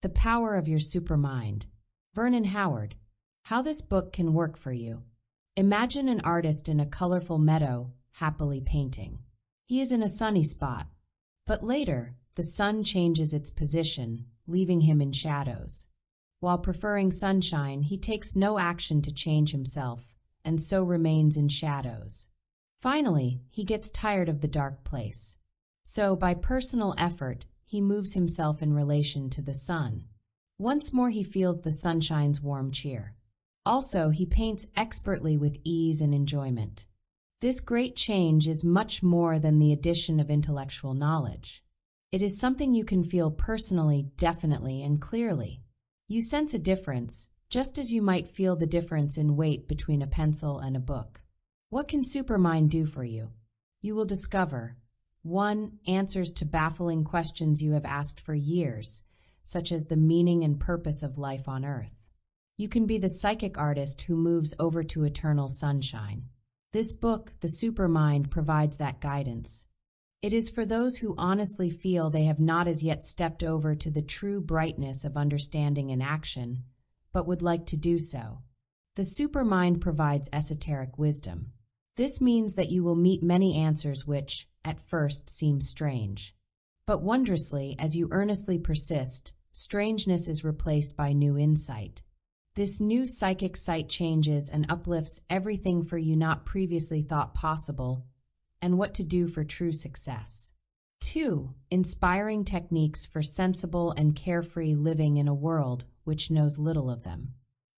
The Power of Your Supermind. Vernon Howard. How this book can work for you. Imagine an artist in a colorful meadow, happily painting. He is in a sunny spot, but later, the sun changes its position, leaving him in shadows. While preferring sunshine, he takes no action to change himself, and so remains in shadows. Finally, he gets tired of the dark place. So, by personal effort, he moves himself in relation to the sun. Once more he feels the sunshine's warm cheer. Also, he paints expertly with ease and enjoyment. This great change is much more than the addition of intellectual knowledge. It is something you can feel personally, definitely, and clearly. You sense a difference, just as you might feel the difference in weight between a pencil and a book. What can Supermind do for you? You will discover 1. Answers to baffling questions you have asked for years, such as the meaning and purpose of life on Earth. You can be the psychic artist who moves over to eternal sunshine. This book, The Supermind, provides that guidance. It is for those who honestly feel they have not as yet stepped over to the true brightness of understanding and action, but would like to do so. The Supermind provides esoteric wisdom. This means that you will meet many answers which, at first, seem strange. But wondrously, as you earnestly persist, strangeness is replaced by new insight. This new psychic sight changes and uplifts everything for you not previously thought possible, and what to do for true success. 2. Inspiring techniques for sensible and carefree living in a world which knows little of them.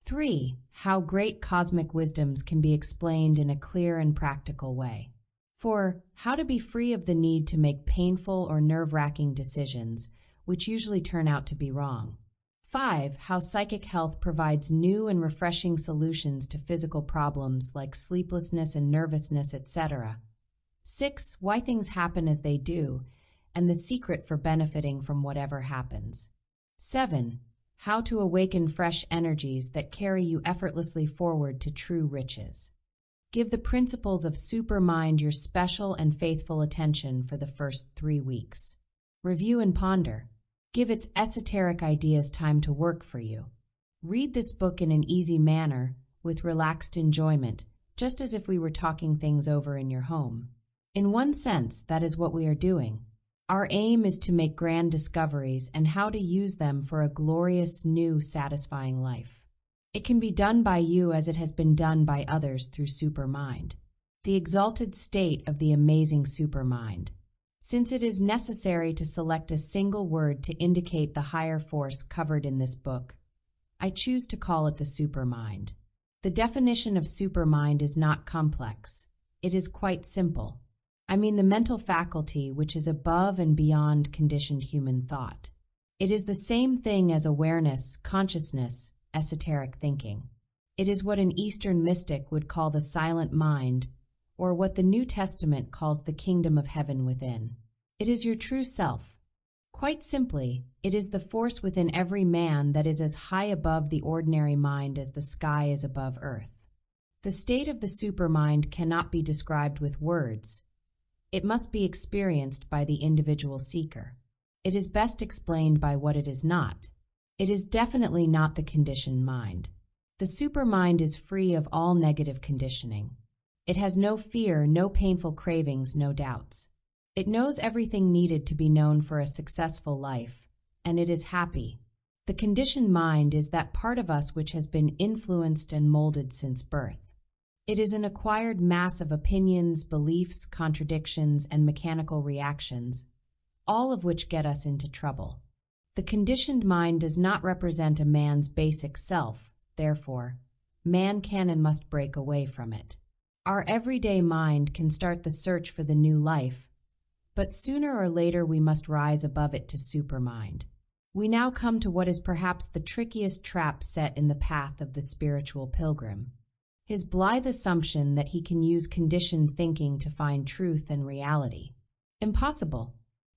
3. How great cosmic wisdoms can be explained in a clear and practical way. 4. How to be free of the need to make painful or nerve-wracking decisions, which usually turn out to be wrong. 5. How psychic health provides new and refreshing solutions to physical problems like sleeplessness and nervousness, etc. 6. Why things happen as they do, and the secret for benefiting from whatever happens. 7. How to awaken fresh energies that carry you effortlessly forward to true riches. Give the principles of Supermind your special and faithful attention for the first 3 weeks. Review and ponder. Give its esoteric ideas time to work for you. Read this book in an easy manner, with relaxed enjoyment, just as if we were talking things over in your home. In one sense, that is what we are doing. Our aim is to make grand discoveries and how to use them for a glorious, new, satisfying life. It can be done by you as it has been done by others through Supermind. The exalted state of the amazing Supermind. Since it is necessary to select a single word to indicate the higher force covered in this book, I choose to call it the Supermind. The definition of Supermind is not complex. It is quite simple. I mean the mental faculty which is above and beyond conditioned human thought. It is the same thing as awareness, consciousness, esoteric thinking. It is what an Eastern mystic would call the silent mind, or what the New Testament calls the kingdom of heaven within. It is your true self. Quite simply, it is the force within every man that is as high above the ordinary mind as the sky is above earth. The state of the Supermind cannot be described with words. It must be experienced by the individual seeker. It is best explained by what it is not. It is definitely not the conditioned mind. The Supermind is free of all negative conditioning. It has no fear, no painful cravings, no doubts. It knows everything needed to be known for a successful life, and it is happy. The conditioned mind is that part of us which has been influenced and molded since birth. It is an acquired mass of opinions, beliefs, contradictions, and mechanical reactions, all of which get us into trouble. The conditioned mind does not represent a man's basic self, therefore, man can and must break away from it. Our everyday mind can start the search for the new life, but sooner or later we must rise above it to Supermind. We now come to what is perhaps the trickiest trap set in the path of the spiritual pilgrim. His blithe assumption that he can use conditioned thinking to find truth and reality. Impossible.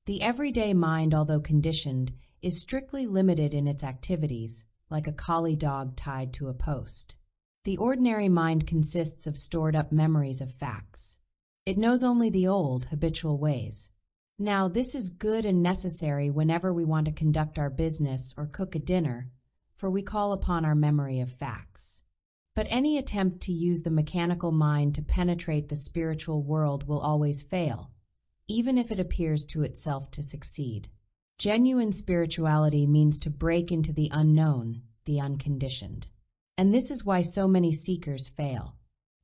The everyday mind, although conditioned, is strictly limited in its activities, like a collie dog tied to a post. The ordinary mind consists of stored-up memories of facts. It knows only the old, habitual ways. Now, this is good and necessary whenever we want to conduct our business or cook a dinner, for we call upon our memory of facts. But any attempt to use the mechanical mind to penetrate the spiritual world will always fail, even if it appears to itself to succeed. Genuine spirituality means to break into the unknown, the unconditioned. And this is why so many seekers fail.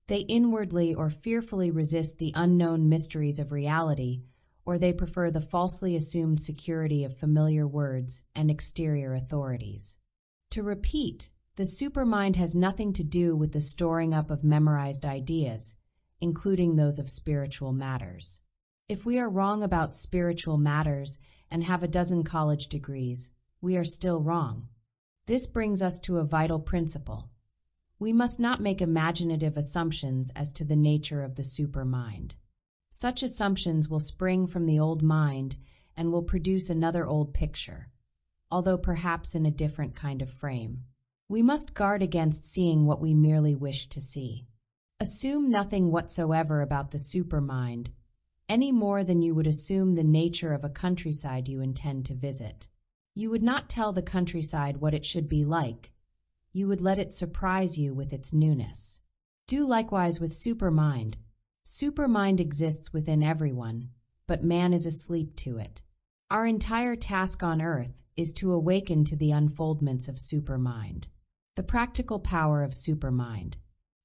They inwardly or fearfully resist the unknown mysteries of reality, or they prefer the falsely assumed security of familiar words and exterior authorities. To repeat, the supermind has nothing to do with the storing up of memorized ideas, including those of spiritual matters. If we are wrong about spiritual matters and have a dozen college degrees, we are still wrong. This brings us to a vital principle. We must not make imaginative assumptions as to the nature of the supermind. Such assumptions will spring from the old mind and will produce another old picture, although perhaps in a different kind of frame. We must guard against seeing what we merely wish to see. Assume nothing whatsoever about the supermind, any more than you would assume the nature of a countryside you intend to visit. You would not tell the countryside what it should be like. You would let it surprise you with its newness. Do likewise with supermind. Supermind exists within everyone, but man is asleep to it. Our entire task on earth is to awaken to the unfoldments of supermind. The practical power of supermind.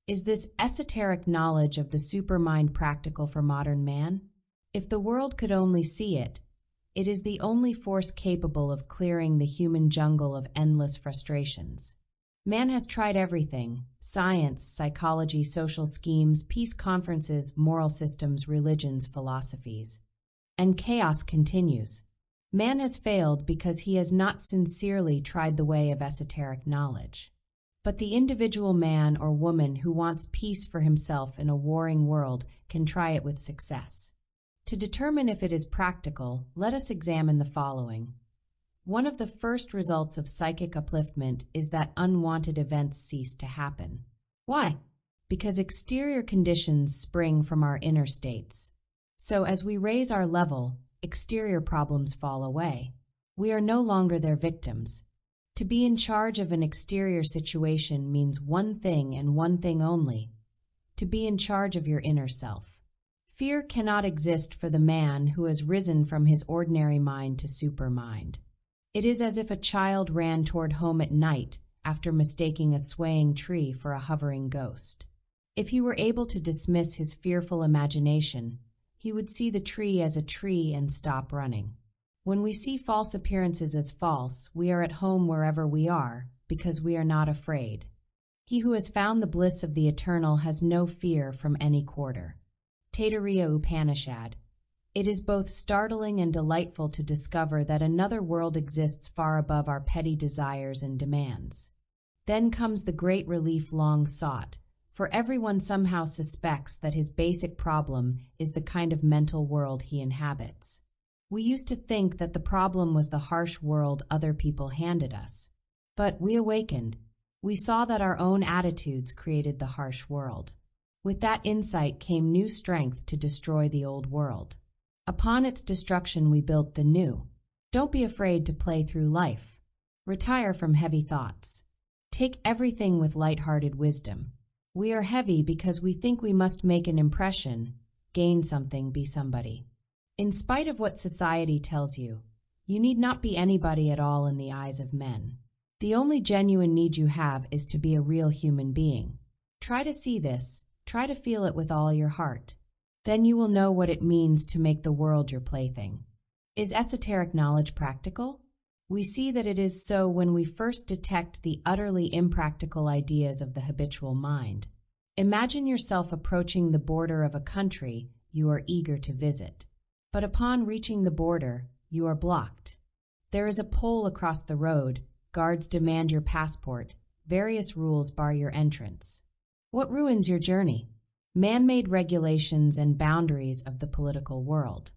Is this esoteric knowledge of the supermind practical for modern man? If the world could only see it, it is the only force capable of clearing the human jungle of endless frustrations. Man has tried everything: science, psychology, social schemes, peace conferences, moral systems, religions, philosophies. And chaos continues. Man has failed because he has not sincerely tried the way of esoteric knowledge. But the individual man or woman who wants peace for himself in a warring world can try it with success. To determine if it is practical, let us examine the following. One of the first results of psychic upliftment is that unwanted events cease to happen. Why? Because exterior conditions spring from our inner states. So as we raise our level, exterior problems fall away. We are no longer their victims. To be in charge of an exterior situation means one thing and one thing only: to be in charge of your inner self. Fear cannot exist for the man who has risen from his ordinary mind to supermind. It is as if a child ran toward home at night after mistaking a swaying tree for a hovering ghost. If he were able to dismiss his fearful imagination, he would see the tree as a tree and stop running. When we see false appearances as false, we are at home wherever we are, because we are not afraid. He who has found the bliss of the eternal has no fear from any quarter. Taittiriya Upanishad. It is both startling and delightful to discover that another world exists far above our petty desires and demands. Then comes the great relief long sought, for everyone somehow suspects that his basic problem is the kind of mental world he inhabits. We used to think that the problem was the harsh world other people handed us. But we awakened. We saw that our own attitudes created the harsh world. With that insight came new strength to destroy the old world. Upon its destruction we built the new. Don't be afraid to play through life. Retire from heavy thoughts. Take everything with light-hearted wisdom. We are heavy because we think we must make an impression, gain something, be somebody. In spite of what society tells you, you need not be anybody at all in the eyes of men. The only genuine need you have is to be a real human being. Try to see this. Try to feel it with all your heart. Then you will know what it means to make the world your plaything. Is esoteric knowledge practical? We see that it is so when we first detect the utterly impractical ideas of the habitual mind. Imagine yourself approaching the border of a country you are eager to visit. But upon reaching the border, you are blocked. There is a pole across the road, guards demand your passport, various rules bar your entrance. What ruins your journey? Man-made regulations and boundaries of the political world.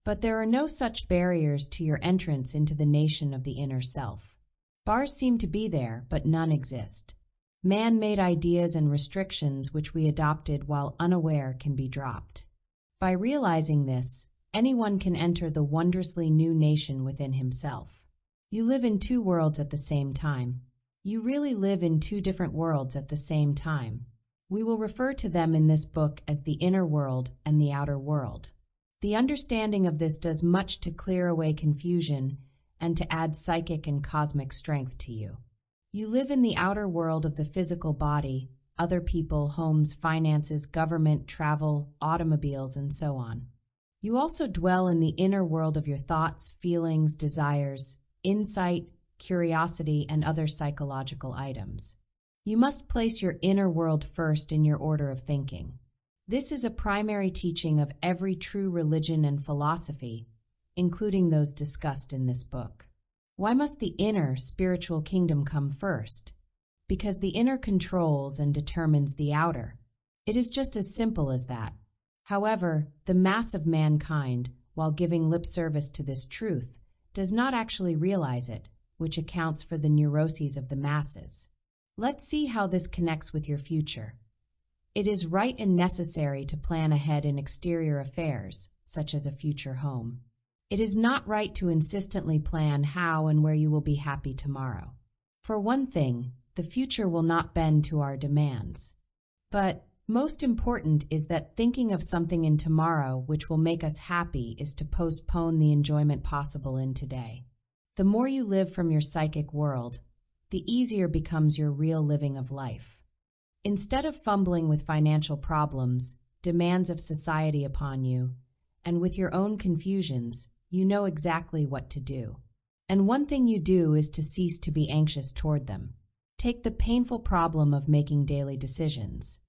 But there are no such barriers to your entrance into the nation of the inner self. Bars seem to be there, but none exist. Man-made ideas and restrictions which we adopted while unaware can be dropped. By realizing this, Anyone can enter the wondrously new nation within himself. You live in two worlds at the same time. You really live in two different worlds at the same time. We will refer to them in this book as the inner world and the outer world. The understanding of this does much to clear away confusion and to add psychic and cosmic strength to you. You live in the outer world of the physical body, other people, homes, finances, government, travel, automobiles, and so on. You also dwell in the inner world of your thoughts, feelings, desires, insight, curiosity, and other psychological items. You must place your inner world first in your order of thinking. This is a primary teaching of every true religion and philosophy, including those discussed in this book. Why must the inner spiritual kingdom come first? Because the inner controls and determines the outer. It is just as simple as that. However, the mass of mankind, while giving lip service to this truth, does not actually realize it, which accounts for the neuroses of the masses. Let's see how this connects with your future. It is right and necessary to plan ahead in exterior affairs, such as a future home. It is not right to insistently plan how and where you will be happy tomorrow. For one thing, the future will not bend to our demands. But most important is that thinking of something in tomorrow which will make us happy is to postpone the enjoyment possible in today. The more you live from your psychic world, the easier becomes your real living of life. Instead of fumbling with financial problems, demands of society upon you, and with your own confusions, you know exactly what to do. And one thing you do is to cease to be anxious toward them. Take the painful problem of making daily decisions.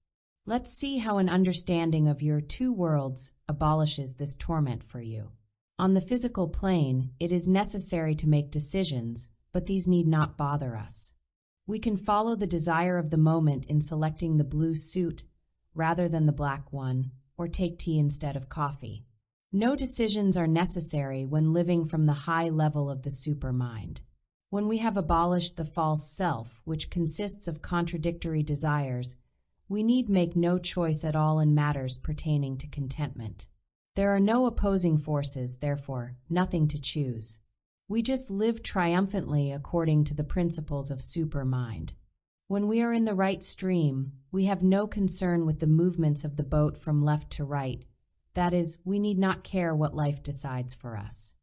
Let's see how an understanding of your two worlds abolishes this torment for you. On the physical plane, it is necessary to make decisions, but these need not bother us. We can follow the desire of the moment in selecting the blue suit rather than the black one, or take tea instead of coffee. No decisions are necessary when living from the high level of the supermind. When we have abolished the false self, which consists of contradictory desires, we need make no choice at all in matters pertaining to contentment. There are no opposing forces, therefore, nothing to choose. We just live triumphantly according to the principles of supermind. When we are in the right stream, we have no concern with the movements of the boat from left to right. That is, we need not care what life decides for us.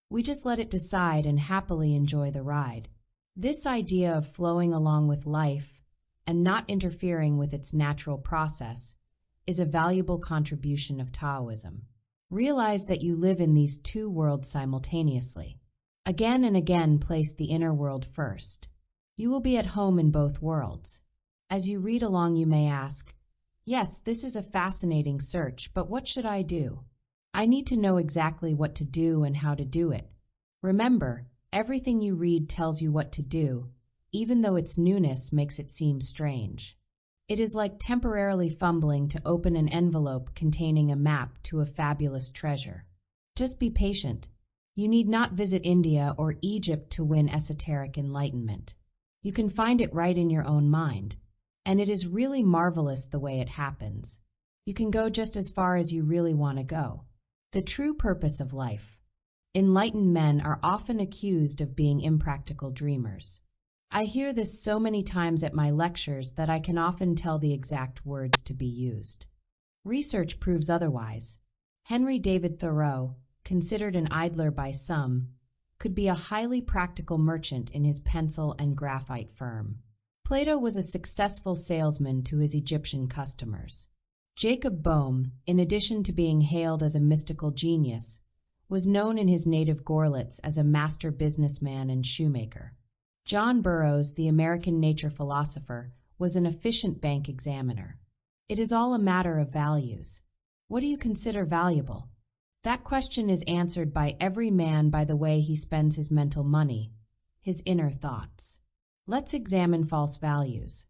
We just let it decide and happily enjoy the ride. This idea of flowing along with life and not interfering with its natural process is a valuable contribution of Taoism. Realize that you live in these two worlds simultaneously. Again and again, place the inner world first. You will be at home in both worlds. As you read along, you may ask, "Yes, this is a fascinating search, but what should I do? I need to know exactly what to do and how to do it." Remember, everything you read tells you what to do, even though its newness makes it seem strange. It is like temporarily fumbling to open an envelope containing a map to a fabulous treasure. Just be patient. You need not visit India or Egypt to win esoteric enlightenment. You can find it right in your own mind. And it is really marvelous the way it happens. You can go just as far as you really want to go. The true purpose of life. Enlightened men are often accused of being impractical dreamers. I hear this so many times at my lectures that I can often tell the exact words to be used. Research proves otherwise. Henry David Thoreau, considered an idler by some, could be a highly practical merchant in his pencil and graphite firm. Plato was a successful salesman to his Egyptian customers. Jacob Boehme, in addition to being hailed as a mystical genius, was known in his native Gorlitz as a master businessman and shoemaker. John Burroughs, the American nature philosopher, was an efficient bank examiner. It is all a matter of values. What do you consider valuable? That question is answered by every man by the way he spends his mental money, his inner thoughts. Let's examine false values.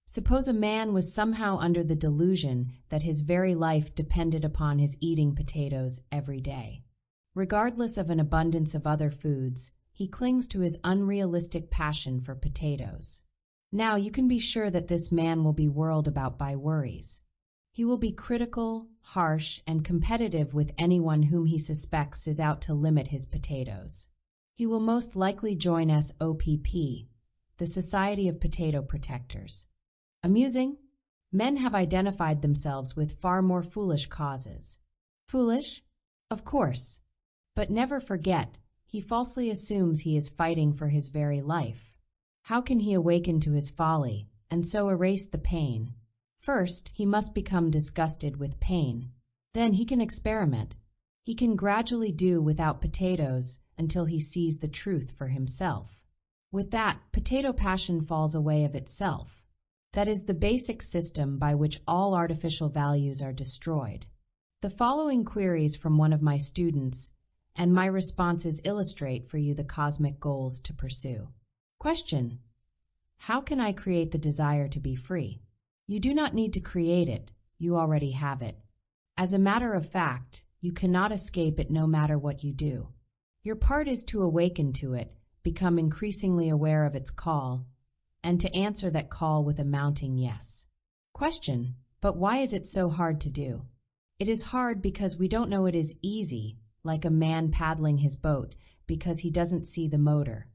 Suppose a man was somehow under the delusion that his very life depended upon his eating potatoes every day. Regardless of an abundance of other foods, he clings to his unrealistic passion for potatoes. Now, you can be sure that this man will be whirled about by worries. He will be critical, harsh, and competitive with anyone whom he suspects is out to limit his potatoes. He will most likely join SOPP, the Society of Potato Protectors. Amusing? Men have identified themselves with far more foolish causes. Foolish? Of course. But never forget, he falsely assumes he is fighting for his very life. How can he awaken to his folly, and so erase the pain? First, he must become disgusted with pain. Then he can experiment. He can gradually do without potatoes until he sees the truth for himself. With that, potato passion falls away of itself. That is the basic system by which all artificial values are destroyed. The following queries from one of my students and my responses illustrate for you the cosmic goals to pursue. Question: how can I create the desire to be free? You do not need to create it, you already have it. As a matter of fact, you cannot escape it no matter what you do. Your part is to awaken to it, become increasingly aware of its call, and to answer that call with a mounting yes. Question: but why is it so hard to do? It is hard because we don't know it is easy, like a man paddling his boat, because he doesn't see the motor.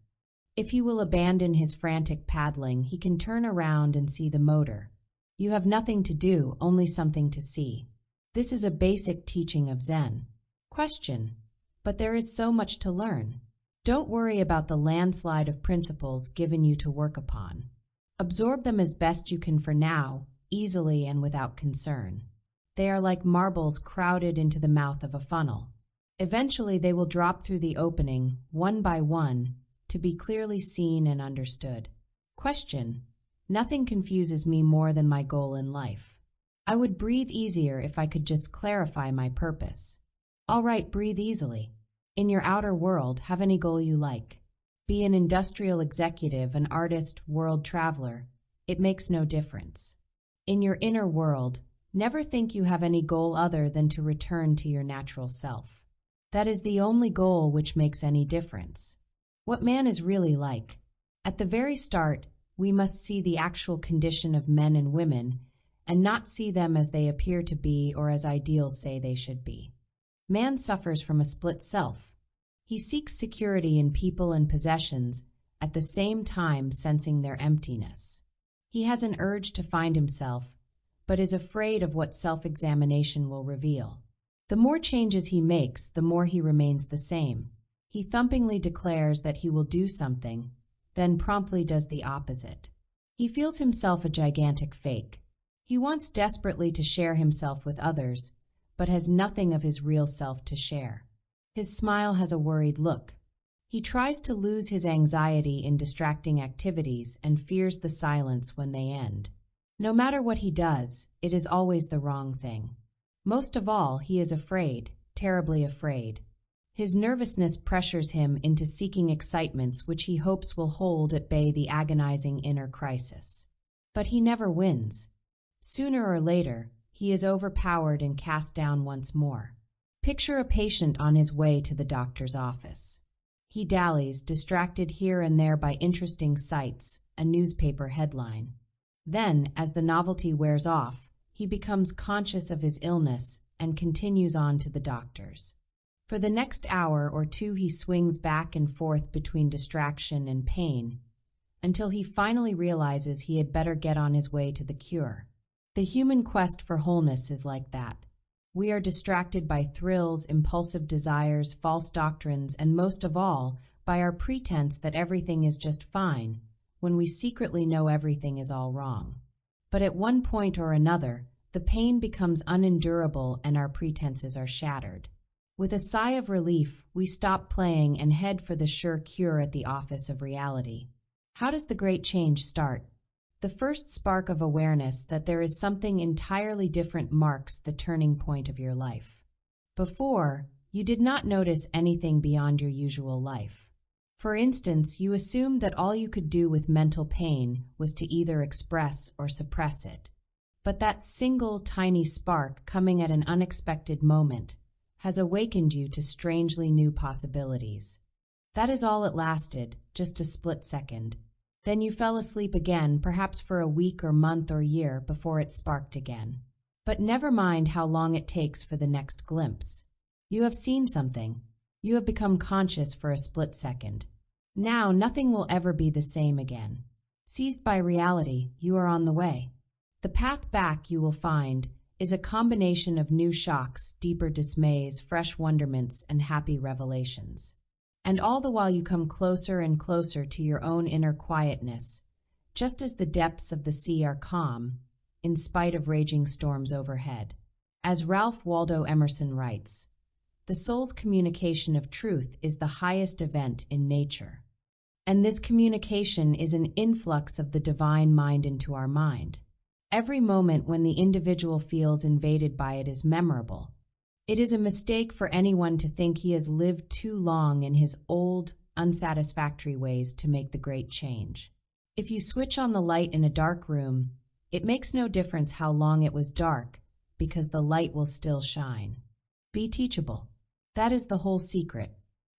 If he will abandon his frantic paddling, he can turn around and see the motor. You have nothing to do, only something to see. This is a basic teaching of Zen. Question: but there is so much to learn. Don't worry about the landslide of principles given you to work upon. Absorb them as best you can for now, easily and without concern. They are like marbles crowded into the mouth of a funnel. Eventually they will drop through the opening, one by one, to be clearly seen and understood. Question: nothing confuses me more than my goal in life. I would breathe easier if I could just clarify my purpose. All right, breathe easily. In your outer world, have any goal you like. Be an industrial executive, an artist, world traveler. It makes no difference. In your inner world, never think you have any goal other than to return to your natural self. That is the only goal which makes any difference. What man is really like. At the very start, we must see the actual condition of men and women, and not see them as they appear to be or as ideals say they should be. Man suffers from a split self. He seeks security in people and possessions, at the same time sensing their emptiness. He has an urge to find himself, but is afraid of what self-examination will reveal. The more changes he makes, the more he remains the same. He thumpingly declares that he will do something, then promptly does the opposite. He feels himself a gigantic fake. He wants desperately to share himself with others, but has nothing of his real self to share. His smile has a worried look. He tries to lose his anxiety in distracting activities and fears the silence when they end. No matter what he does, it is always the wrong thing. Most of all, he is afraid, terribly afraid. His nervousness pressures him into seeking excitements which he hopes will hold at bay the agonizing inner crisis. But he never wins. Sooner or later, he is overpowered and cast down once more. Picture a patient on his way to the doctor's office. He dallies, distracted here and there by interesting sights, a newspaper headline. Then, as the novelty wears off, he becomes conscious of his illness and continues on to the doctor's. For the next hour or two he swings back and forth between distraction and pain, until he finally realizes he had better get on his way to the cure. The human quest for wholeness is like that. We are distracted by thrills, impulsive desires, false doctrines, and most of all, by our pretense that everything is just fine, when we secretly know everything is all wrong. But at one point or another, the pain becomes unendurable and our pretenses are shattered. With a sigh of relief, we stop playing and head for the sure cure at the office of reality. How does the great change start? The first spark of awareness that there is something entirely different marks the turning point of your life. Before, you did not notice anything beyond your usual life. For instance, you assumed that all you could do with mental pain was to either express or suppress it. But that single tiny spark coming at an unexpected moment has awakened you to strangely new possibilities. That is all it lasted, just a split second. Then you fell asleep again, perhaps for a week or month or year, before it sparked again. But never mind how long it takes for the next glimpse. You have seen something. You have become conscious for a split second. Now nothing will ever be the same again. Seized by reality, you are on the way. The path back, you will find, is a combination of new shocks, deeper dismays, fresh wonderments, and happy revelations. And all the while you come closer and closer to your own inner quietness, just as the depths of the sea are calm, in spite of raging storms overhead. As Ralph Waldo Emerson writes, the soul's communication of truth is the highest event in nature. And this communication is an influx of the divine mind into our mind. Every moment when the individual feels invaded by it is memorable. It is a mistake for anyone to think he has lived too long in his old, unsatisfactory ways to make the great change. If you switch on the light in a dark room, it makes no difference how long it was dark, because the light will still shine. Be teachable. That is the whole secret.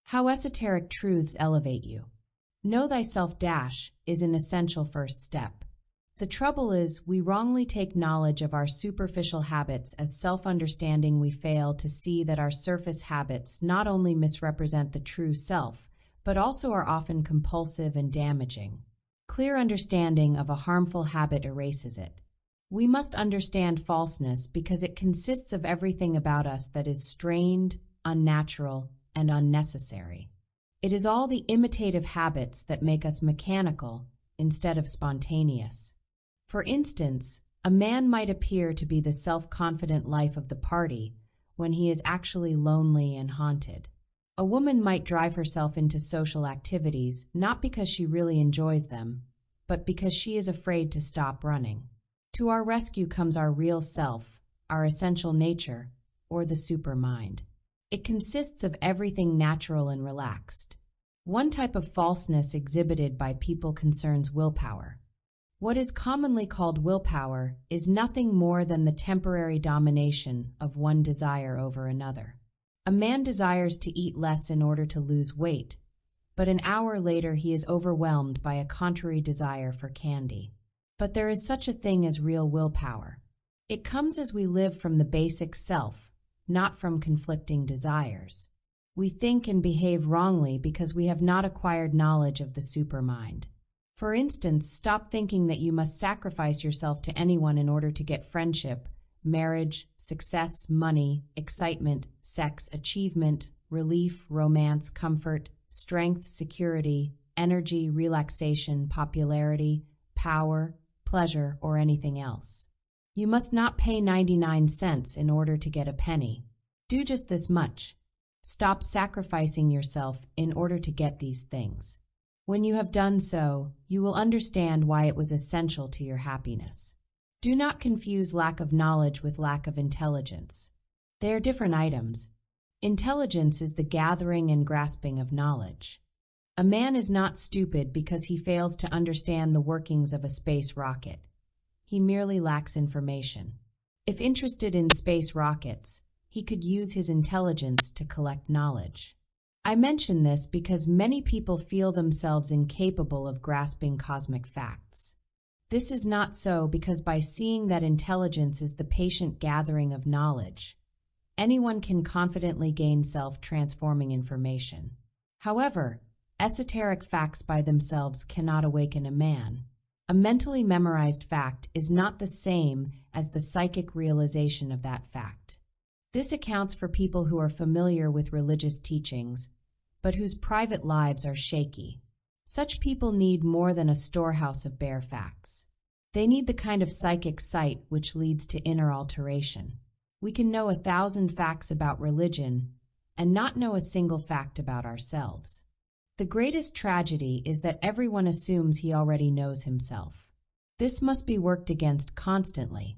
How esoteric truths elevate you. Know thyself is an essential first step. The trouble is, we wrongly take knowledge of our superficial habits as self-understanding. We fail to see that our surface habits not only misrepresent the true self, but also are often compulsive and damaging. Clear understanding of a harmful habit erases it. We must understand falseness because it consists of everything about us that is strained, unnatural, and unnecessary. It is all the imitative habits that make us mechanical instead of spontaneous. For instance, a man might appear to be the self-confident life of the party when he is actually lonely and haunted. A woman might drive herself into social activities not because she really enjoys them, but because she is afraid to stop running. To our rescue comes our real self, our essential nature, or the supermind. It consists of everything natural and relaxed. One type of falseness exhibited by people concerns willpower. What is commonly called willpower is nothing more than the temporary domination of one desire over another. A man desires to eat less in order to lose weight, but an hour later he is overwhelmed by a contrary desire for candy. But there is such a thing as real willpower. It comes as we live from the basic self, not from conflicting desires. We think and behave wrongly because we have not acquired knowledge of the supermind. For instance, stop thinking that you must sacrifice yourself to anyone in order to get friendship, marriage, success, money, excitement, sex, achievement, relief, romance, comfort, strength, security, energy, relaxation, popularity, power, pleasure, or anything else. You must not pay 99 cents in order to get a penny. Do just this much. Stop sacrificing yourself in order to get these things. When you have done so, you will understand why it was essential to your happiness. Do not confuse lack of knowledge with lack of intelligence. They are different items. Intelligence is the gathering and grasping of knowledge. A man is not stupid because he fails to understand the workings of a space rocket. He merely lacks information. If interested in space rockets, he could use his intelligence to collect knowledge. I mention this because many people feel themselves incapable of grasping cosmic facts. This is not so because by seeing that intelligence is the patient gathering of knowledge, anyone can confidently gain self-transforming information. However, esoteric facts by themselves cannot awaken a man. A mentally memorized fact is not the same as the psychic realization of that fact. This accounts for people who are familiar with religious teachings, but whose private lives are shaky. Such people need more than a storehouse of bare facts. They need the kind of psychic sight which leads to inner alteration. We can know 1,000 facts about religion and not know a single fact about ourselves. The greatest tragedy is that everyone assumes he already knows himself. This must be worked against constantly.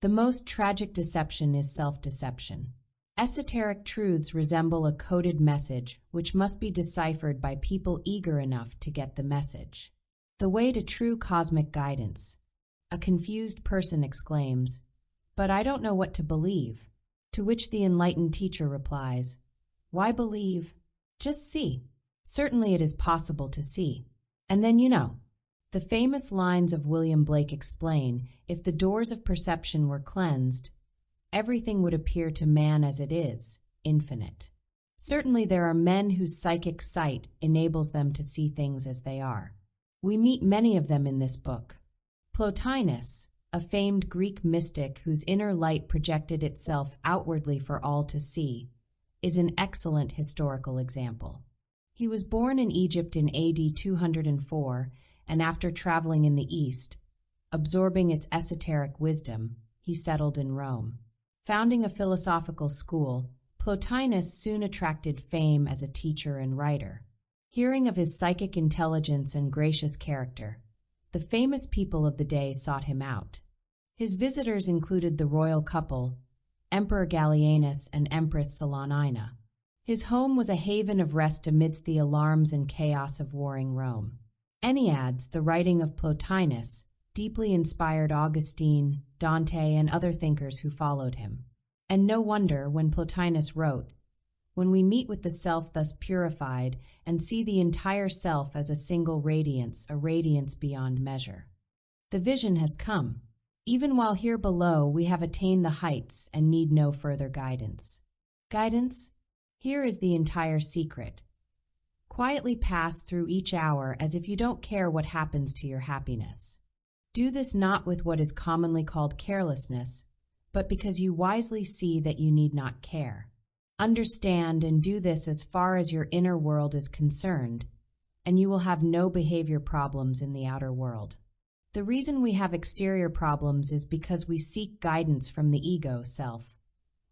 The most tragic deception is self-deception. Esoteric truths resemble a coded message which must be deciphered by people eager enough to get the message. The way to true cosmic guidance. A confused person exclaims, "But I don't know what to believe." To which the enlightened teacher replies, "Why believe? Just see. Certainly it is possible to see. And then you know." The famous lines of William Blake explain, if the doors of perception were cleansed, everything would appear to man as it is, infinite. Certainly there are men whose psychic sight enables them to see things as they are. We meet many of them in this book. Plotinus, a famed Greek mystic whose inner light projected itself outwardly for all to see, is an excellent historical example. He was born in Egypt in AD 204, and after traveling in the East, absorbing its esoteric wisdom, he settled in Rome. Founding a philosophical school, Plotinus soon attracted fame as a teacher and writer. Hearing of his psychic intelligence and gracious character, the famous people of the day sought him out. His visitors included the royal couple, Emperor Gallienus and Empress Salonina. His home was a haven of rest amidst the alarms and chaos of warring Rome. Enneads, the writing of Plotinus, deeply inspired Augustine, Dante, and other thinkers who followed him. And no wonder, when Plotinus wrote, "When we meet with the self thus purified and see the entire self as a single radiance, a radiance beyond measure. The vision has come. Even while here below, we have attained the heights and need no further guidance." Guidance? Here is the entire secret. Quietly pass through each hour as if you don't care what happens to your happiness. Do this not with what is commonly called carelessness, but because you wisely see that you need not care. Understand and do this as far as your inner world is concerned, and you will have no behavior problems in the outer world. The reason we have exterior problems is because we seek guidance from the ego self,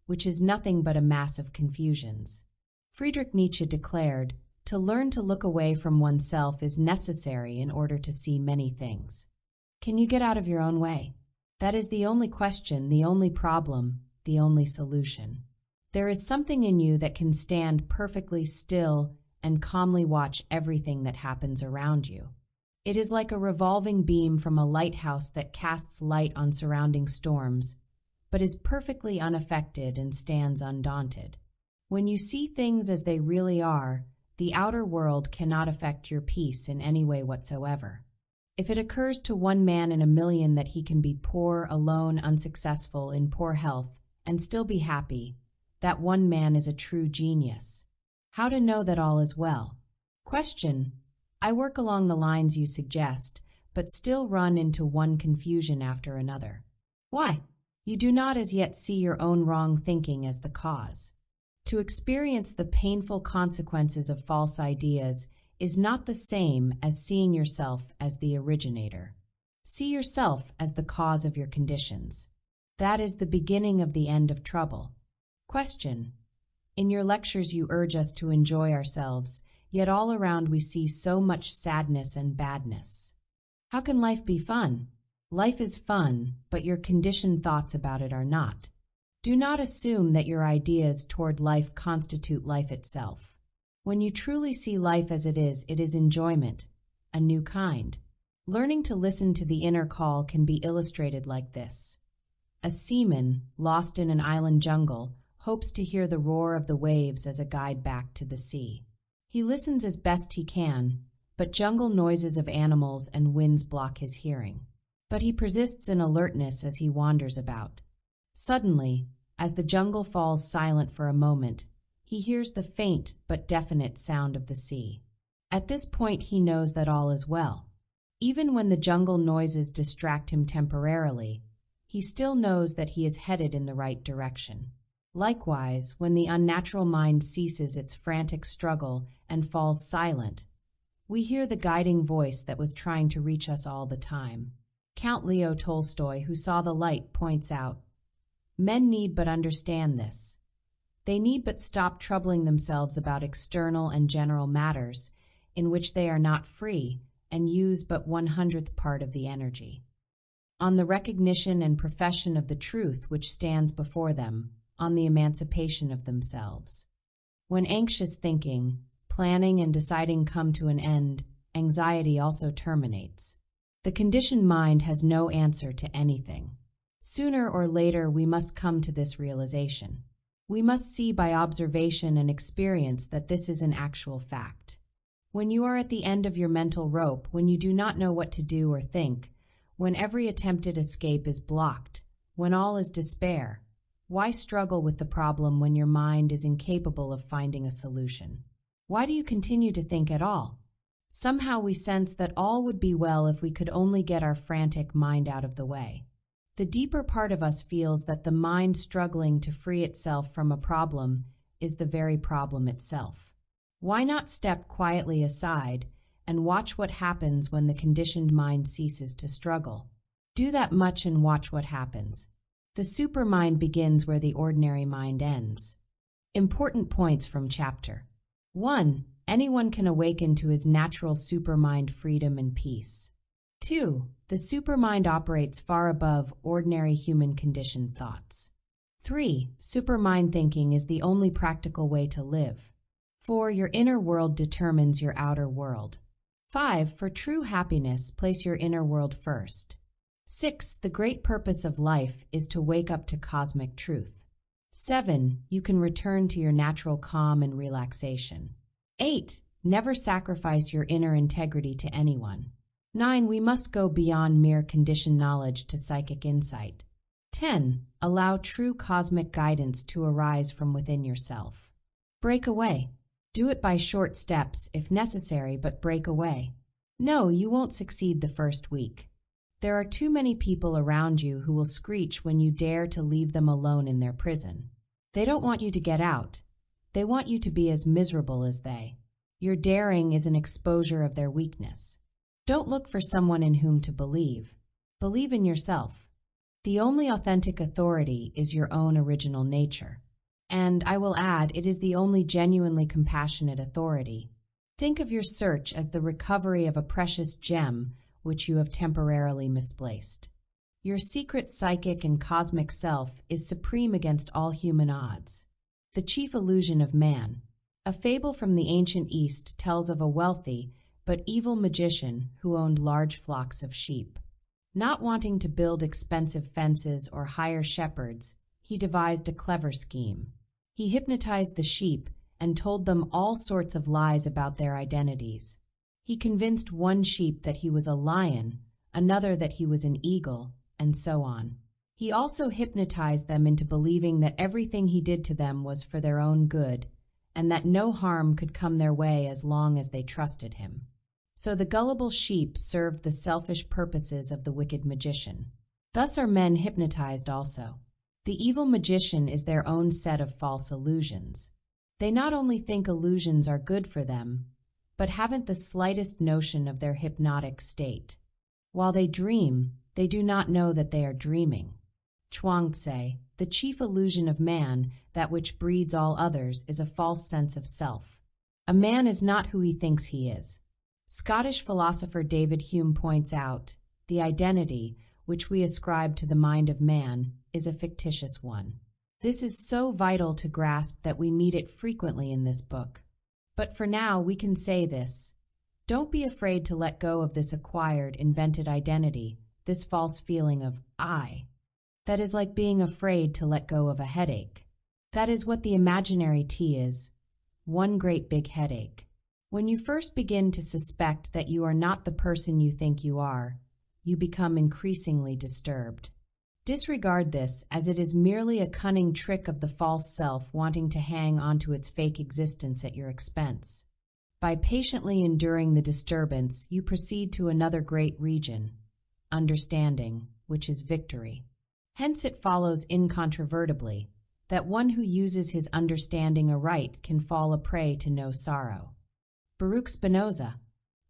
which is nothing but a mass of confusions. Friedrich Nietzsche declared, "To learn to look away from oneself is necessary in order to see many things." Can you get out of your own way? That is the only question, the only problem, the only solution. There is something in you that can stand perfectly still and calmly watch everything that happens around you. It is like a revolving beam from a lighthouse that casts light on surrounding storms, but is perfectly unaffected and stands undaunted. When you see things as they really are, the outer world cannot affect your peace in any way whatsoever. If it occurs to one man in a million that he can be poor, alone, unsuccessful, in poor health, and still be happy, that one man is a true genius. How to know that all is well? Question: I work along the lines you suggest, but still run into one confusion after another. Why? You do not as yet see your own wrong thinking as the cause. To experience the painful consequences of false ideas is not the same as seeing yourself as the originator. See yourself as the cause of your conditions. That is the beginning of the end of trouble. Question: in your lectures you urge us to enjoy ourselves, yet all around we see so much sadness and badness. How can life be fun? Life is fun, but your conditioned thoughts about it are not. Do not assume that your ideas toward life constitute life itself. When you truly see life as it is enjoyment, a new kind. Learning to listen to the inner call can be illustrated like this. A seaman, lost in an island jungle, hopes to hear the roar of the waves as a guide back to the sea. He listens as best he can, but jungle noises of animals and winds block his hearing. But he persists in alertness as he wanders about. Suddenly, as the jungle falls silent for a moment, he hears the faint but definite sound of the sea. At this point he knows that all is well. Even when the jungle noises distract him temporarily, he still knows that he is headed in the right direction. Likewise, when the unnatural mind ceases its frantic struggle and falls silent, we hear the guiding voice that was trying to reach us all the time. Count Leo Tolstoy, who saw the light, points out, "Men need but understand this. They need but stop troubling themselves about external and general matters in which they are not free and use but 1/100th part of the energy. On the recognition and profession of the truth which stands before them, on the emancipation of themselves. When anxious thinking, planning, and deciding come to an end, anxiety also terminates. The conditioned mind has no answer to anything. Sooner or later we must come to this realization. We must see by observation and experience that this is an actual fact. When you are at the end of your mental rope, when you do not know what to do or think, when every attempted escape is blocked, when all is despair, Why struggle with the problem when your mind is incapable of finding a solution? Why do you continue to think at all? Somehow we sense that all would be well if we could only get our frantic mind out of the way. The deeper part of us feels that the mind struggling to free itself from a problem is the very problem itself. Why not step quietly aside and watch what happens when the conditioned mind ceases to struggle? Do that much and watch what happens. The supermind begins where the ordinary mind ends. Important points from chapter 1. Anyone can awaken to his natural supermind freedom and peace. 2. The supermind operates far above ordinary human conditioned thoughts. 3. Supermind thinking is the only practical way to live. 4. Your inner world determines your outer world. 5. For true happiness, place your inner world first. 6. The great purpose of life is to wake up to cosmic truth. 7. You can return to your natural calm and relaxation. 8. Never sacrifice your inner integrity to anyone. 9. We must go beyond mere conditioned knowledge to psychic insight. 10. Allow true cosmic guidance to arise from within yourself. Break away. Do it by short steps if necessary, but break away. No, you won't succeed the first week. There are too many people around you who will screech when you dare to leave them alone in their prison. They don't want you to get out. They want you to be as miserable as they. Your daring is an exposure of their weakness. Don't look for someone in whom to believe. Believe in yourself. The only authentic authority is your own original nature. And I will add, it is the only genuinely compassionate authority. Think of your search as the recovery of a precious gem which you have temporarily misplaced. Your secret psychic and cosmic self is supreme against all human odds. The chief illusion of man. A fable from the ancient East tells of a wealthy but evil magician who owned large flocks of sheep. Not wanting to build expensive fences or hire shepherds, he devised a clever scheme. He hypnotized the sheep and told them all sorts of lies about their identities. He convinced one sheep that he was a lion, another that he was an eagle, and so on. He also hypnotized them into believing that everything he did to them was for their own good, and that no harm could come their way as long as they trusted him. So the gullible sheep served the selfish purposes of the wicked magician. Thus are men hypnotized also. The evil magician is their own set of false illusions. They not only think illusions are good for them, but haven't the slightest notion of their hypnotic state. While they dream, they do not know that they are dreaming. Chuang-tse, the chief illusion of man, that which breeds all others, is a false sense of self. A man is not who he thinks he is. Scottish philosopher David Hume points out, the identity, which we ascribe to the mind of man, is a fictitious one. This is so vital to grasp that we meet it frequently in this book. But for now, we can say this. Don't be afraid to let go of this acquired, invented identity, this false feeling of I. That is like being afraid to let go of a headache. That is what the imaginary T is, one great big headache. When you first begin to suspect that you are not the person you think you are, you become increasingly disturbed. Disregard this, as it is merely a cunning trick of the false self wanting to hang onto its fake existence at your expense. By patiently enduring the disturbance, you proceed to another great region, understanding, which is victory. Hence it follows incontrovertibly that one who uses his understanding aright can fall a prey to no sorrow. Baruch Spinoza.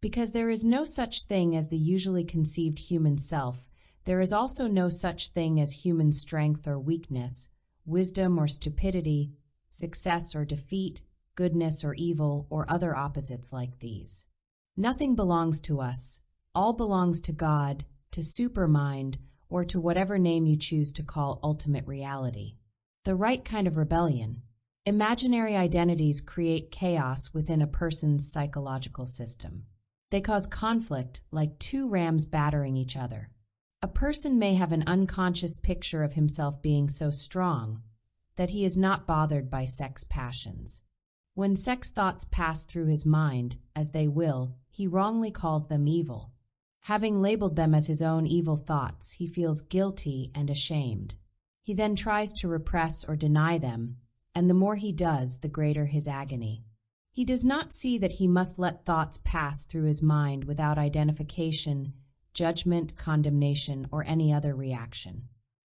Because there is no such thing as the usually conceived human self, there is also no such thing as human strength or weakness, wisdom or stupidity, success or defeat, goodness or evil, or other opposites like these. Nothing belongs to us. All belongs to God, to Supermind, or to whatever name you choose to call ultimate reality. The right kind of rebellion. Imaginary identities create chaos within a person's psychological system. They cause conflict like two rams battering each other. A person may have an unconscious picture of himself being so strong that he is not bothered by sex passions. When sex thoughts pass through his mind, as they will, he wrongly calls them evil. Having labeled them as his own evil thoughts, he feels guilty and ashamed. He then tries to repress or deny them, and the more he does, the greater his agony. He does not see that he must let thoughts pass through his mind without identification, judgment, condemnation, or any other reaction.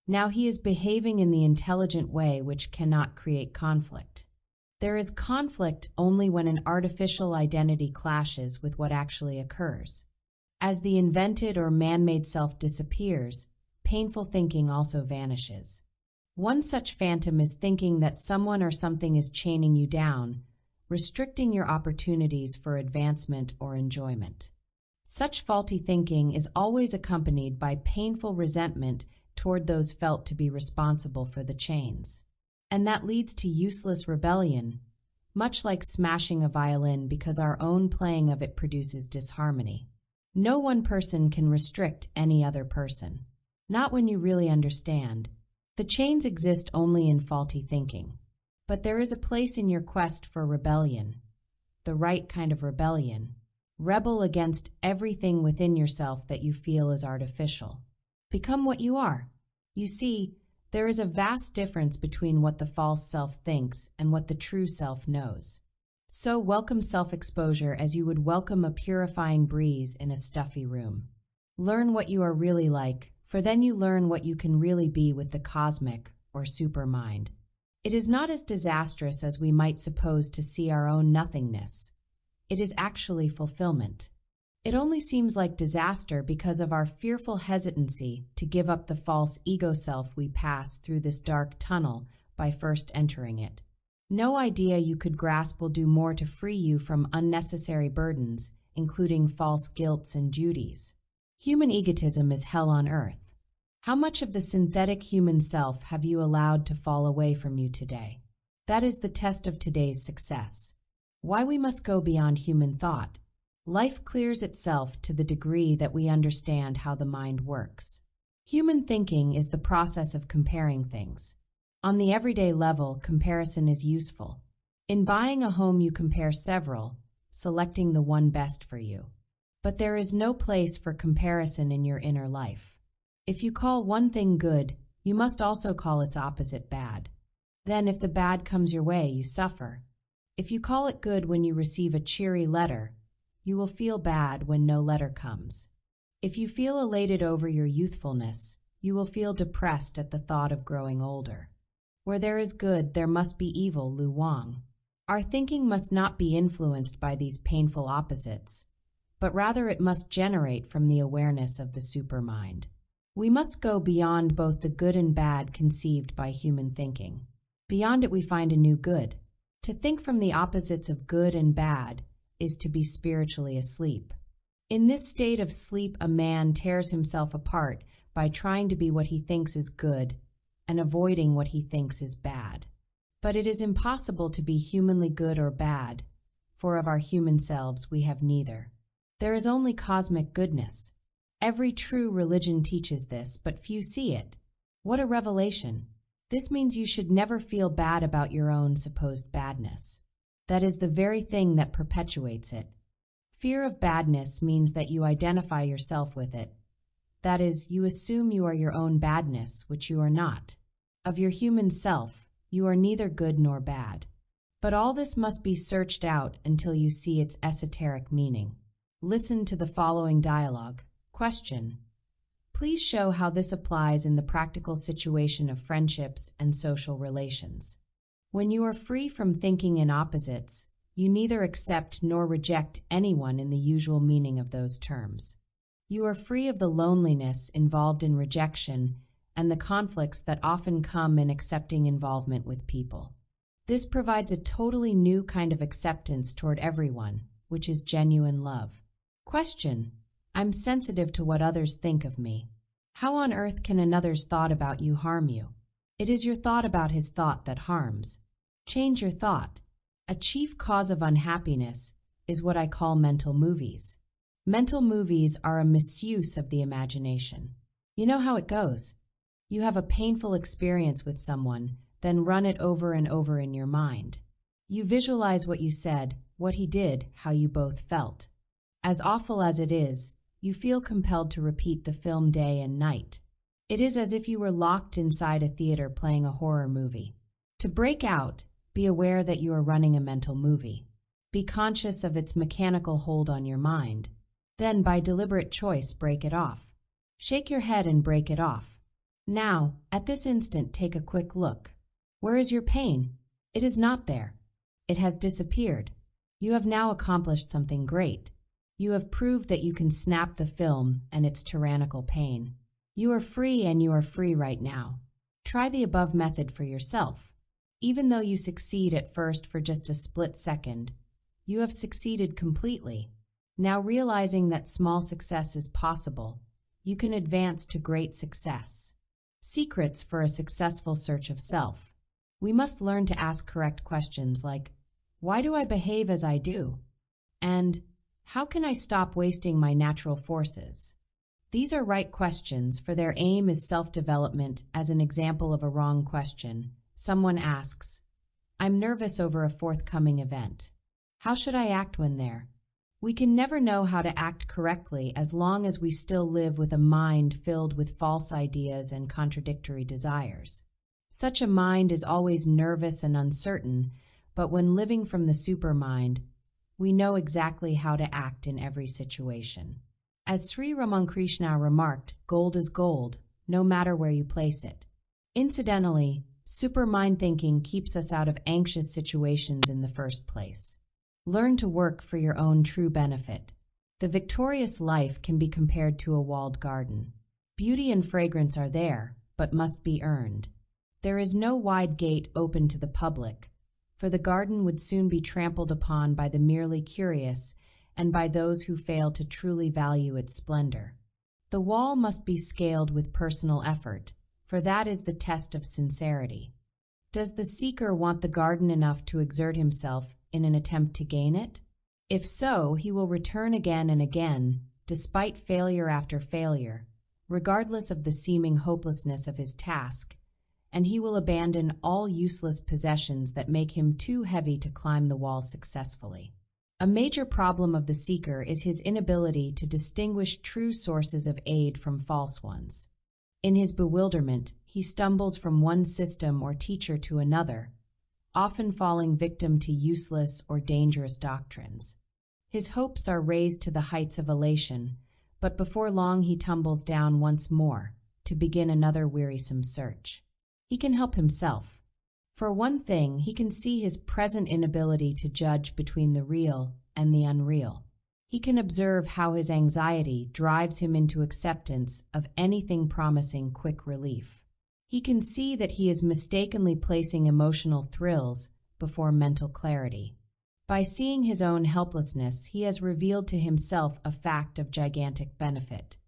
Now he is behaving in the intelligent way which cannot create conflict. There is conflict only when an artificial identity clashes with what actually occurs. As the invented or man-made self disappears, painful thinking also vanishes. One such phantom is thinking that someone or something is chaining you down, restricting your opportunities for advancement or enjoyment. Such faulty thinking is always accompanied by painful resentment toward those felt to be responsible for the chains. And that leads to useless rebellion, much like smashing a violin because our own playing of it produces disharmony. No one person can restrict any other person. Not when you really understand. The chains exist only in faulty thinking. But there is a place in your quest for rebellion, the right kind of rebellion. Rebel against everything within yourself that you feel is artificial. Become what you are. You see, there is a vast difference between what the false self thinks and what the true self knows. So welcome self-exposure as you would welcome a purifying breeze in a stuffy room. Learn what you are really like, for then you learn what you can really be with the cosmic or supermind. It is not as disastrous as we might suppose to see our own nothingness. It is actually fulfillment. It only seems like disaster because of our fearful hesitancy to give up the false ego self we pass through this dark tunnel by first entering it. No idea you could grasp will do more to free you from unnecessary burdens, including false guilts and duties. Human egotism is hell on earth. How much of the synthetic human self have you allowed to fall away from you today? That is the test of today's success. Why we must go beyond human thought. Life clears itself to the degree that we understand how the mind works. Human thinking is the process of comparing things. On the everyday level, comparison is useful. In buying a home, you compare several, selecting the one best for you. But there is no place for comparison in your inner life. If you call one thing good, you must also call its opposite bad. Then, if the bad comes your way, you suffer. If you call it good when you receive a cheery letter, you will feel bad when no letter comes. If you feel elated over your youthfulness, you will feel depressed at the thought of growing older. Where there is good, there must be evil, Lu Wang. Our thinking must not be influenced by these painful opposites, but rather it must generate from the awareness of the supermind. We must go beyond both the good and bad conceived by human thinking. Beyond it we find a new good. To think from the opposites of good and bad is to be spiritually asleep. In this state of sleep, a man tears himself apart by trying to be what he thinks is good and avoiding what he thinks is bad. But it is impossible to be humanly good or bad, for of our human selves we have neither. There is only cosmic goodness. Every true religion teaches this, but few see it. What a revelation! This means you should never feel bad about your own supposed badness. That is the very thing that perpetuates it. Fear of badness means that you identify yourself with it. That is, you assume you are your own badness, which you are not. Of your human self, you are neither good nor bad. But all this must be searched out until you see its esoteric meaning. Listen to the following dialogue. Question. Please show how this applies in the practical situation of friendships and social relations. When you are free from thinking in opposites, you neither accept nor reject anyone in the usual meaning of those terms. You are free of the loneliness involved in rejection and the conflicts that often come in accepting involvement with people. This provides a totally new kind of acceptance toward everyone, which is genuine love. Question. I'm sensitive to what others think of me. How on earth can another's thought about you harm you? It is your thought about his thought that harms. Change your thought. A chief cause of unhappiness is what I call mental movies. Mental movies are a misuse of the imagination. You know how it goes. You have a painful experience with someone, then run it over and over in your mind. You visualize what you said, what he did, how you both felt. As awful as it is, you feel compelled to repeat the film day and night. It is as if you were locked inside a theater playing a horror movie. To break out, be aware that you are running a mental movie. Be conscious of its mechanical hold on your mind. Then, by deliberate choice, break it off. Shake your head and break it off. Now, at this instant, take a quick look. Where is your pain? It is not there. It has disappeared. You have now accomplished something great. You have proved that you can snap the film and its tyrannical pain. You are free, and you are free right now. Try the above method for yourself. Even though you succeed at first for just a split second, you have succeeded completely. Now, realizing that small success is possible, you can advance to great success. Secrets for a successful search of self. We must learn to ask correct questions like, why do I behave as I do? And how can I stop wasting my natural forces? These are right questions, for their aim is self-development. As an example of a wrong question, someone asks, I'm nervous over a forthcoming event. How should I act when there? We can never know how to act correctly as long as we still live with a mind filled with false ideas and contradictory desires. Such a mind is always nervous and uncertain, but when living from the supermind, we know exactly how to act in every situation. As Sri Ramakrishna remarked, gold is gold, no matter where you place it. Incidentally, supermind thinking keeps us out of anxious situations in the first place. Learn to work for your own true benefit. The victorious life can be compared to a walled garden. Beauty and fragrance are there, but must be earned. There is no wide gate open to the public, for the garden would soon be trampled upon by the merely curious and by those who fail to truly value its splendor. The wall must be scaled with personal effort, for that is the test of sincerity. Does the seeker want the garden enough to exert himself in an attempt to gain it? If so, he will return again and again, despite failure after failure, regardless of the seeming hopelessness of his task, and he will abandon all useless possessions that make him too heavy to climb the wall successfully. A major problem of the seeker is his inability to distinguish true sources of aid from false ones. In his bewilderment, he stumbles from one system or teacher to another, often falling victim to useless or dangerous doctrines. His hopes are raised to the heights of elation, but before long he tumbles down once more to begin another wearisome search. He can help himself. For one thing, he can see his present inability to judge between the real and the unreal. He can observe how his anxiety drives him into acceptance of anything promising quick relief. He can see that he is mistakenly placing emotional thrills before mental clarity. By seeing his own helplessness, he has revealed to himself a fact of gigantic benefit.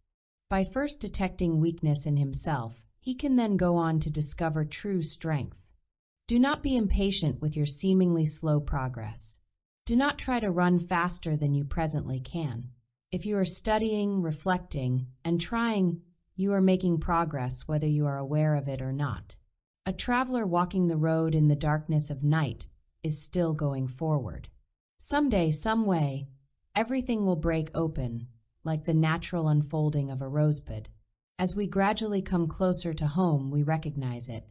By first detecting weakness in himself, he can then go on to discover true strength. Do not be impatient with your seemingly slow progress. Do not try to run faster than you presently can. If you are studying, reflecting, and trying, you are making progress whether you are aware of it or not. A traveler walking the road in the darkness of night is still going forward. Someday, some way, everything will break open, like the natural unfolding of a rosebud. As we gradually come closer to home, we recognize it.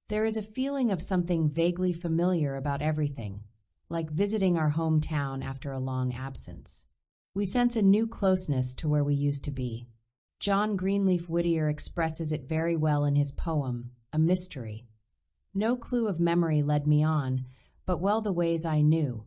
There is a feeling of something vaguely familiar about everything, like visiting our hometown after a long absence. We sense a new closeness to where we used to be. John Greenleaf Whittier expresses it very well in his poem, A Mystery. No clue of memory led me on, but well the ways I knew.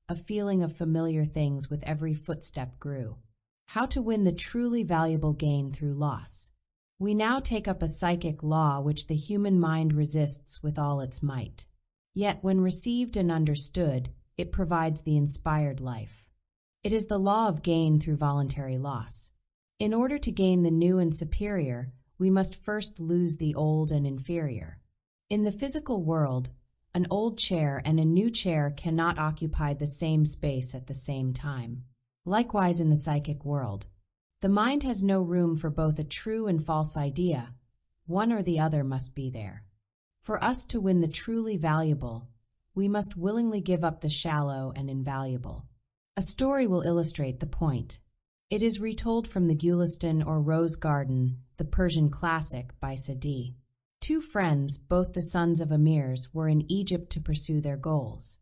A feeling of familiar things with every footstep grew. How to win the truly valuable gain through loss. We now take up a psychic law which the human mind resists with all its might. Yet when received and understood, it provides the inspired life. It is the law of gain through voluntary loss. In order to gain the new and superior, we must first lose the old and inferior. In the physical world, an old chair and a new chair cannot occupy the same space at the same time. Likewise in the psychic world. The mind has no room for both a true and false idea. One or the other must be there. For us to win the truly valuable, we must willingly give up the shallow and invaluable. A story will illustrate the point. It is retold from the Gulistan or Rose Garden, the Persian classic by Sadi. Two friends, both the sons of emirs, were in Egypt to pursue their goals.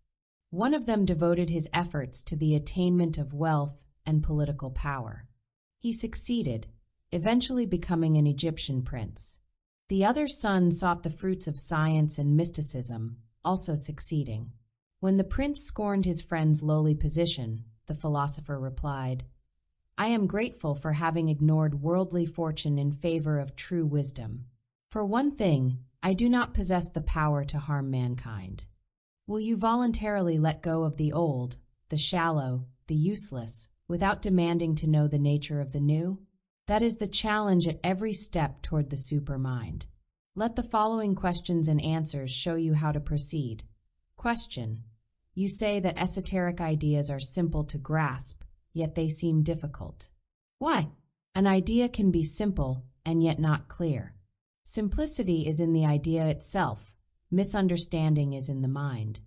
One of them devoted his efforts to the attainment of wealth and political power. He succeeded, eventually becoming an Egyptian prince. The other son sought the fruits of science and mysticism, also succeeding. When the prince scorned his friend's lowly position, the philosopher replied, "I am grateful for having ignored worldly fortune in favor of true wisdom. For one thing, I do not possess the power to harm mankind." Will you voluntarily let go of the old, the shallow, the useless, without demanding to know the nature of the new? That is the challenge at every step toward the supermind. Let the following questions and answers show you how to proceed. Question: you say that esoteric ideas are simple to grasp, yet they seem difficult. Why? An idea can be simple and yet not clear. Simplicity is in the idea itself. Misunderstanding is in the mind.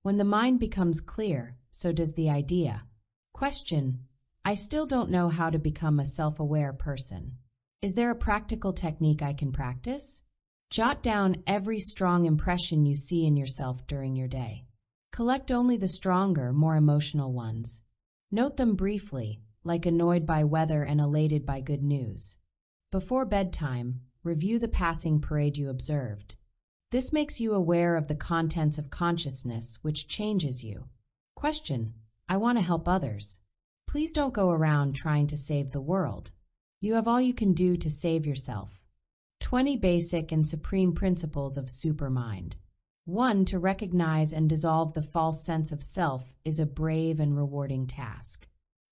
When the mind becomes clear, so does the idea. Question: I still don't know how to become a self-aware person. Is there a practical technique I can practice? Jot down every strong impression you see in yourself during your day. Collect only the stronger, more emotional ones. Note them briefly, like annoyed by weather and elated by good news. Before bedtime, review the passing parade you observed. This makes you aware of the contents of consciousness, which changes you. Question: I want to help others. Please don't go around trying to save the world. You have all you can do to save yourself. 20 basic and supreme principles of Supermind. 1. To recognize and dissolve the false sense of self is a brave and rewarding task.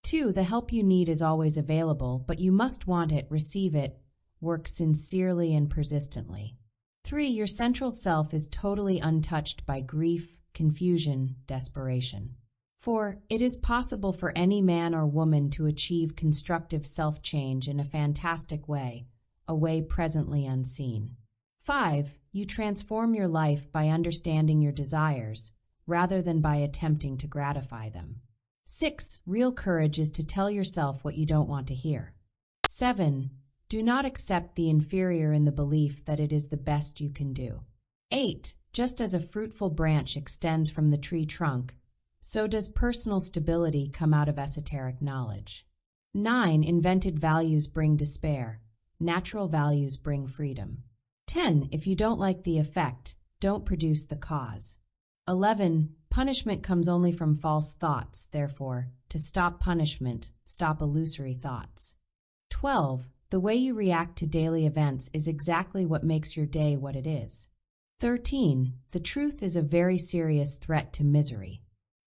2. The help you need is always available, but you must want it, receive it, work sincerely and persistently. 3. Your central self is totally untouched by grief, confusion, desperation. 4. It is possible for any man or woman to achieve constructive self-change in a fantastic way, a way presently unseen. 5. You transform your life by understanding your desires, rather than by attempting to gratify them. 6. Real courage is to tell yourself what you don't want to hear. 7. Do not accept the inferior in the belief that it is the best you can do. 8. Just as a fruitful branch extends from the tree trunk, so does personal stability come out of esoteric knowledge. 9. Invented values bring despair. Natural values bring freedom. 10. If you don't like the effect, don't produce the cause. 11. Punishment comes only from false thoughts, therefore, to stop punishment, stop illusory thoughts. 12. The way you react to daily events is exactly what makes your day what it is. 13. The truth is a very serious threat to misery.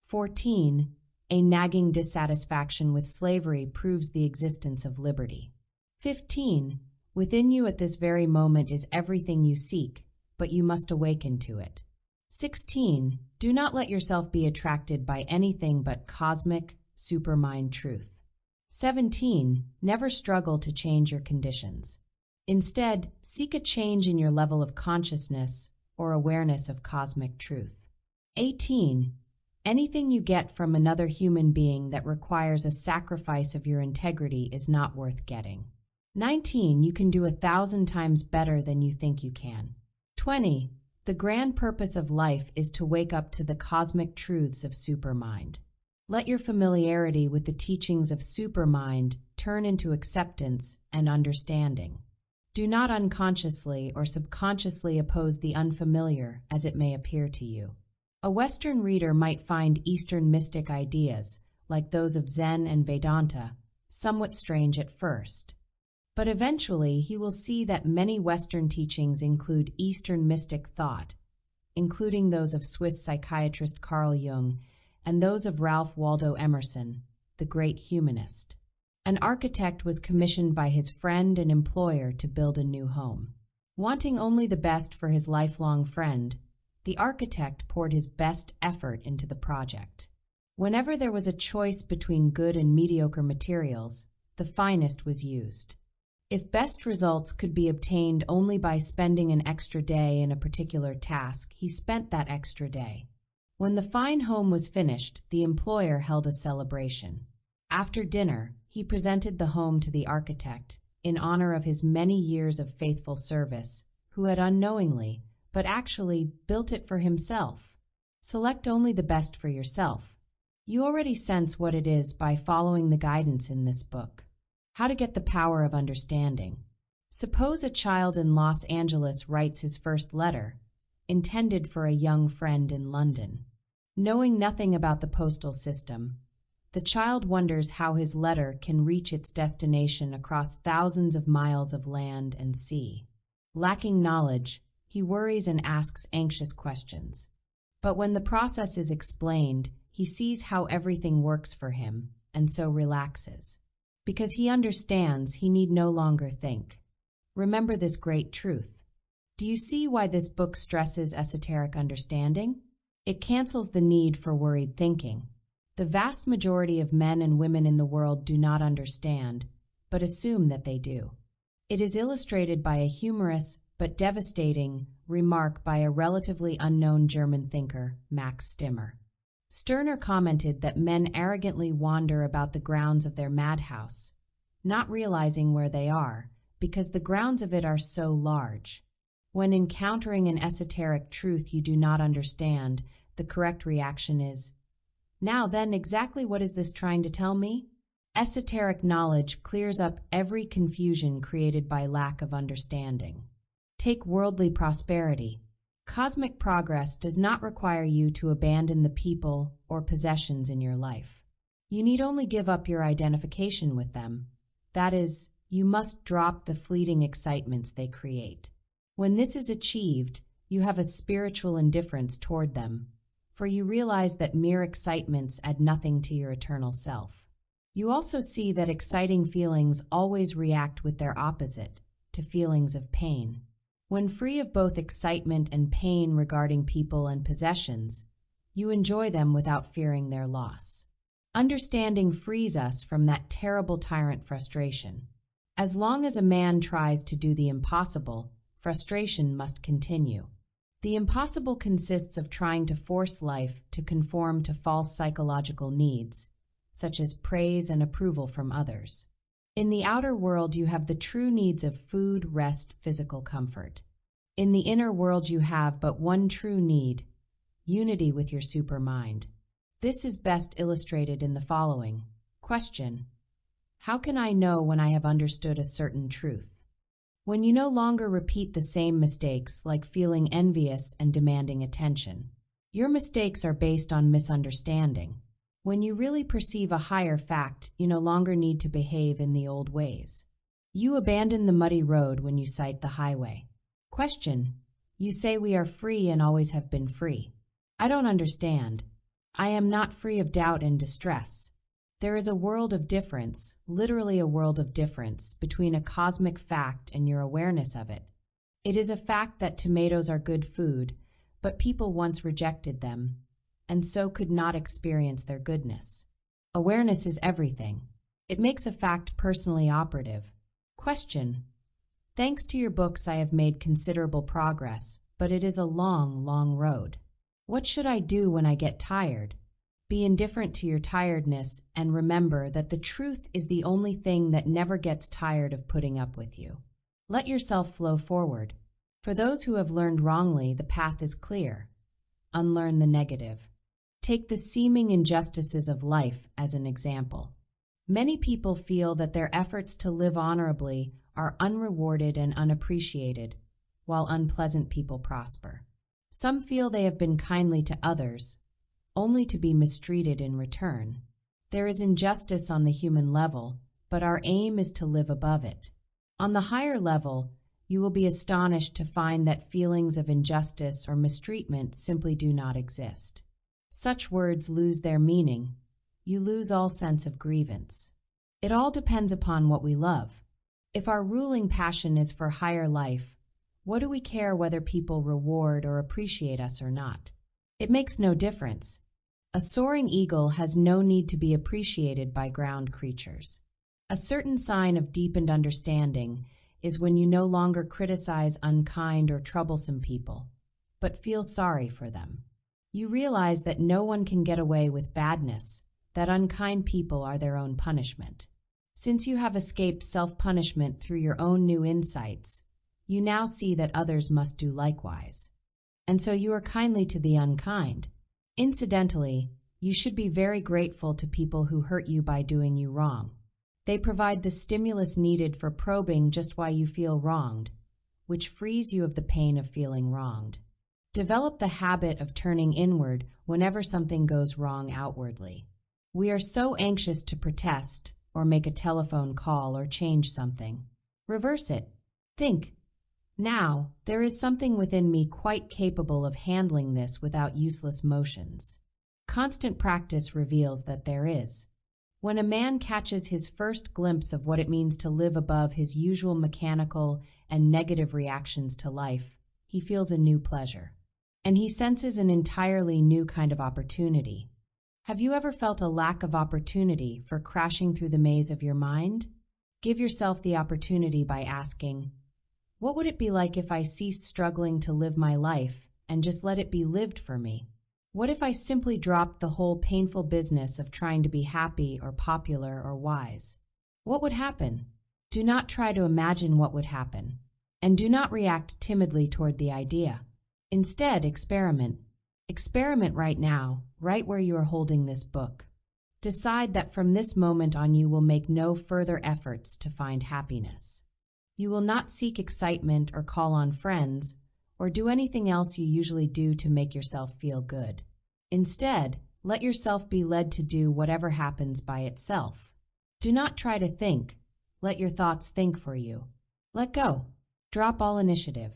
14. A nagging dissatisfaction with slavery proves the existence of liberty. 15. Within you at this very moment is everything you seek, but you must awaken to it. 16. Do not let yourself be attracted by anything but cosmic, supermind truth. 17. Never struggle to change your conditions. Instead, seek a change in your level of consciousness or awareness of cosmic truth. 18. Anything you get from another human being that requires a sacrifice of your integrity is not worth getting. 19. You can do 1,000 times better than you think you can. 20. The grand purpose of life is to wake up to the cosmic truths of Supermind. Let your familiarity with the teachings of Supermind turn into acceptance and understanding. Do not unconsciously or subconsciously oppose the unfamiliar as it may appear to you. A Western reader might find Eastern mystic ideas, like those of Zen and Vedanta, somewhat strange at first. But eventually he will see that many Western teachings include Eastern mystic thought, including those of Swiss psychiatrist Carl Jung and those of Ralph Waldo Emerson, the great humanist. An architect was commissioned by his friend and employer to build a new home. Wanting only the best for his lifelong friend, the architect poured his best effort into the project. Whenever there was a choice between good and mediocre materials, the finest was used. If best results could be obtained only by spending an extra day in a particular task, he spent that extra day. When the fine home was finished, the employer held a celebration. After dinner, he presented the home to the architect in honor of his many years of faithful service, who had unknowingly, but actually, built it for himself. Select only the best for yourself. You already sense what it is by following the guidance in this book. How to get the power of understanding. Suppose a child in Los Angeles writes his first letter, intended for a young friend in London. Knowing nothing about the postal system, the child wonders how his letter can reach its destination across thousands of miles of land and sea. Lacking knowledge, he worries and asks anxious questions. But when the process is explained, he sees how everything works for him, and so relaxes. Because he understands, he need no longer think. Remember this great truth. Do you see why this book stresses esoteric understanding? It cancels the need for worried thinking. The vast majority of men and women in the world do not understand, but assume that they do. It is illustrated by a humorous but devastating remark by a relatively unknown German thinker, Max Stimmer. Stirner commented that men arrogantly wander about the grounds of their madhouse, not realizing where they are, because the grounds of it are so large. When encountering an esoteric truth you do not understand, the correct reaction is, "Now then, exactly what is this trying to tell me?" Esoteric knowledge clears up every confusion created by lack of understanding. Take worldly prosperity. Cosmic progress does not require you to abandon the people or possessions in your life. You need only give up your identification with them. That is, you must drop the fleeting excitements they create. When this is achieved, you have a spiritual indifference toward them, for you realize that mere excitements add nothing to your eternal self. You also see that exciting feelings always react with their opposite, to feelings of pain. When free of both excitement and pain regarding people and possessions, you enjoy them without fearing their loss. Understanding frees us from that terrible tyrant frustration. As long as a man tries to do the impossible, frustration must continue. The impossible consists of trying to force life to conform to false psychological needs, such as praise and approval from others. In the outer world, you have the true needs of food, rest, physical comfort. In the inner world, you have but one true need: unity with your supermind. This is best illustrated in the following question: how can I know when I have understood a certain truth? When you no longer repeat the same mistakes, like feeling envious and demanding attention. Your mistakes are based on misunderstanding. When you really perceive a higher fact, you no longer need to behave in the old ways. You abandon the muddy road when you sight the highway. Question: you say we are free and always have been free. I don't understand. I am not free of doubt and distress. There is a world of difference, literally a world of difference, between a cosmic fact and your awareness of it. It is a fact that tomatoes are good food, but people once rejected them, and so could not experience their goodness. Awareness is everything. It makes a fact personally operative. Question: thanks to your books I have made considerable progress, but it is a long, long road. What should I do when I get tired? Be indifferent to your tiredness and remember that the truth is the only thing that never gets tired of putting up with you. Let yourself flow forward. For those who have learned wrongly, the path is clear. Unlearn the negative. Take the seeming injustices of life as an example. Many people feel that their efforts to live honorably are unrewarded and unappreciated, while unpleasant people prosper. Some feel they have been kindly to others, only to be mistreated in return. There is injustice on the human level, but our aim is to live above it. On the higher level, you will be astonished to find that feelings of injustice or mistreatment simply do not exist. Such words lose their meaning. You lose all sense of grievance. It all depends upon what we love. If our ruling passion is for higher life, what do we care whether people reward or appreciate us or not? It makes no difference. A soaring eagle has no need to be appreciated by ground creatures. A certain sign of deepened understanding is when you no longer criticize unkind or troublesome people, but feel sorry for them. You realize that no one can get away with badness, that unkind people are their own punishment. Since you have escaped self-punishment through your own new insights, you now see that others must do likewise. And so you are kindly to the unkind. Incidentally, you should be very grateful to people who hurt you by doing you wrong. They provide the stimulus needed for probing just why you feel wronged, which frees you of the pain of feeling wronged. Develop the habit of turning inward whenever something goes wrong outwardly. We are so anxious to protest, or make a telephone call, or change something. Reverse it. Think, now, there is something within me quite capable of handling this without useless motions. Constant practice reveals that there is. When a man catches his first glimpse of what it means to live above his usual mechanical and negative reactions to life, he feels a new pleasure. And he senses an entirely new kind of opportunity. Have you ever felt a lack of opportunity for crashing through the maze of your mind? Give yourself the opportunity by asking, what would it be like if I ceased struggling to live my life and just let it be lived for me? What if I simply dropped the whole painful business of trying to be happy or popular or wise? What would happen? Do not try to imagine what would happen, and do not react timidly toward the idea. Instead, experiment. Experiment right now, right where you are holding this book. Decide that from this moment on you will make no further efforts to find happiness. You will not seek excitement or call on friends or do anything else you usually do to make yourself feel good. Instead, let yourself be led to do whatever happens by itself. Do not try to think. Let your thoughts think for you. Let go. Drop all initiative.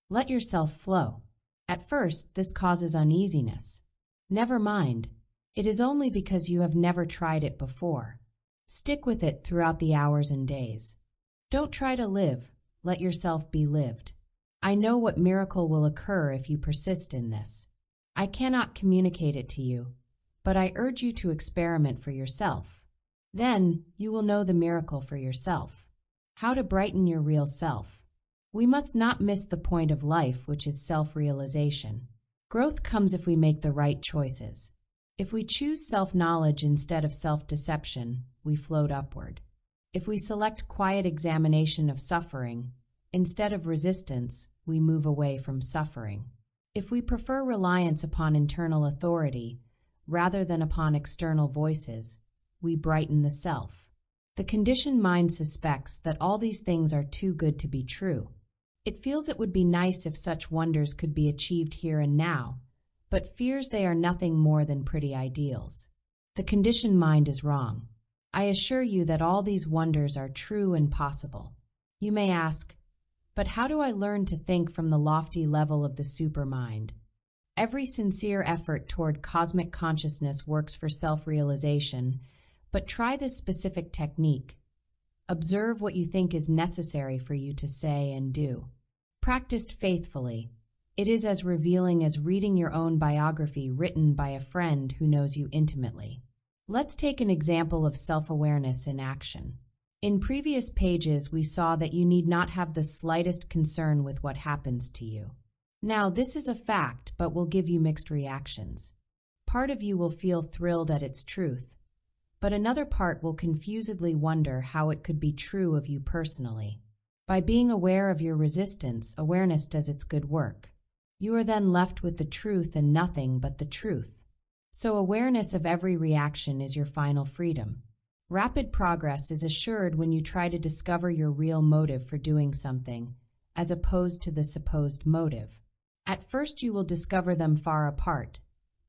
Let yourself flow. At first, this causes uneasiness. Never mind. It is only because you have never tried it before. Stick with it throughout the hours and days. Don't try to live. Let yourself be lived. I know what miracle will occur if you persist in this. I cannot communicate it to you, but I urge you to experiment for yourself. Then you will know the miracle for yourself. How to brighten your real self. We must not miss the point of life, which is self-realization. Growth comes if we make the right choices. If we choose self-knowledge instead of self-deception, we float upward. If we select quiet examination of suffering, instead of resistance, we move away from suffering. If we prefer reliance upon internal authority, rather than upon external voices, we brighten the self. The conditioned mind suspects that all these things are too good to be true. It feels it would be nice if such wonders could be achieved here and now, but fears they are nothing more than pretty ideals. The conditioned mind is wrong. I assure you that all these wonders are true and possible. You may ask, but how do I learn to think from the lofty level of the supermind? Every sincere effort toward cosmic consciousness works for self-realization, but try this specific technique. Observe what you think is necessary for you to say and do. Practiced faithfully, it is as revealing as reading your own biography written by a friend who knows you intimately. Let's take an example of self-awareness in action. In previous pages, we saw that you need not have the slightest concern with what happens to you. Now, this is a fact, but will give you mixed reactions. Part of you will feel thrilled at its truth, but another part will confusedly wonder how it could be true of you personally. By being aware of your resistance, awareness does its good work. You are then left with the truth and nothing but the truth. So awareness of every reaction is your final freedom. Rapid progress is assured when you try to discover your real motive for doing something, as opposed to the supposed motive. At first you will discover them far apart,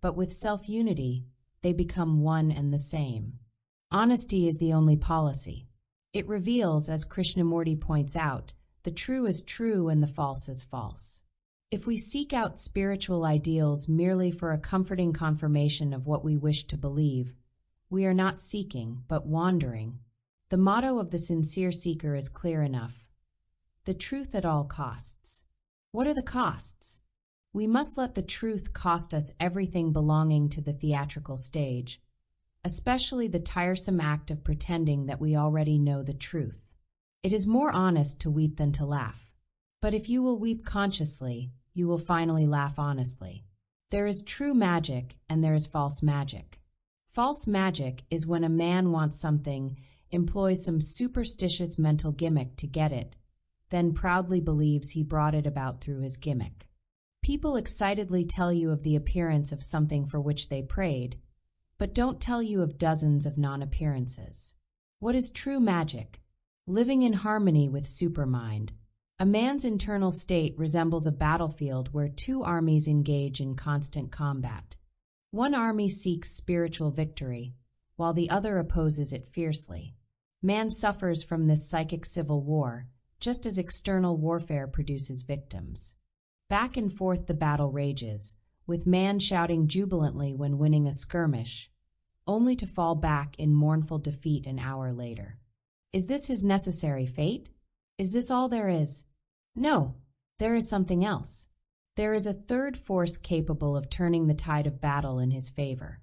but with self-unity, they become one and the same. Honesty is the only policy. It reveals, as Krishnamurti points out, the true is true and the false is false. If we seek out spiritual ideals merely for a comforting confirmation of what we wish to believe, we are not seeking, but wandering. The motto of the sincere seeker is clear enough. The truth at all costs. What are the costs? We must let the truth cost us everything belonging to the theatrical stage, especially the tiresome act of pretending that we already know the truth. It is more honest to weep than to laugh. But if you will weep consciously, you will finally laugh honestly. There is true magic and there is false magic. False magic is when a man wants something employs some superstitious mental gimmick to get it, then proudly believes he brought it about through his gimmick. People excitedly tell you of the appearance of something for which they prayed, but don't tell you of dozens of non-appearances. What is true magic? Living in harmony with Supermind. A man's internal state resembles a battlefield where two armies engage in constant combat. One army seeks spiritual victory, while the other opposes it fiercely. Man suffers from this psychic civil war, just as external warfare produces victims. Back and forth the battle rages, with man shouting jubilantly when winning a skirmish, only to fall back in mournful defeat an hour later. Is this his necessary fate? Is this all there is? No, there is something else. There is a third force capable of turning the tide of battle in his favor.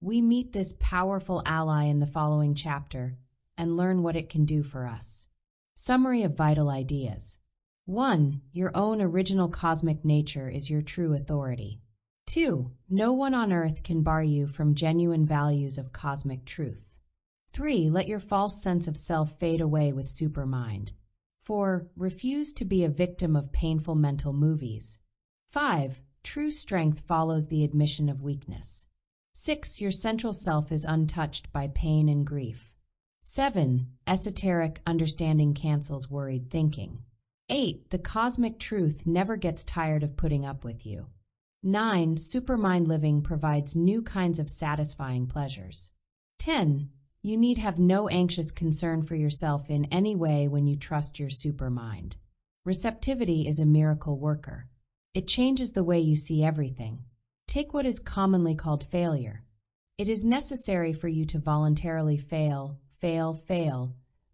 We meet this powerful ally in the following chapter and learn what it can do for us. Summary of vital ideas. 1. Your own original cosmic nature is your true authority. 2. No one on earth can bar you from genuine values of cosmic truth. 3. Let your false sense of self fade away with Supermind. 4. Refuse to be a victim of painful mental movies. 5. True strength follows the admission of weakness. 6. Your central self is untouched by pain and grief. 7. Esoteric understanding cancels worried thinking. 8. The cosmic truth never gets tired of putting up with you. 9. Supermind living provides new kinds of satisfying pleasures. 10. You need have no anxious concern for yourself in any way when you trust your supermind. Receptivity is a miracle worker. It changes the way you see everything. Take what is commonly called failure. It is necessary for you to voluntarily fail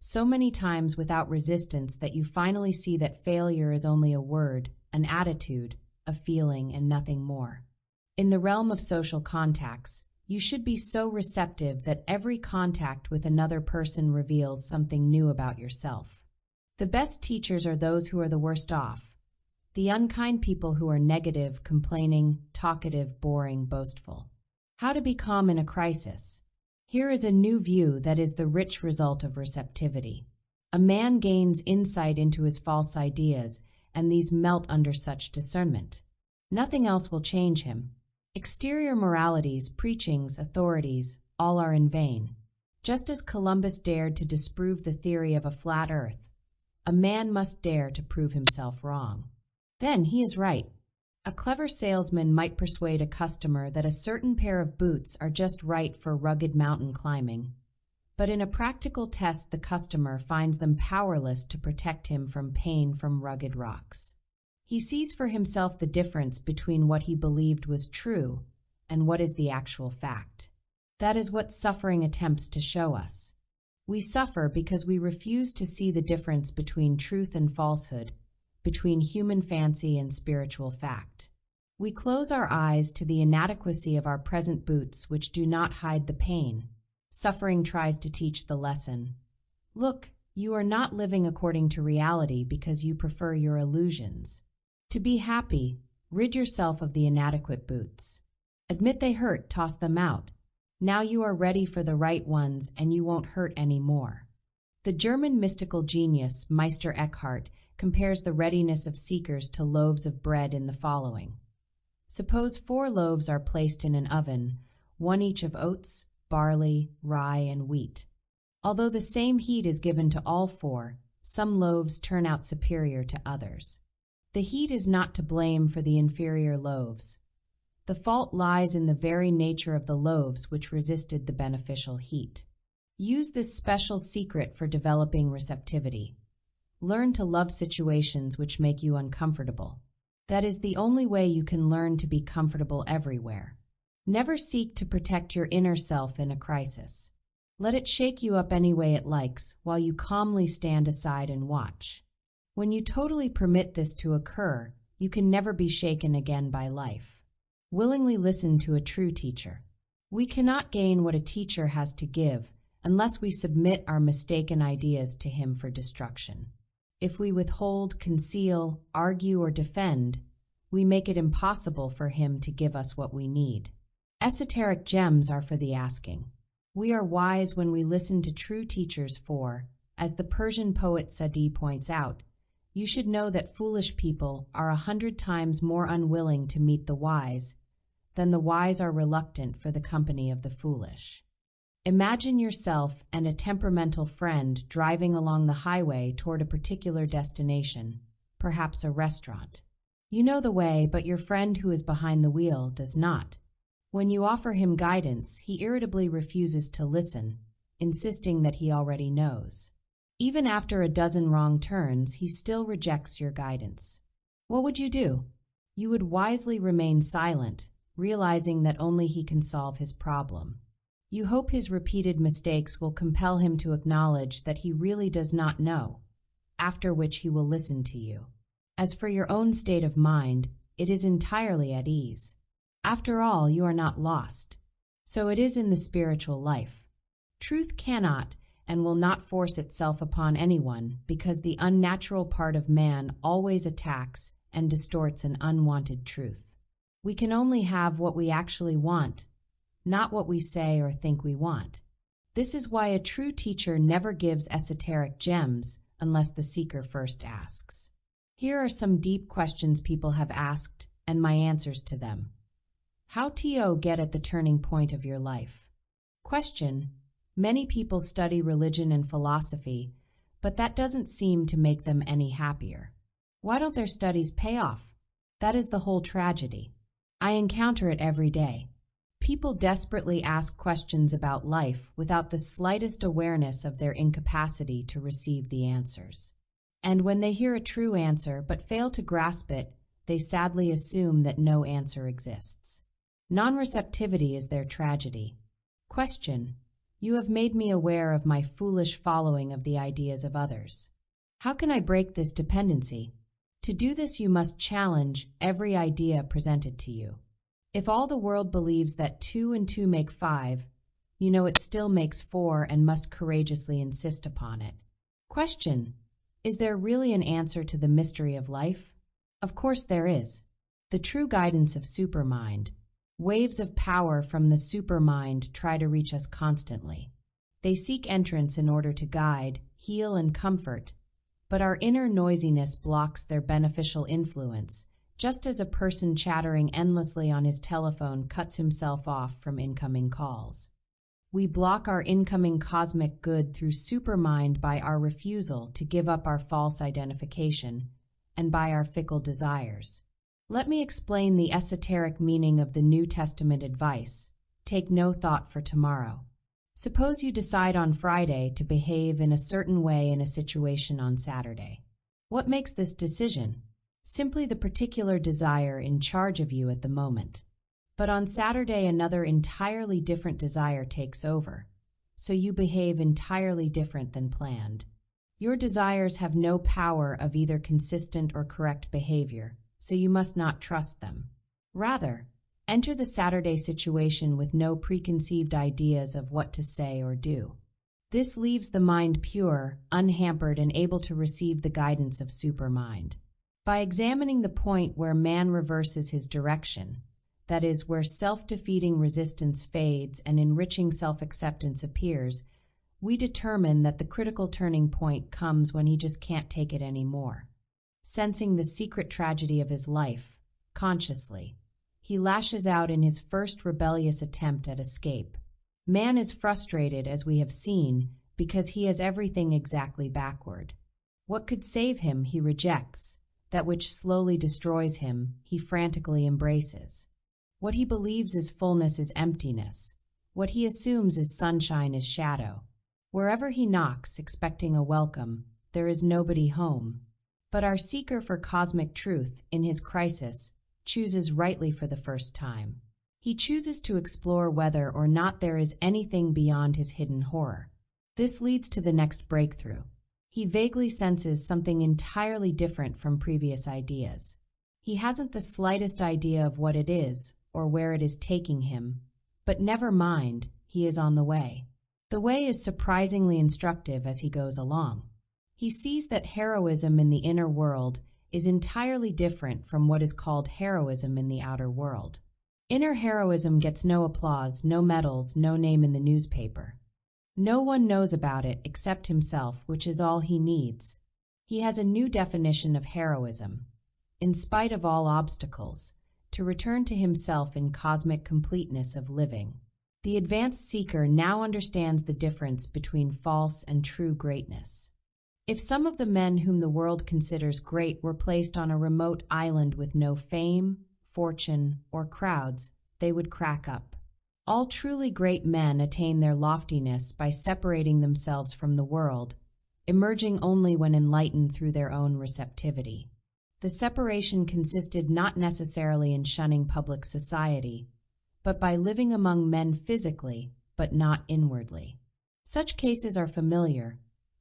so many times without resistance that you finally see that failure is only a word, an attitude, a feeling, and nothing more. In the realm of social contacts, you should be so receptive that every contact with another person reveals something new about yourself. The best teachers are those who are the worst off. The unkind people who are negative, complaining, talkative, boring, boastful. How to be calm in a crisis. Here is a new view that is the rich result of receptivity. A man gains insight into his false ideas, and these melt under such discernment. Nothing else will change him. Exterior moralities, preachings, authorities, all are in vain. Just as Columbus dared to disprove the theory of a flat earth, a man must dare to prove himself wrong. Then he is right. A clever salesman might persuade a customer that a certain pair of boots are just right for rugged mountain climbing. But in a practical test, the customer finds them powerless to protect him from pain from rugged rocks. He sees for himself the difference between what he believed was true and what is the actual fact. That is what suffering attempts to show us. We suffer because we refuse to see the difference between truth and falsehood, between human fancy and spiritual fact. We close our eyes to the inadequacy of our present boots, which do not hide the pain. Suffering tries to teach the lesson. Look, you are not living according to reality because you prefer your illusions. To be happy, rid yourself of the inadequate boots. Admit they hurt, toss them out. Now you are ready for the right ones and you won't hurt anymore. The German mystical genius, Meister Eckhart, compares the readiness of seekers to loaves of bread in the following. Suppose 4 loaves are placed in an oven, 1 each of oats, barley, rye, and wheat. Although the same heat is given to all 4, some loaves turn out superior to others. The heat is not to blame for the inferior loaves. The fault lies in the very nature of the loaves which resisted the beneficial heat. Use this special secret for developing receptivity. Learn to love situations which make you uncomfortable. That is the only way you can learn to be comfortable everywhere. Never seek to protect your inner self in a crisis. Let it shake you up any way it likes, while you calmly stand aside and watch. When you totally permit this to occur, you can never be shaken again by life. Willingly listen to a true teacher. We cannot gain what a teacher has to give unless we submit our mistaken ideas to him for destruction. If we withhold, conceal, argue, or defend, we make it impossible for him to give us what we need. Esoteric gems are for the asking. We are wise when we listen to true teachers, for, as the Persian poet Sa'di points out, you should know that foolish people are 100 times more unwilling to meet the wise than the wise are reluctant for the company of the foolish. Imagine yourself and a temperamental friend driving along the highway toward a particular destination, perhaps a restaurant. You know the way, but your friend who is behind the wheel does not. When you offer him guidance, he irritably refuses to listen, insisting that he already knows. Even after a dozen wrong turns, he still rejects your guidance. What would you do? You would wisely remain silent, realizing that only he can solve his problem. You hope his repeated mistakes will compel him to acknowledge that he really does not know, after which he will listen to you. As for your own state of mind, it is entirely at ease. After all, you are not lost. So it is in the spiritual life. Truth cannot and will not force itself upon anyone, because the unnatural part of man always attacks and distorts an unwanted truth. We can only have what we actually want, not what we say or think we want. This is why a true teacher never gives esoteric gems unless the seeker first asks. Here are some deep questions people have asked and my answers to them. How to get at the turning point of your life? Question: many people study religion and philosophy, but that doesn't seem to make them any happier. Why don't their studies pay off? That is the whole tragedy. I encounter it every day. People desperately ask questions about life without the slightest awareness of their incapacity to receive the answers. And when they hear a true answer but fail to grasp it, they sadly assume that no answer exists. Non-receptivity is their tragedy. Question: you have made me aware of my foolish following of the ideas of others. How can I break this dependency? To do this, you must challenge every idea presented to you. If all the world believes that 2 and 2 make 5, you know it still makes 4 and must courageously insist upon it. Question: is there really an answer to the mystery of life? Of course there is. The true guidance of Supermind. Waves of power from the Supermind try to reach us constantly. They seek entrance in order to guide, heal, and comfort, but our inner noisiness blocks their beneficial influence, just as a person chattering endlessly on his telephone cuts himself off from incoming calls. We block our incoming cosmic good through Supermind by our refusal to give up our false identification and by our fickle desires. Let me explain the esoteric meaning of the New Testament advice: take no thought for tomorrow. Suppose you decide on Friday to behave in a certain way in a situation on Saturday. What makes this decision? Simply the particular desire in charge of you at the moment. But on Saturday, another entirely different desire takes over, so you behave entirely different than planned. Your desires have no power of either consistent or correct behavior, so you must not trust them. Rather, enter the Saturday situation with no preconceived ideas of what to say or do. This leaves the mind pure, unhampered, and able to receive the guidance of Supermind. By examining the point where man reverses his direction, that is, where self-defeating resistance fades and enriching self-acceptance appears, we determine that the critical turning point comes when he just can't take it anymore. Sensing the secret tragedy of his life, consciously, he lashes out in his first rebellious attempt at escape. Man is frustrated, as we have seen, because he has everything exactly backward. What could save him, he rejects. That which slowly destroys him, he frantically embraces. What he believes is fullness is emptiness. What he assumes is sunshine is shadow. Wherever he knocks, expecting a welcome, there is nobody home. But our seeker for cosmic truth, in his crisis, chooses rightly for the first time. He chooses to explore whether or not there is anything beyond his hidden horror. This leads to the next breakthrough. He vaguely senses something entirely different from previous ideas. He hasn't the slightest idea of what it is or where it is taking him, but never mind, he is on the way. The way is surprisingly instructive as he goes along. He sees that heroism in the inner world is entirely different from what is called heroism in the outer world. Inner heroism gets no applause, no medals, no name in the newspaper. No one knows about it except himself, which is all he needs. He has a new definition of heroism. In spite of all obstacles, to return to himself in cosmic completeness of living. The advanced seeker now understands the difference between false and true greatness. If some of the men whom the world considers great were placed on a remote island with no fame, fortune, or crowds, they would crack up. All truly great men attain their loftiness by separating themselves from the world, emerging only when enlightened through their own receptivity. The separation consisted not necessarily in shunning public society, but by living among men physically, but not inwardly. Such cases are familiar: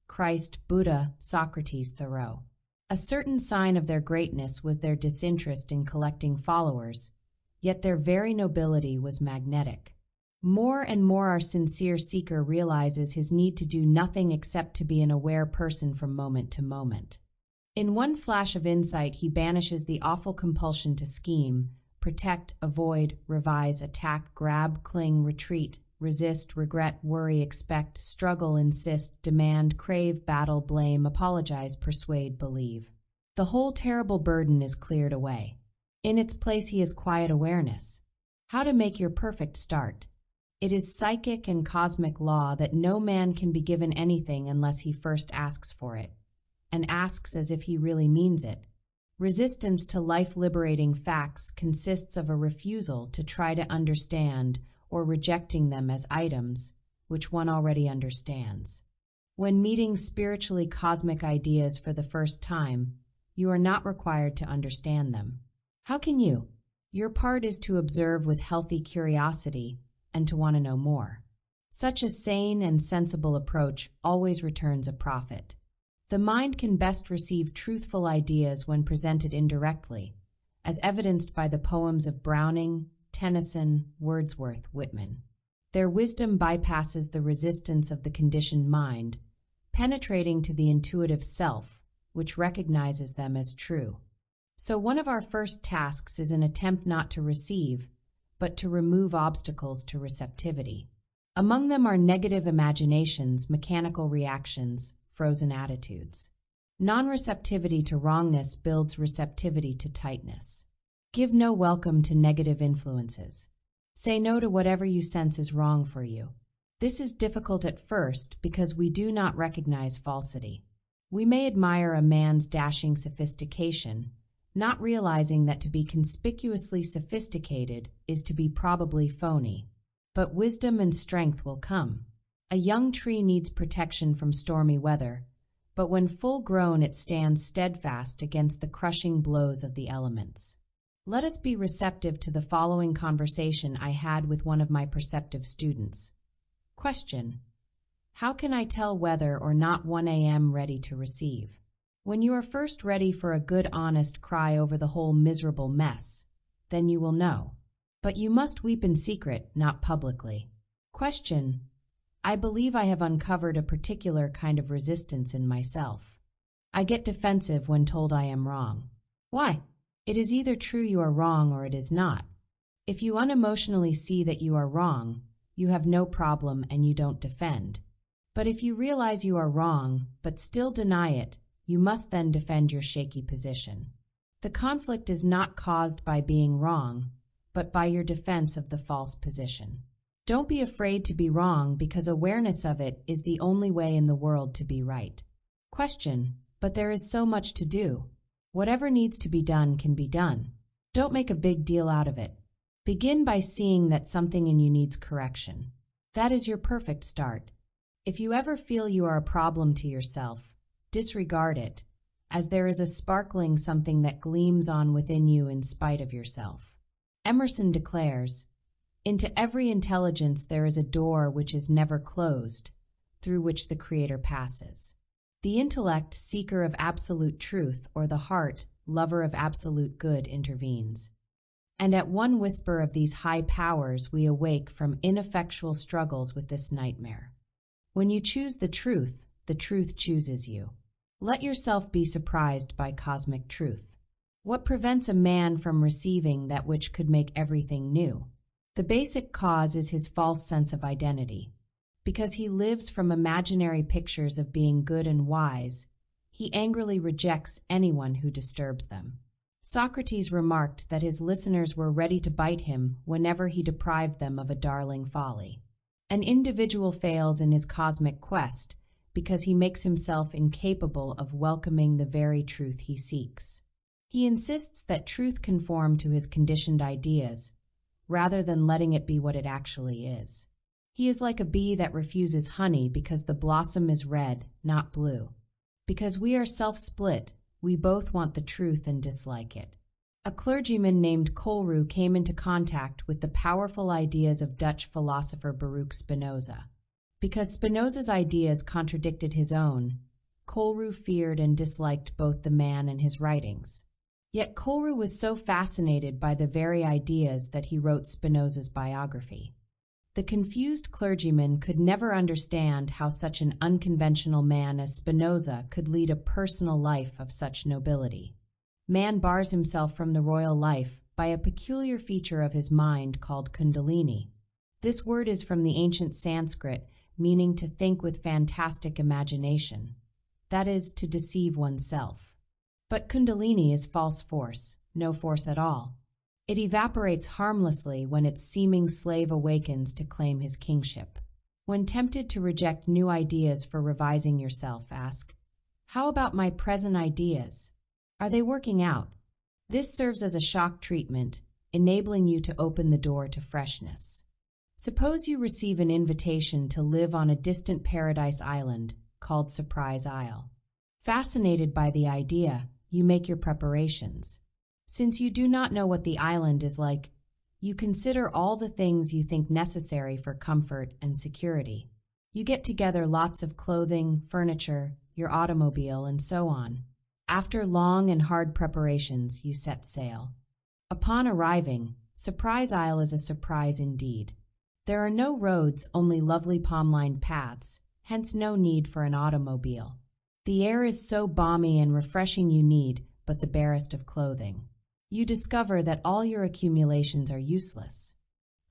Christ, Buddha, Socrates, Thoreau. A certain sign of their greatness was their disinterest in collecting followers, yet their very nobility was magnetic. More and more our sincere seeker realizes his need to do nothing except to be an aware person from moment to moment. In one flash of insight, he banishes the awful compulsion to scheme, protect, avoid, revise, attack, grab, cling, retreat, resist, regret, worry, expect, struggle, insist, demand, crave, battle, blame, apologize, persuade, believe. The whole terrible burden is cleared away. In its place he has quiet awareness. How to make your perfect start. It is psychic and cosmic law that no man can be given anything unless he first asks for it, and asks as if he really means it. Resistance to life-liberating facts consists of a refusal to try to understand or rejecting them as items which one already understands. When meeting spiritually cosmic ideas for the first time, you are not required to understand them. How can you? Your part is to observe with healthy curiosity and to want to know more. Such a sane and sensible approach always returns a profit. The mind can best receive truthful ideas when presented indirectly, as evidenced by the poems of Browning, Tennyson, Wordsworth, Whitman. Their wisdom bypasses the resistance of the conditioned mind, penetrating to the intuitive self, which recognizes them as true. So one of our first tasks is an attempt not to receive, but to remove obstacles to receptivity. Among them are negative imaginations, mechanical reactions, frozen attitudes. Non-receptivity to wrongness builds receptivity to tightness. Give no welcome to negative influences. Say no to whatever you sense is wrong for you. This is difficult at first because we do not recognize falsity. We may admire a man's dashing sophistication, not realizing that to be conspicuously sophisticated is to be probably phony. But wisdom and strength will come. A young tree needs protection from stormy weather, but when full grown it stands steadfast against the crushing blows of the elements. Let us be receptive to the following conversation I had with one of my perceptive students. Question: how can I tell whether or not 1 a.m. ready to receive? When you are first ready for a good honest cry over the whole miserable mess, then you will know. But you must weep in secret, not publicly. Question: I believe I have uncovered a particular kind of resistance in myself. I get defensive when told I am wrong. Why? It is either true you are wrong or it is not. If you unemotionally see that you are wrong, you have no problem and you don't defend. But if you realize you are wrong, but still deny it, you must then defend your shaky position. The conflict is not caused by being wrong, but by your defense of the false position. Don't be afraid to be wrong because awareness of it is the only way in the world to be right. Question: but there is so much to do. Whatever needs to be done can be done. Don't make a big deal out of it. Begin by seeing that something in you needs correction. That is your perfect start. If you ever feel you are a problem to yourself, disregard it, as there is a sparkling something that gleams on within you in spite of yourself. Emerson declares, "Into every intelligence there is a door which is never closed, through which the Creator passes." The intellect, seeker of absolute truth, or the heart, lover of absolute good, intervenes. And at one whisper of these high powers we awake from ineffectual struggles with this nightmare. When you choose the truth chooses you. Let yourself be surprised by cosmic truth. What prevents a man from receiving that which could make everything new? The basic cause is his false sense of identity. Because he lives from imaginary pictures of being good and wise, he angrily rejects anyone who disturbs them. Socrates remarked that his listeners were ready to bite him whenever he deprived them of a darling folly. An individual fails in his cosmic quest because he makes himself incapable of welcoming the very truth he seeks. He insists that truth conform to his conditioned ideas, rather than letting it be what it actually is. He is like a bee that refuses honey because the blossom is red, not blue. Because we are self-split, we both want the truth and dislike it. A clergyman named Koolru came into contact with the powerful ideas of Dutch philosopher Baruch Spinoza. Because Spinoza's ideas contradicted his own, Koolru feared and disliked both the man and his writings. Yet Koolru was so fascinated by the very ideas that he wrote Spinoza's biography. The confused clergyman could never understand how such an unconventional man as Spinoza could lead a personal life of such nobility. Man bars himself from the royal life by a peculiar feature of his mind called kundalini. This word is from the ancient Sanskrit, meaning to think with fantastic imagination. That is, to deceive oneself. But kundalini is false force, no force at all. It evaporates harmlessly when its seeming slave awakens to claim his kingship. When tempted to reject new ideas for revising yourself, ask, how about my present ideas? Are they working out? This serves as a shock treatment, enabling you to open the door to freshness. Suppose you receive an invitation to live on a distant paradise island called Surprise Isle. Fascinated by the idea, you make your preparations. Since you do not know what the island is like, you consider all the things you think necessary for comfort and security. You get together lots of clothing, furniture, your automobile, and so on. After long and hard preparations, you set sail. Upon arriving, Surprise Isle is a surprise indeed. There are no roads, only lovely palm-lined paths, hence no need for an automobile. The air is so balmy and refreshing you need but the barest of clothing. You discover that all your accumulations are useless.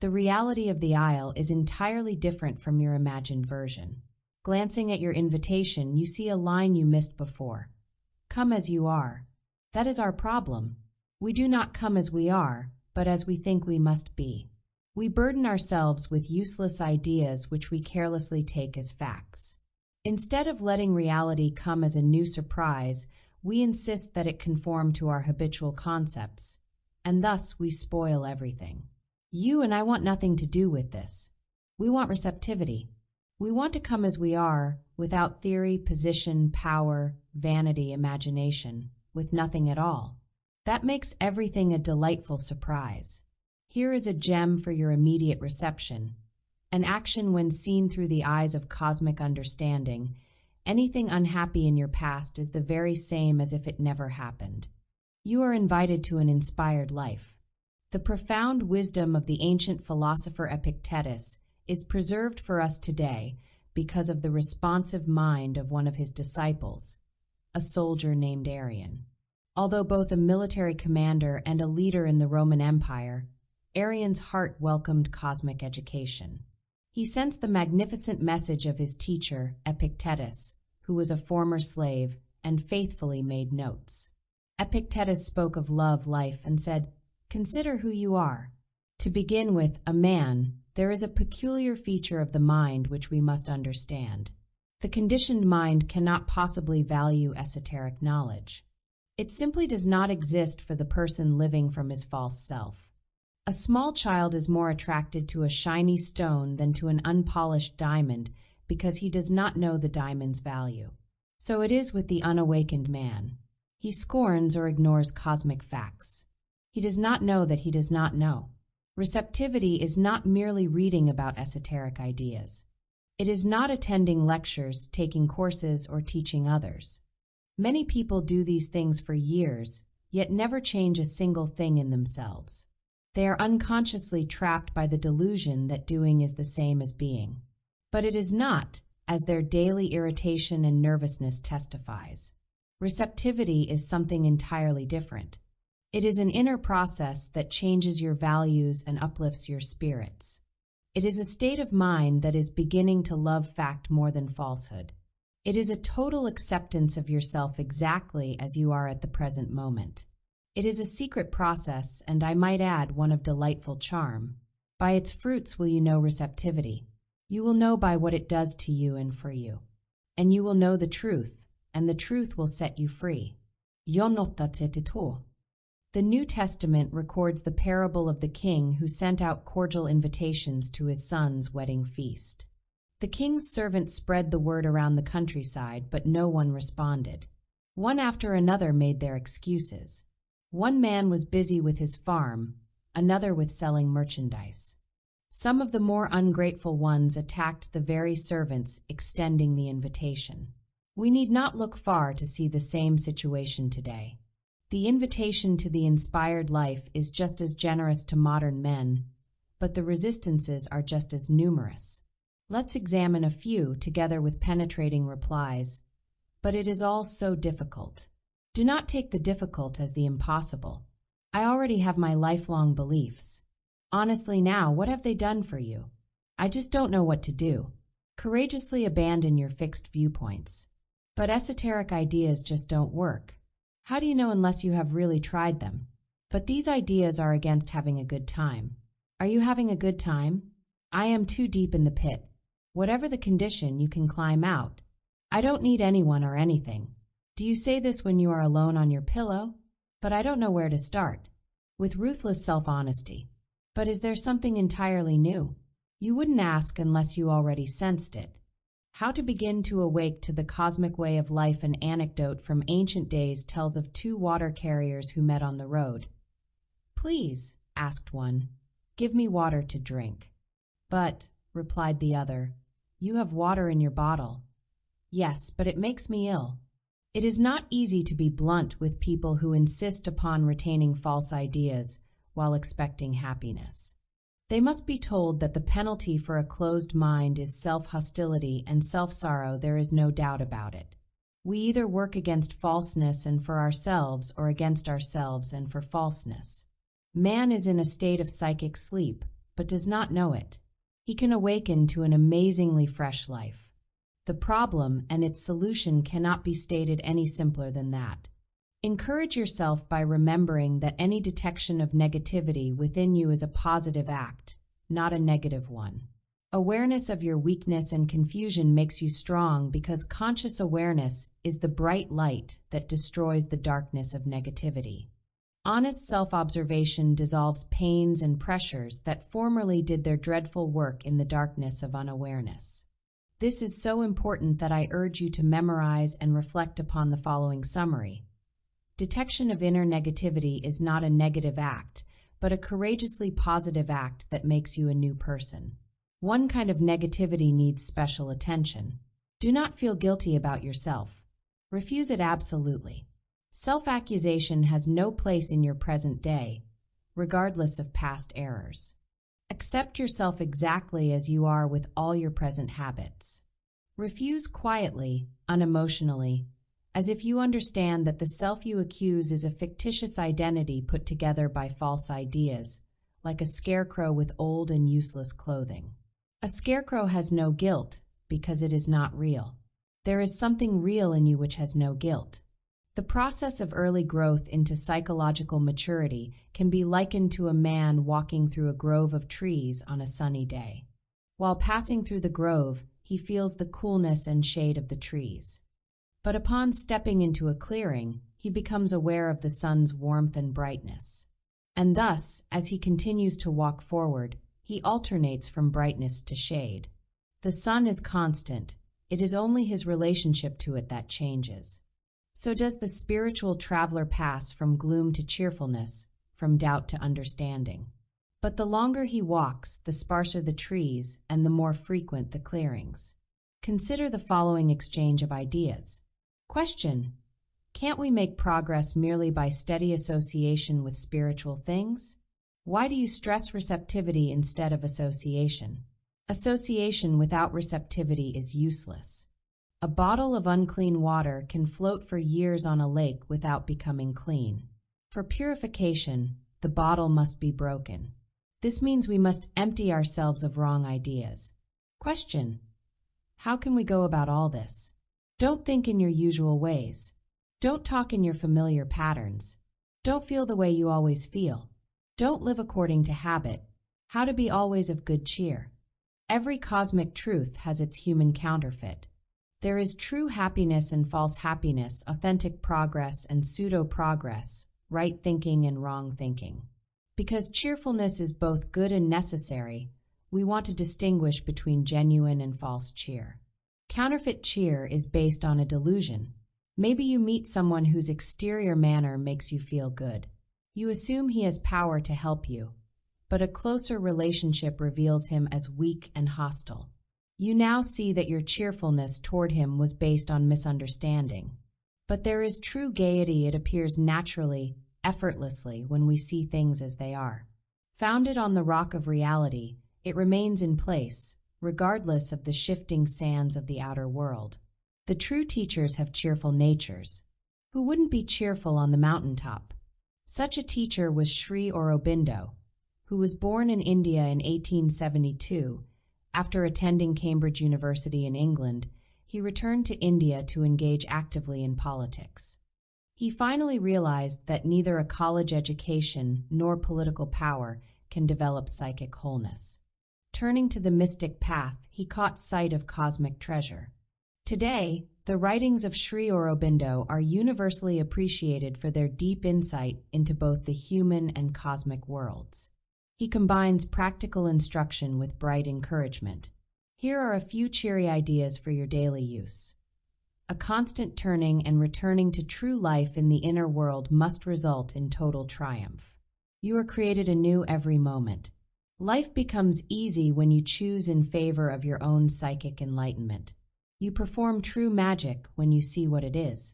The reality of the isle is entirely different from your imagined version. Glancing at your invitation, you see a line you missed before. Come as you are. That is our problem. We do not come as we are, but as we think we must be. We burden ourselves with useless ideas which we carelessly take as facts. Instead of letting reality come as a new surprise, we insist that it conform to our habitual concepts, and thus we spoil everything. You and I want nothing to do with this. We want receptivity. We want to come as we are, without theory, position, power, vanity, imagination, with nothing at all. That makes everything a delightful surprise. Here is a gem for your immediate reception. An action when seen through the eyes of cosmic understanding. Anything unhappy in your past is the very same as if it never happened. You are invited to an inspired life. The profound wisdom of the ancient philosopher Epictetus is preserved for us today because of the responsive mind of one of his disciples, a soldier named Arian. Although both a military commander and a leader in the Roman Empire, Arian's heart welcomed cosmic education. He sensed the magnificent message of his teacher, Epictetus, who was a former slave, and faithfully made notes. Epictetus spoke of love, life, and said, "Consider who you are. To begin with, a man, there is a peculiar feature of the mind which we must understand. The conditioned mind cannot possibly value esoteric knowledge. It simply does not exist for the person living from his false self. A small child is more attracted to a shiny stone than to an unpolished diamond because he does not know the diamond's value. So it is with the unawakened man. He scorns or ignores cosmic facts. He does not know that he does not know. Receptivity is not merely reading about esoteric ideas. It is not attending lectures, taking courses, or teaching others. Many people do these things for years, yet never change a single thing in themselves. They are unconsciously trapped by the delusion that doing is the same as being. But it is not, as their daily irritation and nervousness testifies. Receptivity is something entirely different. It is an inner process that changes your values and uplifts your spirits. It is a state of mind that is beginning to love fact more than falsehood. It is a total acceptance of yourself exactly as you are at the present moment. It is a secret process, and I might add, one of delightful charm. By its fruits will you know receptivity. You will know by what it does to you and for you. And you will know the truth, and the truth will set you free. John 8:32. The New Testament records the parable of the king who sent out cordial invitations to his son's wedding feast. The king's servants spread the word around the countryside, but no one responded. One after another made their excuses. One man was busy with his farm, another with selling merchandise. Some of the more ungrateful ones attacked the very servants extending the invitation. We need not look far to see the same situation today. The invitation to the inspired life is just as generous to modern men, but the resistances are just as numerous. Let's examine a few together with penetrating replies. But it is all so difficult. Do not take the difficult as the impossible. I already have my lifelong beliefs. Honestly now, what have they done for you? I just don't know what to do. Courageously abandon your fixed viewpoints. But esoteric ideas just don't work. How do you know unless you have really tried them? But these ideas are against having a good time. Are you having a good time? I am too deep in the pit. Whatever the condition, you can climb out. I don't need anyone or anything. Do you say this when you are alone on your pillow? But I don't know where to start. With ruthless self-honesty. But is there something entirely new? You wouldn't ask unless you already sensed it. How to begin to awake to the cosmic way of life. An anecdote from ancient days tells of two water carriers who met on the road. "Please," asked one, "give me water to drink." "But," replied the other, "you have water in your bottle." "Yes, but it makes me ill." It is not easy to be blunt with people who insist upon retaining false ideas while expecting happiness. They must be told that the penalty for a closed mind is self-hostility and self-sorrow. There is no doubt about it. We either work against falseness and for ourselves, or against ourselves and for falseness. Man is in a state of psychic sleep, but does not know it. He can awaken to an amazingly fresh life. The problem and its solution cannot be stated any simpler than that. Encourage yourself by remembering that any detection of negativity within you is a positive act, not a negative one. Awareness of your weakness and confusion makes you strong, because conscious awareness is the bright light that destroys the darkness of negativity. Honest self-observation dissolves pains and pressures that formerly did their dreadful work in the darkness of unawareness. This is so important that I urge you to memorize and reflect upon the following summary. Detection of inner negativity is not a negative act, but a courageously positive act that makes you a new person. One kind of negativity needs special attention. Do not feel guilty about yourself. Refuse it absolutely. Self-accusation has no place in your present day, regardless of past errors. Accept yourself exactly as you are with all your present habits. Refuse quietly, unemotionally, as if you understand that the self you accuse is a fictitious identity put together by false ideas, like a scarecrow with old and useless clothing. A scarecrow has no guilt because it is not real. There is something real in you which has no guilt. The process of early growth into psychological maturity can be likened to a man walking through a grove of trees on a sunny day. While passing through the grove, he feels the coolness and shade of the trees. But upon stepping into a clearing, he becomes aware of the sun's warmth and brightness. And thus, as he continues to walk forward, he alternates from brightness to shade. The sun is constant. It is only his relationship to it that changes. So does the spiritual traveler pass from gloom to cheerfulness, from doubt to understanding. But the longer he walks, the sparser the trees and the more frequent the clearings. Consider the following exchange of ideas. Question: can't we make progress merely by steady association with spiritual things? Why do you stress receptivity instead of association? Association without receptivity is useless. A bottle of unclean water can float for years on a lake without becoming clean. For purification, the bottle must be broken. This means we must empty ourselves of wrong ideas. Question: how can we go about all this? Don't think in your usual ways. Don't talk in your familiar patterns. Don't feel the way you always feel. Don't live according to habit. How to be always of good cheer. Every cosmic truth has its human counterfeit. There is true happiness and false happiness, authentic progress and pseudo-progress, right thinking and wrong thinking. Because cheerfulness is both good and necessary, we want to distinguish between genuine and false cheer. Counterfeit cheer is based on a delusion. Maybe you meet someone whose exterior manner makes you feel good. You assume he has power to help you, but a closer relationship reveals him as weak and hostile. You now see that your cheerfulness toward him was based on misunderstanding. But there is true gaiety. It appears naturally, effortlessly, when we see things as they are. Founded on the rock of reality, it remains in place, regardless of the shifting sands of the outer world. The true teachers have cheerful natures. Who wouldn't be cheerful on the mountaintop? Such a teacher was Sri Aurobindo, who was born in India in 1872. After attending Cambridge University in England, he returned to India to engage actively in politics. He finally realized that neither a college education nor political power can develop psychic wholeness. Turning to the mystic path, he caught sight of cosmic treasure. Today, the writings of Sri Aurobindo are universally appreciated for their deep insight into both the human and cosmic worlds. He combines practical instruction with bright encouragement. Here are a few cheery ideas for your daily use. A constant turning and returning to true life in the inner world must result in total triumph. You are created anew every moment. Life becomes easy when you choose in favor of your own psychic enlightenment. You perform true magic when you see what it is.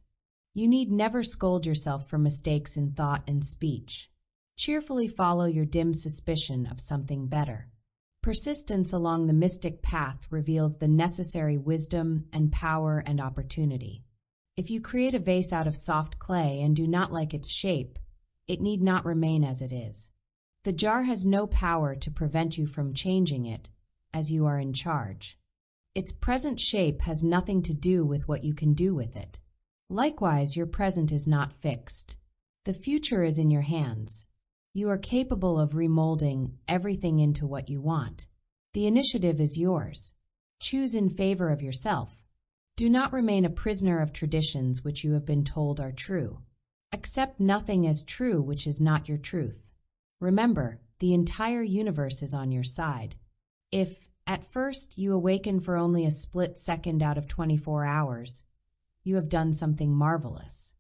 You need never scold yourself for mistakes in thought and speech. Cheerfully follow your dim suspicion of something better. Persistence along the mystic path reveals the necessary wisdom and power and opportunity. If you create a vase out of soft clay and do not like its shape, it need not remain as it is. The jar has no power to prevent you from changing it, as you are in charge. Its present shape has nothing to do with what you can do with it. Likewise, your present is not fixed. The future is in your hands. You are capable of remolding everything into what you want. The initiative is yours. Choose in favor of yourself. Do not remain a prisoner of traditions which you have been told are true. Accept nothing as true which is not your truth. Remember, the entire universe is on your side. If, at first, you awaken for only a split second out of 24 hours, you have done something marvelous.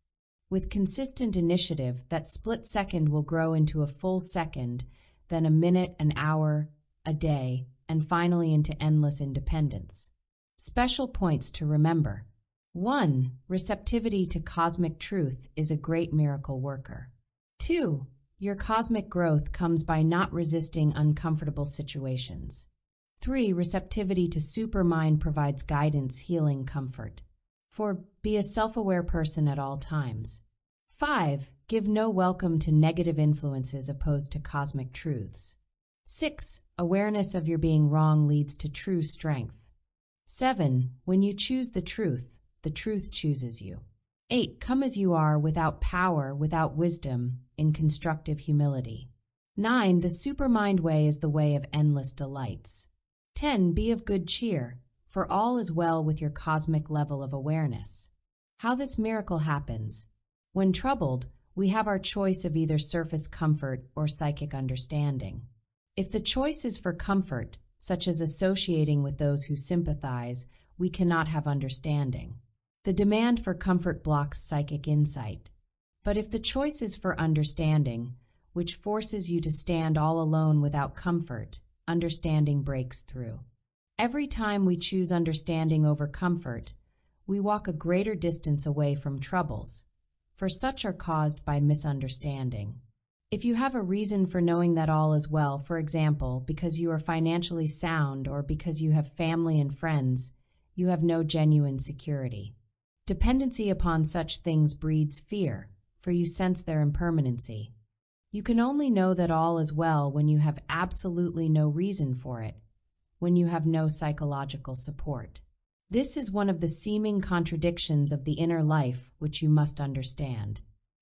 With consistent initiative, that split second will grow into a full second, then a minute, an hour, a day, and finally into endless independence. Special points to remember. 1. Receptivity to cosmic truth is a great miracle worker. 2. Your cosmic growth comes by not resisting uncomfortable situations. 3. Receptivity to Supermind provides guidance, healing, comfort. 4. Be a self-aware person at all times. 5. Give no welcome to negative influences opposed to cosmic truths. 6. Awareness of your being wrong leads to true strength. 7. When you choose the truth chooses you. 8. Come as you are, without power, without wisdom, in constructive humility. 9. The Supermind way is the way of endless delights. 10. Be of good cheer, for all is well with your cosmic level of awareness. How this miracle happens. When troubled, we have our choice of either surface comfort or psychic understanding. If the choice is for comfort, such as associating with those who sympathize, we cannot have understanding. The demand for comfort blocks psychic insight. But if the choice is for understanding, which forces you to stand all alone without comfort, understanding breaks through. Every time we choose understanding over comfort, we walk a greater distance away from troubles, for such are caused by misunderstanding. If you have a reason for knowing that all is well, for example, because you are financially sound or because you have family and friends, you have no genuine security. Dependency upon such things breeds fear, for you sense their impermanency. You can only know that all is well when you have absolutely no reason for it, when you have no psychological support. This is one of the seeming contradictions of the inner life which you must understand.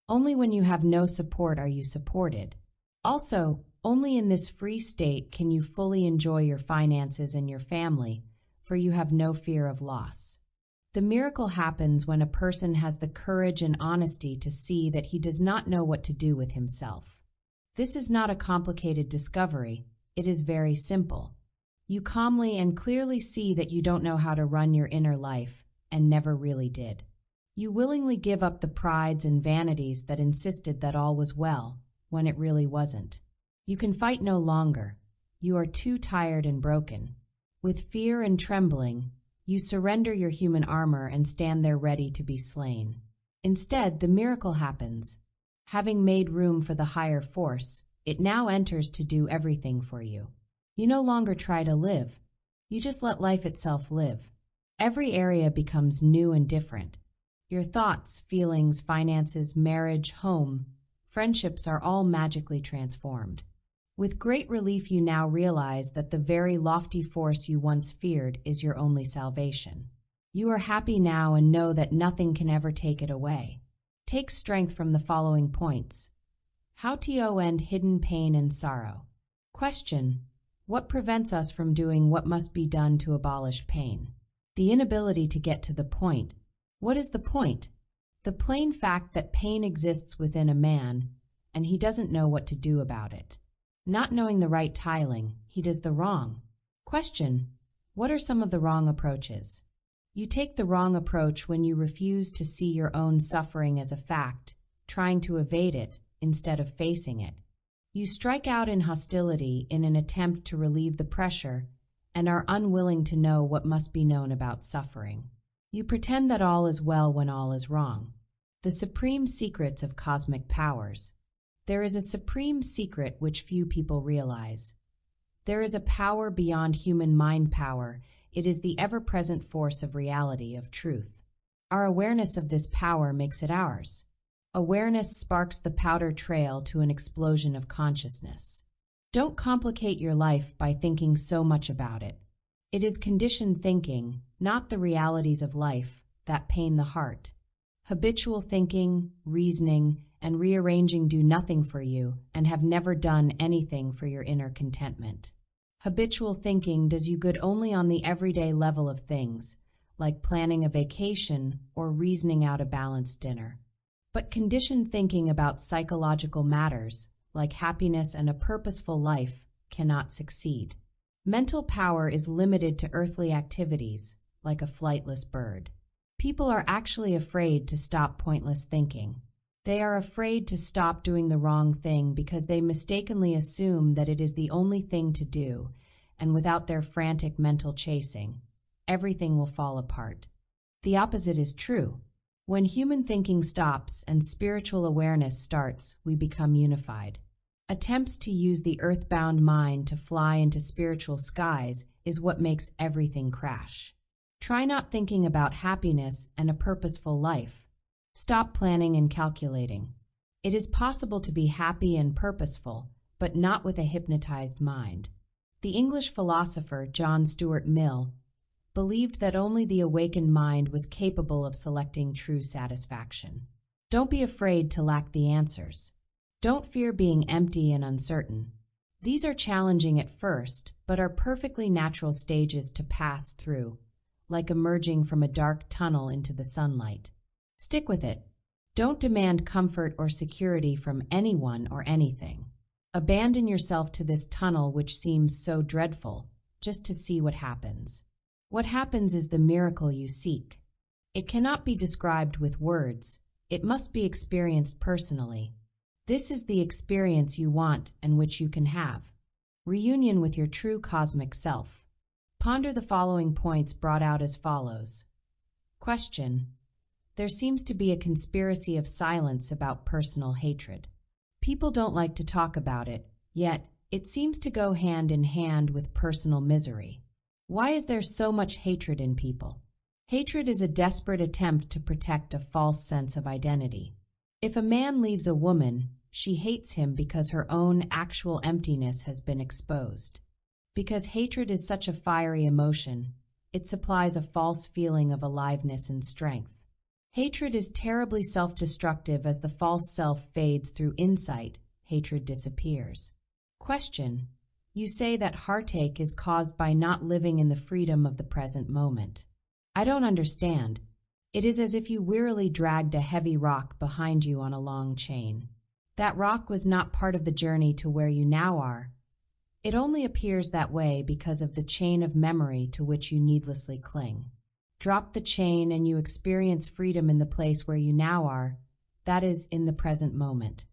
Only when you have no support are you supported. Also, only in this free state can you fully enjoy your finances and your family, for you have no fear of loss. The miracle happens when a person has the courage and honesty to see that he does not know what to do with himself. This is not a complicated discovery, it is very simple. You calmly and clearly see that you don't know how to run your inner life, and never really did. You willingly give up the prides and vanities that insisted that all was well, when it really wasn't. You can fight no longer. You are too tired and broken. With fear and trembling, you surrender your human armor and stand there ready to be slain. Instead, the miracle happens. Having made room for the higher force, it now enters to do everything for you. You no longer try to live. You just let life itself live. Every area becomes new and different. Your thoughts, feelings, finances, marriage, home, friendships are all magically transformed. With great relief, you now realize that the very lofty force you once feared is your only salvation. You are happy now and know that nothing can ever take it away. Take strength from the following points. How to end hidden pain and sorrow. Question: what prevents us from doing what must be done to abolish pain? The inability to get to the point. What is the point? The plain fact that pain exists within a man, and he doesn't know what to do about it. Not knowing the right tiling, he does the wrong. Question: what are some of the wrong approaches? You take the wrong approach when you refuse to see your own suffering as a fact, trying to evade it instead of facing it. You strike out in hostility in an attempt to relieve the pressure and are unwilling to know what must be known about suffering. You pretend that all is well when all is wrong. The supreme secrets of cosmic powers. There is a supreme secret which few people realize. There is a power beyond human mind power. It is the ever-present force of reality, of truth. Our awareness of this power makes it ours. Awareness sparks the powder trail to an explosion of consciousness. Don't complicate your life by thinking so much about it. It is conditioned thinking, not the realities of life, that pain the heart. Habitual thinking, reasoning, and rearranging do nothing for you and have never done anything for your inner contentment. Habitual thinking does you good only on the everyday level of things, like planning a vacation or reasoning out a balanced dinner. But conditioned thinking about psychological matters, like happiness and a purposeful life, cannot succeed. Mental power is limited to earthly activities, like a flightless bird. People are actually afraid to stop pointless thinking. They are afraid to stop doing the wrong thing because they mistakenly assume that it is the only thing to do, and without their frantic mental chasing, everything will fall apart. The opposite is true. When human thinking stops and spiritual awareness starts, we become unified. Attempts to use the earthbound mind to fly into spiritual skies is what makes everything crash. Try not thinking about happiness and a purposeful life. Stop planning and calculating. It is possible to be happy and purposeful, but not with a hypnotized mind. The English philosopher John Stuart Mill believed that only the awakened mind was capable of selecting true satisfaction. Don't be afraid to lack the answers. Don't fear being empty and uncertain. These are challenging at first, but are perfectly natural stages to pass through, like emerging from a dark tunnel into the sunlight. Stick with it. Don't demand comfort or security from anyone or anything. Abandon yourself to this tunnel which seems so dreadful, just to see what happens. What happens is the miracle you seek. It cannot be described with words. It must be experienced personally. This is the experience you want and which you can have. Reunion with your true cosmic self. Ponder the following points brought out as follows. Question: there seems to be a conspiracy of silence about personal hatred. People don't like to talk about it, yet it seems to go hand in hand with personal misery. Why is there so much hatred in people? Hatred is a desperate attempt to protect a false sense of identity. If a man leaves a woman, she hates him because her own actual emptiness has been exposed. Because hatred is such a fiery emotion, it supplies a false feeling of aliveness and strength. Hatred is terribly self-destructive. As the false self fades through insight, hatred disappears. Question: you say that heartache is caused by not living in the freedom of the present moment. I don't understand. It is as if you wearily dragged a heavy rock behind you on a long chain. That rock was not part of the journey to where you now are. It only appears that way because of the chain of memory to which you needlessly cling. Drop the chain and you experience freedom in the place where you now are, that is, in the present moment.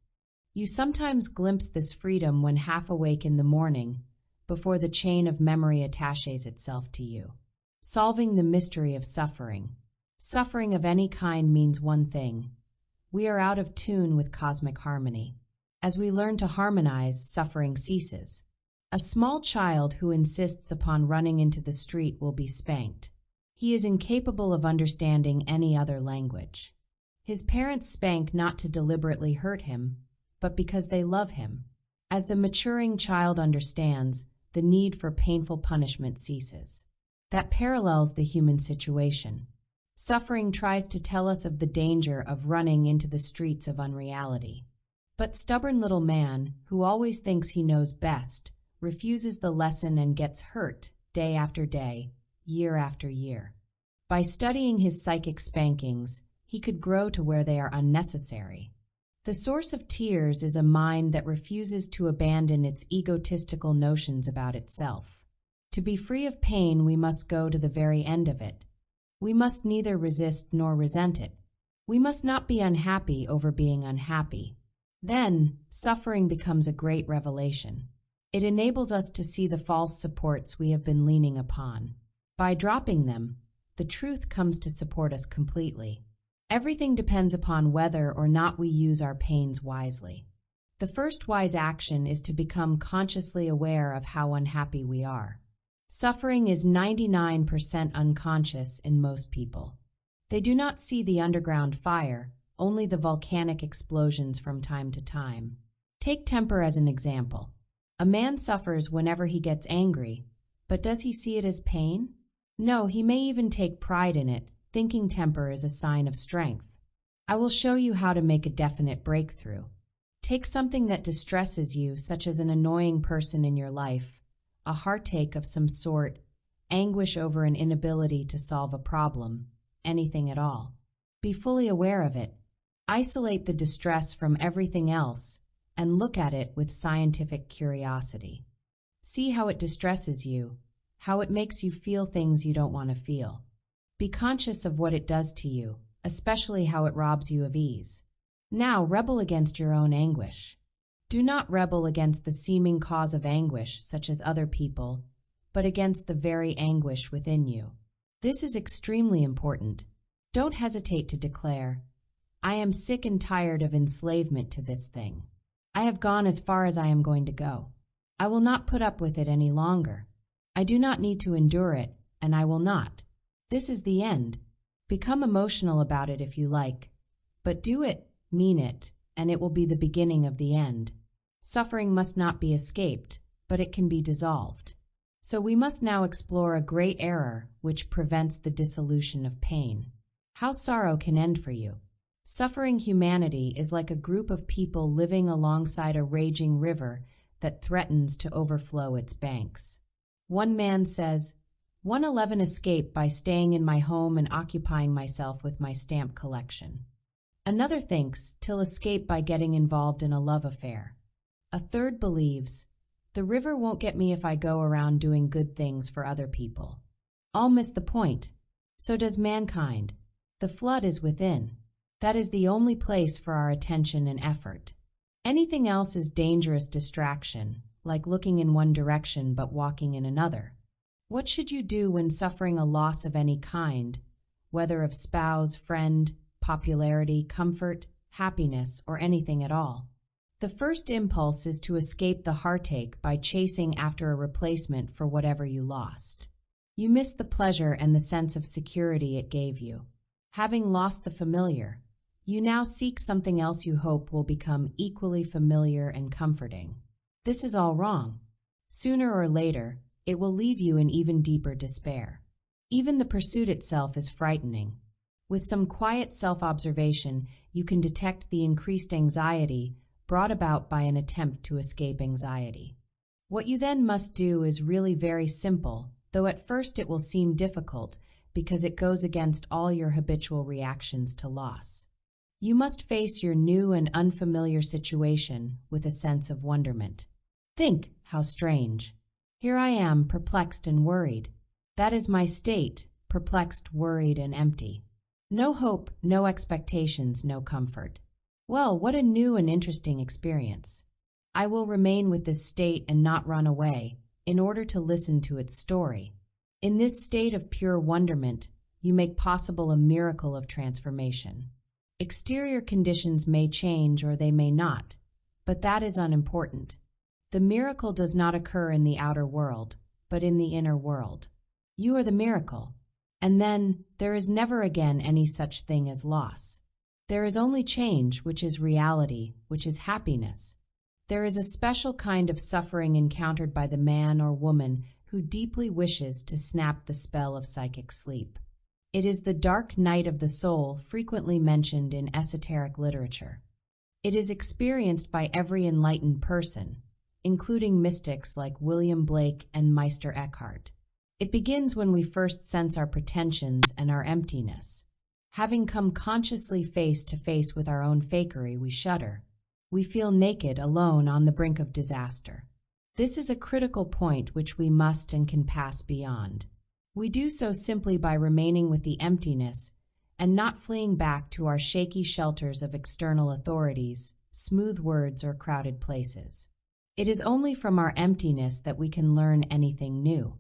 You sometimes glimpse this freedom when half awake in the morning, before the chain of memory attaches itself to you. Solving the mystery of suffering. Suffering of any kind means one thing: we are out of tune with cosmic harmony. As we learn to harmonize, suffering ceases. A small child who insists upon running into the street will be spanked. He is incapable of understanding any other language. His parents spank not to deliberately hurt him, but because they love him. As the maturing child understands, the need for painful punishment ceases. That parallels the human situation. Suffering tries to tell us of the danger of running into the streets of unreality. But stubborn little man, who always thinks he knows best, refuses the lesson and gets hurt day after day, year after year. By studying his psychic spankings, he could grow to where they are unnecessary. The source of tears is a mind that refuses to abandon its egotistical notions about itself. To be free of pain, we must go to the very end of it. We must neither resist nor resent it. We must not be unhappy over being unhappy. Then, suffering becomes a great revelation. It enables us to see the false supports we have been leaning upon. By dropping them, the truth comes to support us completely. Everything depends upon whether or not we use our pains wisely. The first wise action is to become consciously aware of how unhappy we are. Suffering is 99% unconscious in most people. They do not see the underground fire, only the volcanic explosions from time to time. Take temper as an example. A man suffers whenever he gets angry, but does he see it as pain? No, he may even take pride in it, thinking temper is a sign of strength. I will show you how to make a definite breakthrough. Take something that distresses you, such as an annoying person in your life, a heartache of some sort, anguish over an inability to solve a problem, anything at all. Be fully aware of it. Isolate the distress from everything else and look at it with scientific curiosity. See how it distresses you, how it makes you feel things you don't want to feel. Be conscious of what it does to you, especially how it robs you of ease. Now rebel against your own anguish. Do not rebel against the seeming cause of anguish, such as other people, but against the very anguish within you. This is extremely important. Don't hesitate to declare, I am sick and tired of enslavement to this thing. I have gone as far as I am going to go. I will not put up with it any longer. I do not need to endure it, and I will not. This is the end. Become emotional about it if you like, but do it, mean it, and it will be the beginning of the end. Suffering must not be escaped, but it can be dissolved. So we must now explore a great error which prevents the dissolution of pain. How sorrow can end for you. Suffering humanity is like a group of people living alongside a raging river that threatens to overflow its banks. One man says, 111 escape by staying in my home and occupying myself with my stamp collection. Another thinks, till escape by getting involved in a love affair. A third believes, the river won't get me if I go around doing good things for other people. All miss the point. So does mankind. The flood is within. That is the only place for our attention and effort. Anything else is dangerous distraction, like looking in one direction but walking in another. What should you do when suffering a loss of any kind, whether of spouse, friend, popularity, comfort, happiness, or anything at all? The first impulse is to escape the heartache by chasing after a replacement for whatever you lost. You miss the pleasure and the sense of security it gave you. Having lost the familiar, You now seek something else you hope will become equally familiar and comforting. This is all wrong. Sooner or later, it will leave you in even deeper despair. Even the pursuit itself is frightening. With some quiet self-observation, you can detect the increased anxiety brought about by an attempt to escape anxiety. What you then must do is really very simple, though at first it will seem difficult because it goes against all your habitual reactions to loss. You must face your new and unfamiliar situation with a sense of wonderment. Think, how strange. Here I am, perplexed and worried. That is my state, perplexed, worried, and empty. No hope, no expectations, no comfort. Well, what a new and interesting experience. I will remain with this state and not run away, in order to listen to its story. In this state of pure wonderment, you make possible a miracle of transformation. Exterior conditions may change or they may not, but that is unimportant. The miracle does not occur in the outer world, but in the inner world. You are the miracle. And then, there is never again any such thing as loss. There is only change, which is reality, which is happiness. There is a special kind of suffering encountered by the man or woman who deeply wishes to snap the spell of psychic sleep. It is the dark night of the soul frequently mentioned in esoteric literature. It is experienced by every enlightened person, including mystics like William Blake and Meister Eckhart. It begins when we first sense our pretensions and our emptiness. Having come consciously face to face with our own fakery, we shudder. We feel naked, alone, on the brink of disaster. This is a critical point which we must and can pass beyond. We do so simply by remaining with the emptiness and not fleeing back to our shaky shelters of external authorities, smooth words, or crowded places. It is only from our emptiness that we can learn anything new.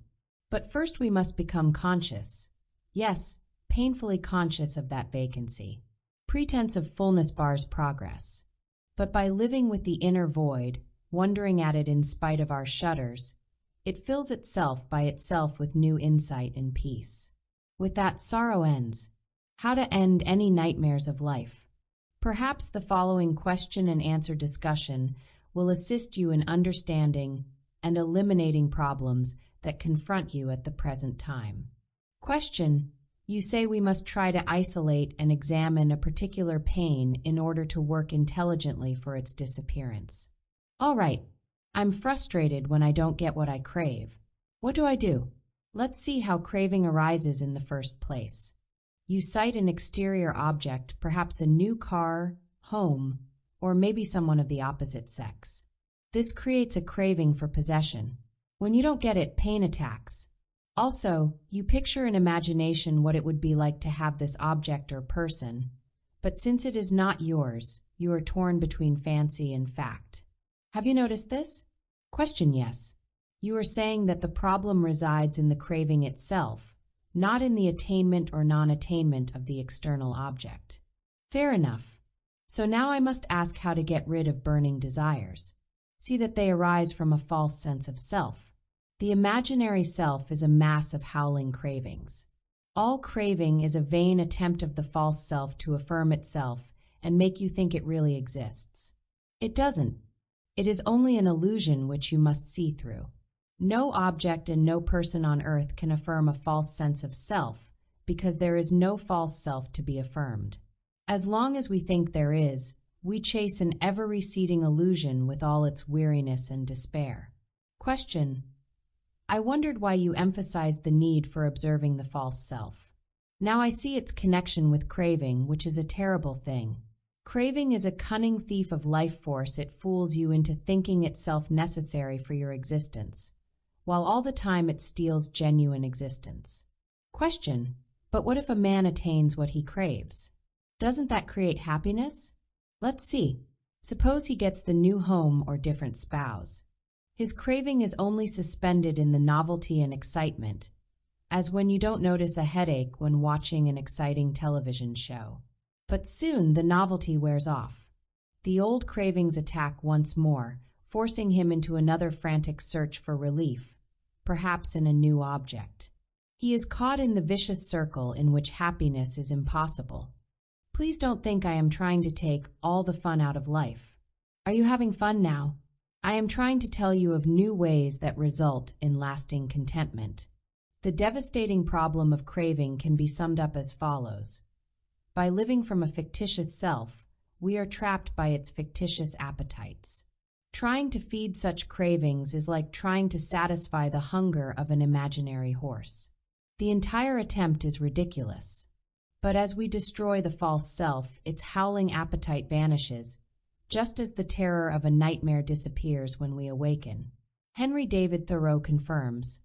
But first we must become conscious. Yes, painfully conscious of that vacancy. Pretense of fullness bars progress. But by living with the inner void, wondering at it in spite of our shudders, it fills itself by itself with new insight and peace. With that, sorrow ends. How to end any nightmares of life. Perhaps the following question and answer discussion will assist you in understanding and eliminating problems that confront you at the present time. Question: you say we must try to isolate and examine a particular pain in order to work intelligently for its disappearance. All right, I'm frustrated when I don't get what I crave. What do I do? Let's see how craving arises in the first place. You cite an exterior object, perhaps a new car, home, or maybe someone of the opposite sex. This creates a craving for possession. When you don't get it, pain attacks. Also, you picture in imagination what it would be like to have this object or person, but since it is not yours, you are torn between fancy and fact. Have you noticed this? Question: yes. You are saying that the problem resides in the craving itself, not in the attainment or non-attainment of the external object. Fair enough. So now I must ask how to get rid of burning desires. See that they arise from a false sense of self. The imaginary self is a mass of howling cravings. All craving is a vain attempt of the false self to affirm itself and make you think it really exists. It doesn't. It is only an illusion which you must see through. No object and no person on earth can affirm a false sense of self, because there is no false self to be affirmed. As long as we think there is, we chase an ever-receding illusion with all its weariness and despair. Question: I wondered why you emphasized the need for observing the false self. Now I see its connection with craving, which is a terrible thing. Craving is a cunning thief of life force. It fools you into thinking itself necessary for your existence, while all the time it steals genuine existence. Question: but what if a man attains what he craves? Doesn't that create happiness? Let's see. Suppose he gets the new home or different spouse. His craving is only suspended in the novelty and excitement, as when you don't notice a headache when watching an exciting television show. But soon the novelty wears off. The old cravings attack once more, forcing him into another frantic search for relief, perhaps in a new object. He is caught in the vicious circle in which happiness is impossible. Please don't think I am trying to take all the fun out of life. Are you having fun now? I am trying to tell you of new ways that result in lasting contentment. The devastating problem of craving can be summed up as follows. By living from a fictitious self, we are trapped by its fictitious appetites. Trying to feed such cravings is like trying to satisfy the hunger of an imaginary horse. The entire attempt is ridiculous. But as we destroy the false self, its howling appetite vanishes, just as the terror of a nightmare disappears when we awaken. Henry David Thoreau confirms,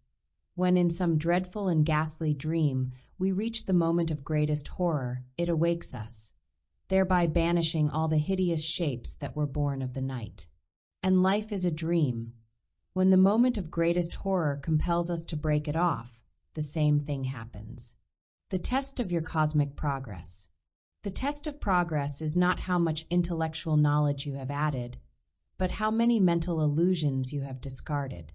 when in some dreadful and ghastly dream we reach the moment of greatest horror, it awakes us, thereby banishing all the hideous shapes that were born of the night. And life is a dream. When the moment of greatest horror compels us to break it off, the same thing happens. The test of your cosmic progress. The test of progress is not how much intellectual knowledge you have added, but how many mental illusions you have discarded.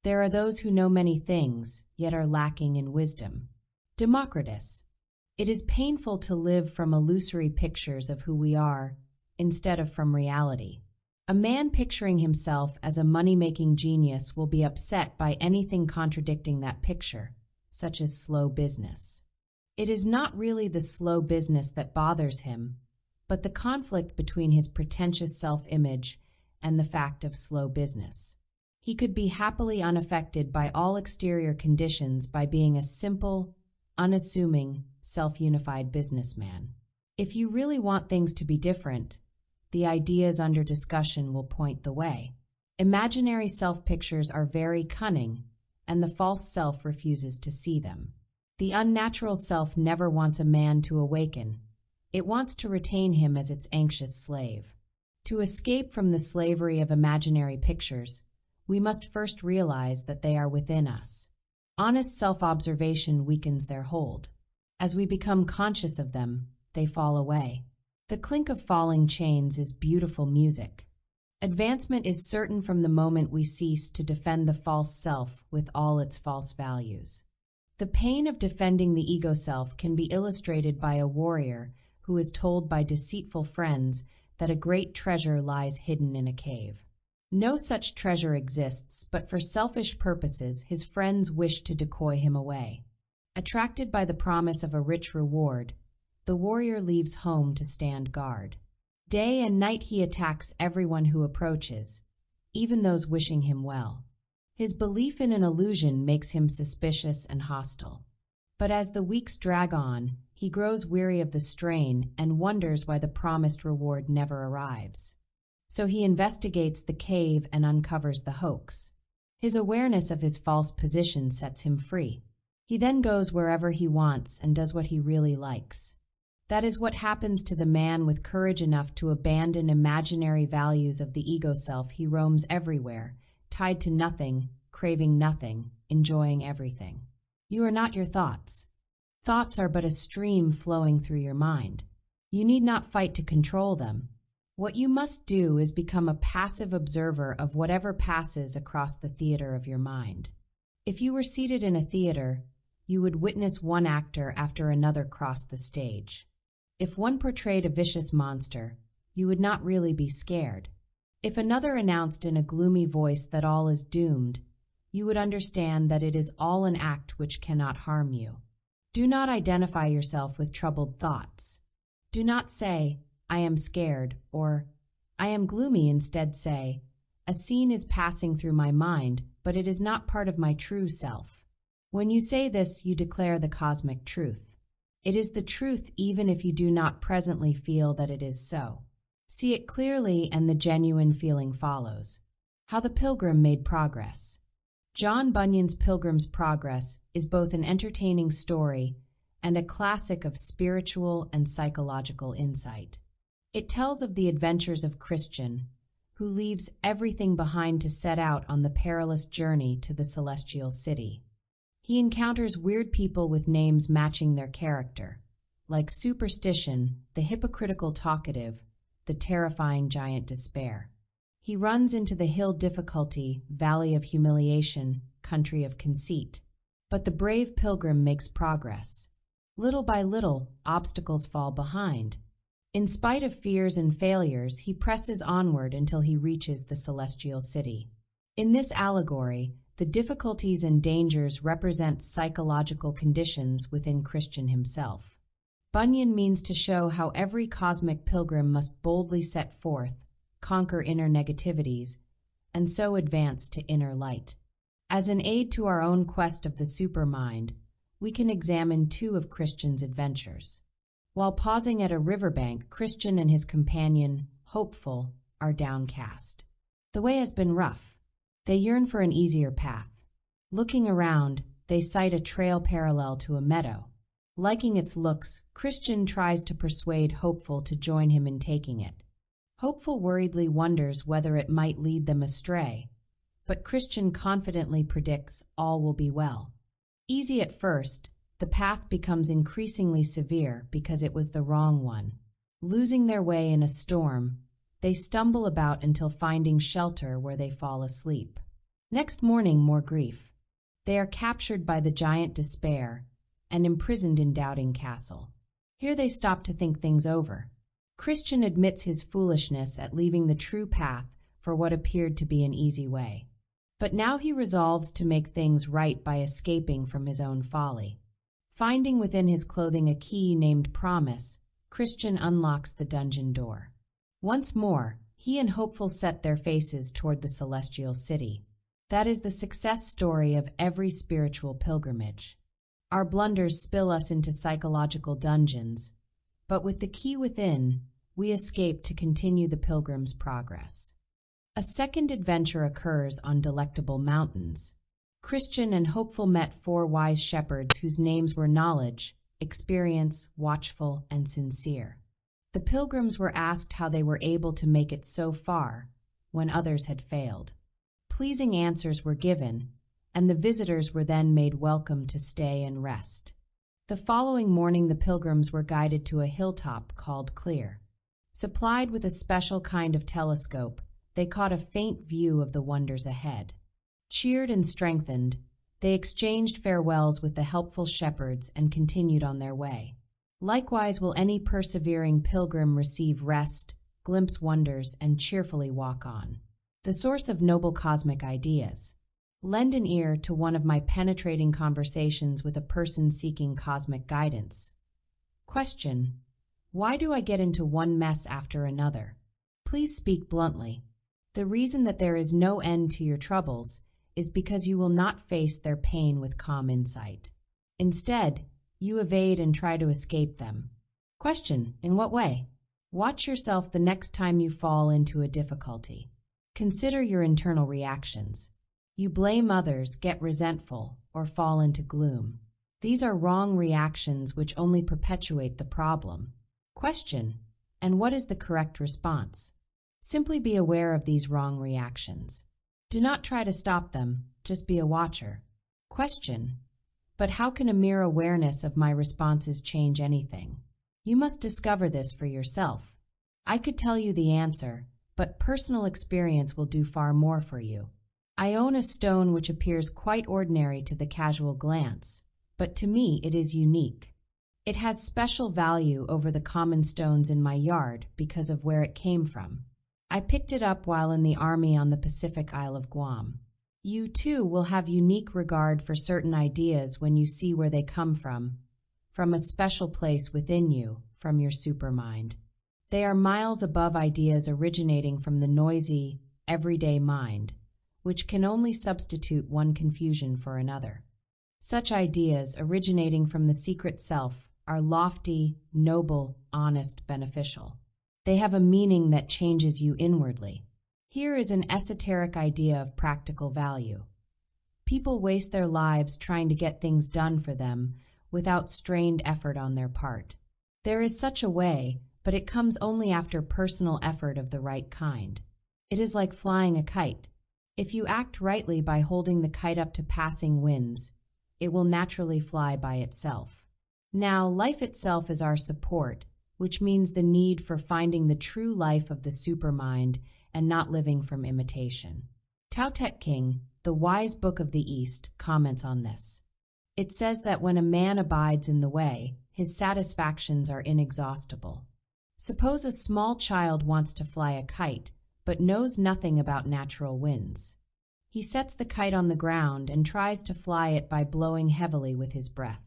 There are those who know many things, yet are lacking in wisdom. Democritus. It is painful to live from illusory pictures of who we are, instead of from reality. A man picturing himself as a money-making genius will be upset by anything contradicting that picture, such as slow business. It is not really the slow business that bothers him, but the conflict between his pretentious self-image and the fact of slow business. He could be happily unaffected by all exterior conditions by being a simple, unassuming, self-unified businessman. If you really want things to be different, the ideas under discussion will point the way. Imaginary self-pictures are very cunning, and the false self refuses to see them. The unnatural self never wants a man to awaken. It wants to retain him as its anxious slave. To escape from the slavery of imaginary pictures, we must first realize that they are within us. Honest self-observation weakens their hold. As we become conscious of them, they fall away. The clink of falling chains is beautiful music. Advancement is certain from the moment we cease to defend the false self with all its false values. The pain of defending the ego self can be illustrated by a warrior who is told by deceitful friends that a great treasure lies hidden in a cave. No such treasure exists, but for selfish purposes his friends wish to decoy him away. Attracted by the promise of a rich reward, the warrior leaves home to stand guard. Day and night he attacks everyone who approaches, even those wishing him well. His belief in an illusion makes him suspicious and hostile. But as the weeks drag on, he grows weary of the strain and wonders why the promised reward never arrives. So he investigates the cave and uncovers the hoax. His awareness of his false position sets him free. He then goes wherever he wants and does what he really likes. That is what happens to the man with courage enough to abandon imaginary values of the ego self. He roams everywhere, tied to nothing, craving nothing, enjoying everything. You are not your thoughts. Thoughts are but a stream flowing through your mind. You need not fight to control them. What you must do is become a passive observer of whatever passes across the theater of your mind. If you were seated in a theater, you would witness one actor after another cross the stage. If one portrayed a vicious monster, you would not really be scared. If another announced in a gloomy voice that all is doomed, you would understand that it is all an act which cannot harm you. Do not identify yourself with troubled thoughts. Do not say, I am scared, or I am gloomy. Instead say, a scene is passing through my mind, but it is not part of my true self. When you say this, you declare the cosmic truth. It is the truth even if you do not presently feel that it is so. See it clearly and the genuine feeling follows. How the Pilgrim made progress. John Bunyan's Pilgrim's Progress is both an entertaining story and a classic of spiritual and psychological insight. It tells of the adventures of Christian, who leaves everything behind to set out on the perilous journey to the celestial city. He encounters weird people with names matching their character, like Superstition, the hypocritical talkative, the terrifying giant Despair. He runs into the hill Difficulty, valley of humiliation, country of conceit. But the brave pilgrim makes progress. Little by little, obstacles fall behind, In spite of fears and failures, he presses onward until he reaches the celestial city. In this allegory, the difficulties and dangers represent psychological conditions within Christian himself. Bunyan means to show how every cosmic pilgrim must boldly set forth, conquer inner negativities, and so advance to inner light. As an aid to our own quest of the supermind, we can examine two of Christian's adventures. While pausing at a riverbank, Christian and his companion, hopeful, are downcast. The way has been rough. They yearn for an easier path. Looking around, they sight a trail parallel to a meadow. Liking its looks, Christian tries to persuade Hopeful to join him in taking it. Hopeful worriedly wonders whether it might lead them astray, but Christian confidently predicts all will be well. Easy at first, the path becomes increasingly severe because it was the wrong one. Losing their way in a storm, they stumble about until finding shelter where they fall asleep. Next morning, more grief. They are captured by the giant Despair and imprisoned in Doubting Castle. Here they stop to think things over. Christian admits his foolishness at leaving the true path for what appeared to be an easy way. But now he resolves to make things right by escaping from his own folly. Finding within his clothing a key named Promise, Christian unlocks the dungeon door. Once more, he and Hopeful set their faces toward the celestial city. That is the success story of every spiritual pilgrimage. Our blunders spill us into psychological dungeons, but with the key within, we escape to continue the pilgrim's progress. A second adventure occurs on Delectable Mountains. Christian and Hopeful met 4 wise shepherds whose names were Knowledge, Experience, Watchful, and Sincere. The pilgrims were asked how they were able to make it so far when others had failed. Pleasing answers were given, and the visitors were then made welcome to stay and rest. The following morning the pilgrims were guided to a hilltop called Clear. Supplied with a special kind of telescope, they caught a faint view of the wonders ahead. Cheered and strengthened, they exchanged farewells with the helpful shepherds and continued on their way. Likewise will any persevering pilgrim receive rest, glimpse wonders, and cheerfully walk on. The source of noble cosmic ideas. Lend an ear to one of my penetrating conversations with a person seeking cosmic guidance. Question: why do I get into one mess after another? Please speak bluntly. The reason that there is no end to your troubles is because you will not face their pain with calm insight. Instead, you evade and try to escape them. Question: in what way? Watch yourself the next time you fall into a difficulty. Consider your internal reactions. You blame others, get resentful, or fall into gloom. These are wrong reactions which only perpetuate the problem. Question: and what is the correct response? Simply be aware of these wrong reactions. Do not try to stop them, just be a watcher. Question: but how can a mere awareness of my responses change anything? You must discover this for yourself. I could tell you the answer, but personal experience will do far more for you. I own a stone which appears quite ordinary to the casual glance, but to me it is unique. It has special value over the common stones in my yard because of where it came from. I picked it up while in the army on the Pacific Isle of Guam. You too will have unique regard for certain ideas when you see where they come from a special place within you, from your supermind. They are miles above ideas originating from the noisy, everyday mind, which can only substitute one confusion for another. Such ideas, originating from the secret self, are lofty, noble, honest, beneficial. They have a meaning that changes you inwardly. Here is an esoteric idea of practical value. People waste their lives trying to get things done for them without strained effort on their part. There is such a way, but it comes only after personal effort of the right kind. It is like flying a kite. If you act rightly by holding the kite up to passing winds, it will naturally fly by itself. Now, life itself is our support, which means the need for finding the true life of the supermind and not living from imitation. Tao Te Ching, the wise book of the East, comments on this. It says that when a man abides in the way, his satisfactions are inexhaustible. Suppose a small child wants to fly a kite, but knows nothing about natural winds. He sets the kite on the ground and tries to fly it by blowing heavily with his breath.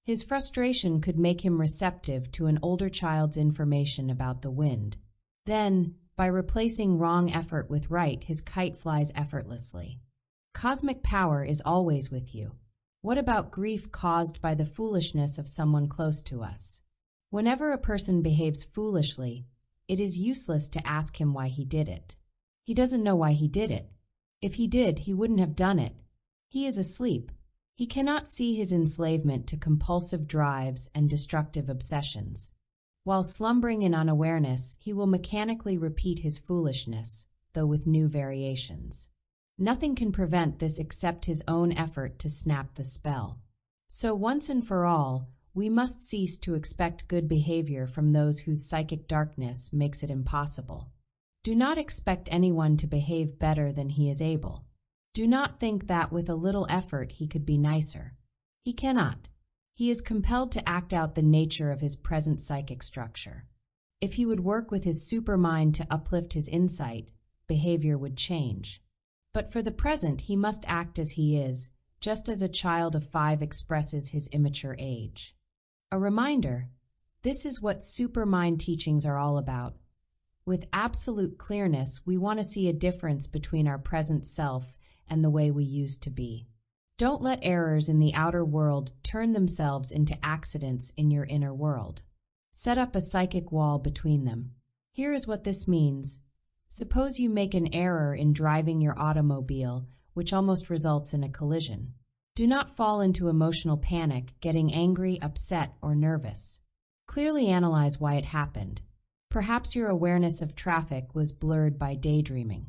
His frustration could make him receptive to an older child's information about the wind. Then, by replacing wrong effort with right, his kite flies effortlessly. Cosmic power is always with you. What about grief caused by the foolishness of someone close to us? Whenever a person behaves foolishly, it is useless to ask him why he did it. He doesn't know why he did it. If he did, he wouldn't have done it. He is asleep. He cannot see his enslavement to compulsive drives and destructive obsessions. While slumbering in unawareness, he will mechanically repeat his foolishness, though with new variations. Nothing can prevent this except his own effort to snap the spell. So once and for all, we must cease to expect good behavior from those whose psychic darkness makes it impossible. Do not expect anyone to behave better than he is able. Do not think that with a little effort he could be nicer. He cannot. He is compelled to act out the nature of his present psychic structure. If he would work with his supermind to uplift his insight, behavior would change. But for the present he must act as he is, just as a child of 5 expresses his immature age. A reminder, this is what Supermind teachings are all about. With absolute clearness, we want to see a difference between our present self and the way we used to be. Don't let errors in the outer world turn themselves into accidents in your inner world. Set up a psychic wall between them. Here is what this means. Suppose you make an error in driving your automobile, which almost results in a collision. Do not fall into emotional panic, getting angry, upset, or nervous. Clearly analyze why it happened. Perhaps your awareness of traffic was blurred by daydreaming.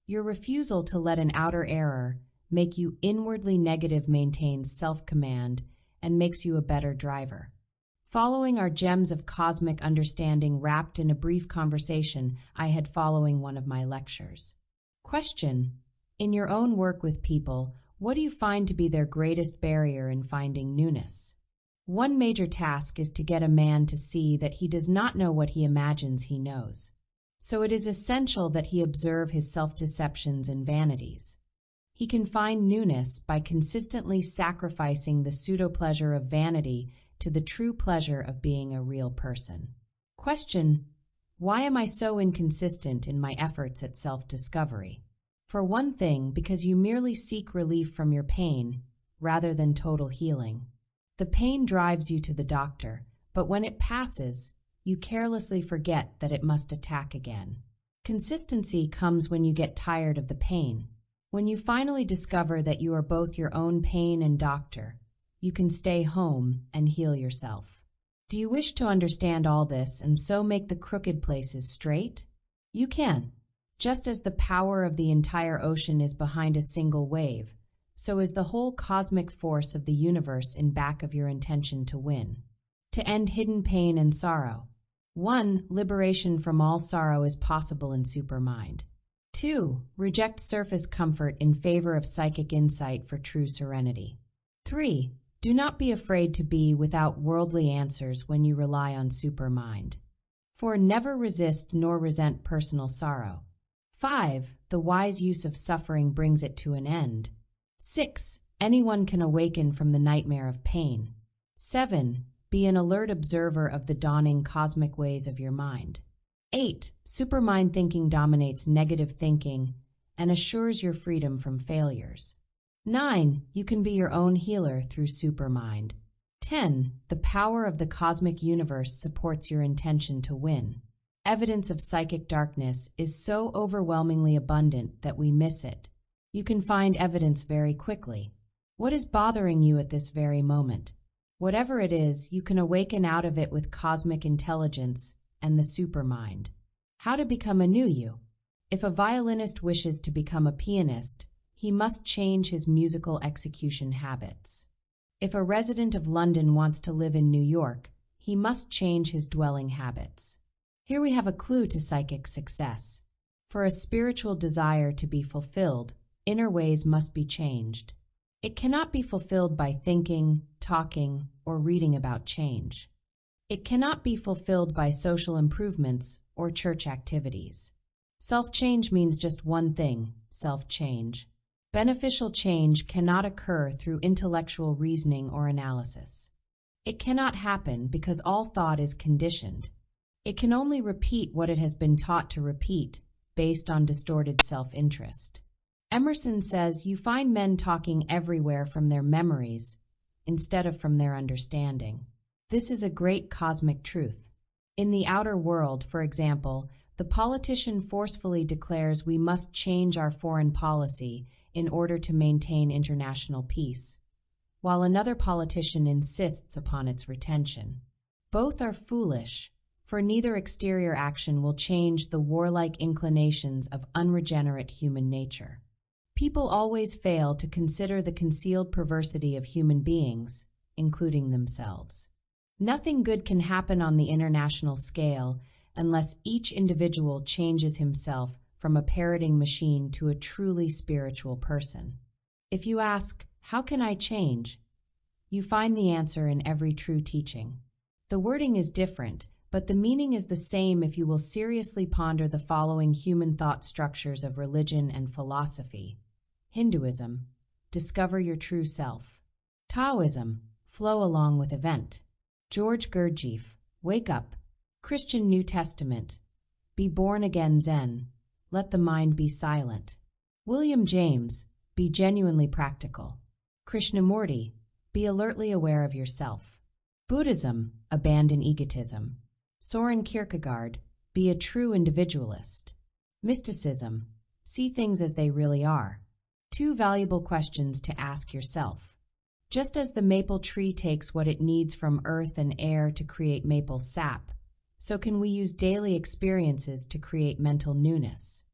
Your refusal to let an outer error make you inwardly negative maintains self-command and makes you a better driver. Following are gems of cosmic understanding wrapped in a brief conversation I had following one of my lectures. Question: in your own work with people, what do you find to be their greatest barrier in finding newness? One major task is to get a man to see that he does not know what he imagines he knows. So it is essential that he observe his self-deceptions and vanities. He can find newness by consistently sacrificing the pseudo-pleasure of vanity to the true pleasure of being a real person. Question: why am I so inconsistent in my efforts at self-discovery? For one thing, because you merely seek relief from your pain rather than total healing. The pain drives you to the doctor, but when it passes, you carelessly forget that it must attack again. Consistency comes when you get tired of the pain. When you finally discover that you are both your own pain and doctor, you can stay home and heal yourself. Do you wish to understand all this and so make the crooked places straight? You can. Just as the power of the entire ocean is behind a single wave, so is the whole cosmic force of the universe in back of your intention to win. To end hidden pain and sorrow. 1. Liberation from all sorrow is possible in Supermind. 2. Reject surface comfort in favor of psychic insight for true serenity. 3. Do not be afraid to be without worldly answers when you rely on Supermind. 4. Never resist nor resent personal sorrow. 5. The wise use of suffering brings it to an end. 6. Anyone can awaken from the nightmare of pain. 7. Be an alert observer of the dawning cosmic ways of your mind. 8. Supermind thinking dominates negative thinking and assures your freedom from failures. 9. You can be your own healer through Supermind. 10. The power of the cosmic universe supports your intention to win. Evidence of psychic darkness is so overwhelmingly abundant that we miss it. You can find evidence very quickly. What is bothering you at this very moment? Whatever it is, you can awaken out of it with cosmic intelligence and the Supermind. How to become a new you? If a violinist wishes to become a pianist, he must change his musical execution habits. If a resident of London wants to live in New York, he must change his dwelling habits. Here we have a clue to psychic success. For a spiritual desire to be fulfilled, inner ways must be changed. It cannot be fulfilled by thinking, talking, or reading about change. It cannot be fulfilled by social improvements or church activities. Self-change means just one thing: self-change. Beneficial change cannot occur through intellectual reasoning or analysis. It cannot happen because all thought is conditioned. It can only repeat what it has been taught to repeat, based on distorted self-interest. Emerson says you find men talking everywhere from their memories, instead of from their understanding. This is a great cosmic truth. In the outer world, for example, the politician forcefully declares we must change our foreign policy in order to maintain international peace, while another politician insists upon its retention. Both are foolish, for neither exterior action will change the warlike inclinations of unregenerate human nature. People always fail to consider the concealed perversity of human beings, including themselves. Nothing good can happen on the international scale unless each individual changes himself from a parroting machine to a truly spiritual person. If you ask, "How can I change?" you find the answer in every true teaching. The wording is different, but the meaning is the same if you will seriously ponder the following human thought structures of religion and philosophy. Hinduism: discover your true self. Taoism: flow along with event. George Gurdjieff: wake up. Christian New Testament: be born again Zen. Let the mind be silent. William James: be genuinely practical. Krishnamurti: be alertly aware of yourself. Buddhism: abandon egotism. Soren Kierkegaard: be a true individualist. Mysticism: see things as they really are. Two valuable questions to ask yourself. Just as the maple tree takes what it needs from earth and air to create maple sap, so can we use daily experiences to create mental newness.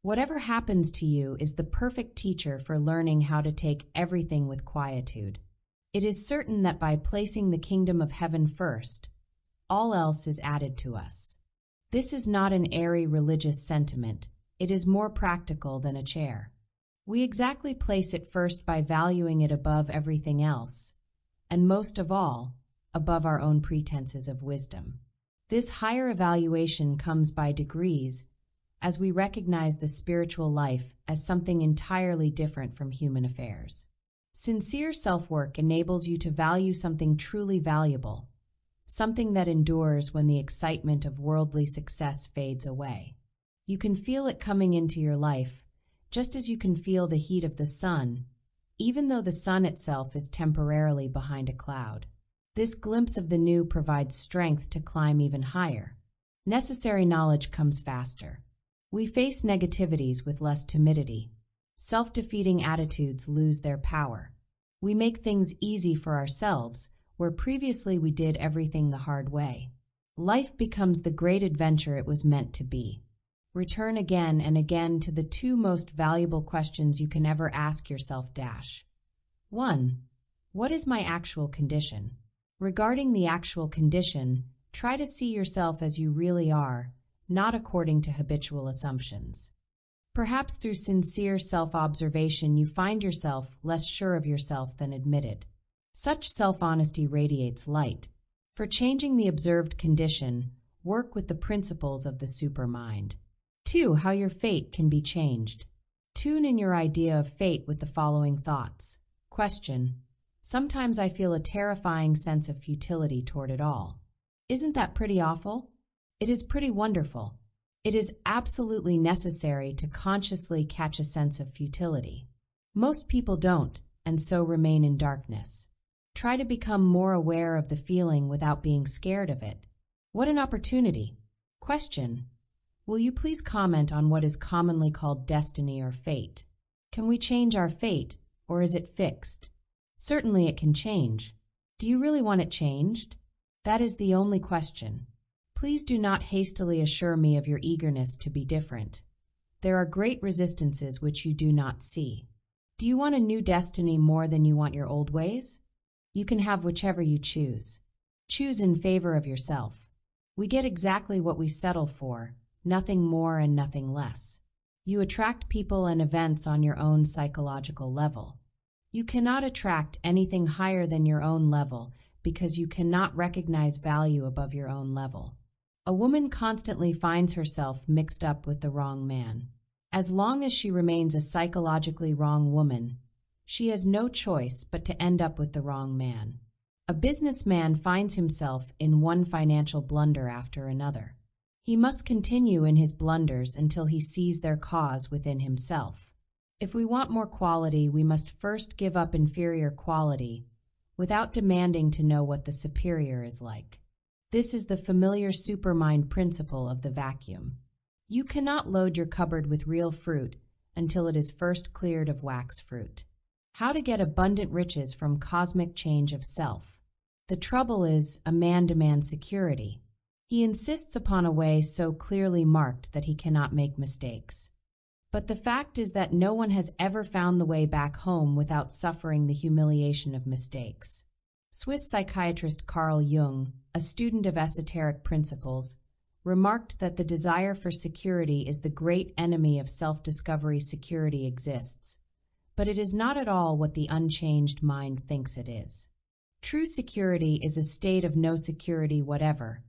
Whatever happens to you is the perfect teacher for learning how to take everything with quietude. It is certain that by placing the kingdom of heaven first, all else is added to us. This is not an airy religious sentiment. It is more practical than a chair. We exactly place it first by valuing it above everything else, and most of all, above our own pretenses of wisdom. This higher evaluation comes by degrees, as we recognize the spiritual life as something entirely different from human affairs. Sincere self-work enables you to value something truly valuable, something that endures when the excitement of worldly success fades away. You can feel it coming into your life, just as you can feel the heat of the sun, even though the sun itself is temporarily behind a cloud. This glimpse of the new provides strength to climb even higher. Necessary knowledge comes faster. We face negativities with less timidity. Self-defeating attitudes lose their power. We make things easy for ourselves, where previously we did everything the hard way. Life becomes the great adventure it was meant to be. Return again and again to the two most valuable questions you can ever ask yourself. 1. What is my actual condition? Regarding the actual condition, try to see yourself as you really are, not according to habitual assumptions. Perhaps through sincere self-observation you find yourself less sure of yourself than admitted. Such self-honesty radiates light. For changing the observed condition, work with the principles of the supermind. 2. How your fate can be changed. Tune in your idea of fate with the following thoughts. Question: sometimes I feel a terrifying sense of futility toward it all. Isn't that pretty awful? It is pretty wonderful. It is absolutely necessary to consciously catch a sense of futility. Most people don't, and so remain in darkness. Try to become more aware of the feeling without being scared of it. What an opportunity! Question: will you please comment on what is commonly called destiny or fate? Can we change our fate, or is it fixed? Certainly it can change. Do you really want it changed? That is the only question. Please do not hastily assure me of your eagerness to be different. There are great resistances which you do not see. Do you want a new destiny more than you want your old ways? You can have whichever you choose. Choose in favor of yourself. We get exactly what we settle for, nothing more and nothing less. You attract people and events on your own psychological level. You cannot attract anything higher than your own level because you cannot recognize value above your own level. A woman constantly finds herself mixed up with the wrong man. As long as she remains a psychologically wrong woman, she has no choice but to end up with the wrong man. A businessman finds himself in one financial blunder after another. He must continue in his blunders until he sees their cause within himself. If we want more quality, we must first give up inferior quality without demanding to know what the superior is like. This is the familiar supermind principle of the vacuum. You cannot load your cupboard with real fruit until it is first cleared of wax fruit. How to get abundant riches from cosmic change of self. The trouble is, a man demands security. He insists upon a way so clearly marked that he cannot make mistakes. But the fact is that no one has ever found the way back home without suffering the humiliation of mistakes. Swiss psychiatrist Carl Jung, a student of esoteric principles, remarked that the desire for security is the great enemy of self-discovery. Security exists, but it is not at all what the unchanged mind thinks it is. True security is a state of no security whatever,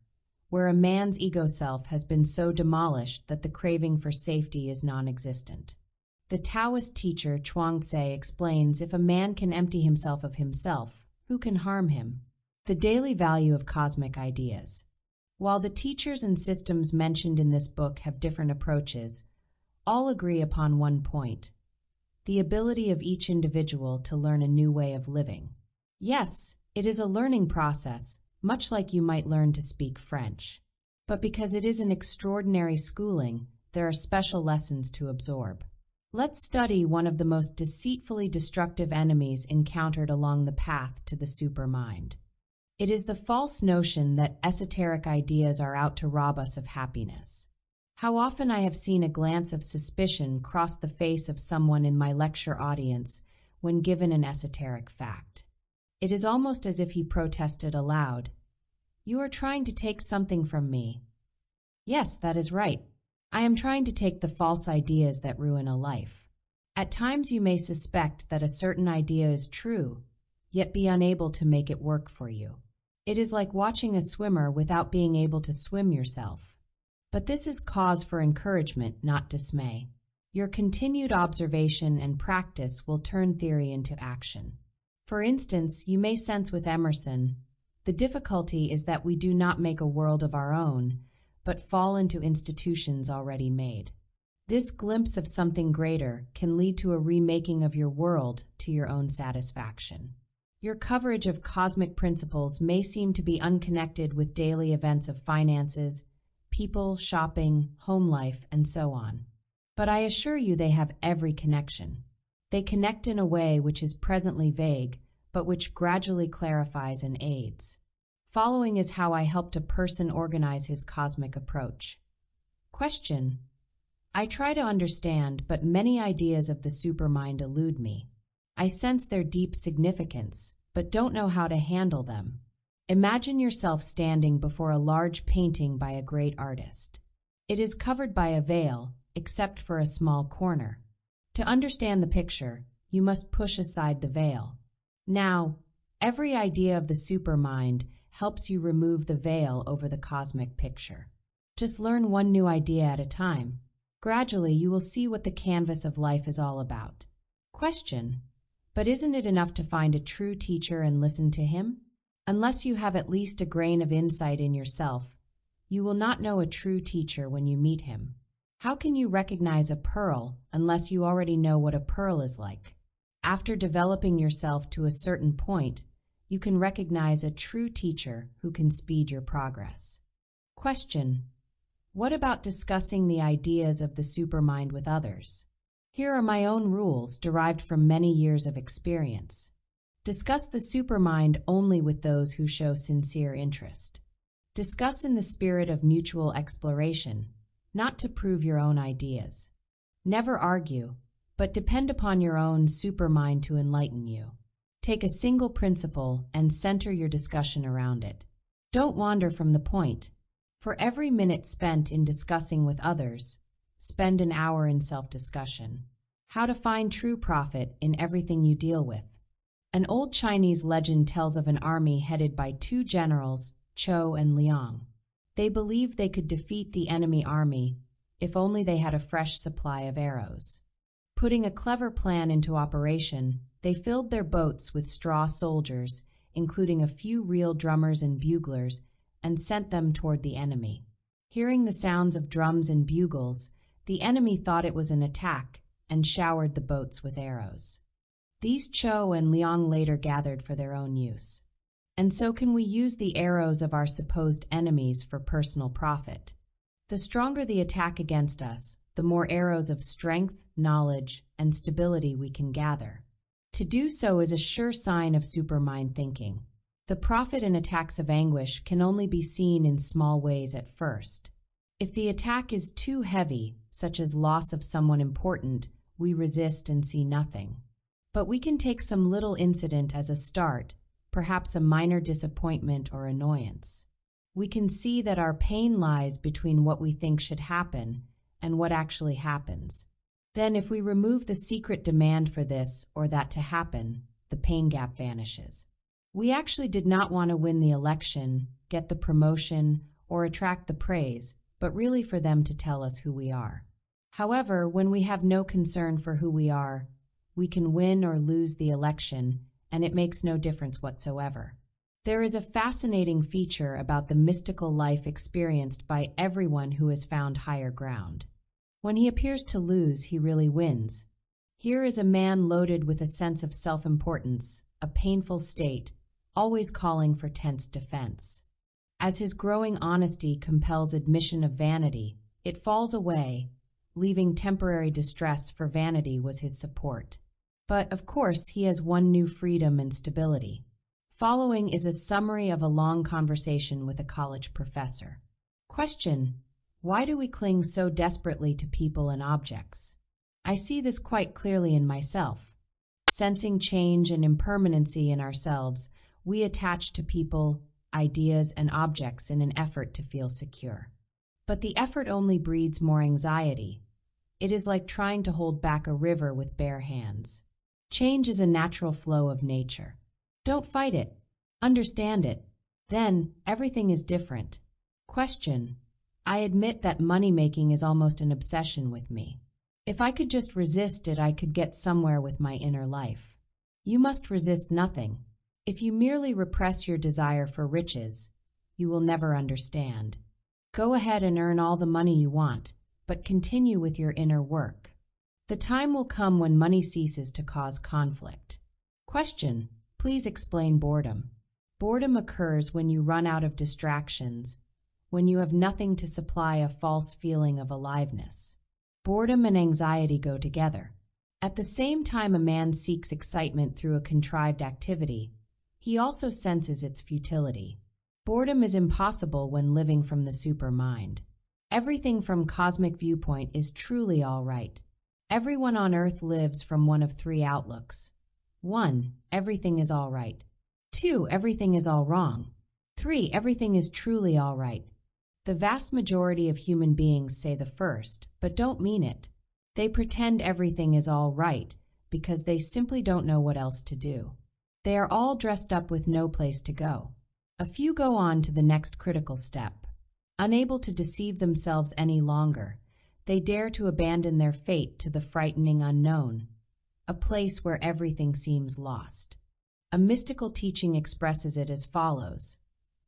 where a man's ego self has been so demolished that the craving for safety is non-existent. The Taoist teacher Chuang-Tzu explains, if a man can empty himself of himself, who can harm him? The daily value of cosmic ideas. While the teachers and systems mentioned in this book have different approaches, all agree upon one point: the ability of each individual to learn a new way of living. Yes, it is a learning process, much like you might learn to speak French. But because it is an extraordinary schooling, there are special lessons to absorb. Let's study one of the most deceitfully destructive enemies encountered along the path to the supermind. It is the false notion that esoteric ideas are out to rob us of happiness. How often I have seen a glance of suspicion cross the face of someone in my lecture audience when given an esoteric fact. It is almost as if he protested aloud, "You are trying to take something from me." Yes, that is right. I am trying to take the false ideas that ruin a life. At times you may suspect that a certain idea is true, yet be unable to make it work for you. It is like watching a swimmer without being able to swim yourself. But this is cause for encouragement, not dismay. Your continued observation and practice will turn theory into action. For instance, you may sense with Emerson, the difficulty is that we do not make a world of our own, but fall into institutions already made. This glimpse of something greater can lead to a remaking of your world to your own satisfaction. Your coverage of cosmic principles may seem to be unconnected with daily events of finances, people, shopping, home life, and so on. But I assure you they have every connection. They connect in a way which is presently vague, but which gradually clarifies and aids. Following is how I helped a person organize his cosmic approach. Question: I try to understand, but many ideas of the supermind elude me. I sense their deep significance, but don't know how to handle them. Imagine yourself standing before a large painting by a great artist. It is covered by a veil, except for a small corner. To understand the picture, you must push aside the veil. Now, every idea of the supermind helps you remove the veil over the cosmic picture. Just learn one new idea at a time. Gradually, you will see what the canvas of life is all about. Question: but isn't it enough to find a true teacher and listen to him? Unless you have at least a grain of insight in yourself, you will not know a true teacher when you meet him. How can you recognize a pearl unless you already know what a pearl is like? After developing yourself to a certain point, you can recognize a true teacher who can speed your progress. Question: what about discussing the ideas of the supermind with others? Here are my own rules derived from many years of experience. Discuss the supermind only with those who show sincere interest. Discuss in the spirit of mutual exploration, not to prove your own ideas. Never argue, but depend upon your own supermind to enlighten you. Take a single principle and center your discussion around it. Don't wander from the point. For every minute spent in discussing with others, spend an hour in self-discussion. How to find true profit in everything you deal with. An old Chinese legend tells of an army headed by two generals, Zhou and Liang. They believed they could defeat the enemy army if only they had a fresh supply of arrows. Putting a clever plan into operation, they filled their boats with straw soldiers, including a few real drummers and buglers, and sent them toward the enemy. Hearing the sounds of drums and bugles, the enemy thought it was an attack and showered the boats with arrows. These Zhou and Liang later gathered for their own use. And so can we use the arrows of our supposed enemies for personal profit? The stronger the attack against us, the more arrows of strength, knowledge, and stability we can gather. To do so is a sure sign of supermind thinking. The profit in attacks of anguish can only be seen in small ways at first. If the attack is too heavy, such as loss of someone important, we resist and see nothing. But we can take some little incident as a start, perhaps a minor disappointment or annoyance. We can see that our pain lies between what we think should happen and what actually happens. Then, if we remove the secret demand for this or that to happen, the pain gap vanishes. We actually did not want to win the election, get the promotion, or attract the praise, but really for them to tell us who we are. However, when we have no concern for who we are, we can win or lose the election, and it makes no difference whatsoever. There is a fascinating feature about the mystical life experienced by everyone who has found higher ground. When he appears to lose, he really wins. Here is a man loaded with a sense of self-importance, a painful state, always calling for tense defense. As his growing honesty compels admission of vanity, it falls away, leaving temporary distress for vanity was his support. But, of course, he has one new freedom and stability. Following is a summary of a long conversation with a college professor. Question: why do we cling so desperately to people and objects? I see this quite clearly in myself. Sensing change and impermanency in ourselves, we attach to people, ideas, and objects in an effort to feel secure. But the effort only breeds more anxiety. It is like trying to hold back a river with bare hands. Change is a natural flow of nature. Don't fight it. Understand it. Then, everything is different. Question: I admit that money-making is almost an obsession with me. If I could just resist it, I could get somewhere with my inner life. You must resist nothing. If you merely repress your desire for riches, you will never understand. Go ahead and earn all the money you want, but continue with your inner work. The time will come when money ceases to cause conflict. Question: please explain boredom. Boredom occurs when you run out of distractions, when you have nothing to supply a false feeling of aliveness. Boredom and anxiety go together. At the same time a man seeks excitement through a contrived activity, he also senses its futility. Boredom is impossible when living from the supermind. Everything from cosmic viewpoint is truly all right. Everyone on earth lives from one of three outlooks. 1. Everything is all right. 2. Everything is all wrong. 3. Everything is truly all right. The vast majority of human beings say the first, but don't mean it. They pretend everything is all right because they simply don't know what else to do. They are all dressed up with no place to go. A few go on to the next critical step. Unable to deceive themselves any longer, they dare to abandon their fate to the frightening unknown, a place where everything seems lost. A mystical teaching expresses it as follows: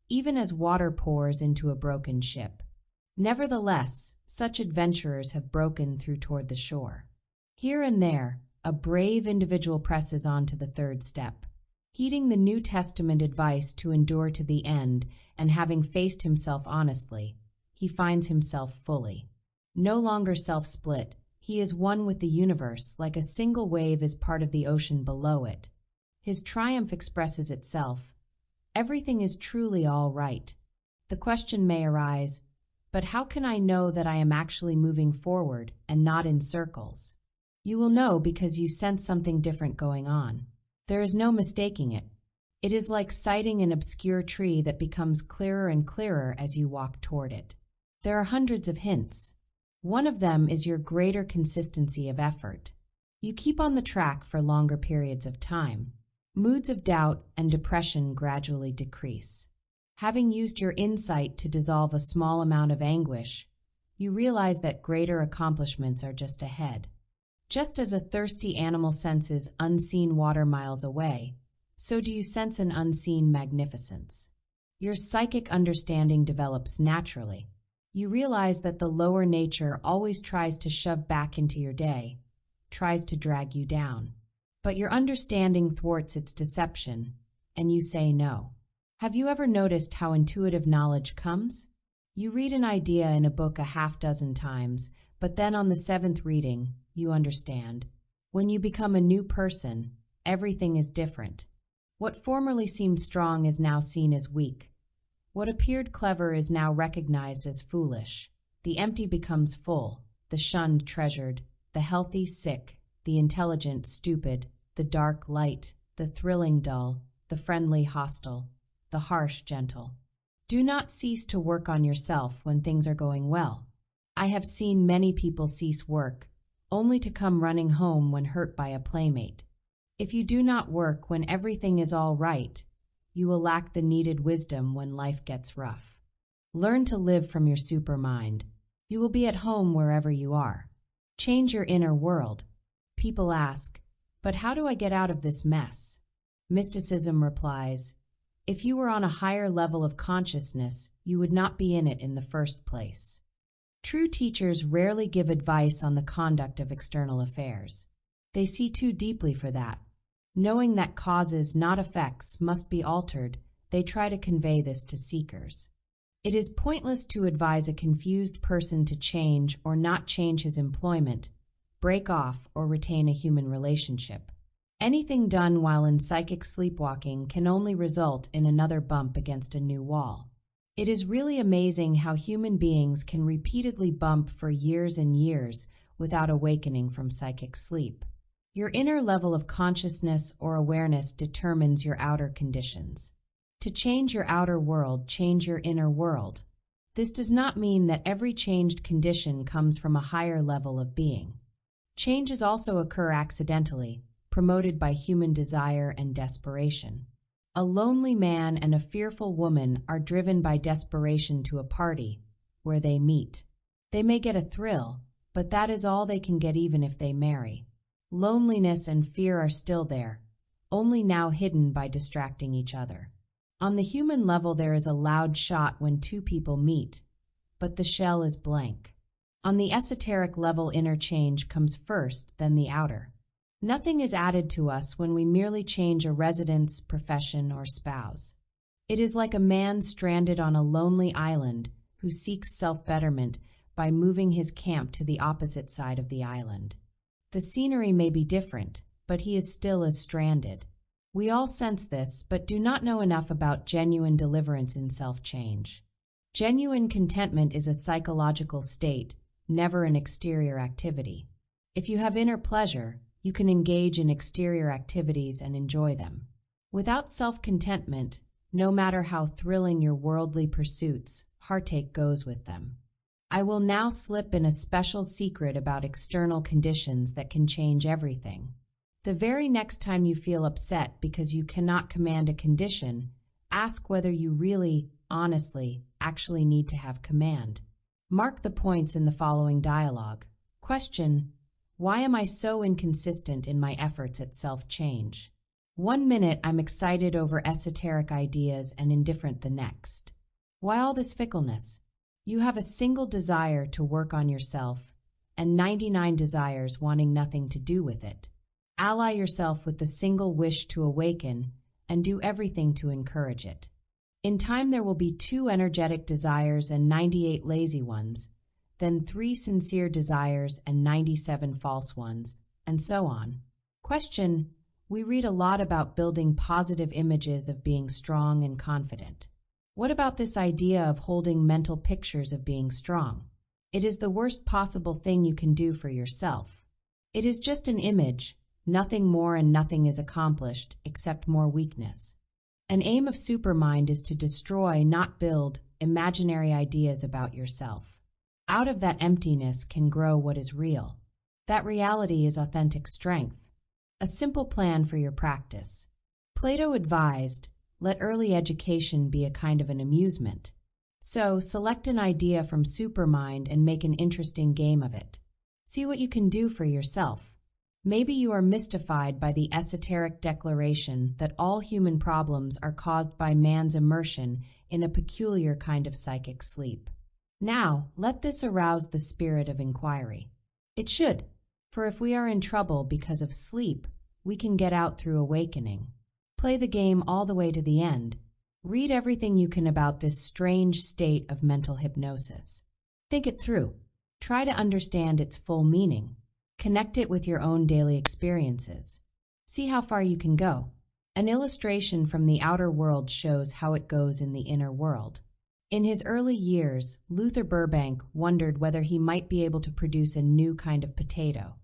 even as water pours into a broken ship, nevertheless, such adventurers have broken through toward the shore. Here and there, a brave individual presses on to the third step. Heeding the New Testament advice to endure to the end and having faced himself honestly, he finds himself fully. No longer self-split, he is one with the universe, like a single wave is part of the ocean below it. His triumph expresses itself. Everything is truly all right. The question may arise, but how can I know that I am actually moving forward and not in circles? You will know because you sense something different going on. There is no mistaking it. It is like sighting an obscure tree that becomes clearer and clearer as you walk toward it. There are hundreds of hints. One of them is your greater consistency of effort. You keep on the track for longer periods of time. Moods of doubt and depression gradually decrease. Having used your insight to dissolve a small amount of anguish, you realize that greater accomplishments are just ahead. Just as a thirsty animal senses unseen water miles away, so do you sense an unseen magnificence. Your psychic understanding develops naturally. You realize that the lower nature always tries to shove back into your day, tries to drag you down. But your understanding thwarts its deception, and you say no. Have you ever noticed how intuitive knowledge comes? You read an idea in a book a half-dozen times, but then on the seventh reading, you understand. When you become a new person, everything is different. What formerly seemed strong is now seen as weak. What appeared clever is now recognized as foolish. The empty becomes full, the shunned treasured, the healthy sick, the intelligent stupid, the dark light, the thrilling dull, the friendly hostile, the harsh gentle. Do not cease to work on yourself when things are going well. I have seen many people cease work, only to come running home when hurt by a playmate. If you do not work when everything is all right, you will lack the needed wisdom when life gets rough. Learn to live from your supermind. You will be at home wherever you are. Change your inner world. People ask, but how do I get out of this mess? Mysticism replies, if you were on a higher level of consciousness, you would not be in it in the first place. True teachers rarely give advice on the conduct of external affairs. They see too deeply for that. Knowing that causes, not effects, must be altered, they try to convey this to seekers. It is pointless to advise a confused person to change or not change his employment, break off, or retain a human relationship. Anything done while in psychic sleepwalking can only result in another bump against a new wall. It is really amazing how human beings can repeatedly bump for years and years without awakening from psychic sleep. Your inner level of consciousness or awareness determines your outer conditions. To change your outer world, change your inner world. This does not mean that every changed condition comes from a higher level of being. Changes also occur accidentally, promoted by human desire and desperation. A lonely man and a fearful woman are driven by desperation to a party where they meet. They may get a thrill, but that is all they can get even if they marry. Loneliness and fear are still there, only now hidden by distracting each other. On the human level, there is a loud shot when two people meet, but the shell is blank. On the esoteric level, inner change comes first, then the outer. Nothing is added to us when we merely change a residence, profession, or spouse. It is like a man stranded on a lonely island who seeks self-betterment by moving his camp to the opposite side of the island. The scenery may be different, but he is still as stranded. We all sense this, but do not know enough about genuine deliverance in self-change. Genuine contentment is a psychological state, never an exterior activity. If you have inner pleasure, you can engage in exterior activities and enjoy them. Without self-contentment, no matter how thrilling your worldly pursuits, heartache goes with them. I will now slip in a special secret about external conditions that can change everything. The very next time you feel upset because you cannot command a condition, ask whether you really, honestly, actually need to have command. Mark the points in the following dialogue. Question: why am I so inconsistent in my efforts at self-change? 1 minute I'm excited over esoteric ideas and indifferent the next. Why all this fickleness? You have a single desire to work on yourself, and 99 desires wanting nothing to do with it. Ally yourself with the single wish to awaken, and do everything to encourage it. In time there will be 2 energetic desires and 98 lazy ones, then 3 sincere desires and 97 false ones, and so on. Question: we read a lot about building positive images of being strong and confident. What about this idea of holding mental pictures of being strong? It is the worst possible thing you can do for yourself. It is just an image, nothing more, and nothing is accomplished except more weakness. An aim of Supermind is to destroy, not build, imaginary ideas about yourself. Out of that emptiness can grow what is real. That reality is authentic strength. A simple plan for your practice. Plato advised, let early education be a kind of an amusement. So, select an idea from Supermind and make an interesting game of it. See what you can do for yourself. Maybe you are mystified by the esoteric declaration that all human problems are caused by man's immersion in a peculiar kind of psychic sleep. Now, let this arouse the spirit of inquiry. It should, for if we are in trouble because of sleep, we can get out through awakening. Play the game all the way to the end. Read everything you can about this strange state of mental hypnosis. Think it through. Try to understand its full meaning. Connect it with your own daily experiences. See how far you can go. An illustration from the outer world shows how it goes in the inner world. In his early years, Luther Burbank wondered whether he might be able to produce a new kind of potato.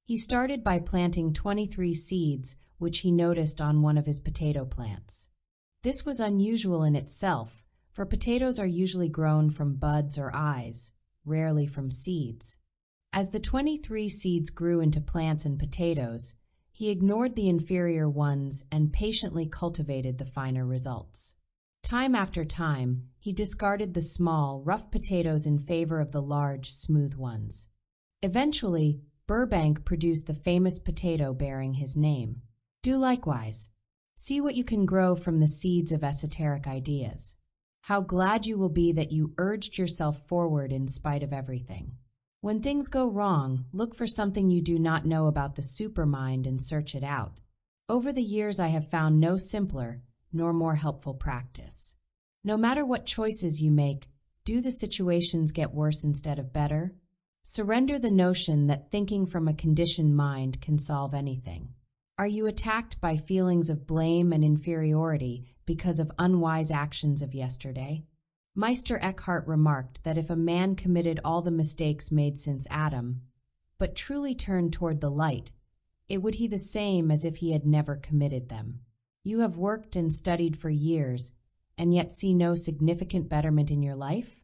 He started by planting 23 seeds, which he noticed on one of his potato plants. This was unusual in itself, for potatoes are usually grown from buds or eyes, rarely from seeds. As the 23 seeds grew into plants and potatoes, he ignored the inferior ones and patiently cultivated the finer results. Time after time, he discarded the small, rough potatoes in favor of the large, smooth ones. Eventually, Burbank produced the famous potato bearing his name. Do likewise. See what you can grow from the seeds of esoteric ideas. How glad you will be that you urged yourself forward in spite of everything. When things go wrong, look for something you do not know about the supermind and search it out. Over the years, I have found no simpler nor more helpful practice. No matter what choices you make, do the situations get worse instead of better? Surrender the notion that thinking from a conditioned mind can solve anything. Are you attacked by feelings of blame and inferiority because of unwise actions of yesterday? Meister Eckhart remarked that if a man committed all the mistakes made since Adam, but truly turned toward the light, it would be the same as if he had never committed them. You have worked and studied for years, and yet see no significant betterment in your life?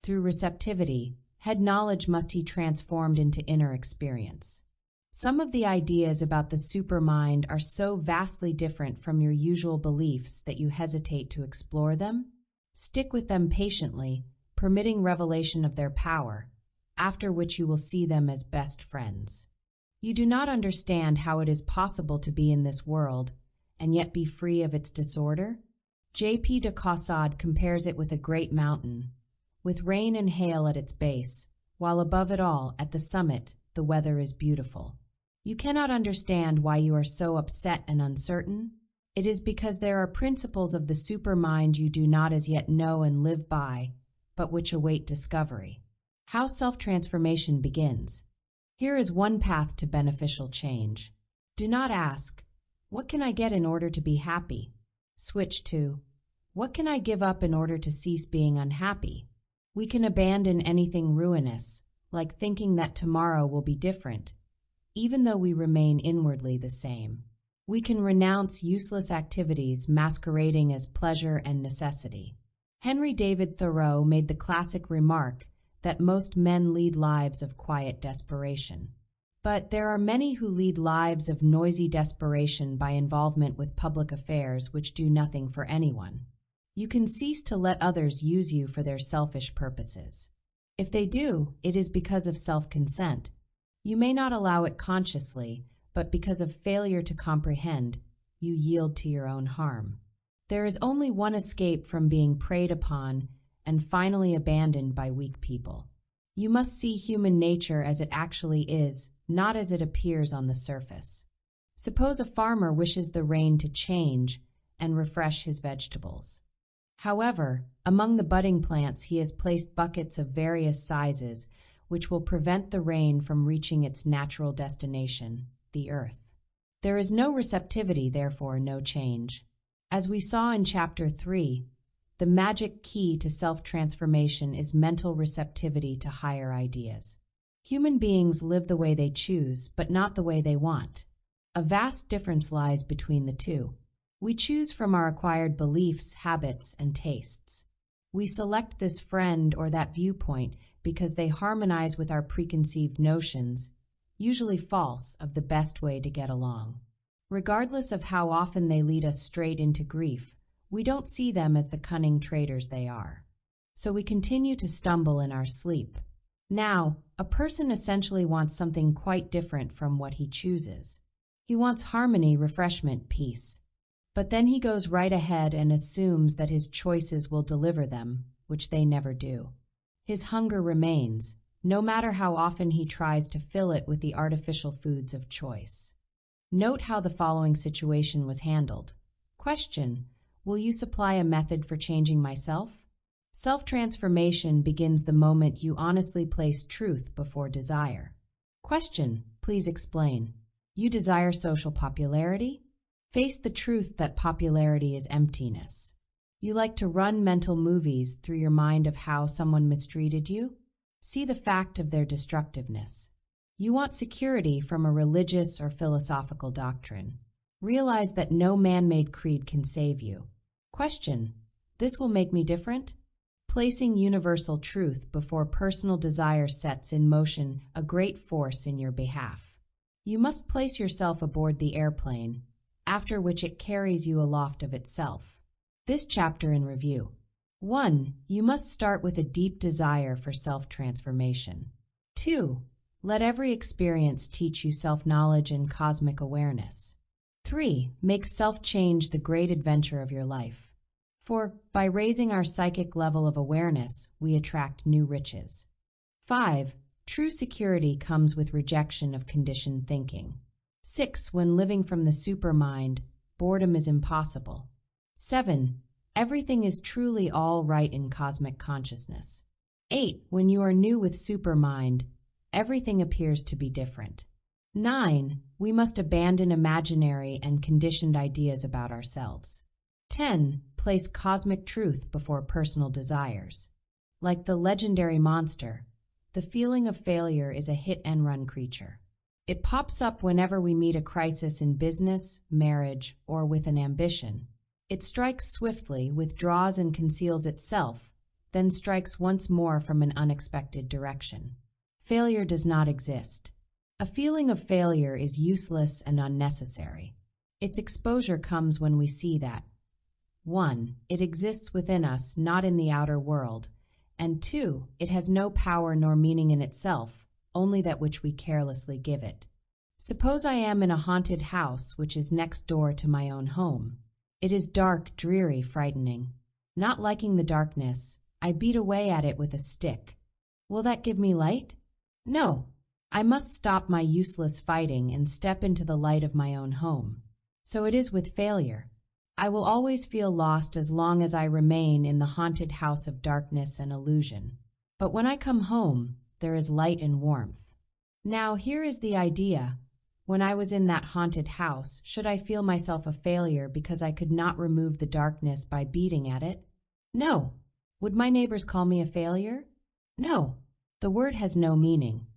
Through receptivity, head knowledge must be transformed into inner experience. Some of the ideas about the supermind are so vastly different from your usual beliefs that you hesitate to explore them. Stick with them patiently, permitting revelation of their power, after which you will see them as best friends. You do not understand how it is possible to be in this world and yet be free of its disorder? J.P. de Caussade compares it with a great mountain, with rain and hail at its base, while above it all, at the summit, the weather is beautiful. You cannot understand why you are so upset and uncertain. It is because there are principles of the supermind you do not as yet know and live by, but which await discovery. How self-transformation begins. Here is one path to beneficial change. Do not ask, what can I get in order to be happy? Switch to, what can I give up in order to cease being unhappy? We can abandon anything ruinous, like thinking that tomorrow will be different, even though we remain inwardly the same. We can renounce useless activities masquerading as pleasure and necessity. Henry David Thoreau made the classic remark that most men lead lives of quiet desperation. But there are many who lead lives of noisy desperation by involvement with public affairs which do nothing for anyone. You can cease to let others use you for their selfish purposes. If they do, it is because of self-consent. You may not allow it consciously, but because of failure to comprehend, you yield to your own harm. There is only one escape from being preyed upon and finally abandoned by weak people. You must see human nature as it actually is, not as it appears on the surface. Suppose a farmer wishes the rain to change and refresh his vegetables. However, among the budding plants he has placed buckets of various sizes, which will prevent the rain from reaching its natural destination, the earth. There is no receptivity, therefore no change. As we saw in Chapter 3, the magic key to self-transformation is mental receptivity to higher ideas. Human beings live the way they choose, but not the way they want. A vast difference lies between the two. We choose from our acquired beliefs, habits, and tastes. We select this friend or that viewpoint because they harmonize with our preconceived notions, usually false, of the best way to get along. Regardless of how often they lead us straight into grief, we don't see them as the cunning traitors they are. So we continue to stumble in our sleep. Now, a person essentially wants something quite different from what he chooses. He wants harmony, refreshment, peace. But then he goes right ahead and assumes that his choices will deliver them, which they never do. His hunger remains, no matter how often he tries to fill it with the artificial foods of choice. Note how the following situation was handled. Question: will you supply a method for changing myself? Self-transformation begins the moment you honestly place truth before desire. Question: please explain. You desire social popularity? Face the truth that popularity is emptiness. You like to run mental movies through your mind of how someone mistreated you? See the fact of their destructiveness. You want security from a religious or philosophical doctrine. Realize that no man-made creed can save you. Question: this will make me different? Placing universal truth before personal desire sets in motion a great force in your behalf. You must place yourself aboard the airplane, after which it carries you aloft of itself. This chapter in review. 1. You must start with a deep desire for self-transformation. 2. Let every experience teach you self-knowledge and cosmic awareness. 3. Make self-change the great adventure of your life. 4. By raising our psychic level of awareness, we attract new riches. 5. True security comes with rejection of conditioned thinking. 6. When living from the supermind, boredom is impossible. 7. Everything is truly all right in cosmic consciousness. 8. When you are new with supermind, everything appears to be different. 9. We must abandon imaginary and conditioned ideas about ourselves. 10. Place cosmic truth before personal desires. Like the legendary monster, the feeling of failure is a hit-and-run creature. It pops up whenever we meet a crisis in business, marriage, or with an ambition. It strikes swiftly, withdraws and conceals itself, then strikes once more from an unexpected direction. Failure does not exist. A feeling of failure is useless and unnecessary. Its exposure comes when we see that 1. It exists within us, not in the outer world, and 2. It has no power nor meaning in itself, only that which we carelessly give it. Suppose I am in a haunted house which is next door to my own home. It is dark, dreary, frightening. Not liking the darkness, I beat away at it with a stick. Will that give me light? No. I must stop my useless fighting and step into the light of my own home. So it is with failure. I will always feel lost as long as I remain in the haunted house of darkness and illusion. But when I come home, there is light and warmth. Now, here is the idea. When I was in that haunted house, should I feel myself a failure because I could not remove the darkness by beating at it? No. Would my neighbors call me a failure? No. The word has no meaning.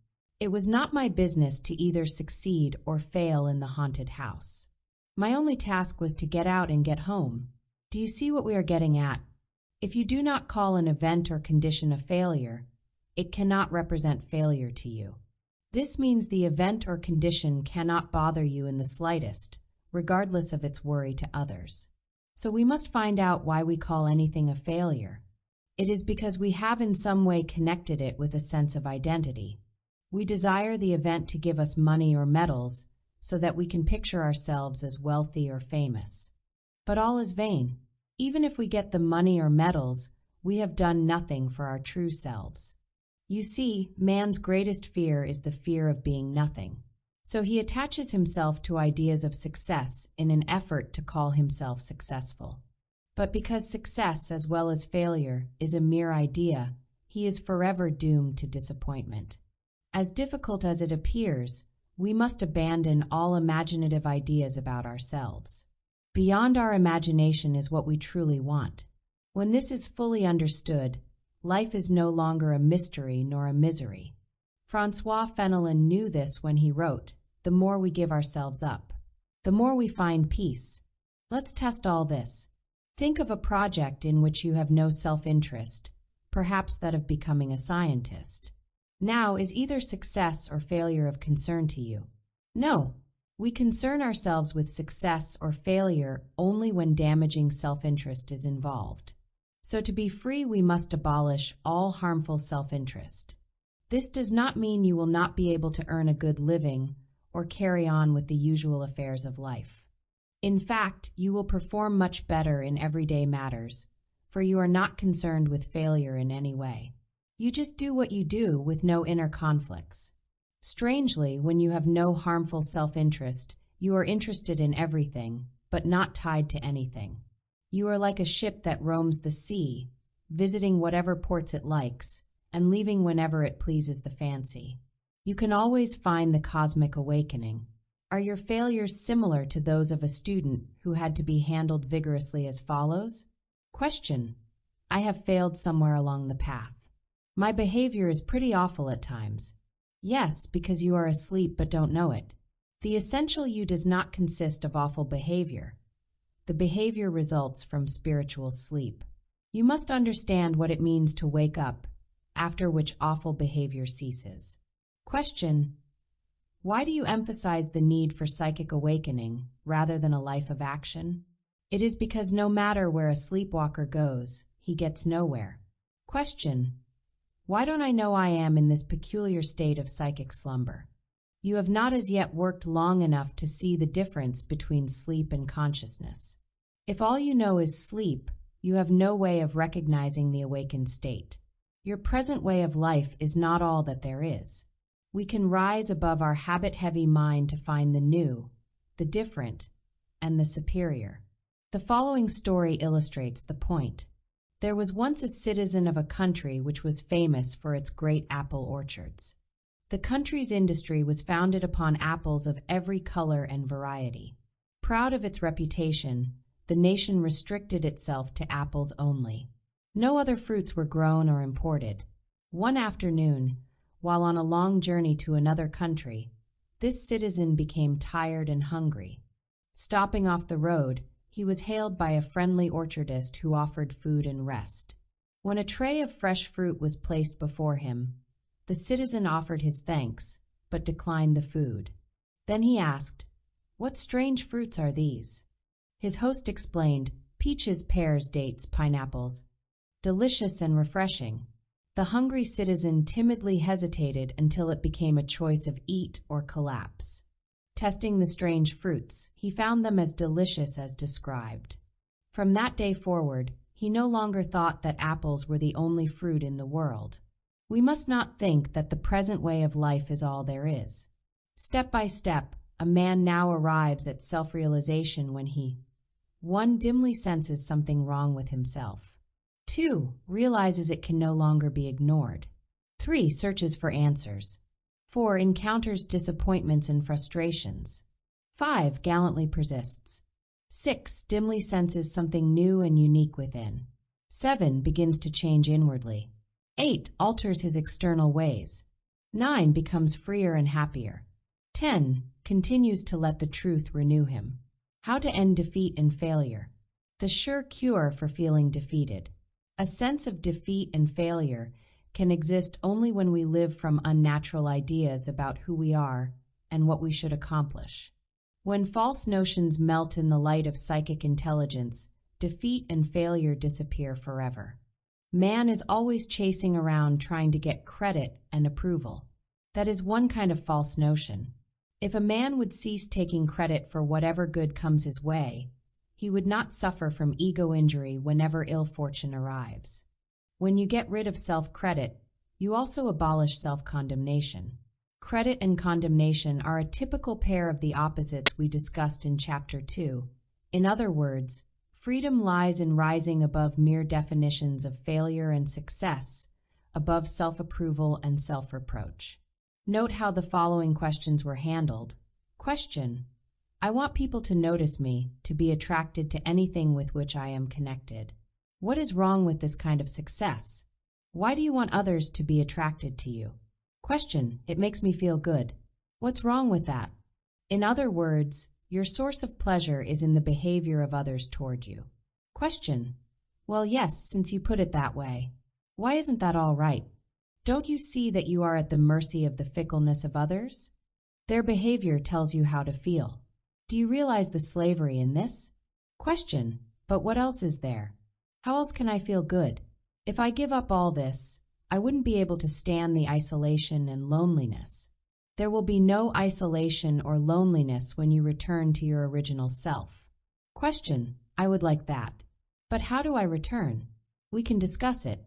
It was not my business to either succeed or fail in the haunted house. My only task was to get out and get home. Do you see what we are getting at? If you do not call an event or condition a failure, it cannot represent failure to you. This means the event or condition cannot bother you in the slightest, regardless of its worry to others. So we must find out why we call anything a failure. It is because we have in some way connected it with a sense of identity. We desire the event to give us money or medals so that we can picture ourselves as wealthy or famous. But all is vain. Even if we get the money or medals, we have done nothing for our true selves. You see, man's greatest fear is the fear of being nothing. So he attaches himself to ideas of success in an effort to call himself successful. But because success as well as failure is a mere idea, he is forever doomed to disappointment. As difficult as it appears, we must abandon all imaginative ideas about ourselves. Beyond our imagination is what we truly want. When this is fully understood, life is no longer a mystery nor a misery. Francois Fenelon knew this when he wrote, "The more we give ourselves up, the more we find peace." Let's test all this. Think of a project in which you have no self-interest, perhaps that of becoming a scientist. Now, is either success or failure of concern to you? No. We concern ourselves with success or failure only when damaging self-interest is involved. So to be free, we must abolish all harmful self-interest. This does not mean you will not be able to earn a good living or carry on with the usual affairs of life. In fact, you will perform much better in everyday matters, for you are not concerned with failure in any way. You just do what you do with no inner conflicts. Strangely, when you have no harmful self-interest, you are interested in everything, but not tied to anything. You are like a ship that roams the sea, visiting whatever ports it likes, and leaving whenever it pleases the fancy. You can always find the cosmic awakening. Are your failures similar to those of a student who had to be handled vigorously as follows? Question: I have failed somewhere along the path. My behavior is pretty awful at times. Yes, because you are asleep but don't know it. The essential you does not consist of awful behavior. The behavior results from spiritual sleep. You must understand what it means to wake up, after which awful behavior ceases. Question: why do you emphasize the need for psychic awakening rather than a life of action? It is because no matter where a sleepwalker goes, he gets nowhere. Question: why don't I know I am in this peculiar state of psychic slumber? You have not as yet worked long enough to see the difference between sleep and consciousness. If all you know is sleep, you have no way of recognizing the awakened state. Your present way of life is not all that there is. We can rise above our habit-heavy mind to find the new, the different, and the superior. The following story illustrates the point. There was once a citizen of a country which was famous for its great apple orchards. The country's industry was founded upon apples of every color and variety. Proud of its reputation, the nation restricted itself to apples only. No other fruits were grown or imported. One afternoon, while on a long journey to another country, this citizen became tired and hungry. Stopping off the road, he was hailed by a friendly orchardist who offered food and rest. When a tray of fresh fruit was placed before him, the citizen offered his thanks, but declined the food. Then he asked, "What strange fruits are these?" His host explained, "Peaches, pears, dates, pineapples. Delicious and refreshing." The hungry citizen timidly hesitated until it became a choice of eat or collapse. Testing the strange fruits, he found them as delicious as described. From that day forward, he no longer thought that apples were the only fruit in the world. We must not think that the present way of life is all there is. Step by step, a man now arrives at self-realization when he 1. Dimly senses something wrong with himself. 2. Realizes it can no longer be ignored. 3. Searches for answers. 4. Encounters disappointments and frustrations. 5. Gallantly persists. 6. Dimly senses something new and unique within. 7. Begins to change inwardly. 8. Alters his external ways. 9. Becomes freer and happier. 10. Continues to let the truth renew him. How to end defeat and failure. The sure cure for feeling defeated. A sense of defeat and failure can exist only when we live from unnatural ideas about who we are and what we should accomplish. When false notions melt in the light of psychic intelligence, defeat and failure disappear forever. Man is always chasing around trying to get credit and approval. That is one kind of false notion. If a man would cease taking credit for whatever good comes his way, he would not suffer from ego injury whenever ill fortune arrives. When you get rid of self-credit, you also abolish self-condemnation. Credit and condemnation are a typical pair of the opposites we discussed in Chapter 2. In other words, freedom lies in rising above mere definitions of failure and success, above self-approval and self-reproach. Note how the following questions were handled. Question: I want people to notice me, to be attracted to anything with which I am connected. What is wrong with this kind of success? Why do you want others to be attracted to you? Question: it makes me feel good. What's wrong with that? In other words, your source of pleasure is in the behavior of others toward you. Question: well, yes, since you put it that way. Why isn't that all right? Don't you see that you are at the mercy of the fickleness of others? Their behavior tells you how to feel. Do you realize the slavery in this? Question, but what else is there? How else can I feel good? If I give up all this, I wouldn't be able to stand the isolation and loneliness. There will be no isolation or loneliness when you return to your original self. Question, I would like that. But how do I return? We can discuss it.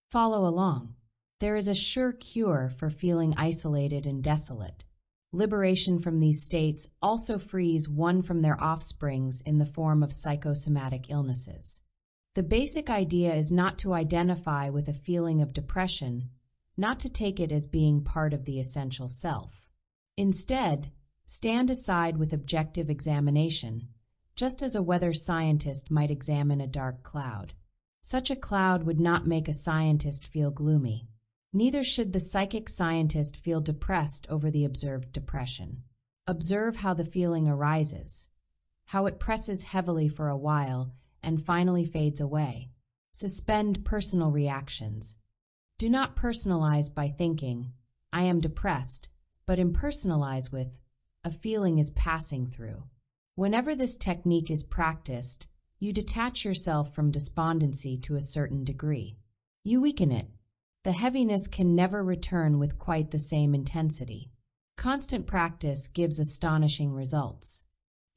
Follow along. There is a sure cure for feeling isolated and desolate. Liberation from these states also frees one from their offsprings in the form of psychosomatic illnesses. The basic idea is not to identify with a feeling of depression, not to take it as being part of the essential self. Instead, stand aside with objective examination, just as a weather scientist might examine a dark cloud. Such a cloud would not make a scientist feel gloomy. Neither should the psychic scientist feel depressed over the observed depression. Observe how the feeling arises, how it presses heavily for a while and finally fades away. Suspend personal reactions. Do not personalize by thinking, I am depressed, but impersonalize with, a feeling is passing through. Whenever this technique is practiced, you detach yourself from despondency to a certain degree. You weaken it. The heaviness can never return with quite the same intensity. Constant practice gives astonishing results.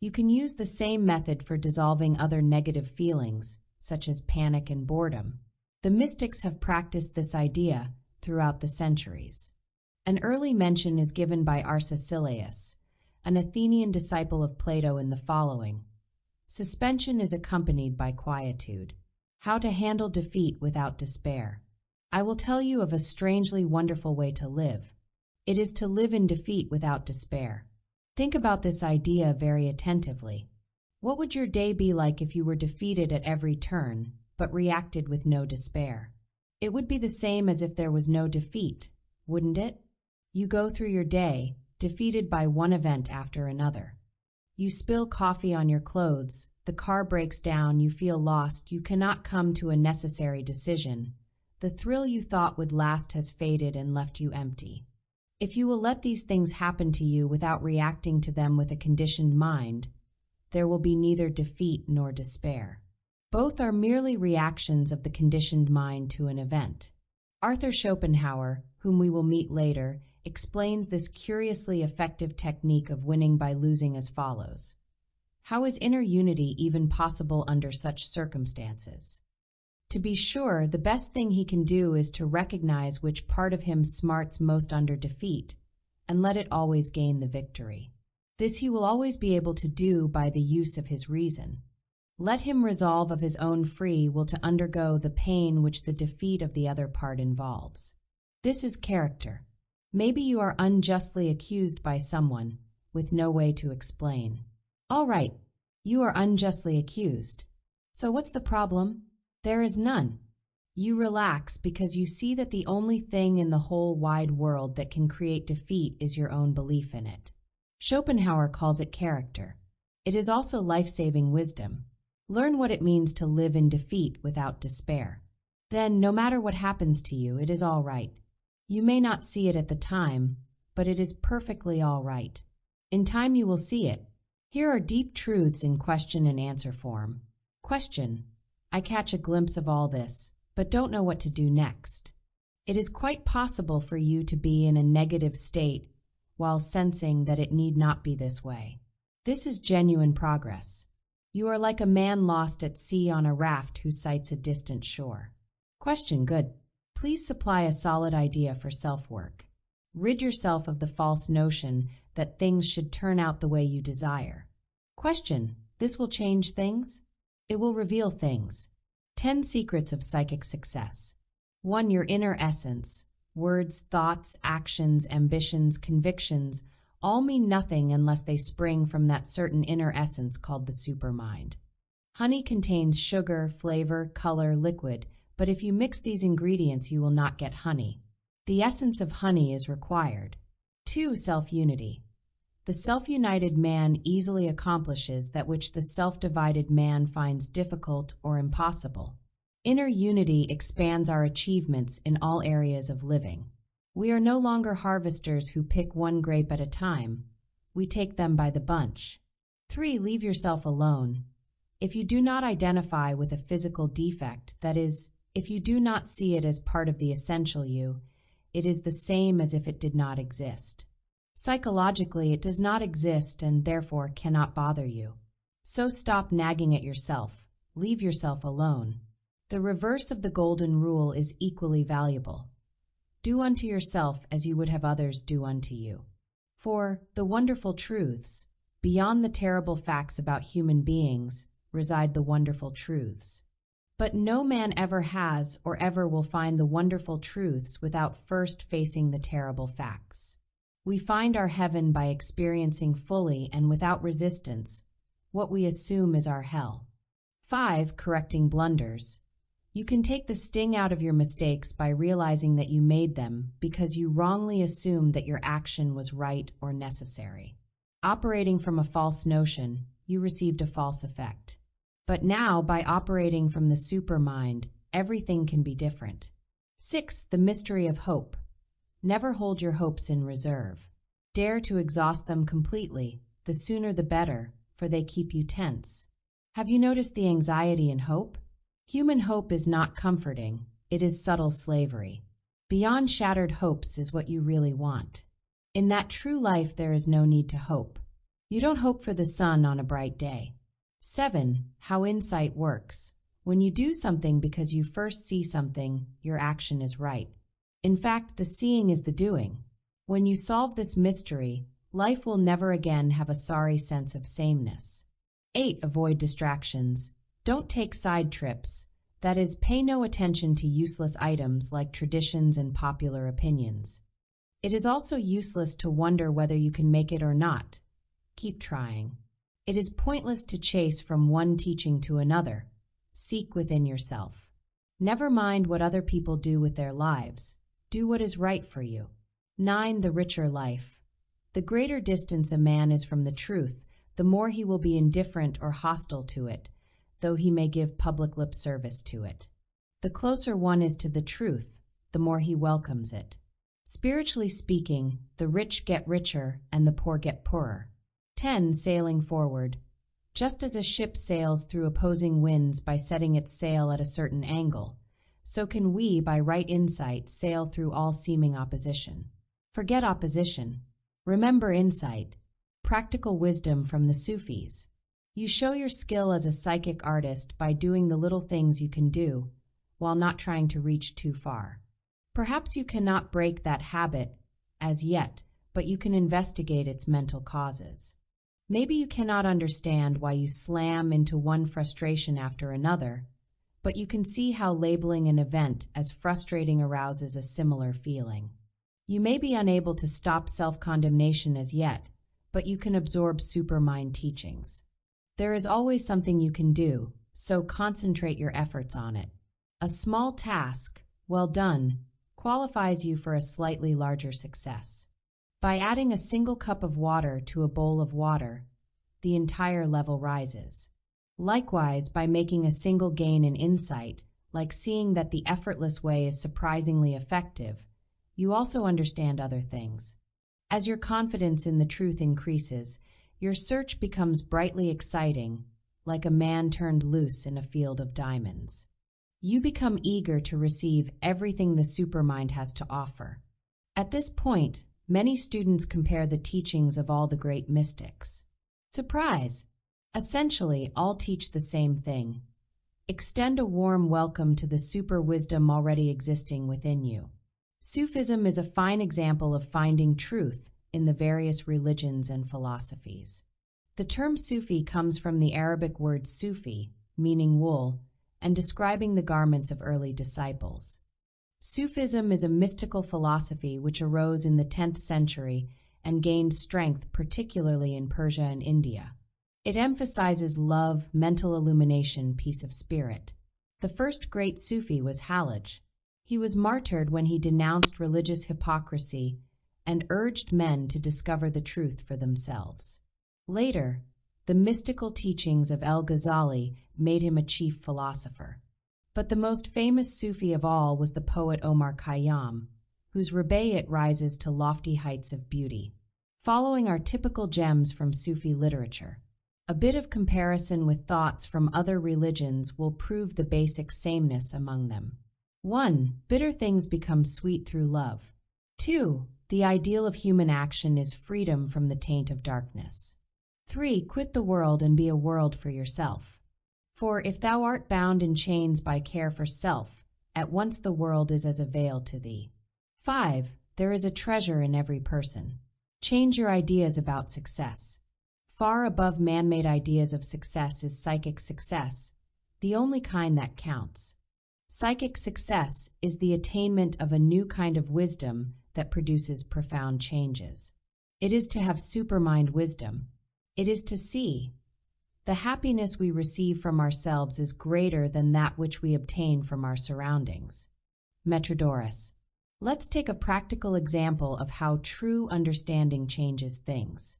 You can use the same method for dissolving other negative feelings, such as panic and boredom. The mystics have practiced this idea throughout the centuries. An early mention is given by Arcesilaus, an Athenian disciple of Plato, in the following: suspension is accompanied by quietude. How to handle defeat without despair. I will tell you of a strangely wonderful way to live. It is to live in defeat without despair. Think about this idea very attentively. What would your day be like if you were defeated at every turn, but reacted with no despair? It would be the same as if there was no defeat, wouldn't it? You go through your day, defeated by one event after another. You spill coffee on your clothes, the car breaks down, you feel lost, you cannot come to a necessary decision. The thrill you thought would last has faded and left you empty. If you will let these things happen to you without reacting to them with a conditioned mind, there will be neither defeat nor despair. Both are merely reactions of the conditioned mind to an event. Arthur Schopenhauer, whom we will meet later, explains this curiously effective technique of winning by losing as follows. How is inner unity even possible under such circumstances? To be sure, the best thing he can do is to recognize which part of him smarts most under defeat, and let it always gain the victory. This he will always be able to do by the use of his reason. Let him resolve of his own free will to undergo the pain which the defeat of the other part involves. This is character. Maybe you are unjustly accused by someone, with no way to explain. All right, you are unjustly accused. So what's the problem? There is none. You relax because you see that the only thing in the whole wide world that can create defeat is your own belief in it. Schopenhauer calls it character. It is also life-saving wisdom. Learn what it means to live in defeat without despair. Then, no matter what happens to you, it is all right. You may not see it at the time, but it is perfectly all right. In time you will see it. Here are deep truths in question and answer form. Question. I catch a glimpse of all this, but don't know what to do next. It is quite possible for you to be in a negative state while sensing that it need not be this way. This is genuine progress. You are like a man lost at sea on a raft who sights a distant shore. Question. Good. Please supply a solid idea for self-work. Rid yourself of the false notion that things should turn out the way you desire. Question. This will change things? It will reveal things. 10 secrets of psychic success. 1. Your inner essence. Words, thoughts, actions, ambitions, convictions all mean nothing unless they spring from that certain inner essence called the supermind. Honey contains sugar, flavor, color, liquid, but if you mix these ingredients you will not get honey. The essence of honey is required. 2. Self-unity. The self-united man easily accomplishes that which the self-divided man finds difficult or impossible. Inner unity expands our achievements in all areas of living. We are no longer harvesters who pick one grape at a time, We take them by the bunch. 3. Leave yourself alone. If you do not identify with a physical defect, that is, if you do not see it as part of the essential you, it is the same as if it did not exist. Psychologically, it does not exist and therefore cannot bother you. So stop nagging at yourself. Leave yourself alone. The reverse of the golden rule is equally valuable. Do unto yourself as you would have others do unto you. 4. The wonderful truths. Beyond the terrible facts about human beings reside the wonderful truths. But no man ever has or ever will find the wonderful truths without first facing the terrible facts. We find our heaven by experiencing fully and without resistance what we assume is our hell. 5. Correcting blunders. You can take the sting out of your mistakes by realizing that you made them because you wrongly assumed that your action was right or necessary. Operating from a false notion, you received a false effect. But now, by operating from the supermind, everything can be different. 6. The mystery of hope. Never hold your hopes in reserve. Dare to exhaust them completely, the sooner the better, for they keep you tense. Have you noticed the anxiety in hope? Human hope is not comforting, it is subtle slavery. Beyond shattered hopes is what you really want. In that true life there is no need to hope. You don't hope for the sun on a bright day. 7. How insight works. When you do something because you first see something, your action is right. In fact, the seeing is the doing. When you solve this mystery, life will never again have a sorry sense of sameness. 8. Avoid distractions. Don't take side trips. That is, pay no attention to useless items like traditions and popular opinions. It is also useless to wonder whether you can make it or not. Keep trying. It is pointless to chase from one teaching to another. Seek within yourself. Never mind what other people do with their lives. Do what is right for you. 9. The richer life. The greater distance a man is from the truth, the more he will be indifferent or hostile to it, though he may give public lip service to it. The closer one is to the truth, the more he welcomes it. Spiritually speaking, the rich get richer and the poor get poorer. 10. Sailing forward. Just as a ship sails through opposing winds by setting its sail at a certain angle, so can we, by right insight, sail through all seeming opposition. Forget opposition. Remember insight. Practical wisdom from the Sufis. You show your skill as a psychic artist by doing the little things you can do, while not trying to reach too far. Perhaps you cannot break that habit as yet, but you can investigate its mental causes. Maybe you cannot understand why you slam into one frustration after another, but you can see how labeling an event as frustrating arouses a similar feeling. You may be unable to stop self-condemnation as yet, but you can absorb Supermind teachings. There is always something you can do, so concentrate your efforts on it. A small task, well done, qualifies you for a slightly larger success. By adding a single cup of water to a bowl of water, the entire level rises. Likewise, by making a single gain in insight, like seeing that the effortless way is surprisingly effective, you also understand other things. As your confidence in the truth increases, your search becomes brightly exciting, like a man turned loose in a field of diamonds. You become eager to receive everything the Supermind has to offer. At this point, many students compare the teachings of all the great mystics. Surprise! Essentially, all teach the same thing. Extend a warm welcome to the super wisdom already existing within you. Sufism is a fine example of finding truth in the various religions and philosophies. The term Sufi comes from the Arabic word Sufi, meaning wool, and describing the garments of early disciples. Sufism is a mystical philosophy which arose in the 10th century and gained strength particularly in Persia and India. It emphasizes love, mental illumination, peace of spirit. The first great Sufi was Hallaj. He was martyred when he denounced religious hypocrisy and urged men to discover the truth for themselves. Later, the mystical teachings of El-Ghazali made him a chief philosopher. But the most famous Sufi of all was the poet Omar Khayyam, whose Rubaiyat rises to lofty heights of beauty. following our typical gems from Sufi literature. A bit of comparison with thoughts from other religions will prove the basic sameness among them. 1. Bitter things become sweet through love. 2. The ideal of human action is freedom from the taint of darkness. 3. Quit the world and be a world for yourself. For if thou art bound in chains by care for self, at once the world is as a veil to thee. 5. There is a treasure in every person. Change your ideas about success. Far above man-made ideas of success is psychic success, the only kind that counts. Psychic success is the attainment of a new kind of wisdom that produces profound changes. It is to have supermind wisdom. It is to see. The happiness we receive from ourselves is greater than that which we obtain from our surroundings. Metrodorus. Let's take a practical example of how true understanding changes things.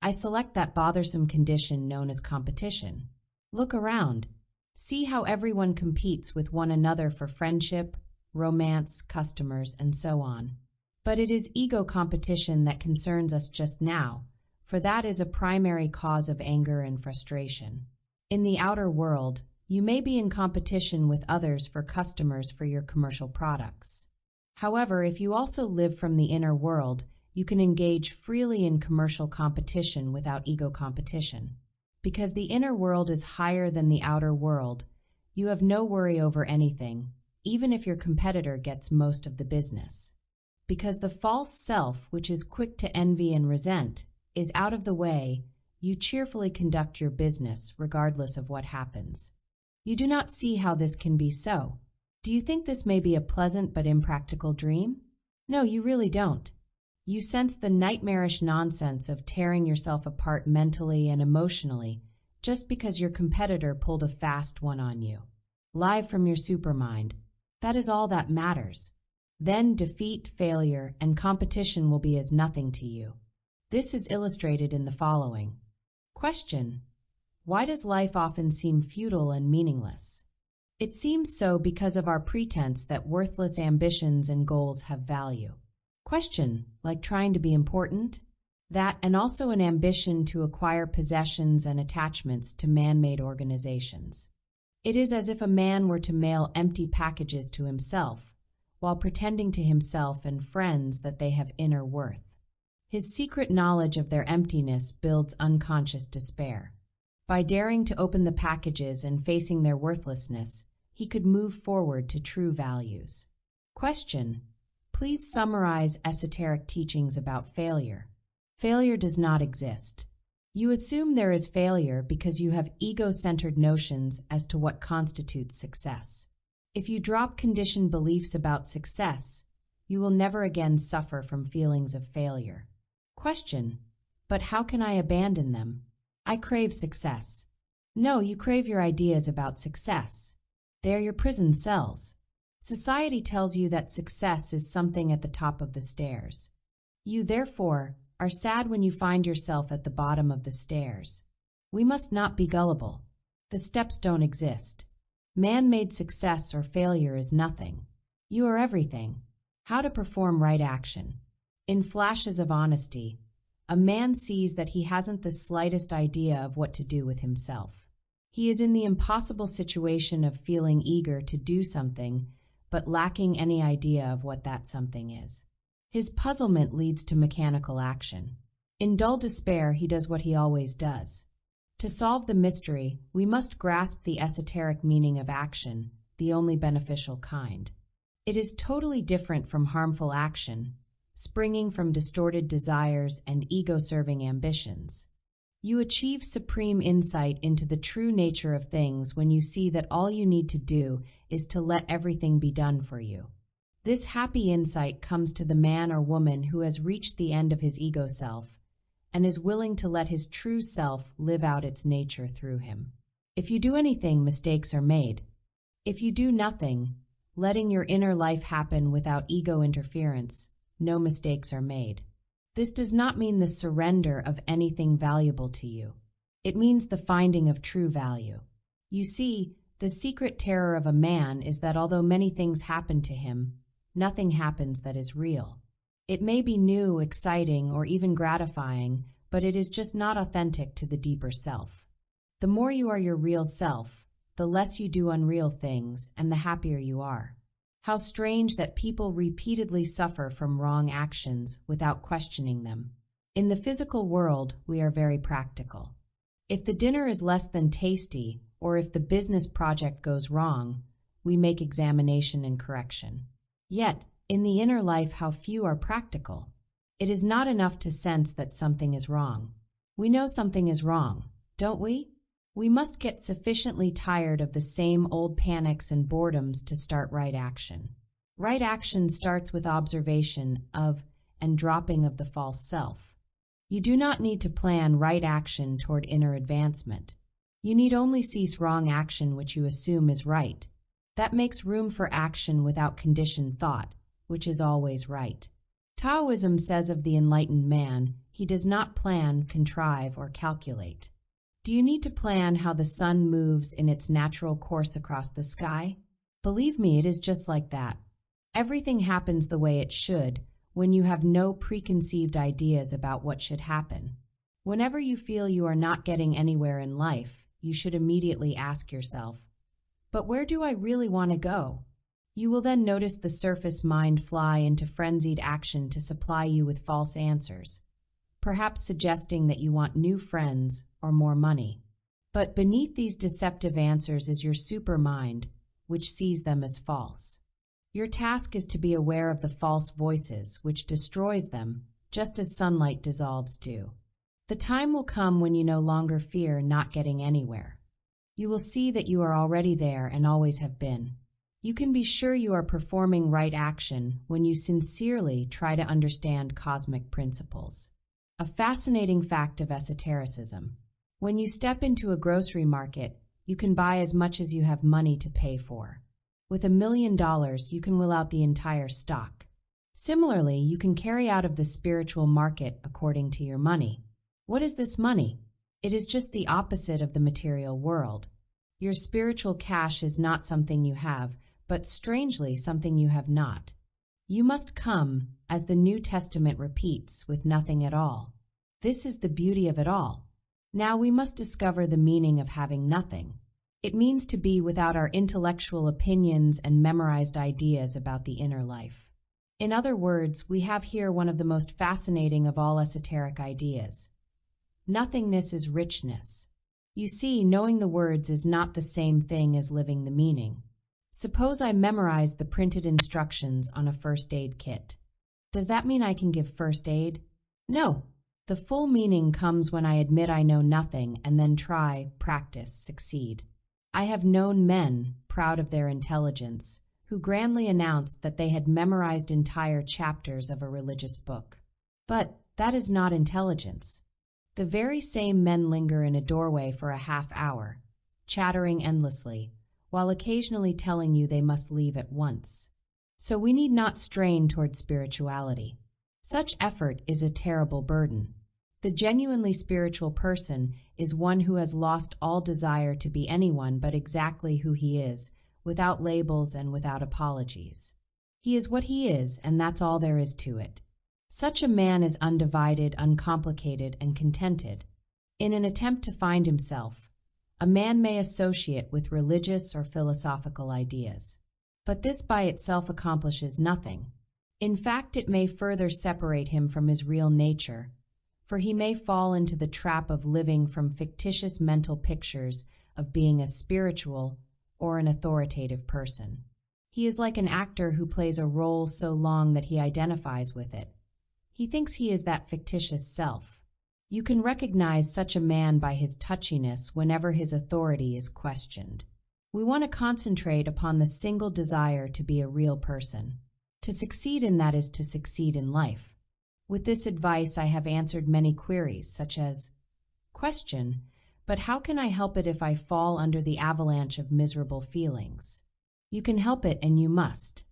I select that bothersome condition known as competition. Look around. See how everyone competes with one another for friendship, romance, customers, and so on. But it is ego competition that concerns us just now, for that is a primary cause of anger and frustration. In the outer world, you may be in competition with others for customers for your commercial products. However, if you also live from the inner world, you can engage freely in commercial competition without ego competition. Because the inner world is higher than the outer world, you have no worry over anything, even if your competitor gets most of the business. Because the false self, which is quick to envy and resent, is out of the way, you cheerfully conduct your business regardless of what happens. You do not see how this can be so. Do you think this may be a pleasant but impractical dream? No, you really don't. You sense the nightmarish nonsense of tearing yourself apart mentally and emotionally just because your competitor pulled a fast one on you. Live from your supermind. That is all that matters. Then defeat, failure, and competition will be as nothing to you. This is illustrated in the following. Question: why does life often seem futile and meaningless? It seems so because of our pretense that worthless ambitions and goals have value. Question: like trying to be important? That, and also an ambition to acquire possessions and attachments to man-made organizations. It is as if a man were to mail empty packages to himself, while pretending to himself and friends that they have inner worth. His secret knowledge of their emptiness builds unconscious despair. By daring to open the packages and facing their worthlessness, he could move forward to true values. Question: please summarize esoteric teachings about failure. Failure does not exist. You assume there is failure because you have ego-centered notions as to what constitutes success. If you drop conditioned beliefs about success, you will never again suffer from feelings of failure. Question: but how can I abandon them? I crave success. No, you crave your ideas about success. They are your prison cells. Society tells you that success is something at the top of the stairs. You, therefore, are sad when you find yourself at the bottom of the stairs. We must not be gullible. The steps don't exist. Man-made success or failure is nothing. You are everything. How to perform right action. In flashes of honesty, a man sees that he hasn't the slightest idea of what to do with himself. He is in the impossible situation of feeling eager to do something, but lacking any idea of what that something is. His puzzlement leads to mechanical action. In dull despair, he does what he always does. To solve the mystery, we must grasp the esoteric meaning of action, the only beneficial kind. It is totally different from harmful action, springing from distorted desires and ego-serving ambitions. You achieve supreme insight into the true nature of things when you see that all you need to do is to let everything be done for you. This happy insight comes to the man or woman who has reached the end of his ego self and is willing to let his true self live out its nature through him. If you do anything, mistakes are made. If you do nothing, letting your inner life happen without ego interference, no mistakes are made. This does not mean the surrender of anything valuable to you. It means the finding of true value. You see, the secret terror of a man is that although many things happen to him, nothing happens that is real. It may be new, exciting, or even gratifying, but it is just not authentic to the deeper self. The more you are your real self, the less you do unreal things, and the happier you are. How strange that people repeatedly suffer from wrong actions without questioning them. In the physical world, we are very practical. If the dinner is less than tasty, or if the business project goes wrong, we make examination and correction. Yet, in the inner life, how few are practical. It is not enough to sense that something is wrong. We know something is wrong, don't we? We must get sufficiently tired of the same old panics and boredoms to start right action. Right action starts with observation of and dropping of the false self. You do not need to plan right action toward inner advancement. You need only cease wrong action which you assume is right. That makes room for action without conditioned thought, which is always right. Taoism says of the enlightened man, he does not plan, contrive, or calculate. Do you need to plan how the sun moves in its natural course across the sky? Believe me, it is just like that. Everything happens the way it should when you have no preconceived ideas about what should happen. Whenever you feel you are not getting anywhere in life, you should immediately ask yourself, but where do I really want to go? You will then notice the surface mind fly into frenzied action to supply you with false answers, perhaps suggesting that you want new friends or more money. But beneath these deceptive answers is your supermind, which sees them as false. Your task is to be aware of the false voices, which destroys them, just as sunlight dissolves dew. The time will come when you no longer fear not getting anywhere. You will see that you are already there and always have been. You can be sure you are performing right action when you sincerely try to understand cosmic principles. A fascinating fact of esotericism. When you step into a grocery market, you can buy as much as you have money to pay for. With $1 million, you can will out the entire stock. Similarly, you can carry out of the spiritual market according to your money. What is this money? It is just the opposite of the material world. Your spiritual cash is not something you have, but strangely something you have not. You must come, as the New Testament repeats, with nothing at all. This is the beauty of it all. Now we must discover the meaning of having nothing. It means to be without our intellectual opinions and memorized ideas about the inner life. In other words, we have here one of the most fascinating of all esoteric ideas. Nothingness is richness. You see, knowing the words is not the same thing as living the meaning. Suppose I memorize the printed instructions on a first aid kit. Does that mean I can give first aid? No. The full meaning comes when I admit I know nothing and then try, practice, succeed. I have known men, proud of their intelligence, who grandly announced that they had memorized entire chapters of a religious book. But that is not intelligence. The very same men linger in a doorway for a half hour, chattering endlessly, while occasionally telling you they must leave at once. So we need not strain toward spirituality. Such effort is a terrible burden. The genuinely spiritual person is one who has lost all desire to be anyone but exactly who he is, without labels and without apologies. He is what he is, and that's all there is to it. Such a man is undivided, uncomplicated, and contented. In an attempt to find himself, a man may associate with religious or philosophical ideas. But this by itself accomplishes nothing. In fact, it may further separate him from his real nature, for he may fall into the trap of living from fictitious mental pictures of being a spiritual or an authoritative person. He is like an actor who plays a role so long that he identifies with it. He thinks he is that fictitious self. You can recognize such a man by his touchiness whenever his authority is questioned. We want to concentrate upon the single desire to be a real person. To succeed in that is to succeed in life. With this advice, I have answered many queries, such as, question, but how can I help it if I fall under the avalanche of miserable feelings? You can help it, and you must.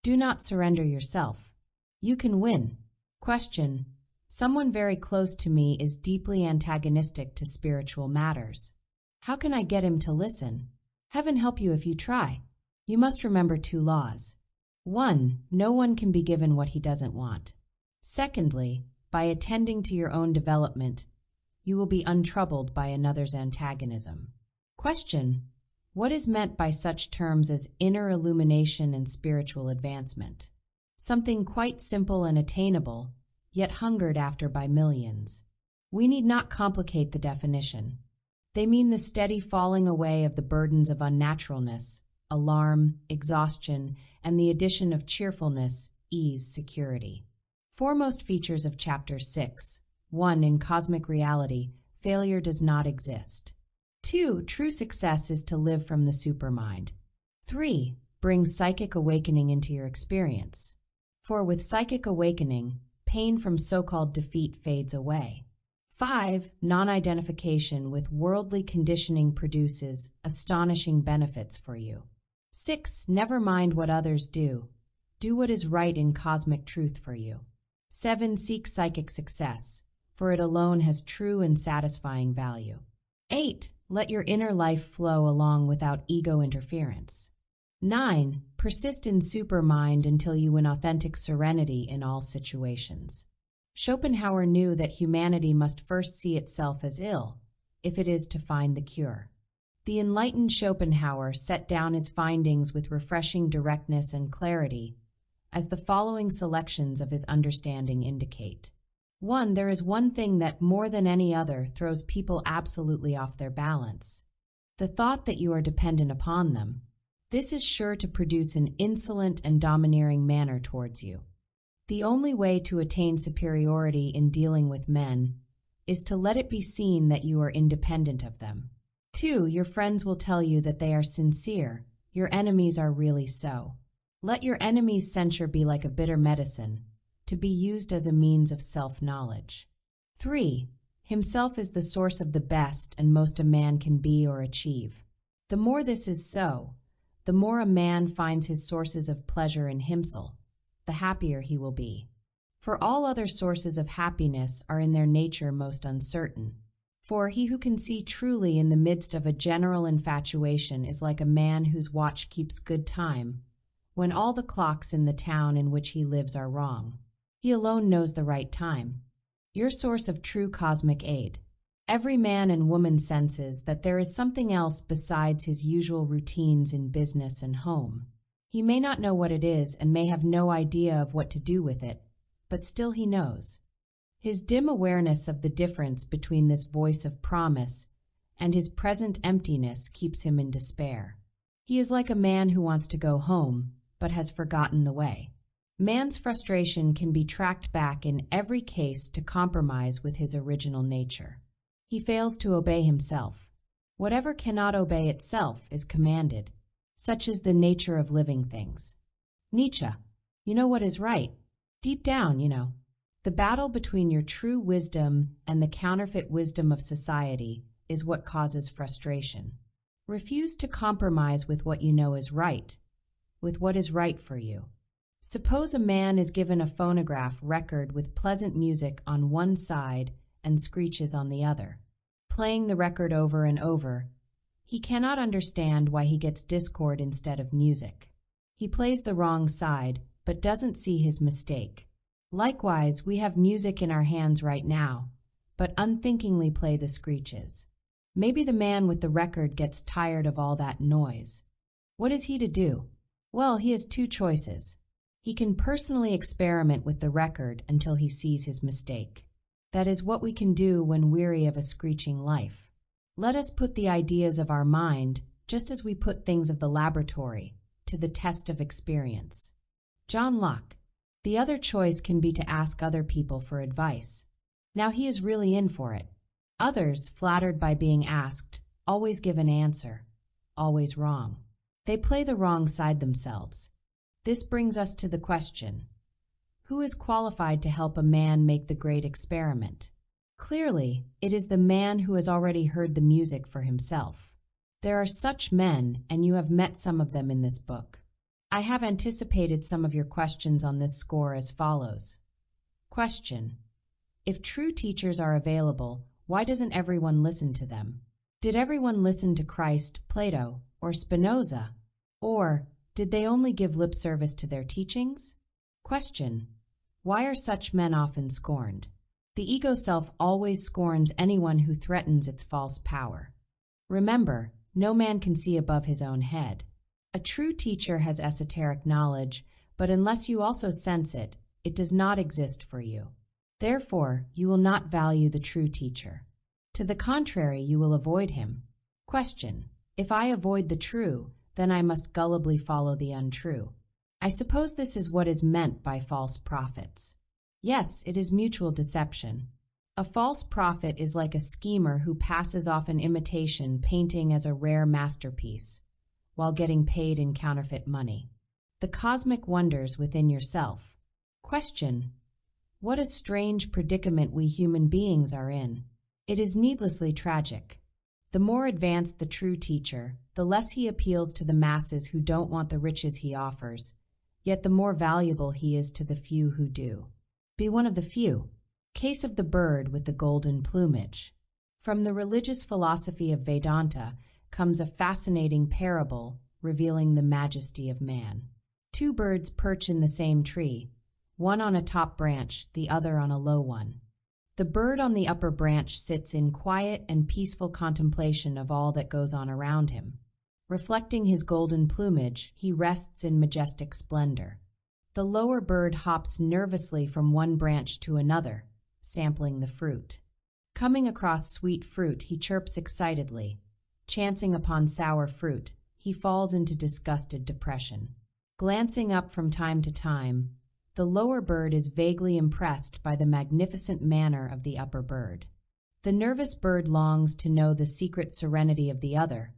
Do not surrender yourself. You can win. Question, someone very close to me is deeply antagonistic to spiritual matters. How can I get him to listen? Heaven help you if you try. You must remember 2 laws. 1, no one can be given what he doesn't want. Secondly, by attending to your own development, you will be untroubled by another's antagonism. Question: what is meant by such terms as inner illumination and spiritual advancement? Something quite simple and attainable, yet hungered after by millions. We need not complicate the definition. They mean the steady falling away of the burdens of unnaturalness, alarm, exhaustion, and the addition of cheerfulness, ease, security. Foremost features of Chapter 6. 1. In cosmic reality, failure does not exist. 2. True success is to live from the supermind. 3. Bring psychic awakening into your experience. For with psychic awakening, pain from so-called defeat fades away. 5. Non-identification with worldly conditioning produces astonishing benefits for you. 6. Never mind what others do. Do what is right in cosmic truth for you. 7. Seek psychic success, for it alone has true and satisfying value. 8. Let your inner life flow along without ego interference. 9. Persist in supermind until you win authentic serenity in all situations. Schopenhauer knew that humanity must first see itself as ill, if it is to find the cure. The enlightened Schopenhauer set down his findings with refreshing directness and clarity, as the following selections of his understanding indicate. 1. There is one thing that, more than any other, throws people absolutely off their balance: the thought that you are dependent upon them. This is sure to produce an insolent and domineering manner towards you. The only way to attain superiority in dealing with men is to let it be seen that you are independent of them. 2. Your friends will tell you that they are sincere. Your enemies are really so. Let your enemy's censure be like a bitter medicine, to be used as a means of self-knowledge. 3. Himself is the source of the best and most a man can be or achieve. The more this is so, the more a man finds his sources of pleasure in himself, the happier he will be. For all other sources of happiness are in their nature most uncertain. For he who can see truly in the midst of a general infatuation is like a man whose watch keeps good time, when all the clocks in the town in which he lives are wrong. He alone knows the right time. Your source of true cosmic aid. Every man and woman senses that there is something else besides his usual routines in business and home. He may not know what it is and may have no idea of what to do with it, but still he knows. His dim awareness of the difference between this voice of promise and his present emptiness keeps him in despair. He is like a man who wants to go home, but has forgotten the way. Man's frustration can be tracked back in every case to compromise with his original nature. He fails to obey himself. Whatever cannot obey itself is commanded. Such is the nature of living things. Nietzsche. You know what is right. Deep down, you know. The battle between your true wisdom and the counterfeit wisdom of society is what causes frustration. Refuse to compromise with what you know is right, with what is right for you. Suppose a man is given a phonograph record with pleasant music on one side and screeches on the other. Playing the record over and over, he cannot understand why he gets discord instead of music. He plays the wrong side, but doesn't see his mistake. Likewise, we have music in our hands right now, but unthinkingly play the screeches. Maybe the man with the record gets tired of all that noise. What is he to do? Well, he has two choices. He can personally experiment with the record until he sees his mistake. That is what we can do when weary of a screeching life. Let us put the ideas of our mind, just as we put things of the laboratory, to the test of experience. John Locke. The other choice can be to ask other people for advice. Now he is really in for it. Others, flattered by being asked, always give an answer, always wrong. They play the wrong side themselves. This brings us to the question: who is qualified to help a man make the great experiment? Clearly, it is the man who has already heard the music for himself. There are such men, and you have met some of them in this book. I have anticipated some of your questions on this score as follows. Question: if true teachers are available, why doesn't everyone listen to them? Did everyone listen to Christ, Plato, or Spinoza? Or did they only give lip service to their teachings? Question: Why are such men often scorned? The ego self always scorns anyone who threatens its false power. Remember, no man can see above his own head. A true teacher has esoteric knowledge, but unless you also sense it, it does not exist for you. Therefore, you will not value the true teacher. To the contrary, you will avoid him. Question: if I avoid the true, then I must gullibly follow the untrue. I suppose this is what is meant by false prophets. Yes, it is mutual deception. A false prophet is like a schemer who passes off an imitation painting as a rare masterpiece, while getting paid in counterfeit money. The cosmic wonders within yourself. Question: what a strange predicament we human beings are in. It is needlessly tragic. The more advanced the true teacher, the less he appeals to the masses who don't want the riches he offers, yet the more valuable he is to the few who do. Be one of the few. Case of the bird with the golden plumage. From the religious philosophy of Vedanta comes a fascinating parable revealing the majesty of man. Two birds perch in the same tree, one on a top branch, the other on a low one. The bird on the upper branch sits in quiet and peaceful contemplation of all that goes on around him. Reflecting his golden plumage, he rests in majestic splendor. The lower bird hops nervously from one branch to another, sampling the fruit. Coming across sweet fruit, he chirps excitedly. Chancing upon sour fruit, he falls into disgusted depression. Glancing up from time to time, the lower bird is vaguely impressed by the magnificent manner of the upper bird. The nervous bird longs to know the secret serenity of the other,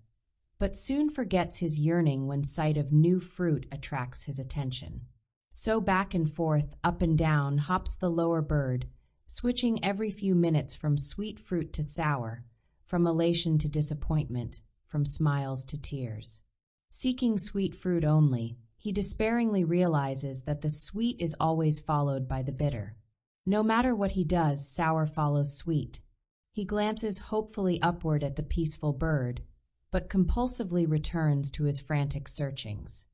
but soon forgets his yearning when sight of new fruit attracts his attention. So back and forth, up and down, hops the lower bird, switching every few minutes from sweet fruit to sour, from elation to disappointment, from smiles to tears. Seeking sweet fruit only, he despairingly realizes that the sweet is always followed by the bitter. No matter what he does, sour follows sweet. He glances hopefully upward at the peaceful bird, but compulsively returns to his frantic searchings.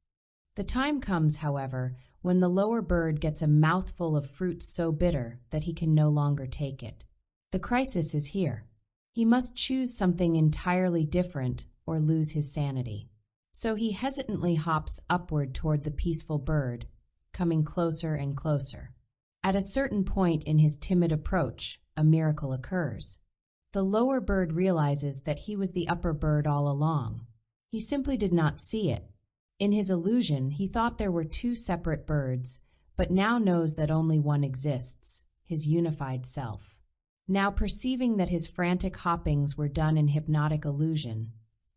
The time comes, however, when the lower bird gets a mouthful of fruit so bitter that he can no longer take it. The crisis is here. He must choose something entirely different or lose his sanity. So he hesitantly hops upward toward the peaceful bird, coming closer and closer. At a certain point in his timid approach, a miracle occurs. The lower bird realizes that he was the upper bird all along. He simply did not see it. In his illusion, he thought there were two separate birds, but now knows that only one exists, his unified self. Now perceiving that his frantic hoppings were done in hypnotic illusion,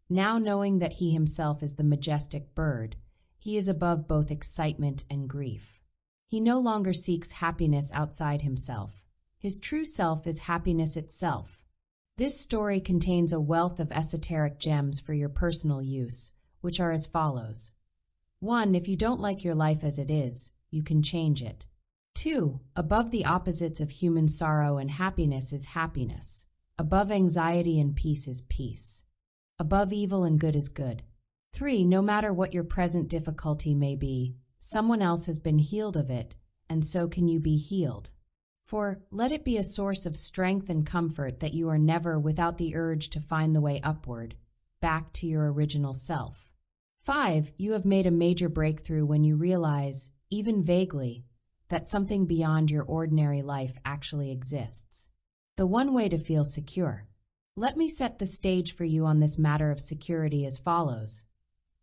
now knowing that he himself is the majestic bird, he is above both excitement and grief. He no longer seeks happiness outside himself. His true self is happiness itself. This story contains a wealth of esoteric gems for your personal use, which are as follows. 1. If you don't like your life as it is, you can change it. 2. Above the opposites of human sorrow and happiness is happiness. Above anxiety and peace is peace. Above evil and good is good. 3. No matter what your present difficulty may be, someone else has been healed of it, and so can you be healed. 4. Let it be a source of strength and comfort that you are never without the urge to find the way upward, back to your original self. 5. You have made a major breakthrough when you realize, even vaguely, that something beyond your ordinary life actually exists. The one way to feel secure. Let me set the stage for you on this matter of security as follows.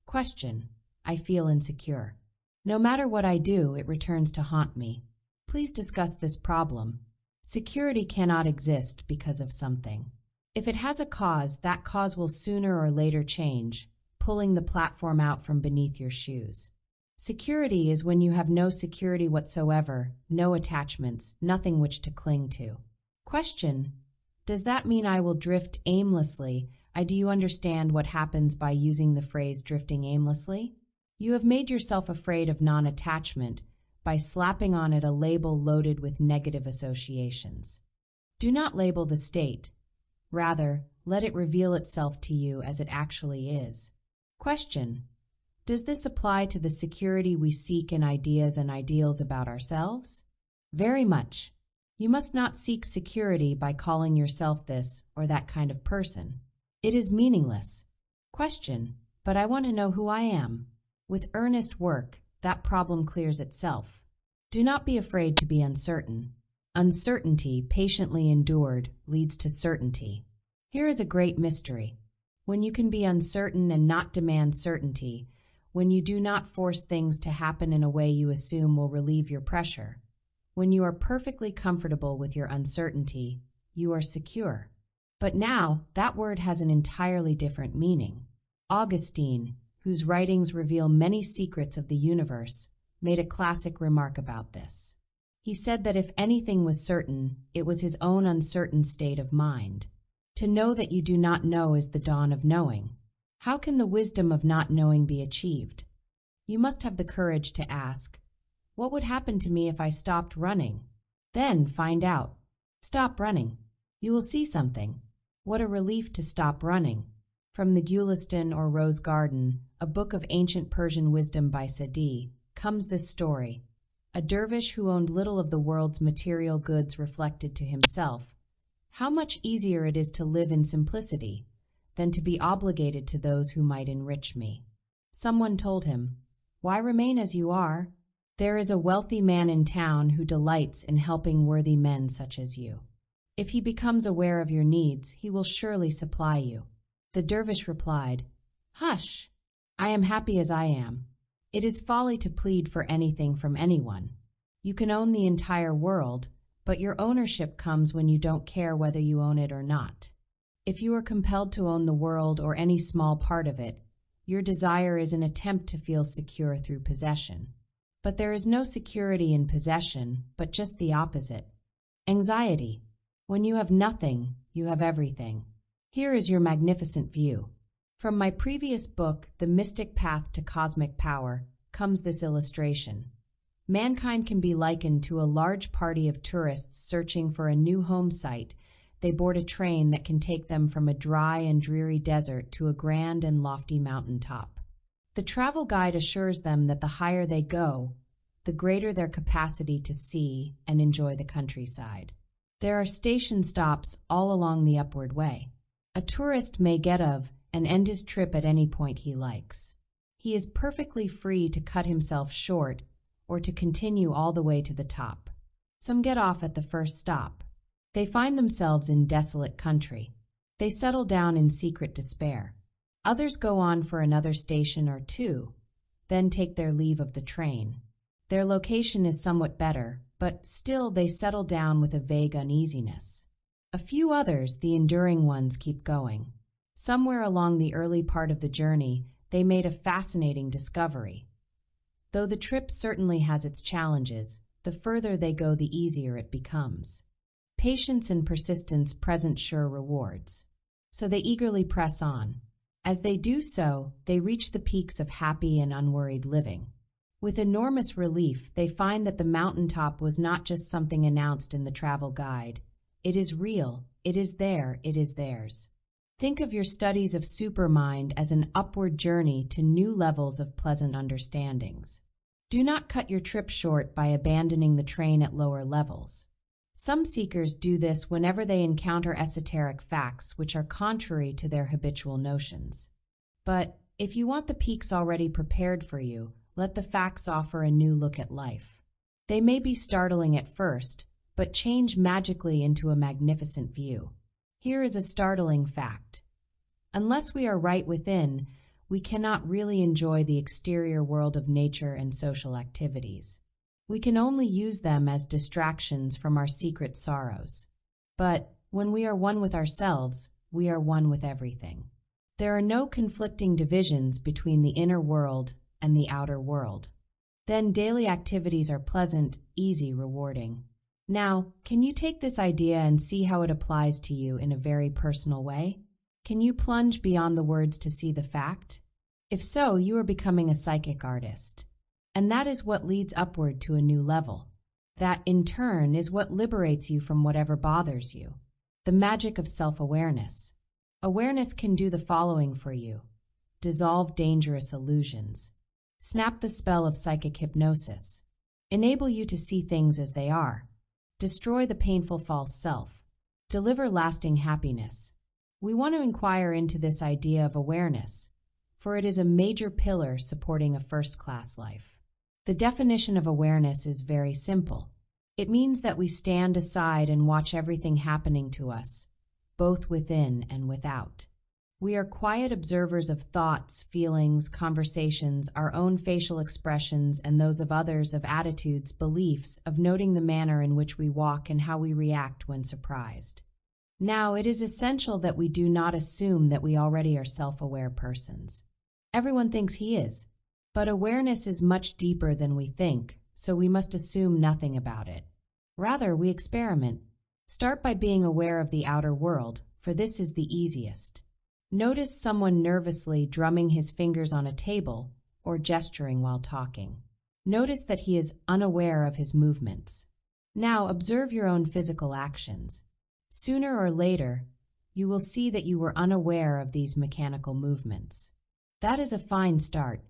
Question: I feel insecure. No matter what I do, it returns to haunt me. Please discuss this problem. Security cannot exist because of something. If it has a cause, that cause will sooner or later change, pulling the platform out from beneath your shoes. Security is when you have no security whatsoever, no attachments, nothing which to cling to. Question: does that mean I will drift aimlessly? Do you understand what happens by using the phrase drifting aimlessly? You have made yourself afraid of non-attachment by slapping on it a label loaded with negative associations. Do not label the state. Rather, let it reveal itself to you as it actually is. Question: does this apply to the security we seek in ideas and ideals about ourselves? Very much. You must not seek security by calling yourself this or that kind of person. It is meaningless. Question, but I want to know who I am. With earnest work, that problem clears itself. Do not be afraid to be uncertain. Uncertainty, patiently endured, leads to certainty. Here is a great mystery. When you can be uncertain and not demand certainty, when you do not force things to happen in a way you assume will relieve your pressure, when you are perfectly comfortable with your uncertainty, you are secure. But now, that word has an entirely different meaning. Augustine, whose writings reveal many secrets of the universe, made a classic remark about this. He said that if anything was certain, it was his own uncertain state of mind. To know that you do not know is the dawn of knowing. How can the wisdom of not knowing be achieved? You must have the courage to ask, what would happen to me if I stopped running? Then find out. Stop running. You will see something. What a relief to stop running. From the Gulistan or Rose Garden, a book of ancient Persian wisdom by Sadi, comes this story. A dervish who owned little of the world's material goods reflected to himself, how much easier it is to live in simplicity than to be obligated to those who might enrich me. Someone told him, why remain as you are? There is a wealthy man in town who delights in helping worthy men such as you. If he becomes aware of your needs, he will surely supply you. The dervish replied, hush! I am happy as I am. It is folly to plead for anything from anyone. You can own the entire world, but your ownership comes when you don't care whether you own it or not. If you are compelled to own the world or any small part of it, your desire is an attempt to feel secure through possession. But there is no security in possession, but just the opposite. Anxiety. When you have nothing, you have everything. Here is your magnificent view. From my previous book, The Mystic Path to Cosmic Power, comes this illustration. Mankind can be likened to a large party of tourists searching for a new home site. They board a train that can take them from a dry and dreary desert to a grand and lofty mountain top. The travel guide assures them that the higher they go, the greater their capacity to see and enjoy the countryside. There are station stops all along the upward way. A tourist may get of and end his trip at any point he likes. He is perfectly free to cut himself short or to continue all the way to the top. Some get off at the first stop. They find themselves in desolate country. They settle down in secret despair. Others go on for another station or two, then take their leave of the train. Their location is somewhat better, but still they settle down with a vague uneasiness. A few others, the enduring ones, keep going. Somewhere along the early part of the journey, they made a fascinating discovery. Though the trip certainly has its challenges, the further they go, the easier it becomes. Patience and persistence present sure rewards. So they eagerly press on. As they do so, they reach the peaks of happy and unworried living. With enormous relief, they find that the mountaintop was not just something announced in the travel guide. It is real, it is there, it is theirs. Think of your studies of Supermind as an upward journey to new levels of pleasant understandings. Do not cut your trip short by abandoning the train at lower levels. Some seekers do this whenever they encounter esoteric facts which are contrary to their habitual notions. But if you want the peaks already prepared for you, let the facts offer a new look at life. They may be startling at first, but change magically into a magnificent view. Here is a startling fact. Unless we are right within, we cannot really enjoy the exterior world of nature and social activities. We can only use them as distractions from our secret sorrows. But when we are one with ourselves, we are one with everything. There are no conflicting divisions between the inner world and the outer world. Then daily activities are pleasant, easy, rewarding. Now, can you take this idea and see how it applies to you in a very personal way? Can you plunge beyond the words to see the fact? If so, you are becoming a psychic artist. And that is what leads upward to a new level. That, in turn, is what liberates you from whatever bothers you. The magic of self-awareness. Awareness can do the following for you. Dissolve dangerous illusions. Snap the spell of psychic hypnosis. enable you to see things as they are, destroy the painful false self, deliver lasting happiness. We want to inquire into this idea of awareness, for it is a major pillar supporting a first-class life. The definition of awareness is very simple. It means that we stand aside and watch everything happening to us, both within and without. We are quiet observers of thoughts, feelings, conversations, our own facial expressions, and those of others, of attitudes, beliefs, of noting the manner in which we walk and how we react when surprised. Now, it is essential that we do not assume that we already are self-aware persons. Everyone thinks he is, but awareness is much deeper than we think, so we must assume nothing about it. Rather, we experiment. Start by being aware of the outer world, for this is the easiest. Notice someone nervously drumming his fingers on a table or gesturing while talking. Notice that he is unaware of his movements. Now observe your own physical actions. Sooner or later, you will see that you were unaware of these mechanical movements. That is a fine start.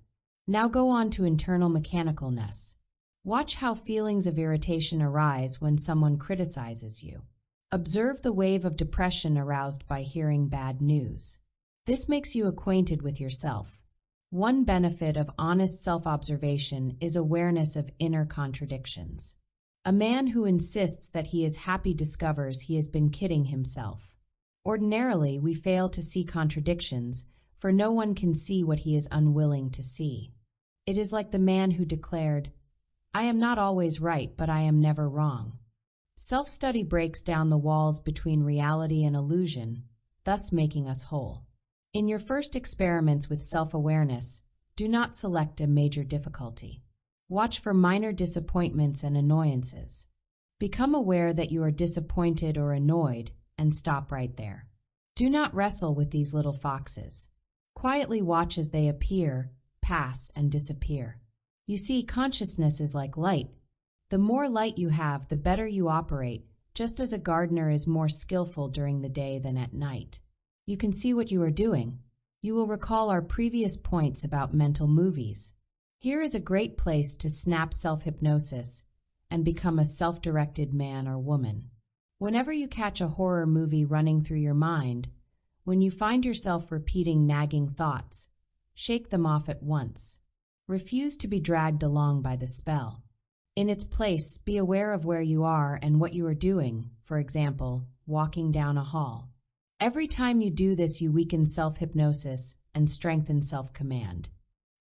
Now go on to internal mechanicalness. Watch how feelings of irritation arise when someone criticizes you. Observe the wave of depression aroused by hearing bad news. This makes you acquainted with yourself. One benefit of honest self-observation is awareness of inner contradictions. A man who insists that he is happy discovers he has been kidding himself. Ordinarily, we fail to see contradictions, for no one can see what he is unwilling to see. It is like the man who declared, "I am not always right, but I am never wrong." Self-study breaks down the walls between reality and illusion, thus making us whole. In your first experiments with self-awareness, do not select a major difficulty. Watch for minor disappointments and annoyances. Become aware that you are disappointed or annoyed and stop right there. Do not wrestle with these little foxes. Quietly watch as they appear, pass, and disappear. You see, consciousness is like light. The more light you have, the better you operate, just as a gardener is more skillful during the day than at night. You can see what you are doing. You will recall our previous points about mental movies. Here is a great place to snap self-hypnosis and become a self-directed man or woman. Whenever you catch a horror movie running through your mind, when you find yourself repeating nagging thoughts, shake them off at once. Refuse to be dragged along by the spell. In its place, be aware of where you are and what you are doing, for example, walking down a hall. Every time you do this, you weaken self-hypnosis and strengthen self-command.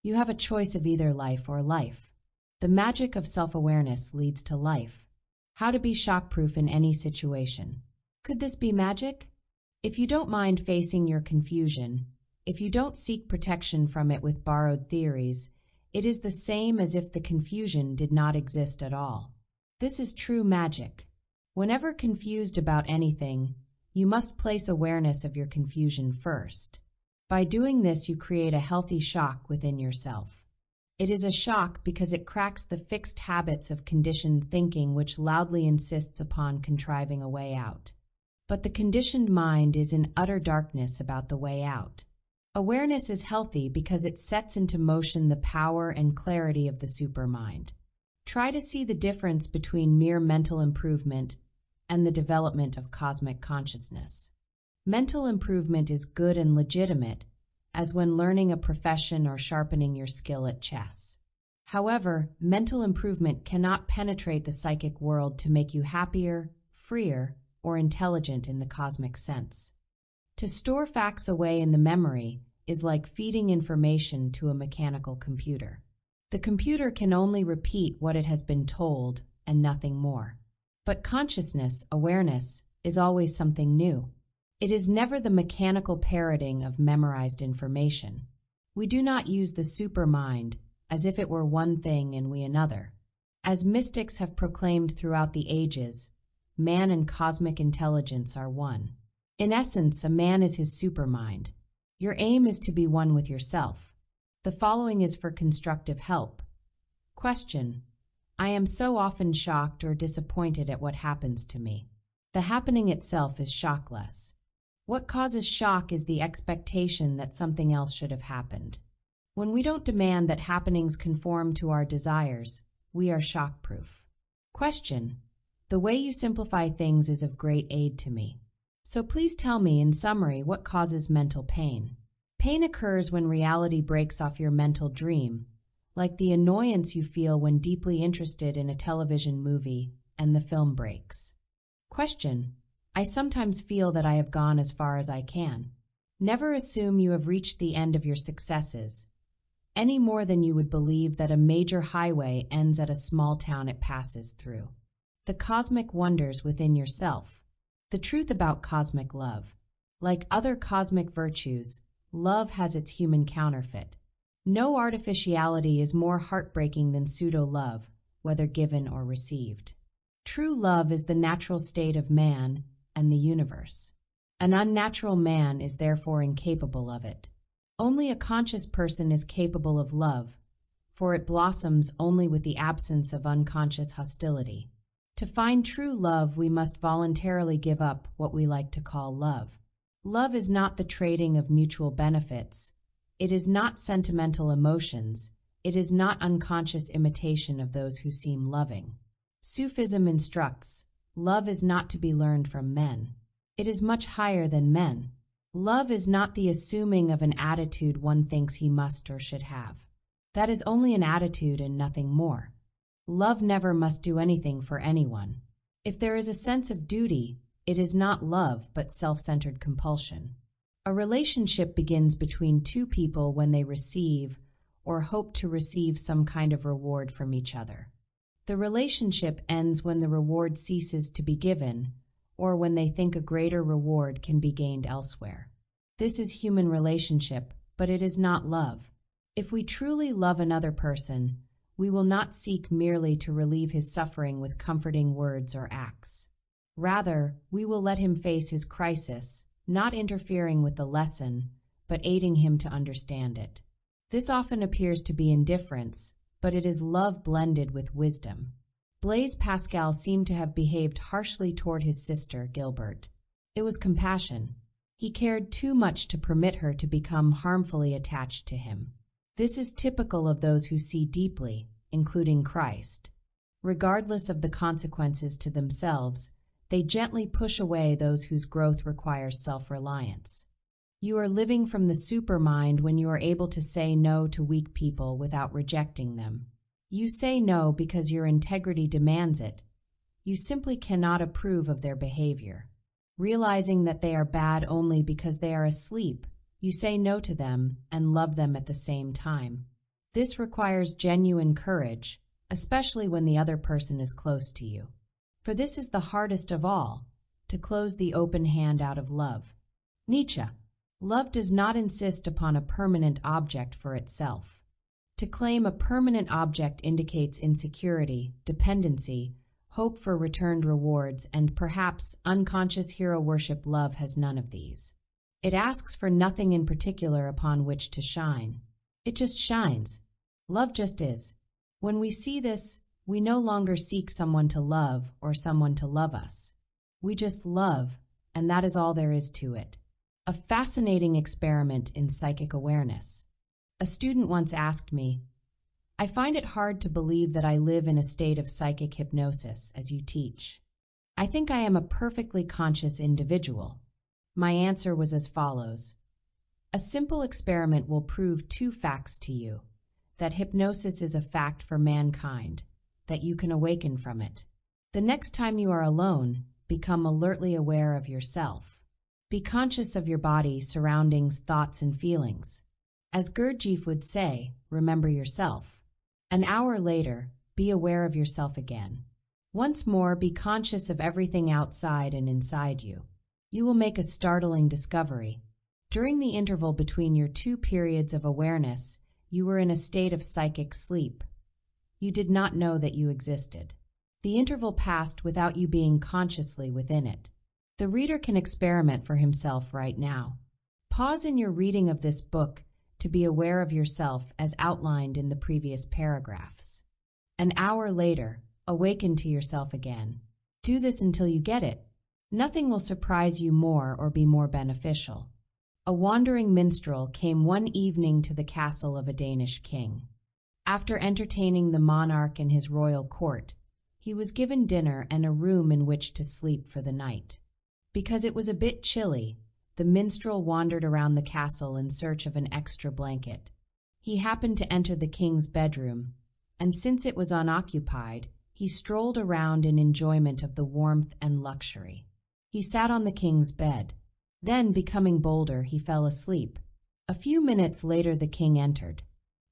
You have a choice of either life or life. The magic of self-awareness leads to life. How to be shock-proof in any situation. Could this be magic? If you don't mind facing your confusion, if you don't seek protection from it with borrowed theories, it is the same as if the confusion did not exist at all. This is true magic. Whenever confused about anything, you must place awareness of your confusion first. By doing this, you create a healthy shock within yourself. It is a shock because it cracks the fixed habits of conditioned thinking which loudly insists upon contriving a way out. But the conditioned mind is in utter darkness about the way out. Awareness is healthy because it sets into motion the power and clarity of the supermind. Try to see the difference between mere mental improvement and the development of cosmic consciousness. Mental improvement is good and legitimate, as when learning a profession or sharpening your skill at chess. However, mental improvement cannot penetrate the psychic world to make you happier, freer, or intelligent in the cosmic sense. To store facts away in the memory is like feeding information to a mechanical computer. The computer can only repeat what it has been told and nothing more. But consciousness, awareness, is always something new. It is never the mechanical parroting of memorized information. We do not use the supermind as if it were one thing and we another. As mystics have proclaimed throughout the ages, man and cosmic intelligence are one. In essence, a man is his supermind. Your aim is to be one with yourself. The following is for constructive help. Question: I am so often shocked or disappointed at what happens to me. The happening itself is shockless. What causes shock is the expectation that something else should have happened. When we don't demand that happenings conform to our desires, we are shockproof. Question: the way you simplify things is of great aid to me. So please tell me in summary what causes mental pain. Pain occurs when reality breaks off your mental dream, like the annoyance you feel when deeply interested in a television movie and the film breaks. Question: I sometimes feel that I have gone as far as I can. Never assume you have reached the end of your successes, any more than you would believe that a major highway ends at a small town it passes through. The cosmic wonders within yourself. The truth about cosmic love. Like other cosmic virtues, love has its human counterfeit. No artificiality is more heartbreaking than pseudo-love, whether given or received. True love is the natural state of man and the universe. An unnatural man is therefore incapable of it. Only a conscious person is capable of love, for it blossoms only with the absence of unconscious hostility. To find true love, we must voluntarily give up what we like to call love. Love is not the trading of mutual benefits. It is not sentimental emotions. It is not unconscious imitation of those who seem loving. Sufism instructs, love is not to be learned from men. It is much higher than men. Love is not the assuming of an attitude one thinks he must or should have. That is only an attitude and nothing more. Love never must do anything for anyone. If there is a sense of duty, it is not love but self-centered compulsion. A relationship begins between two people when they receive or hope to receive some kind of reward from each other. The relationship ends when the reward ceases to be given, or when they think a greater reward can be gained elsewhere. This is human relationship, but it is not love. If we truly love another person, we will not seek merely to relieve his suffering with comforting words or acts. Rather, we will let him face his crisis, not interfering with the lesson, but aiding him to understand it. This often appears to be indifference, but it is love blended with wisdom. Blaise Pascal seemed to have behaved harshly toward his sister, Gilbert. It was compassion. He cared too much to permit her to become harmfully attached to him. This is typical of those who see deeply, including Christ. Regardless of the consequences to themselves, they gently push away those whose growth requires self-reliance. You are living from the supermind when you are able to say no to weak people without rejecting them. You say no because your integrity demands it. You simply cannot approve of their behavior. Realizing that they are bad only because they are asleep, you say no to them and love them at the same time. This requires genuine courage, especially when the other person is close to you. For this is the hardest of all, to close the open hand out of love. Nietzsche. Love does not insist upon a permanent object for itself. To claim a permanent object indicates insecurity, dependency, hope for returned rewards, and perhaps unconscious hero worship. Love has none of these. It asks for nothing in particular upon which to shine. It just shines. Love just is. When we see this, we no longer seek someone to love or someone to love us. We just love, and that is all there is to it. A fascinating experiment in psychic awareness. A student once asked me, "I find it hard to believe that I live in a state of psychic hypnosis, as you teach. I think I am a perfectly conscious individual." My answer was as follows. A simple experiment will prove two facts to you: that hypnosis is a fact for mankind, that you can awaken from it. The next time you are alone, become alertly aware of yourself. Be conscious of your body, surroundings, thoughts, and feelings. As Gurdjieff would say, remember yourself. An hour later, be aware of yourself again. Once more, be conscious of everything outside and inside you. You will make a startling discovery. During the interval between your two periods of awareness, you were in a state of psychic sleep. You did not know that you existed. The interval passed without you being consciously within it. The reader can experiment for himself right now. Pause in your reading of this book to be aware of yourself as outlined in the previous paragraphs. An hour later, awaken to yourself again. Do this until you get it. Nothing will surprise you more or be more beneficial. A wandering minstrel came one evening to the castle of a Danish king. After entertaining the monarch and his royal court, he was given dinner and a room in which to sleep for the night. Because it was a bit chilly, the minstrel wandered around the castle in search of an extra blanket. He happened to enter the king's bedroom, and since it was unoccupied, he strolled around in enjoyment of the warmth and luxury. He sat on the king's bed. Then, becoming bolder, he fell asleep. A few minutes later the king entered.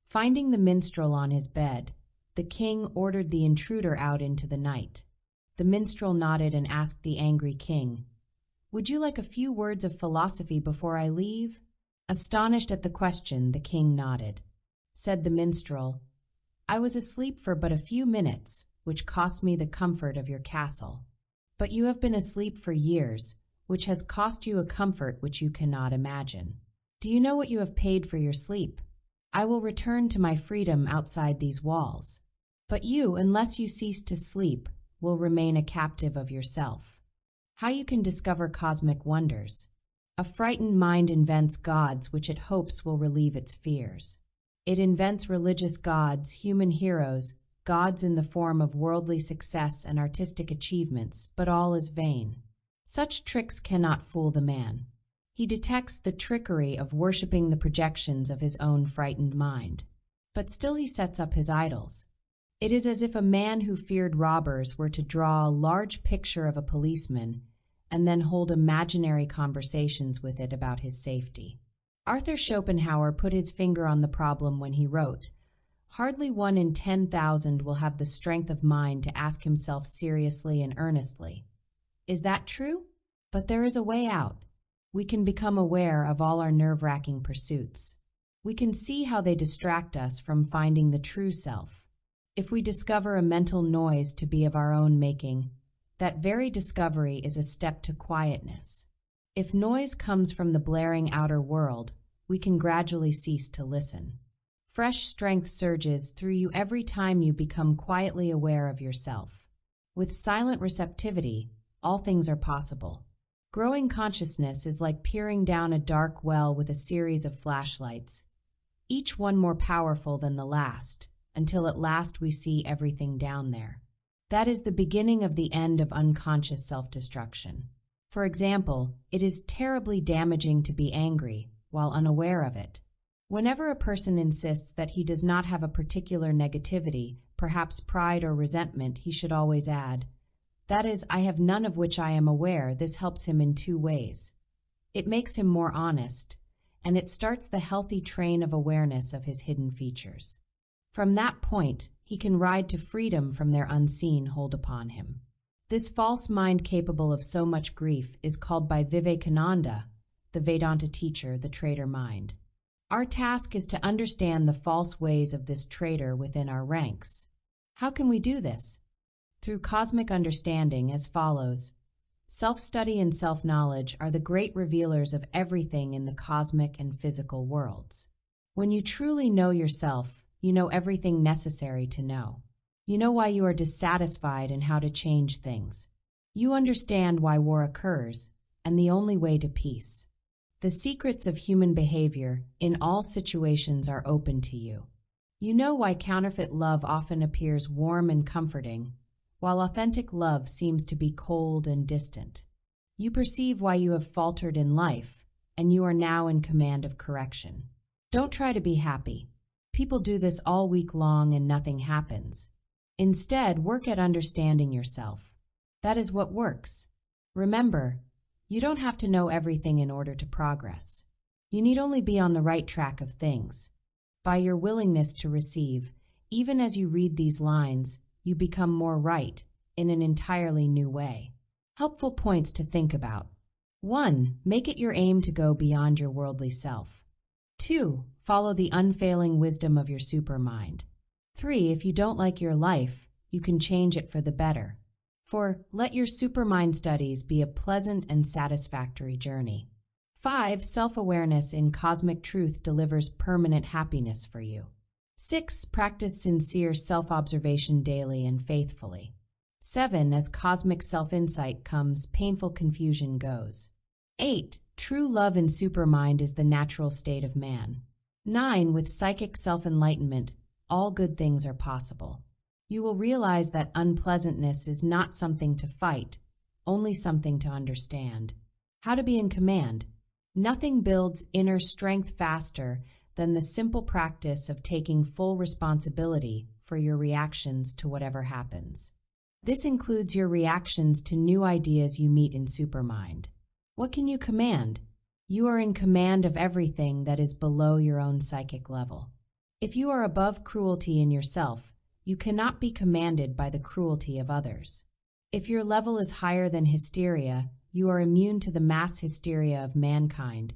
Finding the minstrel on his bed, the king ordered the intruder out into the night. The minstrel nodded and asked the angry king, "Would you like a few words of philosophy before I leave?" Astonished at the question, the king nodded. Said the minstrel, "I was asleep for but a few minutes, which cost me the comfort of your castle. But you have been asleep for years, which has cost you a comfort which you cannot imagine. Do you know what you have paid for your sleep? I will return to my freedom outside these walls. But you, unless you cease to sleep, will remain a captive of yourself." How you can discover cosmic wonders. A frightened mind invents gods which it hopes will relieve its fears. It invents religious gods, human heroes, gods in the form of worldly success and artistic achievements, but all is vain. Such tricks cannot fool the man. He detects the trickery of worshipping the projections of his own frightened mind. But still he sets up his idols. It is as if a man who feared robbers were to draw a large picture of a policeman and then hold imaginary conversations with it about his safety. Arthur Schopenhauer put his finger on the problem when he wrote, "Hardly 1 in 10,000 will have the strength of mind to ask himself seriously and earnestly, 'Is that true?' But there is a way out. We can become aware of all our nerve-wracking pursuits. We can see how they distract us from finding the true self. If we discover a mental noise to be of our own making, that very discovery is a step to quietness. If noise comes from the blaring outer world, we can gradually cease to listen. Fresh strength surges through you every time you become quietly aware of yourself. With silent receptivity, all things are possible. Growing consciousness is like peering down a dark well with a series of flashlights, each one more powerful than the last, until at last we see everything down there. That is the beginning of the end of unconscious self-destruction. For example, it is terribly damaging to be angry while unaware of it. Whenever a person insists that he does not have a particular negativity, perhaps pride or resentment, he should always add, "That is, I have none of which I am aware." This helps him in 2 ways. It makes him more honest, and it starts the healthy train of awareness of his hidden features. From that point, he can ride to freedom from their unseen hold upon him. This false mind capable of so much grief is called by Vivekananda, the Vedanta teacher, the traitor mind. Our task is to understand the false ways of this traitor within our ranks. How can we do this? Through cosmic understanding as follows. Self-study and self-knowledge are the great revealers of everything in the cosmic and physical worlds. When you truly know yourself, you know everything necessary to know. You know why you are dissatisfied and how to change things. You understand why war occurs and the only way to peace. The secrets of human behavior in all situations are open to you. You know why counterfeit love often appears warm and comforting, while authentic love seems to be cold and distant. You perceive why you have faltered in life, and you are now in command of correction. Don't try to be happy. People do this all week long and nothing happens. Instead, work at understanding yourself. That is what works. Remember, you don't have to know everything in order to progress. You need only be on the right track of things. By your willingness to receive, even as you read these lines, you become more right in an entirely new way. Helpful points to think about. 1. Make it your aim to go beyond your worldly self. 2. Follow the unfailing wisdom of your supermind. 3. If you don't like your life, you can change it for the better. 4. Let your supermind studies be a pleasant and satisfactory journey. 5. Self-awareness in cosmic truth delivers permanent happiness for you. 6. Practice sincere self-observation daily and faithfully. 7. As cosmic self-insight comes, painful confusion goes. 8. True love in supermind is the natural state of man. 9. With psychic self-enlightenment, all good things are possible. You will realize that unpleasantness is not something to fight, only something to understand. How to be in command. Nothing builds inner strength faster than the simple practice of taking full responsibility for your reactions to whatever happens. This includes your reactions to new ideas you meet in Supermind. What can you command? You are in command of everything that is below your own psychic level. If you are above cruelty in yourself, you cannot be commanded by the cruelty of others. If your level is higher than hysteria, you are immune to the mass hysteria of mankind,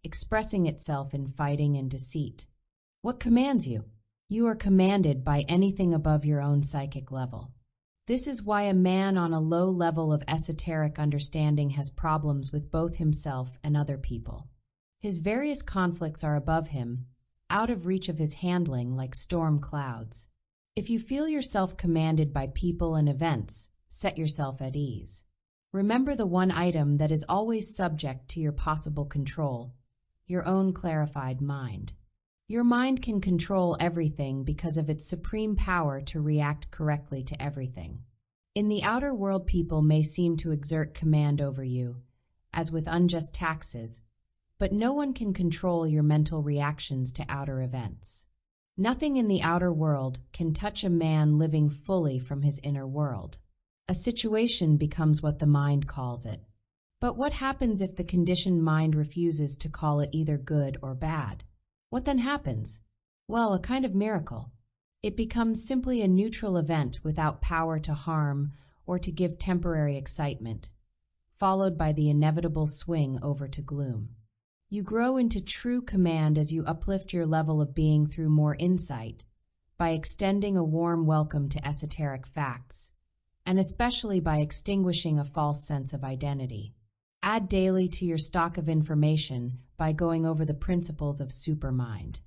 expressing itself in fighting and deceit. What commands you? You are commanded by anything above your own psychic level. This is why a man on a low level of esoteric understanding has problems with both himself and other people. His various conflicts are above him, out of reach of his handling like storm clouds. If you feel yourself commanded by people and events, set yourself at ease. Remember the one item that is always subject to your possible control, your own clarified mind. Your mind can control everything because of its supreme power to react correctly to everything. In the outer world, people may seem to exert command over you, as with unjust taxes, but no one can control your mental reactions to outer events. Nothing in the outer world can touch a man living fully from his inner world. A situation becomes what the mind calls it. But what happens if the conditioned mind refuses to call it either good or bad? What then happens? Well, a kind of miracle. It becomes simply a neutral event without power to harm or to give temporary excitement, followed by the inevitable swing over to gloom. You grow into true command as you uplift your level of being through more insight, by extending a warm welcome to esoteric facts, and especially by extinguishing a false sense of identity. Add daily to your stock of information by going over the principles of Supermind.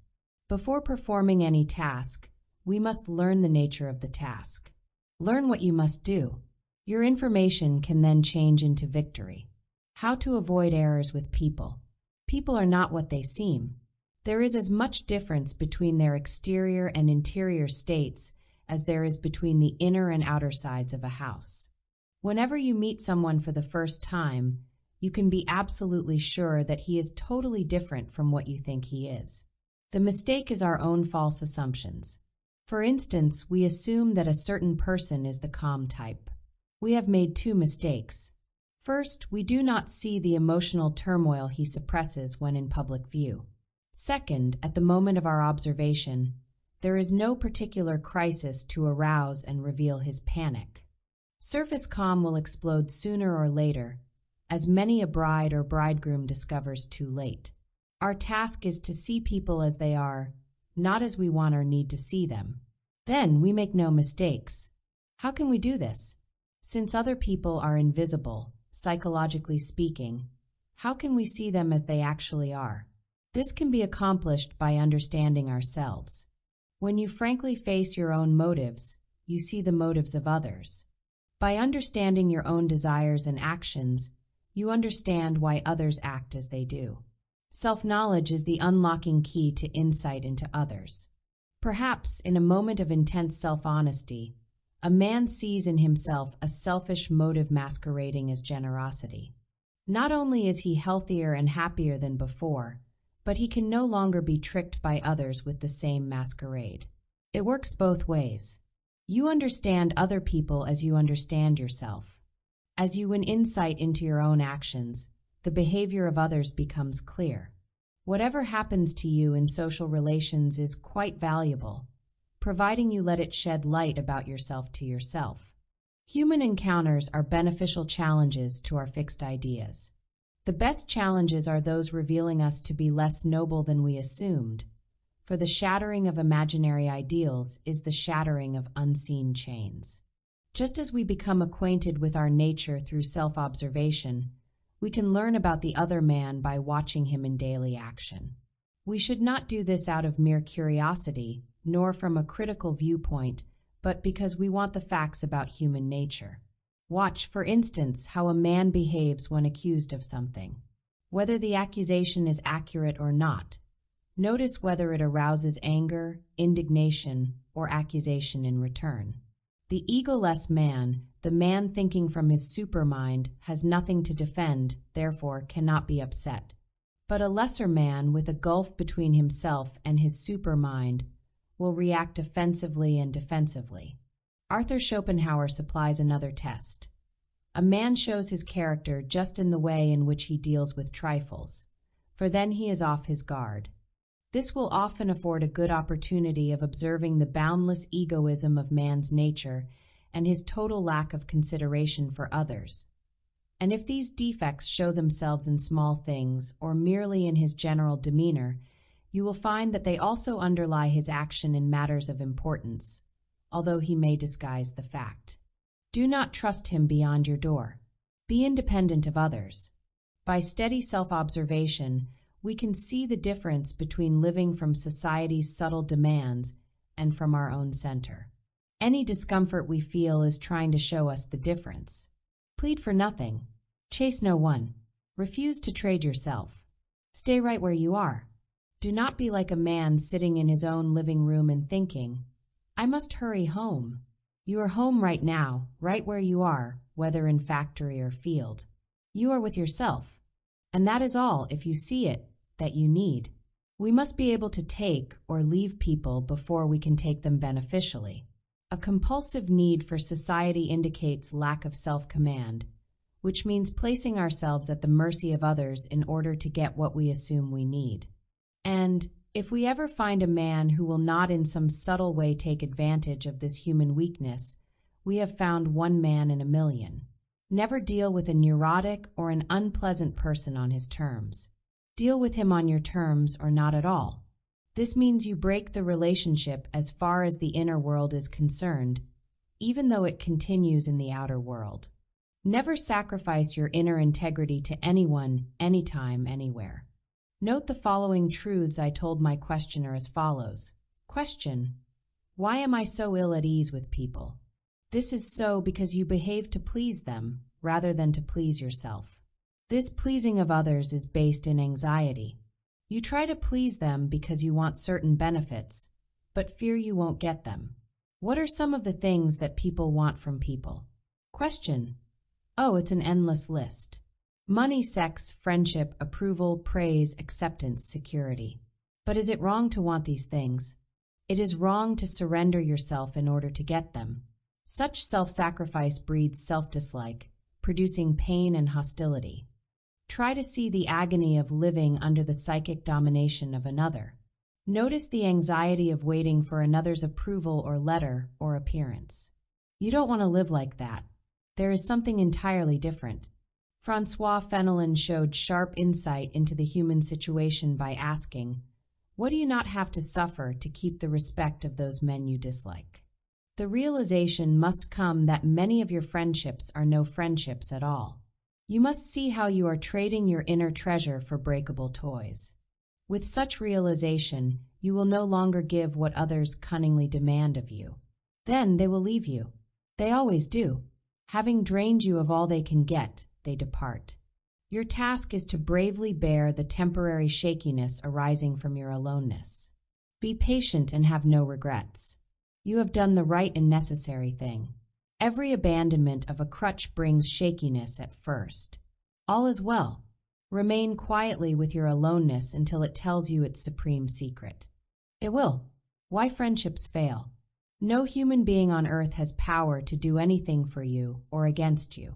Before performing any task, we must learn the nature of the task. Learn what you must do. Your information can then change into victory. How to avoid errors with people. People are not what they seem. There is as much difference between their exterior and interior states as there is between the inner and outer sides of a house. Whenever you meet someone for the first time, you can be absolutely sure that he is totally different from what you think he is. The mistake is our own false assumptions. For instance, we assume that a certain person is the calm type. We have made two mistakes. First, we do not see the emotional turmoil he suppresses when in public view. Second, at the moment of our observation, there is no particular crisis to arouse and reveal his panic. Surface calm will explode sooner or later, as many a bride or bridegroom discovers too late. Our task is to see people as they are, not as we want or need to see them. Then we make no mistakes. How can we do this? Since other people are invisible, psychologically speaking, how can we see them as they actually are? This can be accomplished by understanding ourselves. When you frankly face your own motives, you see the motives of others. By understanding your own desires and actions, you understand why others act as they do. Self-knowledge is the unlocking key to insight into others. Perhaps, in a moment of intense self-honesty, a man sees in himself a selfish motive masquerading as generosity. Not only is he healthier and happier than before, but he can no longer be tricked by others with the same masquerade. It works both ways. You understand other people as you understand yourself. As you win insight into your own actions, the behavior of others becomes clear. Whatever happens to you in social relations is quite valuable, providing you let it shed light about yourself to yourself. Human encounters are beneficial challenges to our fixed ideas. The best challenges are those revealing us to be less noble than we assumed, for the shattering of imaginary ideals is the shattering of unseen chains. Just as we become acquainted with our nature through self-observation, we can learn about the other man by watching him in daily action. We should not do this out of mere curiosity, nor from a critical viewpoint, but because we want the facts about human nature. Watch, for instance, how a man behaves when accused of something. Whether the accusation is accurate or not, Notice whether it arouses anger, indignation, or accusation in return. The egoless man, the man thinking from his supermind, has nothing to defend, therefore cannot be upset. But a lesser man with a gulf between himself and his supermind will react offensively and defensively. Arthur Schopenhauer supplies another test. A man shows his character just in the way in which he deals with trifles, for then he is off his guard. This will often afford a good opportunity of observing the boundless egoism of man's nature and his total lack of consideration for others. And if these defects show themselves in small things or merely in his general demeanor, you will find that they also underlie his action in matters of importance, although he may disguise the fact. Do not trust him beyond your door. Be independent of others. By steady self-observation, we can see the difference between living from society's subtle demands and from our own center. Any discomfort we feel is trying to show us the difference. Plead for nothing. Chase no one. Refuse to trade yourself. Stay right where you are. Do not be like a man sitting in his own living room and thinking, I must hurry home. You are home right now, right where you are, whether in factory or field. You are with yourself. And that is all, if you see it, that you need. We must be able to take or leave people before we can take them beneficially. A compulsive need for society indicates lack of self-command, which means placing ourselves at the mercy of others in order to get what we assume we need. And if we ever find a man who will not in some subtle way take advantage of this human weakness, we have found one man in a million. Never deal with a neurotic or an unpleasant person on his terms. Deal with him on your terms or not at all. This means you break the relationship as far as the inner world is concerned, even though it continues in the outer world. Never sacrifice your inner integrity to anyone, anytime, anywhere. Note the following truths I told my questioner as follows. Question: why am I so ill at ease with people? This is so because you behave to please them rather than to please yourself. This pleasing of others is based in anxiety. You try to please them because you want certain benefits, but fear you won't get them. What are some of the things that people want from people? Question: oh, it's an endless list. Money, sex, friendship, approval, praise, acceptance, security. But is it wrong to want these things? It is wrong to surrender yourself in order to get them. Such self-sacrifice breeds self-dislike, producing pain and hostility. Try to see the agony of living under the psychic domination of another. Notice the anxiety of waiting for another's approval or letter or appearance. You don't want to live like that. There is something entirely different. Francois Fenelon showed sharp insight into the human situation by asking, what do you not have to suffer to keep the respect of those men you dislike? The realization must come that many of your friendships are no friendships at all. You must see how you are trading your inner treasure for breakable toys. With such realization, you will no longer give what others cunningly demand of you. Then they will leave you. They always do. Having drained you of all they can get, they depart. Your task is to bravely bear the temporary shakiness arising from your aloneness. Be patient and have no regrets. You have done the right and necessary thing. Every abandonment of a crutch brings shakiness at first. All is well. Remain quietly with your aloneness until it tells you its supreme secret. It will. Why friendships fail? No human being on earth has power to do anything for you or against you.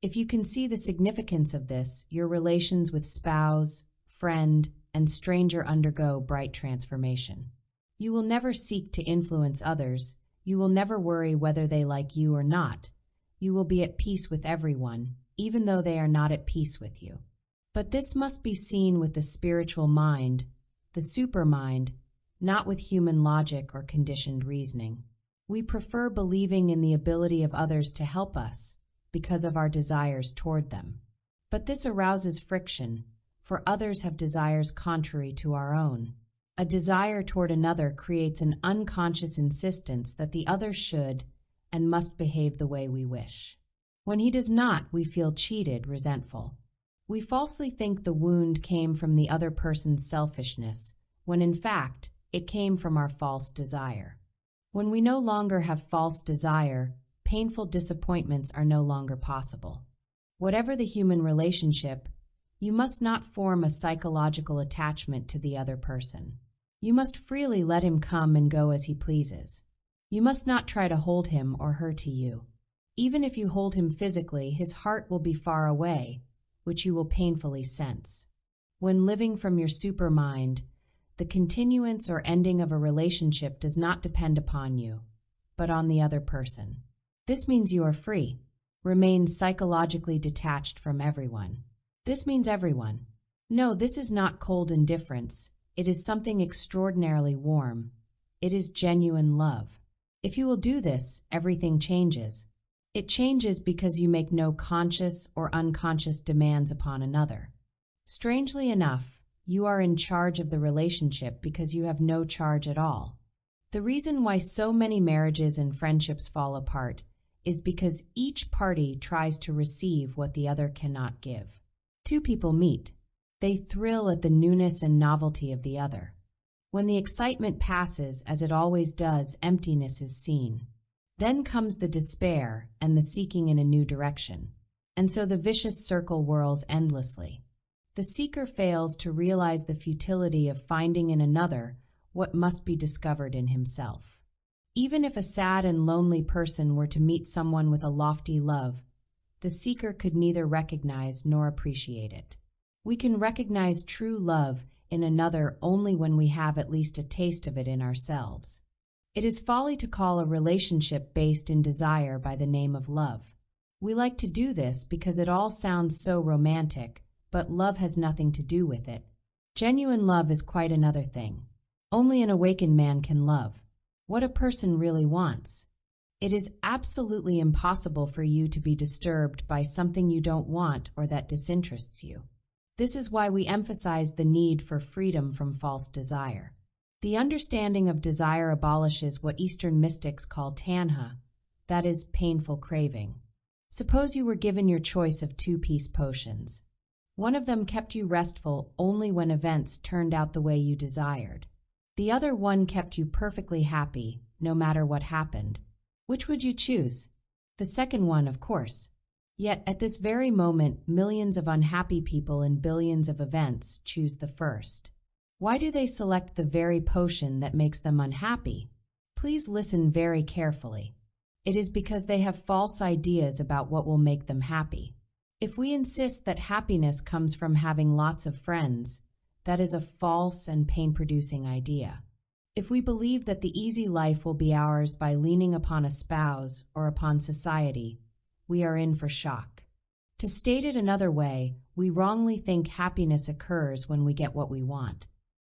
If you can see the significance of this, your relations with spouse, friend, and stranger undergo bright transformation. You will never seek to influence others. You will never worry whether they like you or not. You will be at peace with everyone, even though they are not at peace with you. But this must be seen with the spiritual mind, the supermind, not with human logic or conditioned reasoning. We prefer believing in the ability of others to help us because of our desires toward them. But this arouses friction, for others have desires contrary to our own. A desire toward another creates an unconscious insistence that the other should and must behave the way we wish. When he does not, we feel cheated, resentful. We falsely think the wound came from the other person's selfishness, when in fact, it came from our false desire. When we no longer have false desire, painful disappointments are no longer possible. Whatever the human relationship, you must not form a psychological attachment to the other person. You must freely let him come and go as he pleases. You must not try to hold him or her to you. Even if you hold him physically, his heart will be far away, which you will painfully sense. When living from your supermind, the continuance or ending of a relationship does not depend upon you, but on the other person. This means you are free. Remain psychologically detached from everyone. This means everyone. No, this is not cold indifference. It is something extraordinarily warm. It is genuine love. If you will do this, everything changes. It changes because you make no conscious or unconscious demands upon another. Strangely enough, you are in charge of the relationship because you have no charge at all. The reason why so many marriages and friendships fall apart is because each party tries to receive what the other cannot give. Two people meet. They thrill at the newness and novelty of the other. When the excitement passes, as it always does, emptiness is seen. Then comes the despair and the seeking in a new direction. And so the vicious circle whirls endlessly. The seeker fails to realize the futility of finding in another what must be discovered in himself. Even if a sad and lonely person were to meet someone with a lofty love, the seeker could neither recognize nor appreciate it. We can recognize true love in another only when we have at least a taste of it in ourselves. It is folly to call a relationship based in desire by the name of love. We like to do this because it all sounds so romantic, but love has nothing to do with it. Genuine love is quite another thing. Only an awakened man can love what a person really wants. It is absolutely impossible for you to be disturbed by something you don't want or that disinterests you. This is why we emphasize the need for freedom from false desire. The understanding of desire abolishes what Eastern mystics call tanha, that is, painful craving. Suppose you were given your choice of two-piece potions. One of them kept you restful only when events turned out the way you desired. The other one kept you perfectly happy, no matter what happened. Which would you choose? The second one, of course. Yet, at this very moment, millions of unhappy people in billions of events choose the first. Why do they select the very potion that makes them unhappy? Please listen very carefully. It is because they have false ideas about what will make them happy. If we insist that happiness comes from having lots of friends, that is a false and pain-producing idea. If we believe that the easy life will be ours by leaning upon a spouse or upon society, we are in for shock. To state it another way, we wrongly think happiness occurs when we get what we want.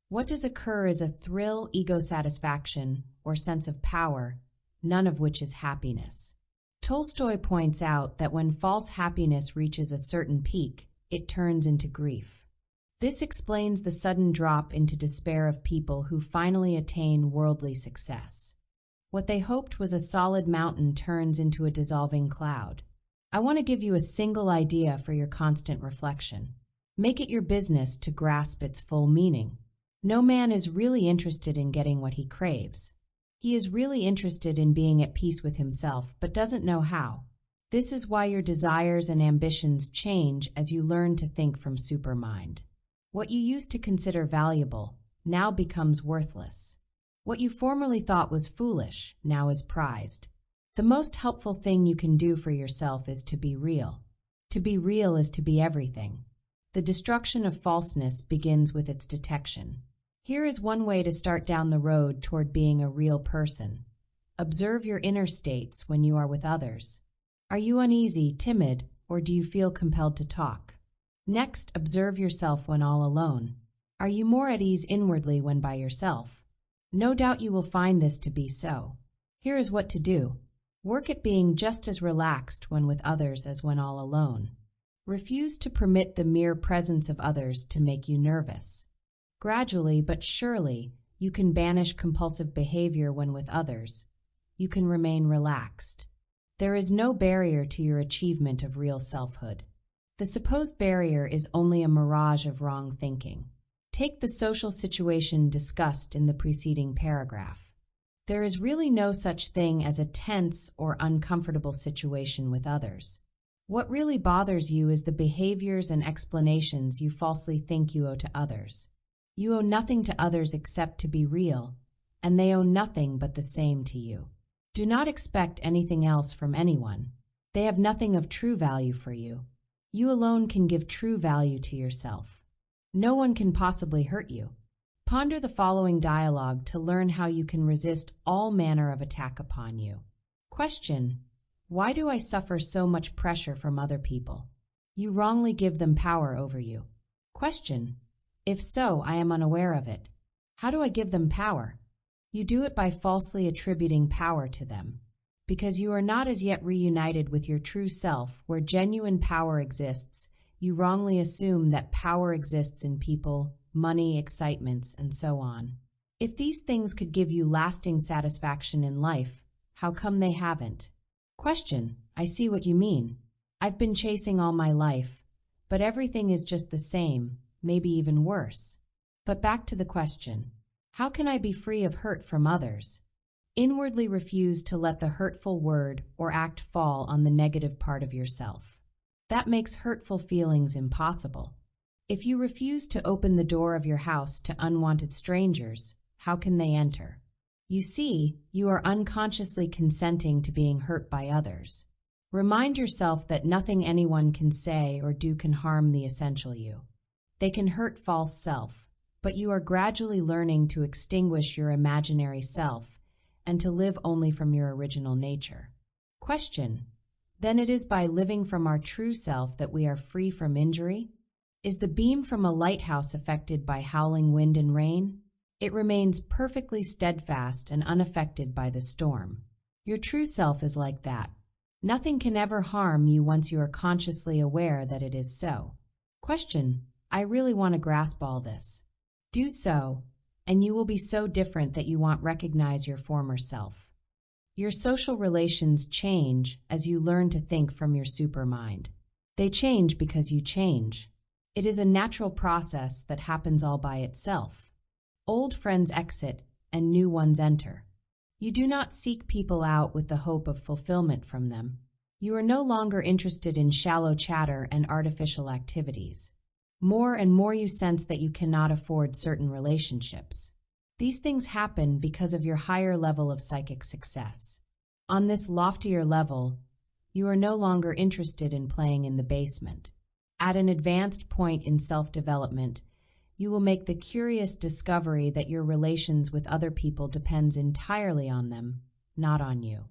What does occur is a thrill, ego satisfaction, or sense of power, none of which is happiness. Tolstoy points out that when false happiness reaches a certain peak, it turns into grief. This explains the sudden drop into despair of people who finally attain worldly success. What they hoped was a solid mountain turns into a dissolving cloud. I want to give you a single idea for your constant reflection. Make it your business to grasp its full meaning. No man is really interested in getting what he craves. He is really interested in being at peace with himself, but doesn't know how. This is why your desires and ambitions change as you learn to think from supermind. What you used to consider valuable now becomes worthless. What you formerly thought was foolish now is prized. The most helpful thing you can do for yourself is to be real. To be real is to be everything. The destruction of falseness begins with its detection. Here is one way to start down the road toward being a real person. Observe your inner states when you are with others. Are you uneasy, timid, or do you feel compelled to talk? Next, observe yourself when all alone. Are you more at ease inwardly when by yourself? No doubt you will find this to be so. Here is what to do. Work at being just as relaxed when with others as when all alone. Refuse to permit the mere presence of others to make you nervous. Gradually but surely, you can banish compulsive behavior when with others. You can remain relaxed. There is no barrier to your achievement of real selfhood. The supposed barrier is only a mirage of wrong thinking. Take the social situation discussed in the preceding paragraph. There is really no such thing as a tense or uncomfortable situation with others. What really bothers you is the behaviors and explanations you falsely think you owe to others. You owe nothing to others except to be real, and they owe nothing but the same to you. Do not expect anything else from anyone. They have nothing of true value for you. You alone can give true value to yourself. No one can possibly hurt you. Ponder the following dialogue to learn how you can resist all manner of attack upon you. Question: why do I suffer so much pressure from other people? You wrongly give them power over you. Question: if so, I am unaware of it. How do I give them power? You do it by falsely attributing power to them. Because you are not as yet reunited with your true self, where genuine power exists, you wrongly assume that power exists in people, money, excitements, and so on. If these things could give you lasting satisfaction in life, how come they haven't? Question: I see what you mean. I've been chasing all my life, but everything is just the same, maybe even worse. But back to the question: how can I be free of hurt from others? Inwardly refuse to let the hurtful word or act fall on the negative part of yourself. That makes hurtful feelings impossible. If you refuse to open the door of your house to unwanted strangers, how can they enter? You see, you are unconsciously consenting to being hurt by others. Remind yourself that nothing anyone can say or do can harm the essential you. They can hurt false self, but you are gradually learning to extinguish your imaginary self and to live only from your original nature. Question: then it is by living from our true self that we are free from injury? Is the beam from a lighthouse affected by howling wind and rain? It remains perfectly steadfast and unaffected by the storm. Your true self is like that. Nothing can ever harm you once you are consciously aware that it is so. Question: I really want to grasp all this. Do so, and you will be so different that you won't recognize your former self. Your social relations change as you learn to think from your supermind. They change because you change. It is a natural process that happens all by itself. Old friends exit and new ones enter. You do not seek people out with the hope of fulfillment from them. You are no longer interested in shallow chatter and artificial activities. More and more you sense that you cannot afford certain relationships. These things happen because of your higher level of psychic success. On this loftier level, you are no longer interested in playing in the basement. At an advanced point in self-development, you will make the curious discovery that your relations with other people depends entirely on them, not on you.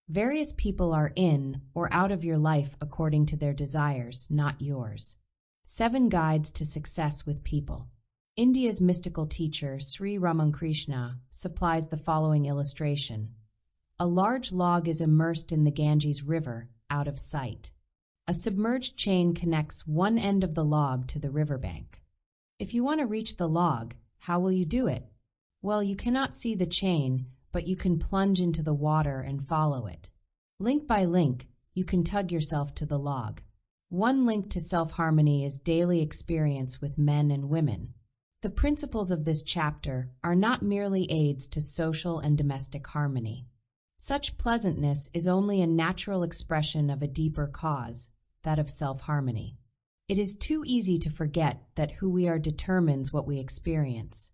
Various people are in or out of your life according to their desires, not yours. 7 Guides to Success with People. India's mystical teacher, Sri Ramakrishna, supplies the following illustration. A large log is immersed in the Ganges River, out of sight. A submerged chain connects one end of the log to the riverbank. If you want to reach the log, how will you do it? Well, you cannot see the chain, but you can plunge into the water and follow it. Link by link, you can tug yourself to the log. One link to self-harmony is daily experience with men and women. The principles of this chapter are not merely aids to social and domestic harmony. Such pleasantness is only a natural expression of a deeper cause, that of self-harmony. It is too easy to forget that who we are determines what we experience.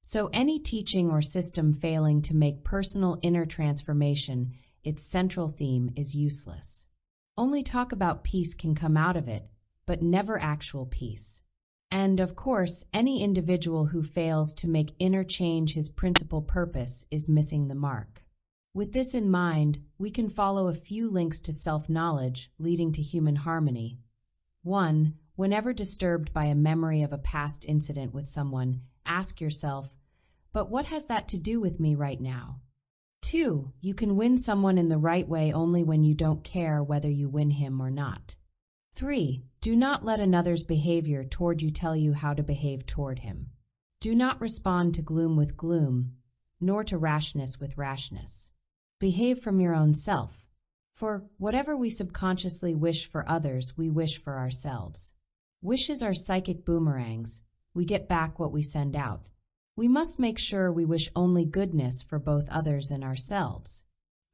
So any teaching or system failing to make personal inner transformation its central theme is useless. Only talk about peace can come out of it, but never actual peace. And, of course, any individual who fails to make inner change his principal purpose is missing the mark. With this in mind, we can follow a few links to self-knowledge leading to human harmony. 1. Whenever disturbed by a memory of a past incident with someone, ask yourself, but what has that to do with me right now? 2. You can win someone in the right way only when you don't care whether you win him or not. 3. Do not let another's behavior toward you tell you how to behave toward him. Do not respond to gloom with gloom, nor to rashness with rashness. Behave from your own self. For whatever we subconsciously wish for others, we wish for ourselves. Wishes are psychic boomerangs. We get back what we send out. We must make sure we wish only goodness for both others and ourselves.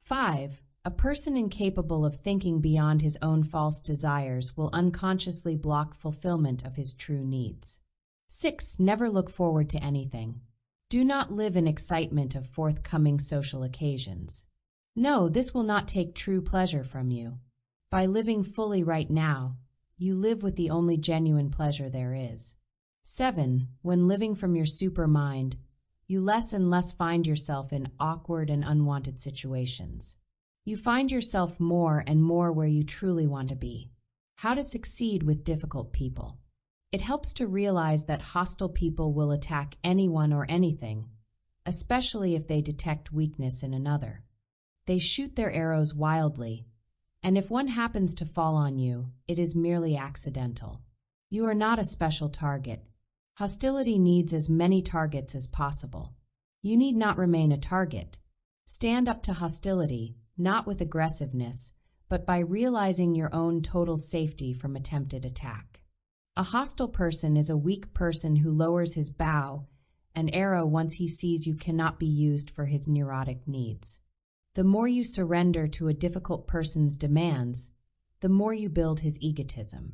5. A person incapable of thinking beyond his own false desires will unconsciously block fulfillment of his true needs. 6. Never look forward to anything. Do not live in excitement of forthcoming social occasions. No, this will not take true pleasure from you. By living fully right now, you live with the only genuine pleasure there is. 7. When living from your supermind, you less and less find yourself in awkward and unwanted situations. You find yourself more and more where you truly want to be. How to succeed with difficult people. It helps to realize that hostile people will attack anyone or anything, especially if they detect weakness in another. They shoot their arrows wildly, and if one happens to fall on you, it is merely accidental. You are not a special target. Hostility needs as many targets as possible. You need not remain a target. Stand up to hostility, not with aggressiveness, but by realizing your own total safety from attempted attack. A hostile person is a weak person who lowers his bow and arrow once he sees you cannot be used for his neurotic needs. The more you surrender to a difficult person's demands, the more you build his egotism.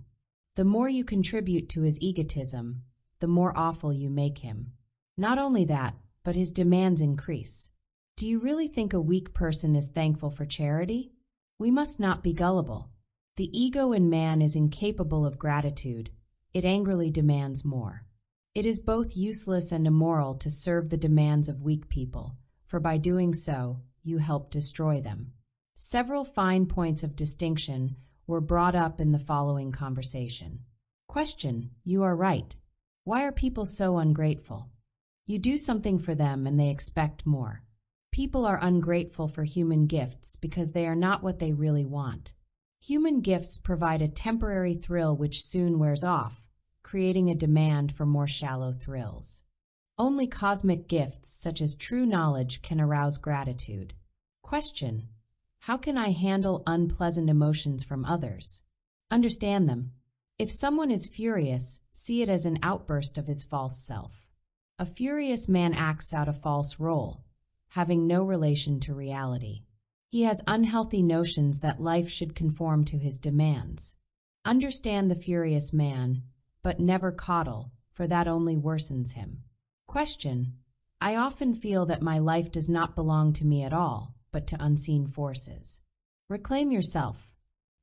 The more you contribute to his egotism, the more awful you make him. Not only that, but his demands increase. Do you really think a weak person is thankful for charity? We must not be gullible. The ego in man is incapable of gratitude. It angrily demands more. It is both useless and immoral to serve the demands of weak people, for by doing so, you help destroy them. Several fine points of distinction were brought up in the following conversation. Question: You are right. Why are people so ungrateful? You do something for them and they expect more. People are ungrateful for human gifts because they are not what they really want. Human gifts provide a temporary thrill which soon wears off, creating a demand for more shallow thrills. Only cosmic gifts, such as true knowledge, can arouse gratitude. Question: How can I handle unpleasant emotions from others? Understand them. If someone is furious, see it as an outburst of his false self. A furious man acts out a false role, having no relation to reality. He has unhealthy notions that life should conform to his demands. Understand the furious man, but never coddle, for that only worsens him. Question: I often feel that my life does not belong to me at all, but to unseen forces. Reclaim yourself.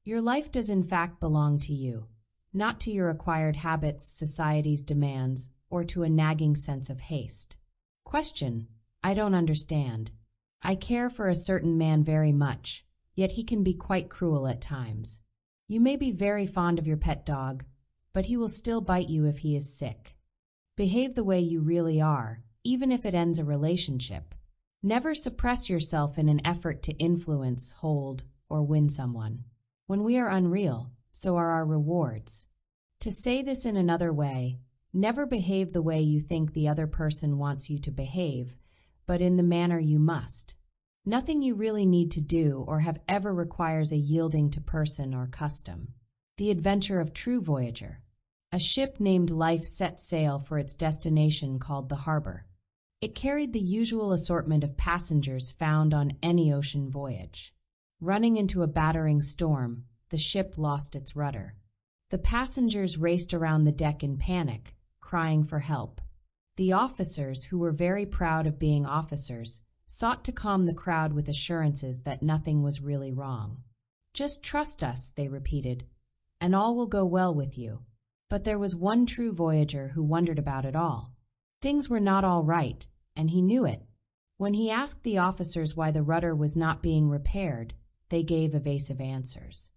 Your life does in fact belong to you, not to your acquired habits, society's demands, or to a nagging sense of haste. Question: I don't understand. I care for a certain man very much, yet he can be quite cruel at times. You may be very fond of your pet dog, but he will still bite you if he is sick. Behave the way you really are, even if it ends a relationship. Never suppress yourself in an effort to influence, hold, or win someone. When we are unreal, so are our rewards. To say this in another way, never behave the way you think the other person wants you to behave, but in the manner you must. Nothing you really need to do or have ever requires a yielding to person or custom. The adventure of true voyager. A ship named Life set sail for its destination called the harbor. It carried the usual assortment of passengers found on any ocean voyage. Running into a battering storm, the ship lost its rudder. The passengers raced around the deck in panic, crying for help. The officers, who were very proud of being officers, sought to calm the crowd with assurances that nothing was really wrong. Just trust us, they repeated, and all will go well with you. But there was one true voyager who wondered about it all. Things were not all right, and he knew it. When he asked the officers why the rudder was not being repaired, they gave evasive answers.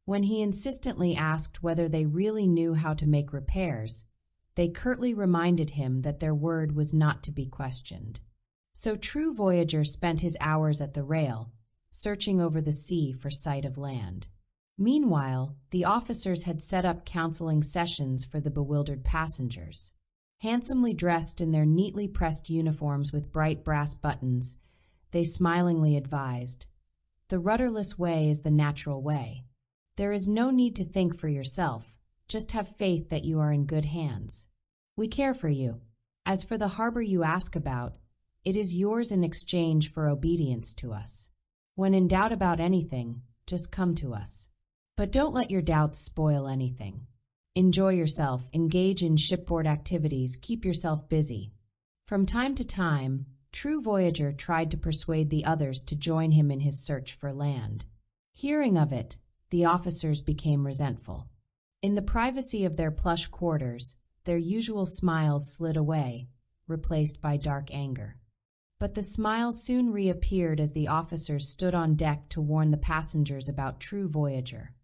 When he insistently asked whether they really knew how to make repairs, they curtly reminded him that their word was not to be questioned. So true voyager spent his hours at the rail, searching over the sea for sight of land. Meanwhile, the officers had set up counseling sessions for the bewildered passengers. Handsomely dressed in their neatly pressed uniforms with bright brass buttons, they smilingly advised, "The rudderless way is the natural way. There is no need to think for yourself, just have faith that you are in good hands. We care for you. As for the harbor you ask about, it is yours in exchange for obedience to us. When in doubt about anything, just come to us. But don't let your doubts spoil anything. Enjoy yourself, engage in shipboard activities, keep yourself busy. From time to time, True Voyager tried to persuade the others to join him in his search for land. Hearing of it, the officers became resentful. In the privacy of their plush quarters, their usual smiles slid away, replaced by dark anger. But the smiles soon reappeared as the officers stood on deck to warn the passengers about True Voyager.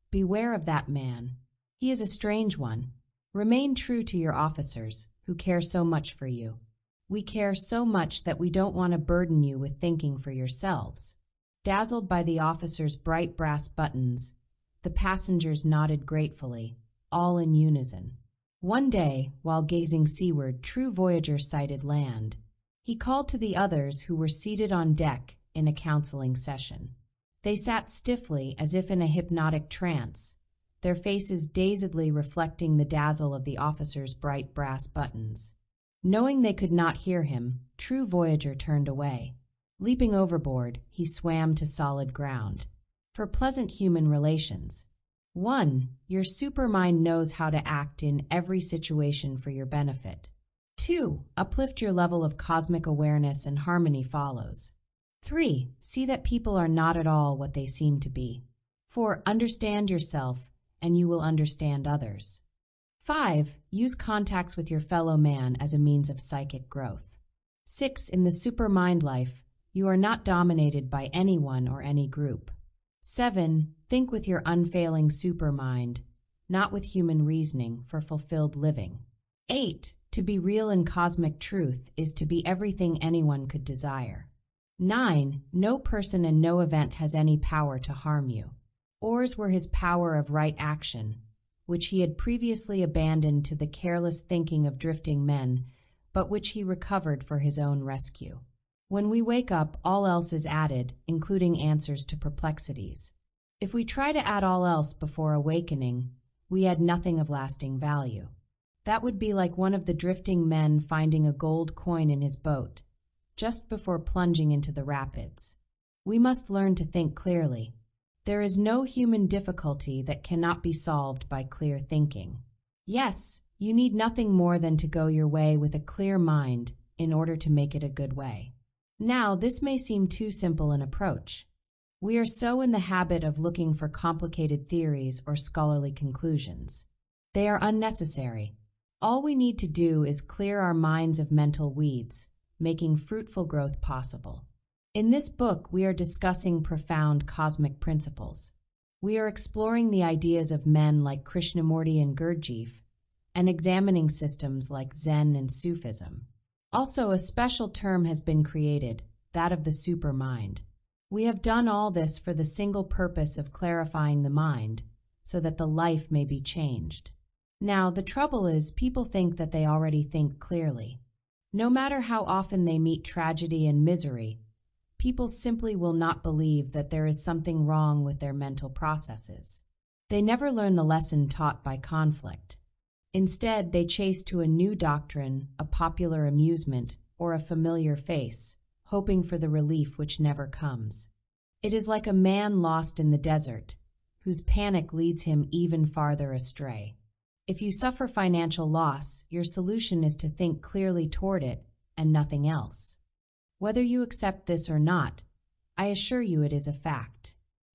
Beware of that man. He is a strange one. Remain true to your officers, who care so much for you. We care so much that we don't want to burden you with thinking for yourselves. Dazzled by the officers' bright brass buttons, the passengers nodded gratefully, all in unison. One day, while gazing seaward, True Voyager sighted land. He called to the others who were seated on deck in a counseling session. They sat stiffly as if in a hypnotic trance, their faces dazedly reflecting the dazzle of the officers' bright brass buttons. Knowing they could not hear him, True Voyager turned away. Leaping overboard, he swam to solid ground. For pleasant human relations. 1. Your supermind knows how to act in every situation for your benefit. 2. Uplift your level of cosmic awareness and harmony follows. 3. See that people are not at all what they seem to be. 4. Understand yourself, and you will understand others. 5. Use contacts with your fellow man as a means of psychic growth. 6. In the supermind life, you are not dominated by anyone or any group. 7. Think with your unfailing supermind, not with human reasoning, for fulfilled living. 8. To be real in cosmic truth is to be everything anyone could desire. 9. No person and no event has any power to harm you. Ours were his power of right action, which he had previously abandoned to the careless thinking of drifting men, but which he recovered for his own rescue. When we wake up, all else is added, including answers to perplexities. If we try to add all else before awakening, we add nothing of lasting value. That would be like one of the drifting men finding a gold coin in his boat, just before plunging into the rapids. We must learn to think clearly. There is no human difficulty that cannot be solved by clear thinking. Yes, you need nothing more than to go your way with a clear mind in order to make it a good way. Now, this may seem too simple an approach. We are so in the habit of looking for complicated theories or scholarly conclusions. They are unnecessary. All we need to do is clear our minds of mental weeds, making fruitful growth possible. In this book, we are discussing profound cosmic principles. We are exploring the ideas of men like Krishnamurti and Gurdjieff, and examining systems like Zen and Sufism. Also, a special term has been created, that of the supermind. We have done all this for the single purpose of clarifying the mind, so that the life may be changed. Now, the trouble is, people think that they already think clearly. No matter how often they meet tragedy and misery, people simply will not believe that there is something wrong with their mental processes. They never learn the lesson taught by conflict. Instead, they chase to a new doctrine, a popular amusement, or a familiar face, hoping for the relief which never comes. It is like a man lost in the desert, whose panic leads him even farther astray. If you suffer financial loss, your solution is to think clearly toward it and nothing else. Whether you accept this or not, I assure you it is a fact.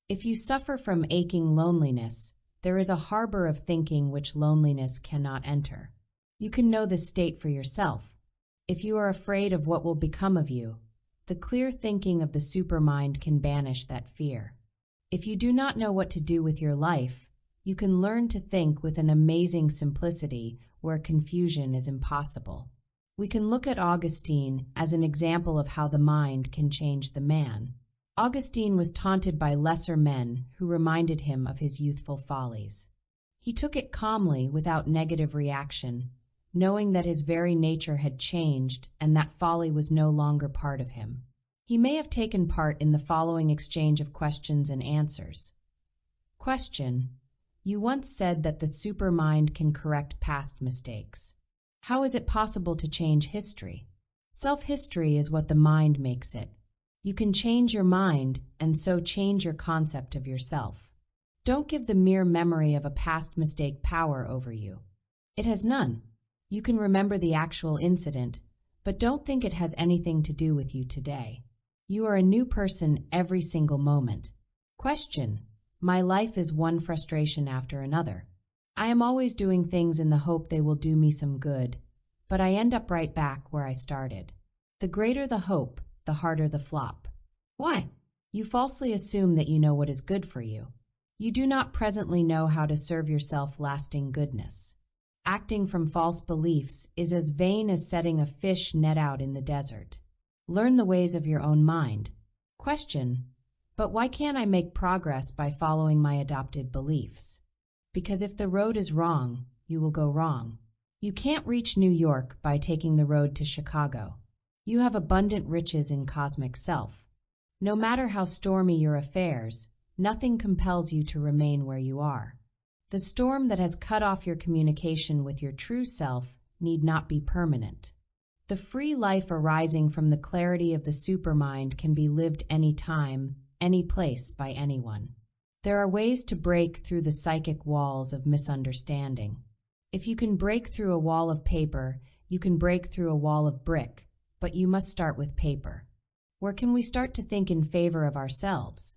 If you suffer from aching loneliness, there is a harbor of thinking which loneliness cannot enter. You can know this state for yourself. If you are afraid of what will become of you, the clear thinking of the supermind can banish that fear. If you do not know what to do with your life, you can learn to think with an amazing simplicity where confusion is impossible. We can look at Augustine as an example of how the mind can change the man. Augustine was taunted by lesser men who reminded him of his youthful follies. He took it calmly without negative reaction, knowing that his very nature had changed and that folly was no longer part of him. He may have taken part in the following exchange of questions and answers. Question: You once said that the supermind can correct past mistakes. How is it possible to change history? Self-history is what the mind makes it. You can change your mind and so change your concept of yourself. Don't give the mere memory of a past mistake power over you. It has none. You can remember the actual incident, but don't think it has anything to do with you today. You are a new person every single moment. Question: my life is one frustration after another. I am always doing things in the hope they will do me some good, but I end up right back where I started. The greater the hope, the harder the flop. Why? You falsely assume that you know what is good for you. You do not presently know how to serve yourself lasting goodness. Acting from false beliefs is as vain as setting a fish net out in the desert. Learn the ways of your own mind. Question: but why can't I make progress by following my adopted beliefs? Because if the road is wrong, you will go wrong. You can't reach New York by taking the road to Chicago. You have abundant riches in cosmic self. No matter how stormy your affairs, nothing compels you to remain where you are. The storm that has cut off your communication with your true self need not be permanent. The free life arising from the clarity of the supermind can be lived any time, any place by anyone. There are ways to break through the psychic walls of misunderstanding. If you can break through a wall of paper, you can break through a wall of brick, but you must start with paper. Where can we start to think in favor of ourselves?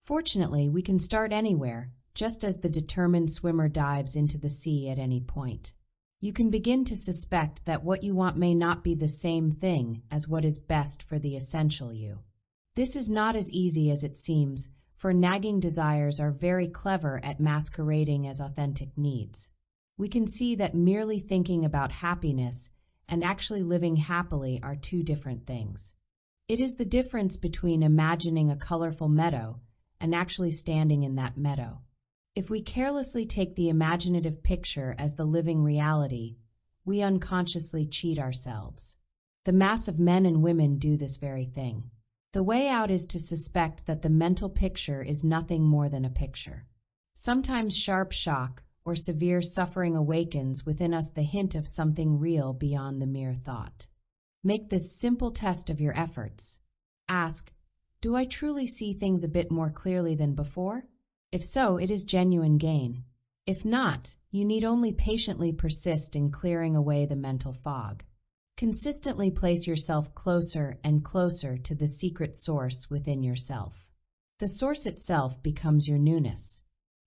Fortunately, we can start anywhere, just as the determined swimmer dives into the sea at any point. You can begin to suspect that what you want may not be the same thing as what is best for the essential you. This is not as easy as it seems, for nagging desires are very clever at masquerading as authentic needs. We can see that merely thinking about happiness and actually living happily are two different things. It is the difference between imagining a colorful meadow and actually standing in that meadow. If we carelessly take the imaginative picture as the living reality, we unconsciously cheat ourselves. The mass of men and women do this very thing. The way out is to suspect that the mental picture is nothing more than a picture. Sometimes sharp shock or severe suffering awakens within us the hint of something real beyond the mere thought. Make this simple test of your efforts. Ask, do I truly see things a bit more clearly than before? If so, it is genuine gain. If not, you need only patiently persist in clearing away the mental fog. Consistently place yourself closer and closer to the secret source within yourself. The source itself becomes your newness.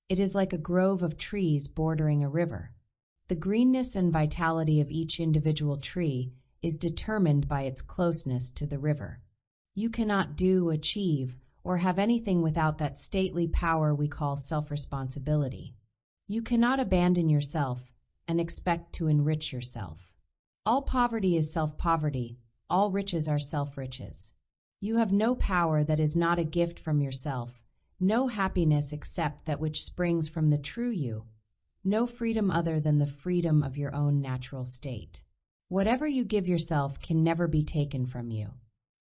It is like a grove of trees bordering a river. The greenness and vitality of each individual tree is determined by its closeness to the river. You cannot do, achieve, or have anything without that stately power we call self-responsibility. You cannot abandon yourself and expect to enrich yourself. All poverty is self-poverty, all riches are self-riches. You have no power that is not a gift from yourself, no happiness except that which springs from the true you, no freedom other than the freedom of your own natural state. Whatever you give yourself can never be taken from you.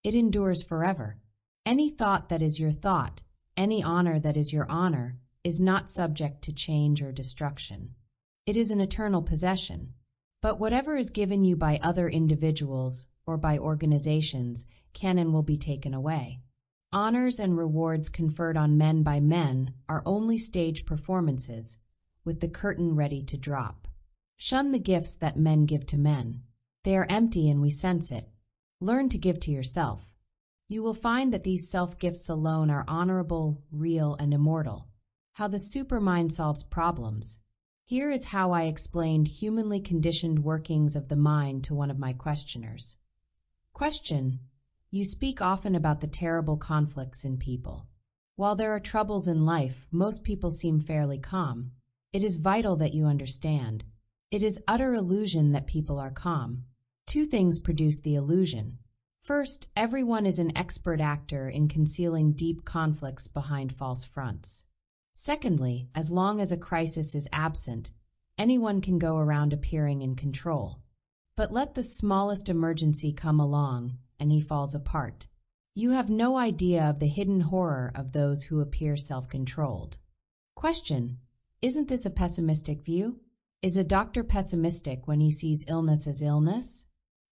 It endures forever. Any thought that is your thought, any honor that is your honor, is not subject to change or destruction. It is an eternal possession. But whatever is given you by other individuals or by organizations can and will be taken away. Honors and rewards conferred on men by men are only stage performances, with the curtain ready to drop. Shun the gifts that men give to men. They are empty and we sense it. Learn to give to yourself. You will find that these self-gifts alone are honorable, real, and immortal. How the supermind solves problems. Here is how I explained humanly conditioned workings of the mind to one of my questioners. Question: you speak often about the terrible conflicts in people. While there are troubles in life, most people seem fairly calm. It is vital that you understand. It is utter illusion that people are calm. Two things produce the illusion. First, everyone is an expert actor in concealing deep conflicts behind false fronts. Secondly, as long as a crisis is absent, anyone can go around appearing in control. But let the smallest emergency come along, and he falls apart. You have no idea of the hidden horror of those who appear self-controlled. Question: isn't this a pessimistic view? Is a doctor pessimistic when he sees illness as illness?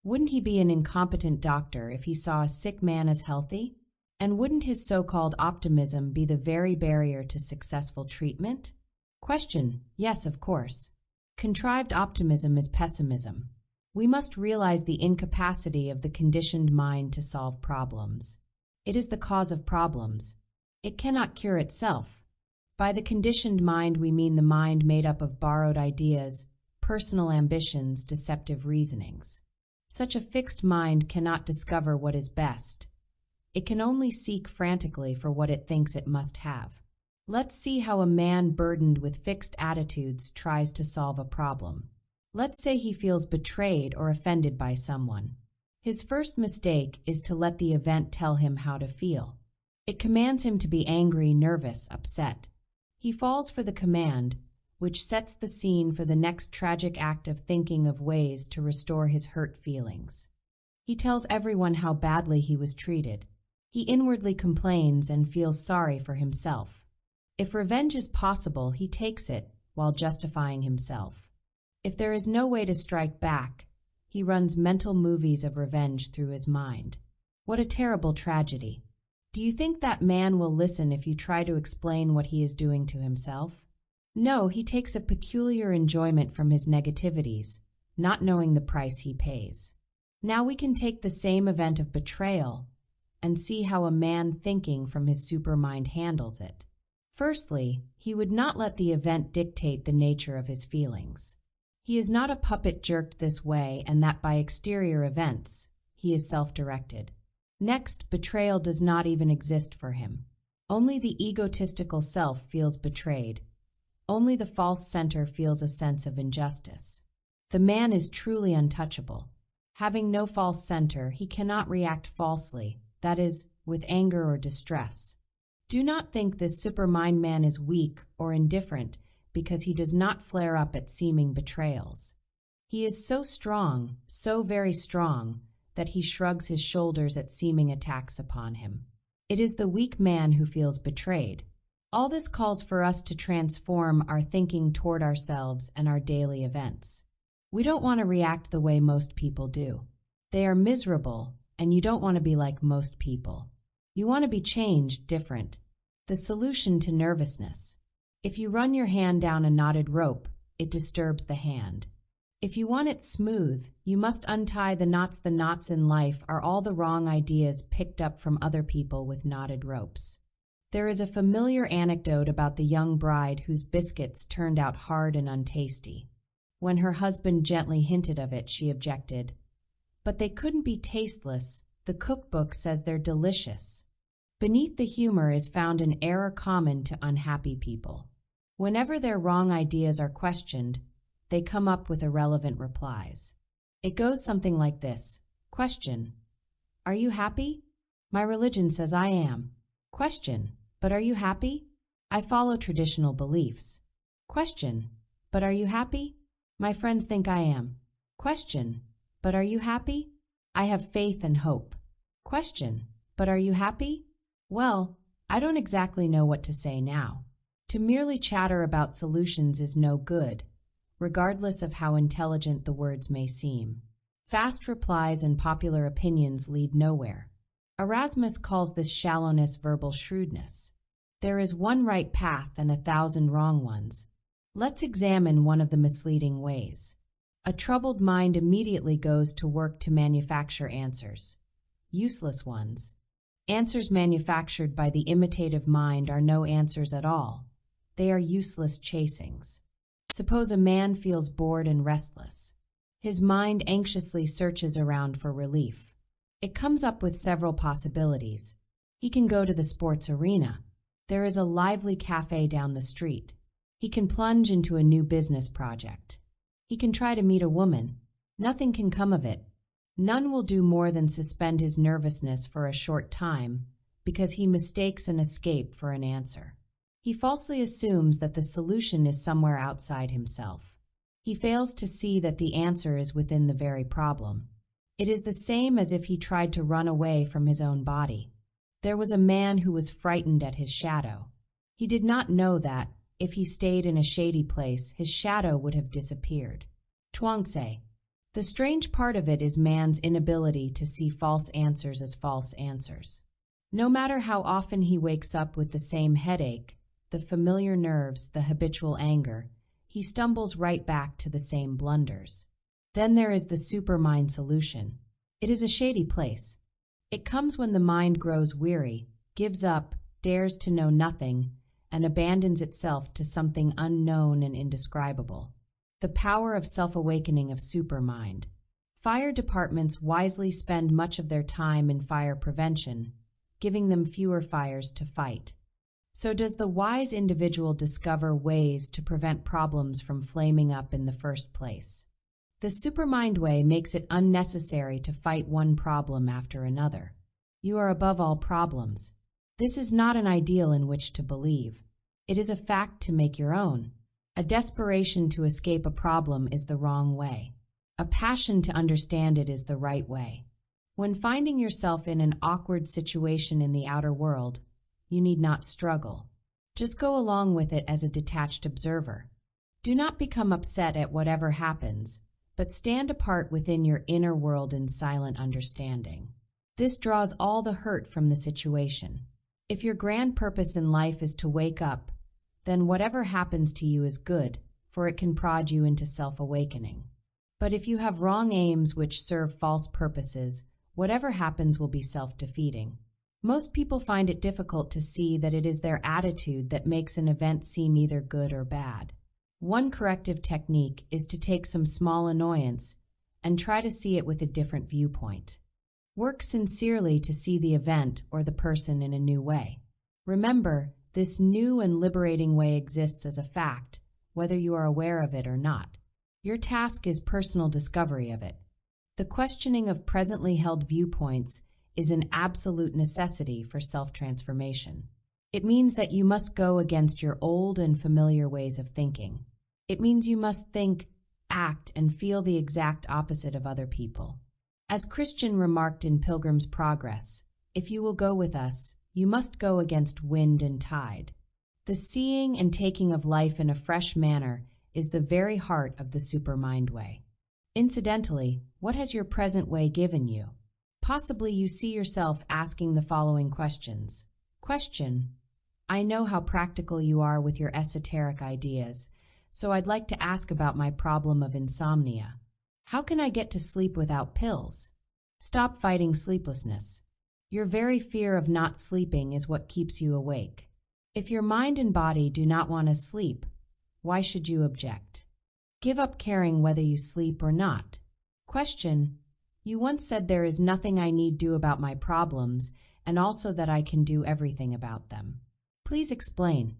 Wouldn't he be an incompetent doctor if he saw a sick man as healthy? And wouldn't his so-called optimism be the very barrier to successful treatment? Question: yes, of course. Contrived optimism is pessimism. We must realize the incapacity of the conditioned mind to solve problems. It is the cause of problems. It cannot cure itself. By the conditioned mind, we mean the mind made up of borrowed ideas, personal ambitions, deceptive reasonings. Such a fixed mind cannot discover what is best. It can only seek frantically for what it thinks it must have. Let's see how a man burdened with fixed attitudes tries to solve a problem. Let's say he feels betrayed or offended by someone. His first mistake is to let the event tell him how to feel. It commands him to be angry, nervous, upset. He falls for the command, which sets the scene for the next tragic act of thinking of ways to restore his hurt feelings. He tells everyone how badly he was treated. He inwardly complains and feels sorry for himself. If revenge is possible, he takes it while justifying himself. If there is no way to strike back, he runs mental movies of revenge through his mind. What a terrible tragedy. Do you think that man will listen if you try to explain what he is doing to himself? No, he takes a peculiar enjoyment from his negativities, not knowing the price he pays. Now we can take the same event of betrayal and see how a man thinking from his supermind handles it. Firstly, he would not let the event dictate the nature of his feelings. He is not a puppet jerked this way and that by exterior events. He is self-directed. Next, betrayal does not even exist for him. Only the egotistical self feels betrayed. Only the false center feels a sense of injustice. The man is truly untouchable. Having no false center, he cannot react falsely, that is, with anger or distress. Do not think this supermind man is weak or indifferent because he does not flare up at seeming betrayals. He is so strong, so very strong, that he shrugs his shoulders at seeming attacks upon him. It is the weak man who feels betrayed. All this calls for us to transform our thinking toward ourselves and our daily events. We don't want to react the way most people do. They are miserable, and you don't want to be like most people. You want to be changed, different. The solution to nervousness. If you run your hand down a knotted rope, it disturbs the hand. If you want it smooth, you must untie the knots. The knots in life are all the wrong ideas picked up from other people with knotted ropes. There is a familiar anecdote about the young bride whose biscuits turned out hard and untasty. When her husband gently hinted of it, she objected. But they couldn't be tasteless. The cookbook says they're delicious. Beneath the humor is found an error common to unhappy people. Whenever their wrong ideas are questioned, they come up with irrelevant replies. It goes something like this. Question: are you happy? My religion says I am. Question: but are you happy? I follow traditional beliefs. Question: but are you happy? My friends think I am. Question: but are you happy? I have faith and hope. Question: but are you happy? Well, I don't exactly know what to say now. To merely chatter about solutions is no good, regardless of how intelligent the words may seem. Fast replies and popular opinions lead nowhere. Erasmus calls this shallowness verbal shrewdness. There is one right path and 1,000 wrong ones. Let's examine one of the misleading ways. A troubled mind immediately goes to work to manufacture answers. Useless ones. Answers manufactured by the imitative mind are no answers at all. They are useless chasings. Suppose a man feels bored and restless. His mind anxiously searches around for relief. It comes up with several possibilities. He can go to the sports arena. There is a lively cafe down the street. He can plunge into a new business project. He can try to meet a woman. Nothing can come of it. None will do more than suspend his nervousness for a short time because he mistakes an escape for an answer. He falsely assumes that the solution is somewhere outside himself. He fails to see that the answer is within the very problem. It is the same as if he tried to run away from his own body. There was a man who was frightened at his shadow. He did not know that, If he stayed in a shady place, his shadow would have disappeared. Chuangtse. The strange part of it is man's inability to see false answers as false answers. No matter how often he wakes up with the same headache, the familiar nerves, the habitual anger, he stumbles right back to the same blunders. Then there is the supermind solution. It is a shady place. It comes when the mind grows weary, gives up, dares to know nothing, and abandons itself to something unknown and indescribable. The power of self-awakening of supermind. Fire departments wisely spend much of their time in fire prevention, giving them fewer fires to fight. So does the wise individual discover ways to prevent problems from flaming up in the first place. The Supermind way makes it unnecessary to fight one problem after another. You are above all problems. This is not an ideal in which to believe. It is a fact to make your own. A desperation to escape a problem is the wrong way. A passion to understand it is the right way. When finding yourself in an awkward situation in the outer world, you need not struggle. Just go along with it as a detached observer. Do not become upset at whatever happens, but stand apart within your inner world in silent understanding. This draws all the hurt from the situation. If your grand purpose in life is to wake up, then whatever happens to you is good, for it can prod you into self-awakening. But if you have wrong aims which serve false purposes, whatever happens will be self-defeating. Most people find it difficult to see that it is their attitude that makes an event seem either good or bad. One corrective technique is to take some small annoyance and try to see it with a different viewpoint. Work sincerely to see the event or the person in a new way. Remember, this new and liberating way exists as a fact, whether you are aware of it or not. Your task is personal discovery of it. The questioning of presently held viewpoints is an absolute necessity for self-transformation. It means that you must go against your old and familiar ways of thinking. It means you must think, act, and feel the exact opposite of other people. As Christian remarked in Pilgrim's Progress, if you will go with us, you must go against wind and tide. The seeing and taking of life in a fresh manner is the very heart of the Supermind way. Incidentally, what has your present way given you? Possibly you see yourself asking the following questions. Question: I know how practical you are with your esoteric ideas, so I'd like to ask about my problem of insomnia. How can I get to sleep without pills? Stop fighting sleeplessness. Your very fear of not sleeping is what keeps you awake. If your mind and body do not want to sleep, why should you object? Give up caring whether you sleep or not. Question: You once said there is nothing I need do about my problems, and also that I can do everything about them. Please explain.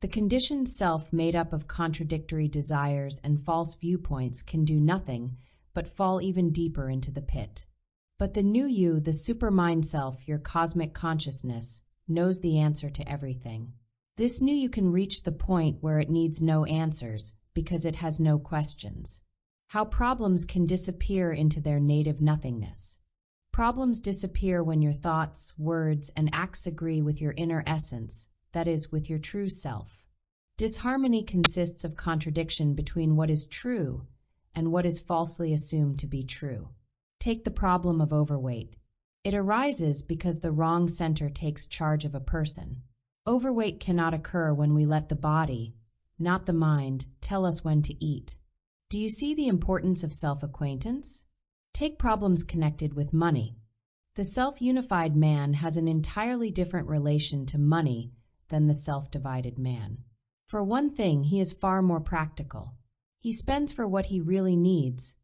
The conditioned self made up of contradictory desires and false viewpoints can do nothing but fall even deeper into the pit. But the new you, the supermind self, your cosmic consciousness, knows the answer to everything. This new you can reach the point where it needs no answers because it has no questions. How problems can disappear into their native nothingness. Problems disappear when your thoughts, words, and acts agree with your inner essence, that is, with your true self. Disharmony consists of contradiction between what is true and what is falsely assumed to be true. Take the problem of overweight. It arises because the wrong center takes charge of a person. Overweight cannot occur when we let the body, not the mind, tell us when to eat. Do you see the importance of self-acquaintance? Take problems connected with money. The self-unified man has an entirely different relation to money than the self-divided man. For one thing, he is far more practical. He spends for what he really needs,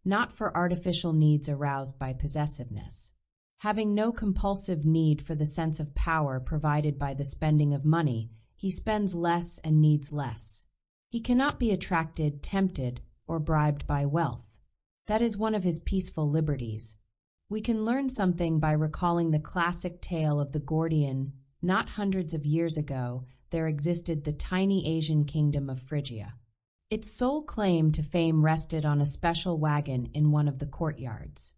not for artificial needs aroused by possessiveness. Having no compulsive need for the sense of power provided by the spending of money, he spends less and needs less. He cannot be attracted, tempted, or bribed by wealth. That is one of his peaceful liberties. We can learn something by recalling the classic tale of the Gordian. Not hundreds of years ago, there existed the tiny Asian kingdom of Phrygia. Its sole claim to fame rested on a special wagon in one of the courtyards.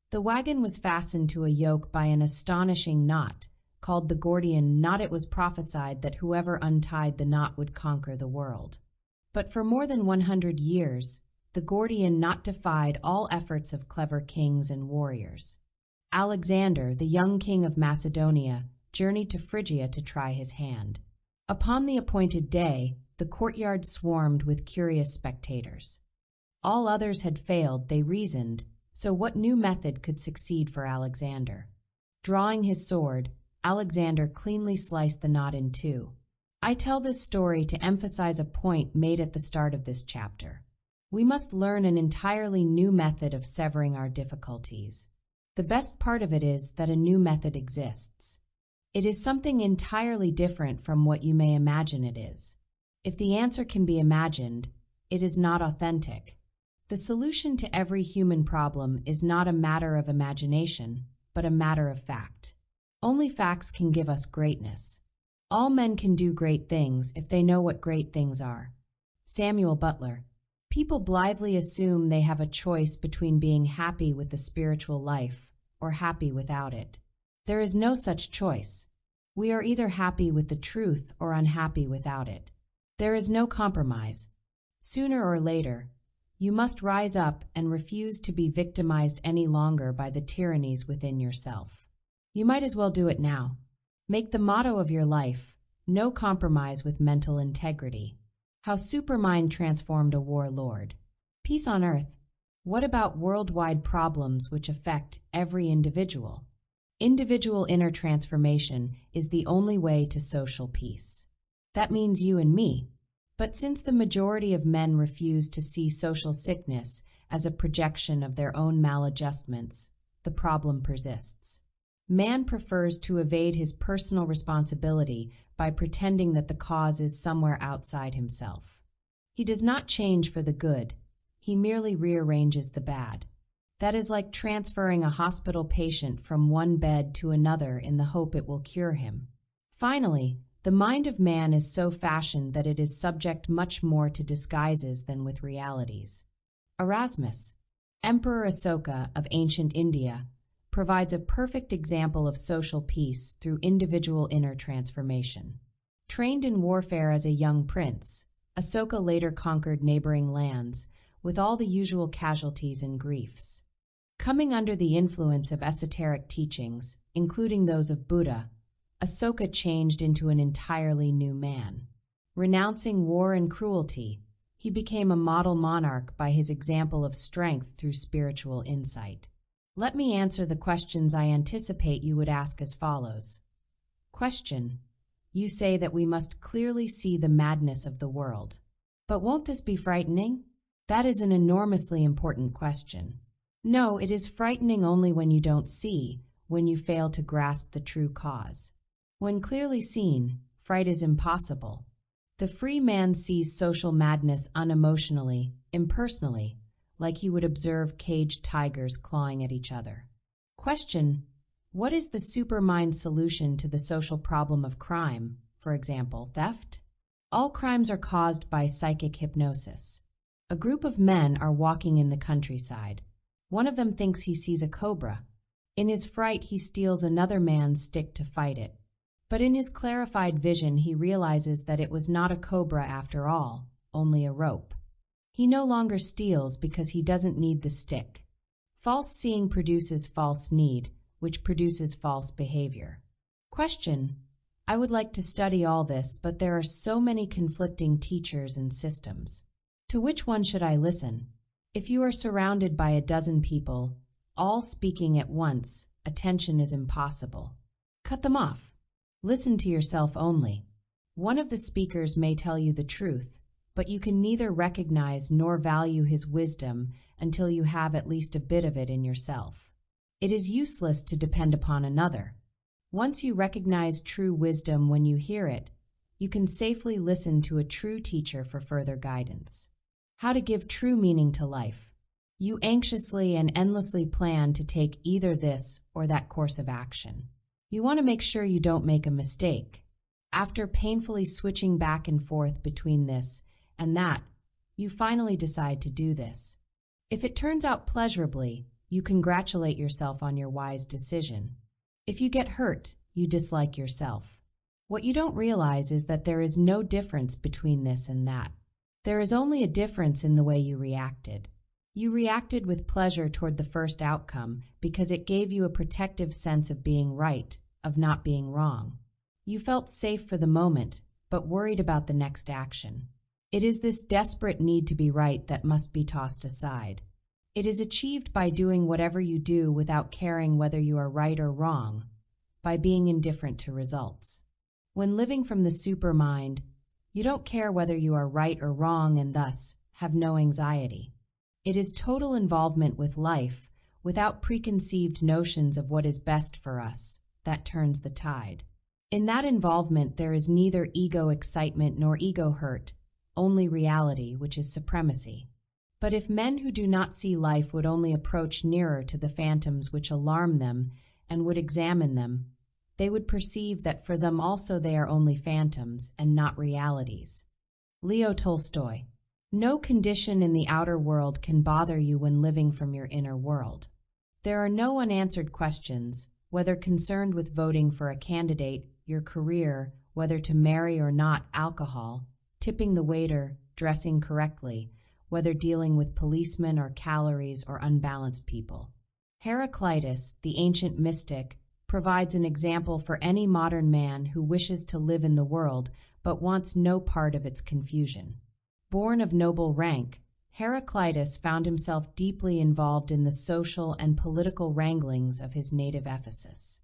The wagon was fastened to a yoke by an astonishing knot, called the Gordian knot. It was prophesied that whoever untied the knot would conquer the world. But for more than 100 years, the Gordian knot defied all efforts of clever kings and warriors. Alexander, the young king of Macedonia, journeyed to Phrygia to try his hand. Upon the appointed day, the courtyard swarmed with curious spectators. All others had failed, they reasoned, so what new method could succeed for Alexander? Drawing his sword, Alexander cleanly sliced the knot in two. I tell this story to emphasize a point made at the start of this chapter. We must learn an entirely new method of severing our difficulties. The best part of it is that a new method exists. It is something entirely different from what you may imagine it is. If the answer can be imagined, it is not authentic. The solution to every human problem is not a matter of imagination, but a matter of fact. Only facts can give us greatness. All men can do great things if they know what great things are. Samuel Butler. People blithely assume they have a choice between being happy with the spiritual life or happy without it. There is no such choice. We are either happy with the truth or unhappy without it. There is no compromise. Sooner or later, you must rise up and refuse to be victimized any longer by the tyrannies within yourself. You might as well do it now. Make the motto of your life, no compromise with mental integrity. How Supermind transformed a warlord. Peace on earth. What about worldwide problems which affect every individual? Individual inner transformation is the only way to social peace. That means you and me. But since the majority of men refuse to see social sickness as a projection of their own maladjustments, the problem persists. Man prefers to evade his personal responsibility by pretending that the cause is somewhere outside himself. He does not change for the good, he merely rearranges the bad. That is like transferring a hospital patient from one bed to another in the hope it will cure him. Finally, the mind of man is so fashioned that it is subject much more to disguises than with realities. Erasmus, Emperor Asoka of ancient India, provides a perfect example of social peace through individual inner transformation. Trained in warfare as a young prince, Asoka later conquered neighboring lands with all the usual casualties and griefs. Coming under the influence of esoteric teachings, including those of Buddha, Asoka changed into an entirely new man. Renouncing war and cruelty, he became a model monarch by his example of strength through spiritual insight. Let me answer the questions I anticipate you would ask as follows. Question: you say that we must clearly see the madness of the world. But won't this be frightening? That is an enormously important question. No, it is frightening only when you don't see, when you fail to grasp the true cause. When clearly seen, fright is impossible. The free man sees social madness unemotionally, impersonally, like he would observe caged tigers clawing at each other. Question: what is the supermind solution to the social problem of crime, for example, theft? All crimes are caused by psychic hypnosis. A group of men are walking in the countryside. One of them thinks he sees a cobra. In his fright, he steals another man's stick to fight it. But in his clarified vision, he realizes that it was not a cobra after all, only a rope. He no longer steals because he doesn't need the stick. False seeing produces false need, which produces false behavior. Question: I would like to study all this, but there are so many conflicting teachers and systems. To which one should I listen? If you are surrounded by a dozen people, all speaking at once, attention is impossible. Cut them off. Listen to yourself only. One of the speakers may tell you the truth, but you can neither recognize nor value his wisdom until you have at least a bit of it in yourself. It is useless to depend upon another. Once you recognize true wisdom when you hear it, you can safely listen to a true teacher for further guidance. How to give true meaning to life. You anxiously and endlessly plan to take either this or that course of action. You want to make sure you don't make a mistake. After painfully switching back and forth between this and that, you finally decide to do this. If it turns out pleasurably, you congratulate yourself on your wise decision. If you get hurt, you dislike yourself. What you don't realize is that there is no difference between this and that. There is only a difference in the way you reacted. You reacted with pleasure toward the first outcome because it gave you a protective sense of being right, of not being wrong. You felt safe for the moment, but worried about the next action. It is this desperate need to be right that must be tossed aside. It is achieved by doing whatever you do without caring whether you are right or wrong, by being indifferent to results. When living from the supermind, you don't care whether you are right or wrong and thus have no anxiety. It is total involvement with life, without preconceived notions of what is best for us, that turns the tide. In that involvement there is neither ego excitement nor ego hurt, only reality, which is supremacy. But if men who do not see life would only approach nearer to the phantoms which alarm them and would examine them, they would perceive that for them also they are only phantoms and not realities. Leo Tolstoy. No condition in the outer world can bother you when living from your inner world. There are no unanswered questions, whether concerned with voting for a candidate, your career, whether to marry or not, alcohol, tipping the waiter, dressing correctly, whether dealing with policemen or calories or unbalanced people. Heraclitus, the ancient mystic, provides an example for any modern man who wishes to live in the world but wants no part of its confusion. Born of noble rank, Heraclitus found himself deeply involved in the social and political wranglings of his native Ephesus.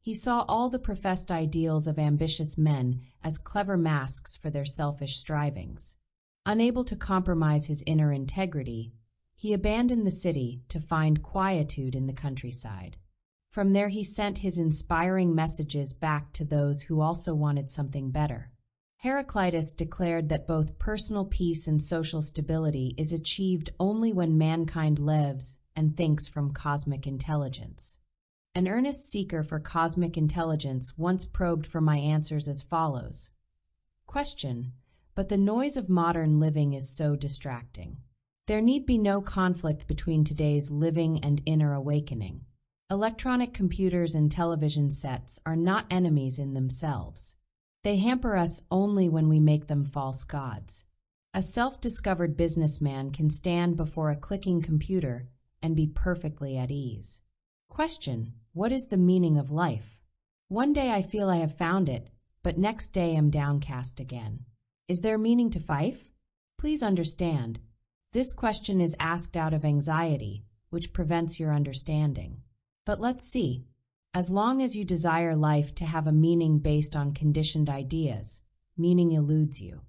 He saw all the professed ideals of ambitious men as clever masks for their selfish strivings. Unable to compromise his inner integrity, he abandoned the city to find quietude in the countryside. From there he sent his inspiring messages back to those who also wanted something better. Heraclitus declared that both personal peace and social stability is achieved only when mankind lives and thinks from cosmic intelligence. An earnest seeker for cosmic intelligence once probed for my answers as follows. Question: but the noise of modern living is so distracting. There need be no conflict between today's living and inner awakening. Electronic computers and television sets are not enemies in themselves. They hamper us only when we make them false gods. A self-discovered businessman can stand before a clicking computer and be perfectly at ease. Question: what is the meaning of life? One day I feel I have found it, but next day am downcast again. Is there meaning to life? Please understand, this question is asked out of anxiety, which prevents your understanding. But let's see. As long as you desire life to have a meaning based on conditioned ideas, meaning eludes you.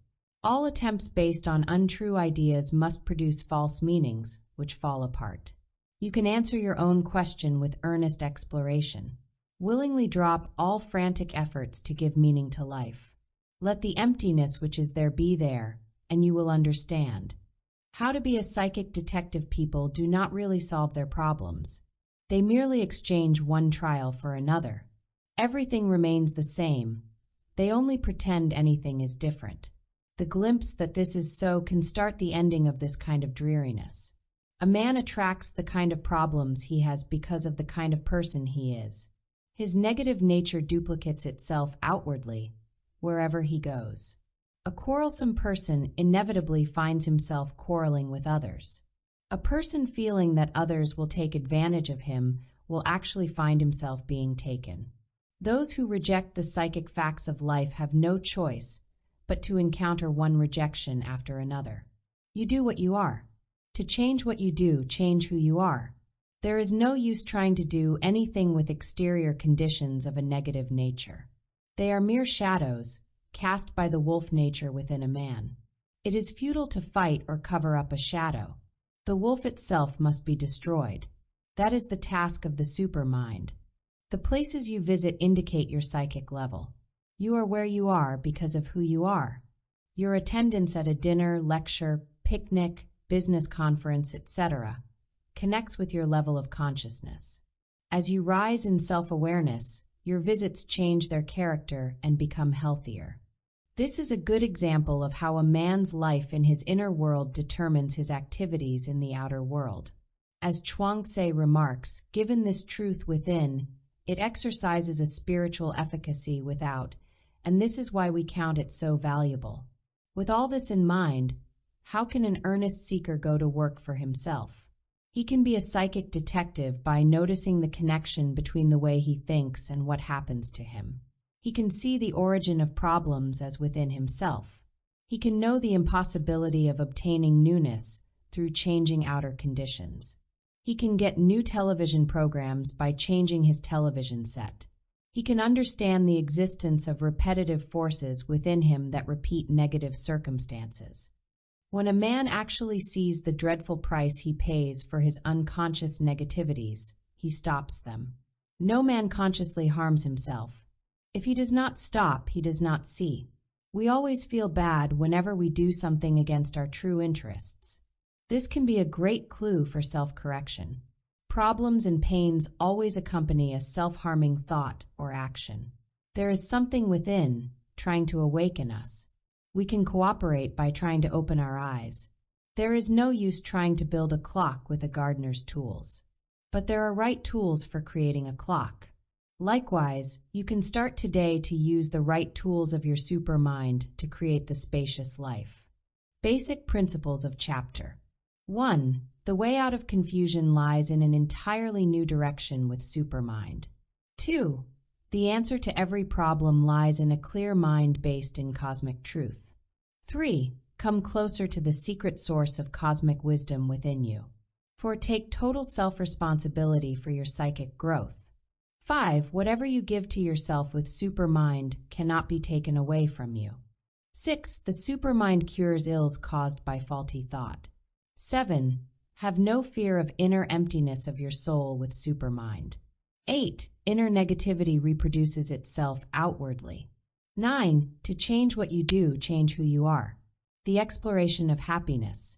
All attempts based on untrue ideas must produce false meanings, which fall apart. You can answer your own question with earnest exploration. Willingly drop all frantic efforts to give meaning to life. Let the emptiness which is there be there, and you will understand. How to be a psychic detective people do not really solve their problems. They merely exchange one trial for another. Everything remains the same. They only pretend anything is different. The glimpse that this is so can start the ending of this kind of dreariness. A man attracts the kind of problems he has because of the kind of person he is. His negative nature duplicates itself outwardly, wherever he goes. A quarrelsome person inevitably finds himself quarreling with others. A person feeling that others will take advantage of him will actually find himself being taken. Those who reject the psychic facts of life have no choice but to encounter one rejection after another. You do what you are. To change what you do, change who you are. There is no use trying to do anything with exterior conditions of a negative nature. They are mere shadows, cast by the wolf nature within a man. It is futile to fight or cover up a shadow. The wolf itself must be destroyed. That is the task of the supermind. The places you visit indicate your psychic level. You are where you are because of who you are. Your attendance at a dinner, lecture, picnic, business conference, etc., connects with your level of consciousness. As you rise in self-awareness, your visits change their character and become healthier. This is a good example of how a man's life in his inner world determines his activities in the outer world. As Chuang Tse remarks, given this truth within, It exercises a spiritual efficacy without, and this is why we count it so valuable. With all this in mind, how can an earnest seeker go to work for himself? He can be a psychic detective by noticing the connection between the way he thinks and what happens to him. He can see the origin of problems as within himself. He can know the impossibility of obtaining newness through changing outer conditions. He can get new television programs by changing his television set. He can understand the existence of repetitive forces within him that repeat negative circumstances. When a man actually sees the dreadful price he pays for his unconscious negativities, he stops them. No man consciously harms himself. If he does not stop, he does not see. We always feel bad whenever we do something against our true interests. This can be a great clue for self-correction. Problems and pains always accompany a self-harming thought or action. There is something within trying to awaken us. We can cooperate by trying to open our eyes. There is no use trying to build a clock with a gardener's tools. But there are right tools for creating a clock. Likewise, you can start today to use the right tools of your supermind to create the spacious life. Basic principles of chapter 1. The way out of confusion lies in an entirely new direction with Supermind. 2. The answer to every problem lies in a clear mind based in cosmic truth. 3. Come closer to the secret source of cosmic wisdom within you. 4. Take total self-responsibility for your psychic growth. 5. Whatever you give to yourself with Supermind cannot be taken away from you. 6. The Supermind cures ills caused by faulty thought. 7. Have no fear of inner emptiness of your soul with Supermind. 8. Inner negativity reproduces itself outwardly. 9. To change what you do, change who you are. The exploration of happiness.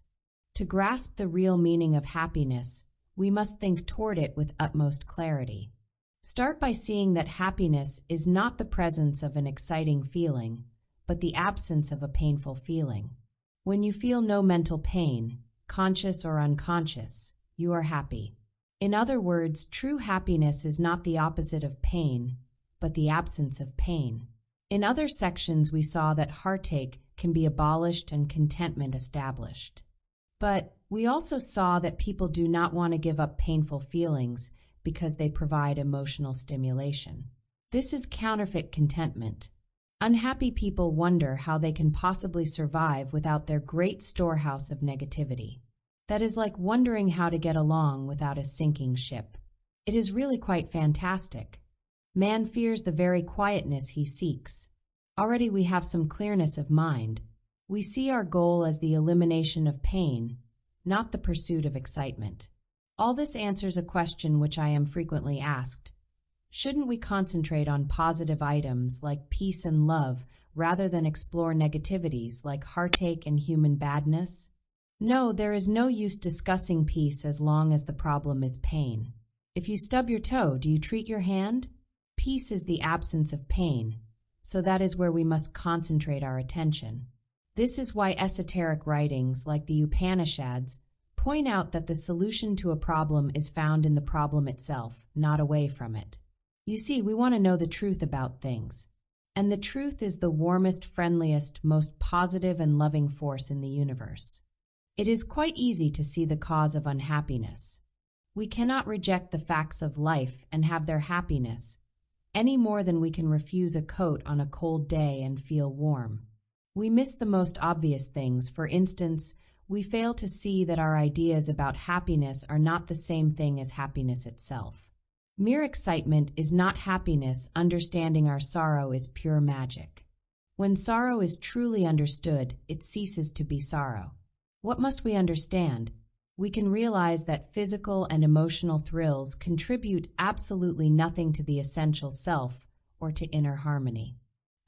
To grasp the real meaning of happiness, we must think toward it with utmost clarity. Start by seeing that happiness is not the presence of an exciting feeling, but the absence of a painful feeling. When you feel no mental pain, conscious or unconscious, you are happy. In other words, true happiness is not the opposite of pain, but the absence of pain. In other sections, we saw that heartache can be abolished and contentment established. But we also saw that people do not want to give up painful feelings because they provide emotional stimulation. This is counterfeit contentment. Unhappy people wonder how they can possibly survive without their great storehouse of negativity. That is like wondering how to get along without a sinking ship. It is really quite fantastic. Man fears the very quietness he seeks. Already we have some clearness of mind. We see our goal as the elimination of pain, not the pursuit of excitement. All this answers a question which I am frequently asked. Shouldn't we concentrate on positive items like peace and love rather than explore negativities like heartache and human badness? No, there is no use discussing peace as long as the problem is pain. If you stub your toe, do you treat your hand? Peace is the absence of pain, so that is where we must concentrate our attention. This is why esoteric writings like the Upanishads point out that the solution to a problem is found in the problem itself, not away from it. You see, we want to know the truth about things. And the truth is the warmest, friendliest, most positive and loving force in the universe. It is quite easy to see the cause of unhappiness. We cannot reject the facts of life and have their happiness, any more than we can refuse a coat on a cold day and feel warm. We miss the most obvious things. For instance, we fail to see that our ideas about happiness are not the same thing as happiness itself. Mere excitement is not happiness. Understanding our sorrow is pure magic. When sorrow is truly understood, it ceases to be sorrow. What must we understand? We can realize that physical and emotional thrills contribute absolutely nothing to the essential self or to inner harmony.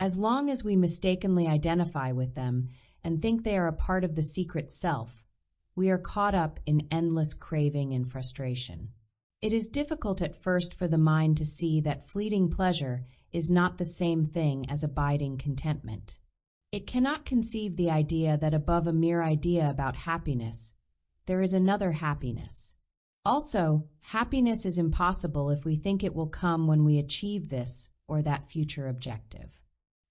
As long as we mistakenly identify with them and think they are a part of the secret self, we are caught up in endless craving and frustration. It is difficult at first for the mind to see that fleeting pleasure is not the same thing as abiding contentment. It cannot conceive the idea that above a mere idea about happiness, there is another happiness. Also, happiness is impossible if we think it will come when we achieve this or that future objective.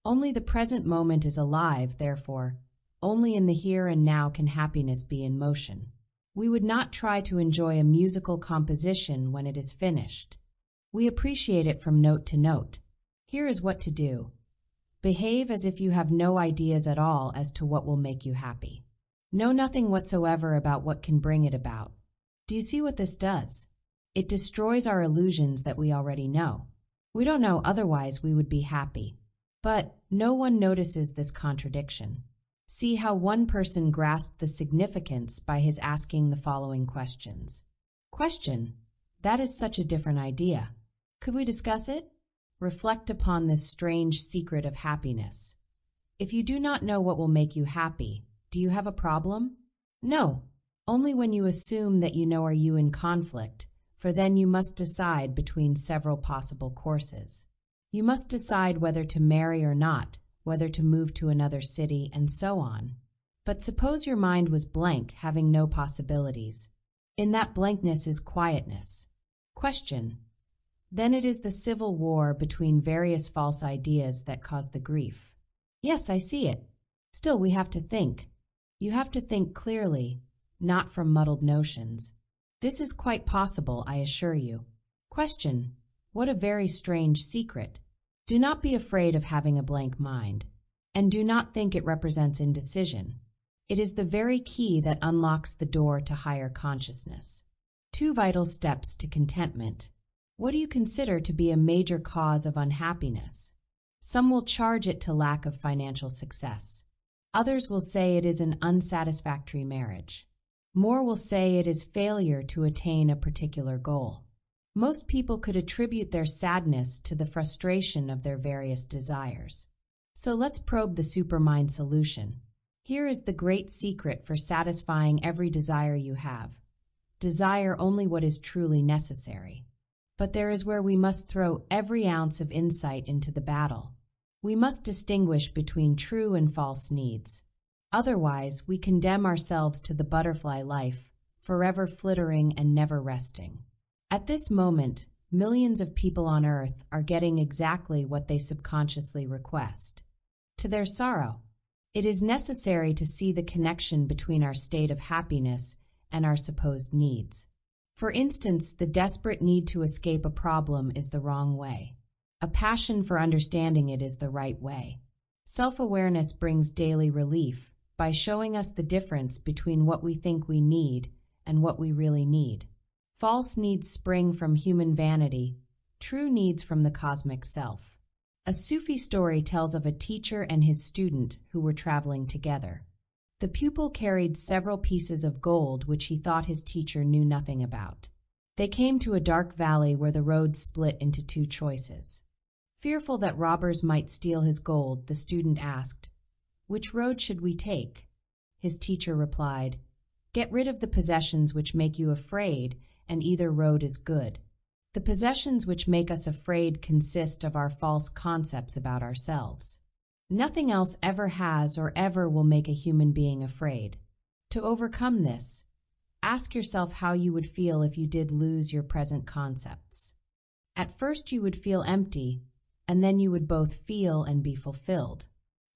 Only the present moment is alive, therefore, only in the here and now can happiness be in motion. We would not try to enjoy a musical composition when it is finished. We appreciate it from note to note. Here is what to do. Behave as if you have no ideas at all as to what will make you happy. Know nothing whatsoever about what can bring it about. Do you see what this does? It destroys our illusions that we already know. We don't know, otherwise we would be happy. But no one notices this contradiction. See how one person grasped the significance by his asking the following questions. Question: that is such a different idea. Could we discuss it? Reflect upon this strange secret of happiness. If you do not know what will make you happy, do you have a problem? No. Only when you assume that you know are you in conflict, for then you must decide between several possible courses. You must decide whether to marry or not, whether to move to another city, and so on. But suppose your mind was blank, having no possibilities. In that blankness is quietness. Question: then it is the civil war between various false ideas that cause the grief. Yes, I see it. Still, we have to think. You have to think clearly, not from muddled notions. This is quite possible, I assure you. Question: what a very strange secret. Do not be afraid of having a blank mind, and do not think it represents indecision. It is the very key that unlocks the door to higher consciousness. 2 vital steps to contentment. What do you consider to be a major cause of unhappiness? Some will charge it to lack of financial success. Others will say it is an unsatisfactory marriage. More will say it is failure to attain a particular goal. Most people could attribute their sadness to the frustration of their various desires. So let's probe the Supermind solution. Here is the great secret for satisfying every desire you have. Desire only what is truly necessary. But there is where we must throw every ounce of insight into the battle. We must distinguish between true and false needs. Otherwise, we condemn ourselves to the butterfly life, forever flittering and never resting. At this moment, millions of people on Earth are getting exactly what they subconsciously request. To their sorrow, it is necessary to see the connection between our state of happiness and our supposed needs. For instance, the desperate need to escape a problem is the wrong way. A passion for understanding it is the right way. Self-awareness brings daily relief by showing us the difference between what we think we need and what we really need. False needs spring from human vanity, true needs from the cosmic self. A Sufi story tells of a teacher and his student who were traveling together. The pupil carried several pieces of gold which he thought his teacher knew nothing about. They came to a dark valley where the road split into 2 choices. Fearful that robbers might steal his gold, the student asked, "Which road should we take?" His teacher replied, "Get rid of the possessions which make you afraid, and either road is good. The possessions which make us afraid consist of our false concepts about ourselves. Nothing else ever has or ever will make a human being afraid. To overcome this, ask yourself how you would feel if you did lose your present concepts. At first you would feel empty, and then you would both feel and be fulfilled.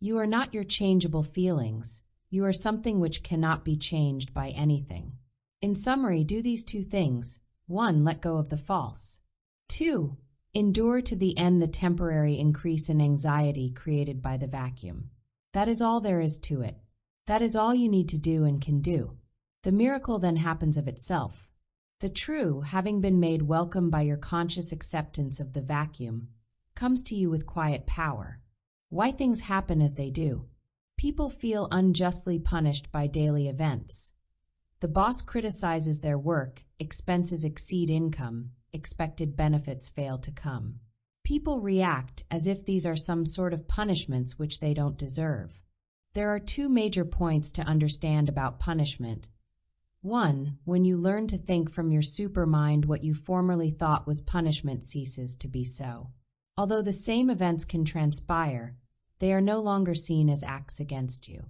You are not your changeable feelings. You are something which cannot be changed by anything. In summary, do these 2 things. 1. Let go of the false. 2. Endure to the end the temporary increase in anxiety created by the vacuum. That is all there is to it. That is all you need to do and can do. The miracle then happens of itself. The true, having been made welcome by your conscious acceptance of the vacuum, comes to you with quiet power. Why things happen as they do. People feel unjustly punished by daily events. The boss criticizes their work, expenses exceed income, expected benefits fail to come. People react as if these are some sort of punishments which they don't deserve. There are 2 major points to understand about punishment. 1. When you learn to think from your supermind, what you formerly thought was punishment ceases to be so. Although the same events can transpire, they are no longer seen as acts against you.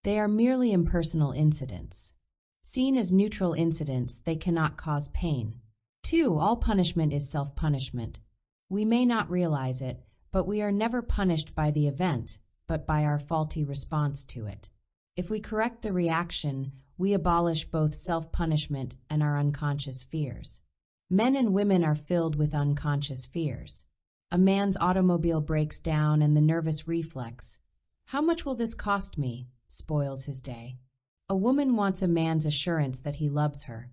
They are merely impersonal incidents. Seen as neutral incidents, they cannot cause pain. 2. All punishment is self-punishment. We may not realize it, but we are never punished by the event, but by our faulty response to it. If we correct the reaction, we abolish both self-punishment and our unconscious fears. Men and women are filled with unconscious fears. A man's automobile breaks down and the nervous reflex, "How much will this cost me?" spoils his day. A woman wants a man's assurance that he loves her,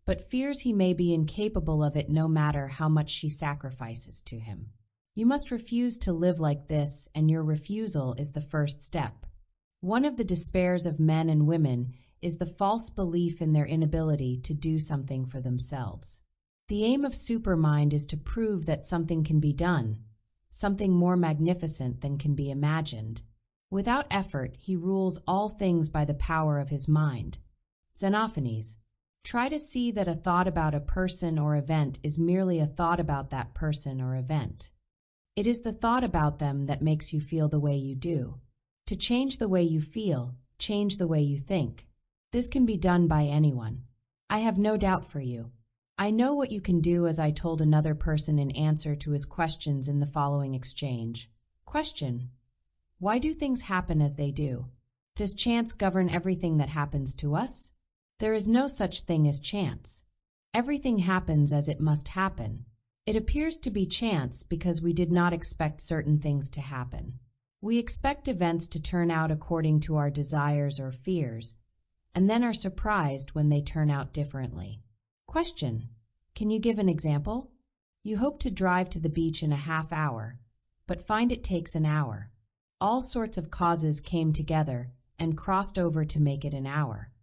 but fears he may be incapable of it no matter how much she sacrifices to him. You must refuse to live like this, and your refusal is the first step. One of the despairs of men and women is the false belief in their inability to do something for themselves. The aim of Supermind is to prove that something can be done, something more magnificent than can be imagined. Without effort, he rules all things by the power of his mind. Xenophanes. Try to see that a thought about a person or event is merely a thought about that person or event. It is the thought about them that makes you feel the way you do. To change the way you feel, change the way you think. This can be done by anyone. I have no doubt for you. I know what you can do, as I told another person in answer to his questions in the following exchange. Question: why do things happen as they do? Does chance govern everything that happens to us? There is no such thing as chance. Everything happens as it must happen. It appears to be chance because we did not expect certain things to happen. We expect events to turn out according to our desires or fears, and then are surprised when they turn out differently. Question: can you give an example? You hope to drive to the beach in a half hour, but find it takes an hour. All sorts of causes came together and crossed over to make it an hour.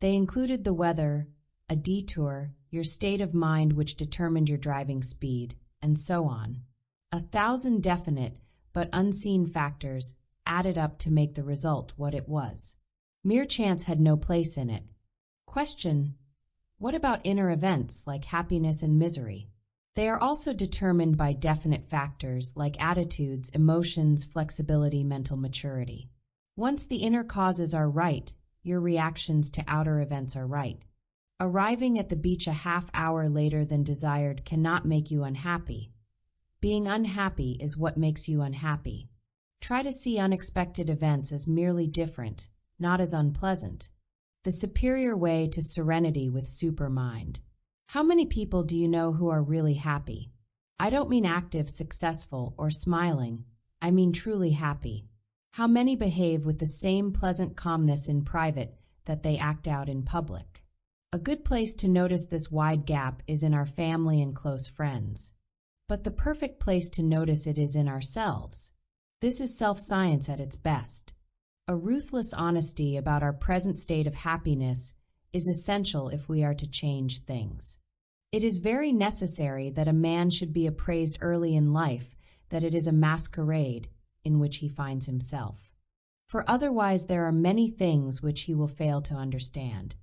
They included the weather, a detour, your state of mind which determined your driving speed, and so on. 1,000 definite but unseen factors added up to make the result what it was. Mere chance had no place in it. Question: what about inner events like happiness and misery? They are also determined by definite factors like attitudes, emotions, flexibility, mental maturity. Once the inner causes are right, your reactions to outer events are right. Arriving at the beach a half hour later than desired cannot make you unhappy. Being unhappy is what makes you unhappy. Try to see unexpected events as merely different, not as unpleasant. The superior way to serenity with Supermind. How many people do you know who are really happy? I don't mean active, successful, or smiling. I mean truly happy. How many behave with the same pleasant calmness in private that they act out in public? A good place to notice this wide gap is in our family and close friends. But the perfect place to notice it is in ourselves. This is self-science at its best. A ruthless honesty about our present state of happiness is essential if we are to change things. It is very necessary that a man should be appraised early in life that it is a masquerade in which he finds himself. For otherwise there are many things which he will fail to understand.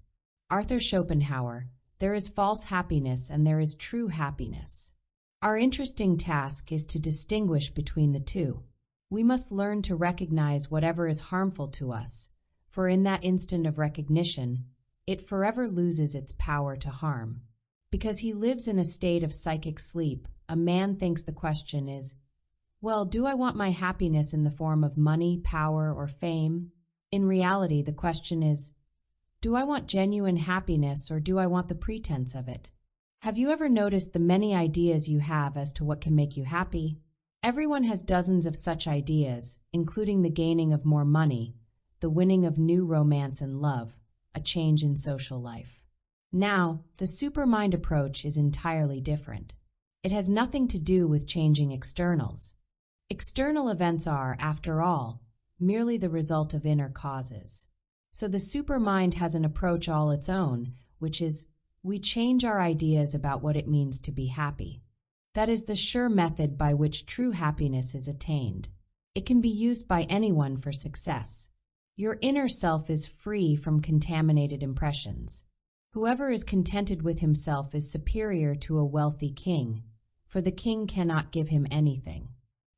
Arthur Schopenhauer, there is false happiness and there is true happiness. Our interesting task is to distinguish between the two. We must learn to recognize whatever is harmful to us, for in that instant of recognition, it forever loses its power to harm. Because he lives in a state of psychic sleep, a man thinks the question is, well, do I want my happiness in the form of money, power, or fame? In reality, the question is, do I want genuine happiness or do I want the pretense of it? Have you ever noticed the many ideas you have as to what can make you happy? Everyone has dozens of such ideas, including the gaining of more money, the winning of new romance and love, a change in social life. Now, the Supermind approach is entirely different. It has nothing to do with changing externals. External events are, after all, merely the result of inner causes. So the Supermind has an approach all its own, which is, we change our ideas about what it means to be happy. That is the sure method by which true happiness is attained. It can be used by anyone for success. Your inner self is free from contaminated impressions. Whoever is contented with himself is superior to a wealthy king, for the king cannot give him anything.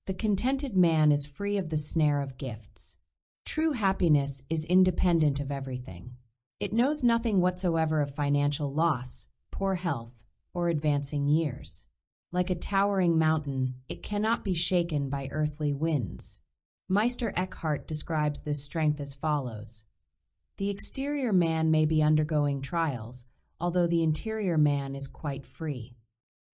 The contented man is free of the snare of gifts. True happiness is independent of everything. It knows nothing whatsoever of financial loss, poor health, or advancing years. Like a towering mountain, it cannot be shaken by earthly winds. Meister Eckhart describes this strength as follows. The exterior man may be undergoing trials, although the interior man is quite free.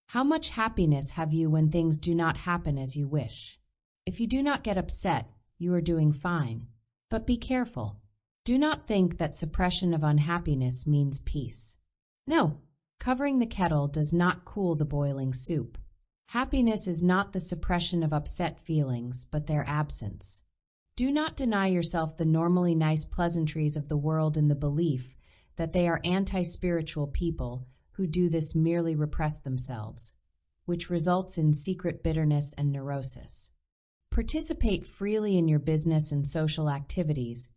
How much happiness have you when things do not happen as you wish? If you do not get upset, you are doing fine. But be careful. Do not think that suppression of unhappiness means peace. No, covering the kettle does not cool the boiling soup. Happiness is not the suppression of upset feelings, but their absence. Do not deny yourself the normally nice pleasantries of the world in the belief that they are anti-spiritual people who do this merely repress themselves, which results in secret bitterness and neurosis. Participate freely in your business and social activities,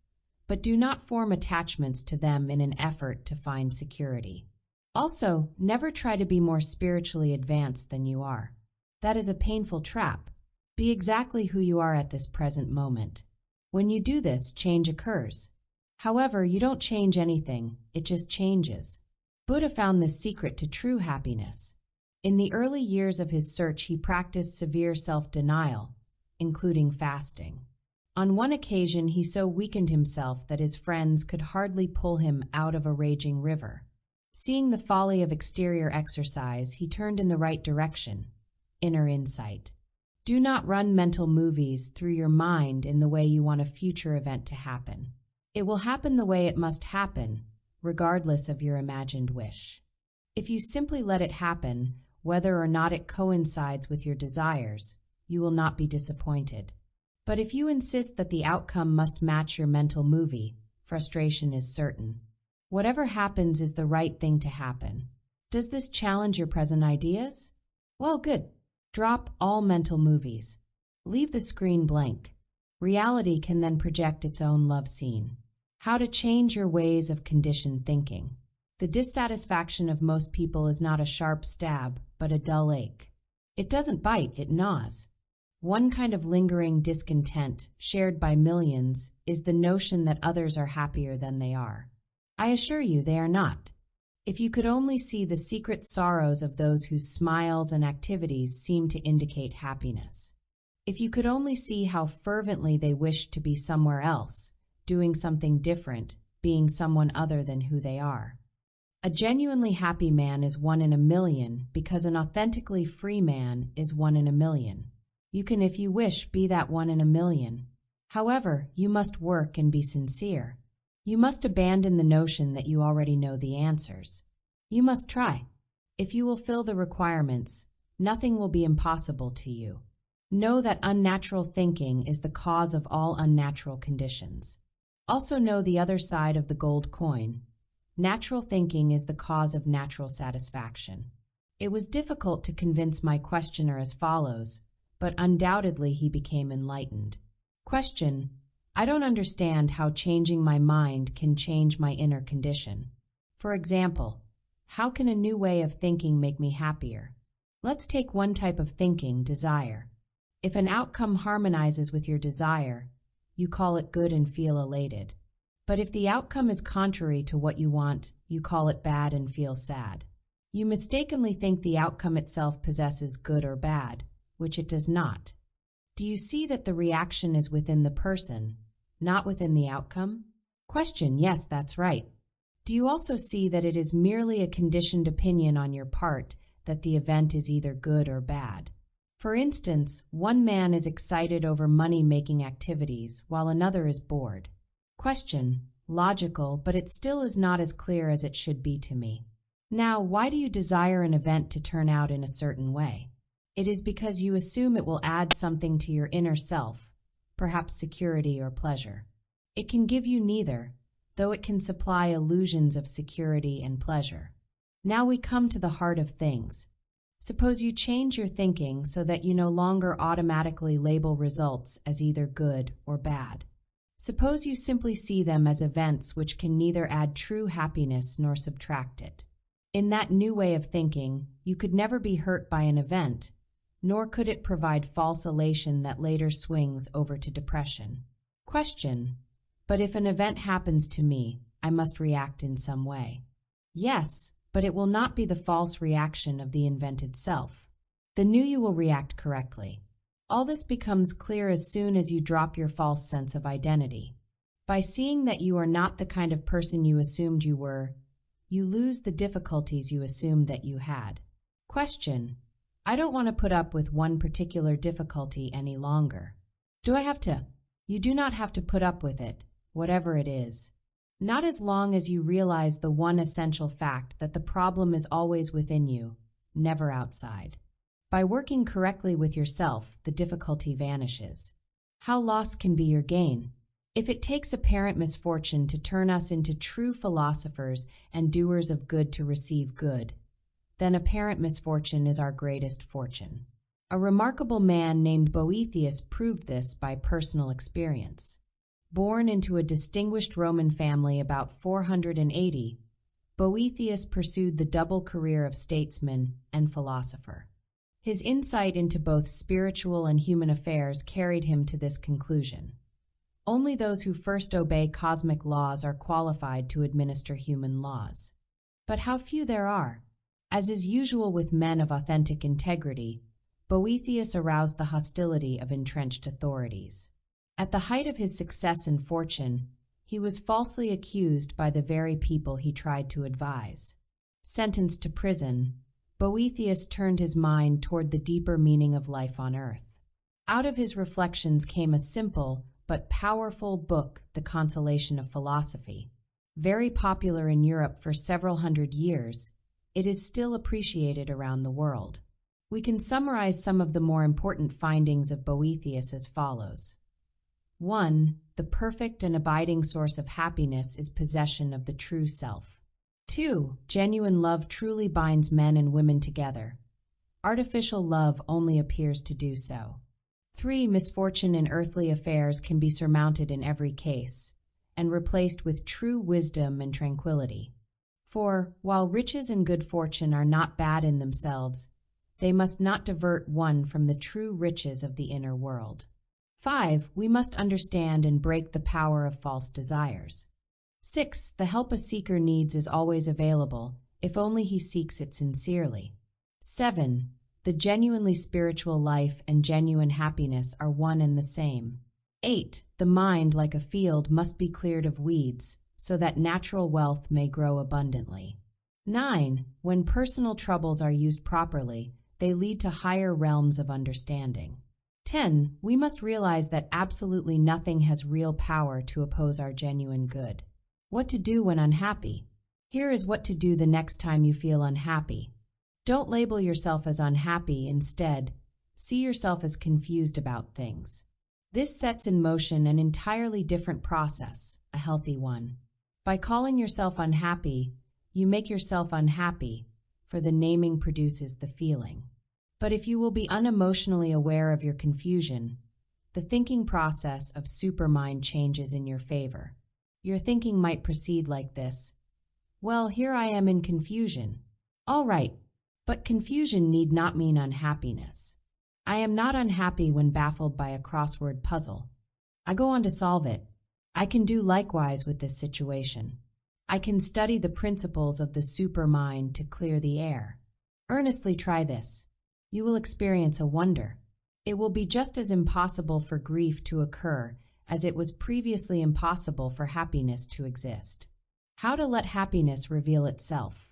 but do not form attachments to them in an effort to find security. Also, never try to be more spiritually advanced than you are. That is a painful trap. Be exactly who you are at this present moment. When you do this, change occurs. However, you don't change anything, it just changes. Buddha found this secret to true happiness. In the early years of his search, he practiced severe self-denial, including fasting. On one occasion, he so weakened himself that his friends could hardly pull him out of a raging river. Seeing the folly of exterior exercise, he turned in the right direction, inner insight. Do not run mental movies through your mind in the way you want a future event to happen. It will happen the way it must happen, regardless of your imagined wish. If you simply let it happen, whether or not it coincides with your desires, you will not be disappointed. But if you insist that the outcome must match your mental movie, frustration is certain. Whatever happens is the right thing to happen. Does this challenge your present ideas? Well, good. Drop all mental movies. Leave the screen blank. Reality can then project its own love scene. How to change your ways of conditioned thinking. The dissatisfaction of most people is not a sharp stab, but a dull ache. It doesn't bite, it gnaws. One kind of lingering discontent, shared by millions, is the notion that others are happier than they are. I assure you they are not. If you could only see the secret sorrows of those whose smiles and activities seem to indicate happiness. If you could only see how fervently they wish to be somewhere else, doing something different, being someone other than who they are. A genuinely happy man is 1 in a million because an authentically free man is 1 in a million. You can, if you wish, be that 1 in a million. However, you must work and be sincere. You must abandon the notion that you already know the answers. You must try. If you will fill the requirements, nothing will be impossible to you. Know that unnatural thinking is the cause of all unnatural conditions. Also know the other side of the gold coin. Natural thinking is the cause of natural satisfaction. It was difficult to convince my questioner as follows, but undoubtedly he became enlightened. Question: I don't understand how changing my mind can change my inner condition. For example, how can a new way of thinking make me happier? Let's take one type of thinking, desire. If an outcome harmonizes with your desire, you call it good and feel elated. But if the outcome is contrary to what you want, you call it bad and feel sad. You mistakenly think the outcome itself possesses good or bad, which it does not. Do you see that the reaction is within the person, not within the outcome? Question: yes, that's right. Do you also see that it is merely a conditioned opinion on your part that the event is either good or bad? For instance, one man is excited over money-making activities while another is bored. Question: logical, but it still is not as clear as it should be to me. Now, why do you desire an event to turn out in a certain way? It is because you assume it will add something to your inner self, perhaps security or pleasure. It can give you neither, though it can supply illusions of security and pleasure. Now we come to the heart of things. Suppose you change your thinking so that you no longer automatically label results as either good or bad. Suppose you simply see them as events which can neither add true happiness nor subtract it. In that new way of thinking, you could never be hurt by an event, nor could it provide false elation that later swings over to depression. Question: but if an event happens to me, I must react in some way. Yes, but it will not be the false reaction of the invented self. The new you will react correctly. All this becomes clear as soon as you drop your false sense of identity. By seeing that you are not the kind of person you assumed you were, you lose the difficulties you assumed that you had. Question: I don't want to put up with one particular difficulty any longer. Do I have to? You do not have to put up with it, whatever it is. Not as long as you realize the one essential fact that the problem is always within you, never outside. By working correctly with yourself, the difficulty vanishes. How loss can be your gain? If it takes apparent misfortune to turn us into true philosophers and doers of good to receive good, then apparent misfortune is our greatest fortune. A remarkable man named Boethius proved this by personal experience. Born into a distinguished Roman family about 480, Boethius pursued the double career of statesman and philosopher. His insight into both spiritual and human affairs carried him to this conclusion: only those who first obey cosmic laws are qualified to administer human laws. But how few there are! As is usual with men of authentic integrity, Boethius aroused the hostility of entrenched authorities. At the height of his success and fortune, he was falsely accused by the very people he tried to advise. Sentenced to prison, Boethius turned his mind toward the deeper meaning of life on earth. Out of his reflections came a simple but powerful book, The Consolation of Philosophy. Very popular in Europe for several hundred years, it is still appreciated around the world. We can summarize some of the more important findings of Boethius as follows. 1. The perfect and abiding source of happiness is possession of the true self. 2. Genuine love truly binds men and women together. Artificial love only appears to do so. 3. Misfortune in earthly affairs can be surmounted in every case, and replaced with true wisdom and tranquility. 4. While riches and good fortune are not bad in themselves, they must not divert one from the true riches of the inner world. 5. We must understand and break the power of false desires. 6. The help a seeker needs is always available, if only he seeks it sincerely. 7. The genuinely spiritual life and genuine happiness are one and the same. 8. The mind, like a field, must be cleared of weeds, so that natural wealth may grow abundantly. 9. When personal troubles are used properly, they lead to higher realms of understanding. 10. We must realize that absolutely nothing has real power to oppose our genuine good. What to do when unhappy? Here is what to do the next time you feel unhappy. Don't label yourself as unhappy. Instead, see yourself as confused about things. This sets in motion an entirely different process, a healthy one. By calling yourself unhappy, you make yourself unhappy, for the naming produces the feeling. But if you will be unemotionally aware of your confusion, the thinking process of Supermind changes in your favor. Your thinking might proceed like this: well, here I am in confusion. All right, but confusion need not mean unhappiness. I am not unhappy when baffled by a crossword puzzle. I go on to solve it. I can do likewise with this situation. I can study the principles of the supermind to clear the air. Earnestly try this. You will experience a wonder. It will be just as impossible for grief to occur as it was previously impossible for happiness to exist. How to let happiness reveal itself.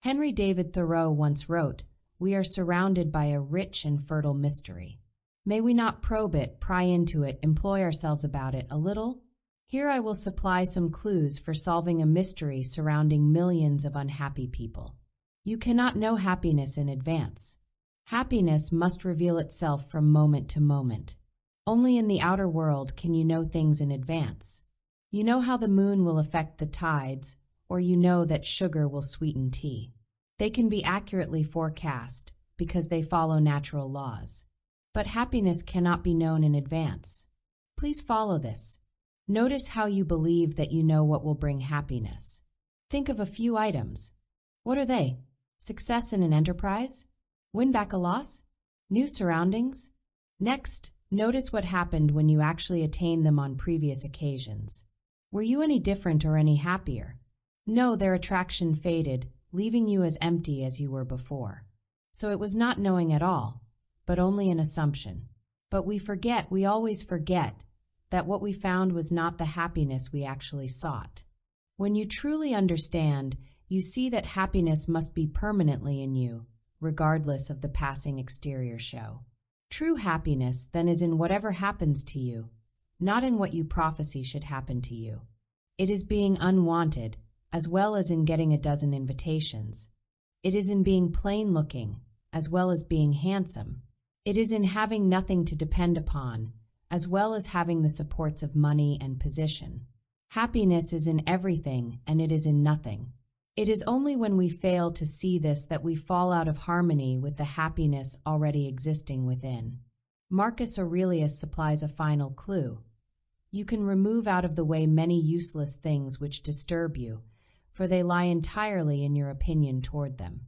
Henry David Thoreau once wrote, "We are surrounded by a rich and fertile mystery. May we not probe it, pry into it, employ ourselves about it a little? Here I will supply some clues for solving a mystery surrounding millions of unhappy people. You cannot know happiness in advance. Happiness must reveal itself from moment to moment. Only in the outer world can you know things in advance. You know how the moon will affect the tides, or you know that sugar will sweeten tea. They can be accurately forecast because they follow natural laws. But happiness cannot be known in advance. Please follow this. Notice how you believe that you know what will bring happiness. Think of a few items. What are they? Success in an enterprise? Win back a loss? New surroundings? Next, notice what happened when you actually attained them on previous occasions. Were you any different or any happier? No, their attraction faded, leaving you as empty as you were before. So it was not knowing at all, but only an assumption. But we always forget, that what we found was not the happiness we actually sought. When you truly understand, you see that happiness must be permanently in you, regardless of the passing exterior show. True happiness, then, is in whatever happens to you, not in what you prophesy should happen to you. It is being unwanted, as well as in getting a dozen invitations. It is in being plain-looking, as well as being handsome. It is in having nothing to depend upon, as well as having the supports of money and position. Happiness is in everything, and it is in nothing. It is only when we fail to see this that we fall out of harmony with the happiness already existing within. Marcus Aurelius supplies a final clue. You can remove out of the way many useless things which disturb you, for they lie entirely in your opinion toward them.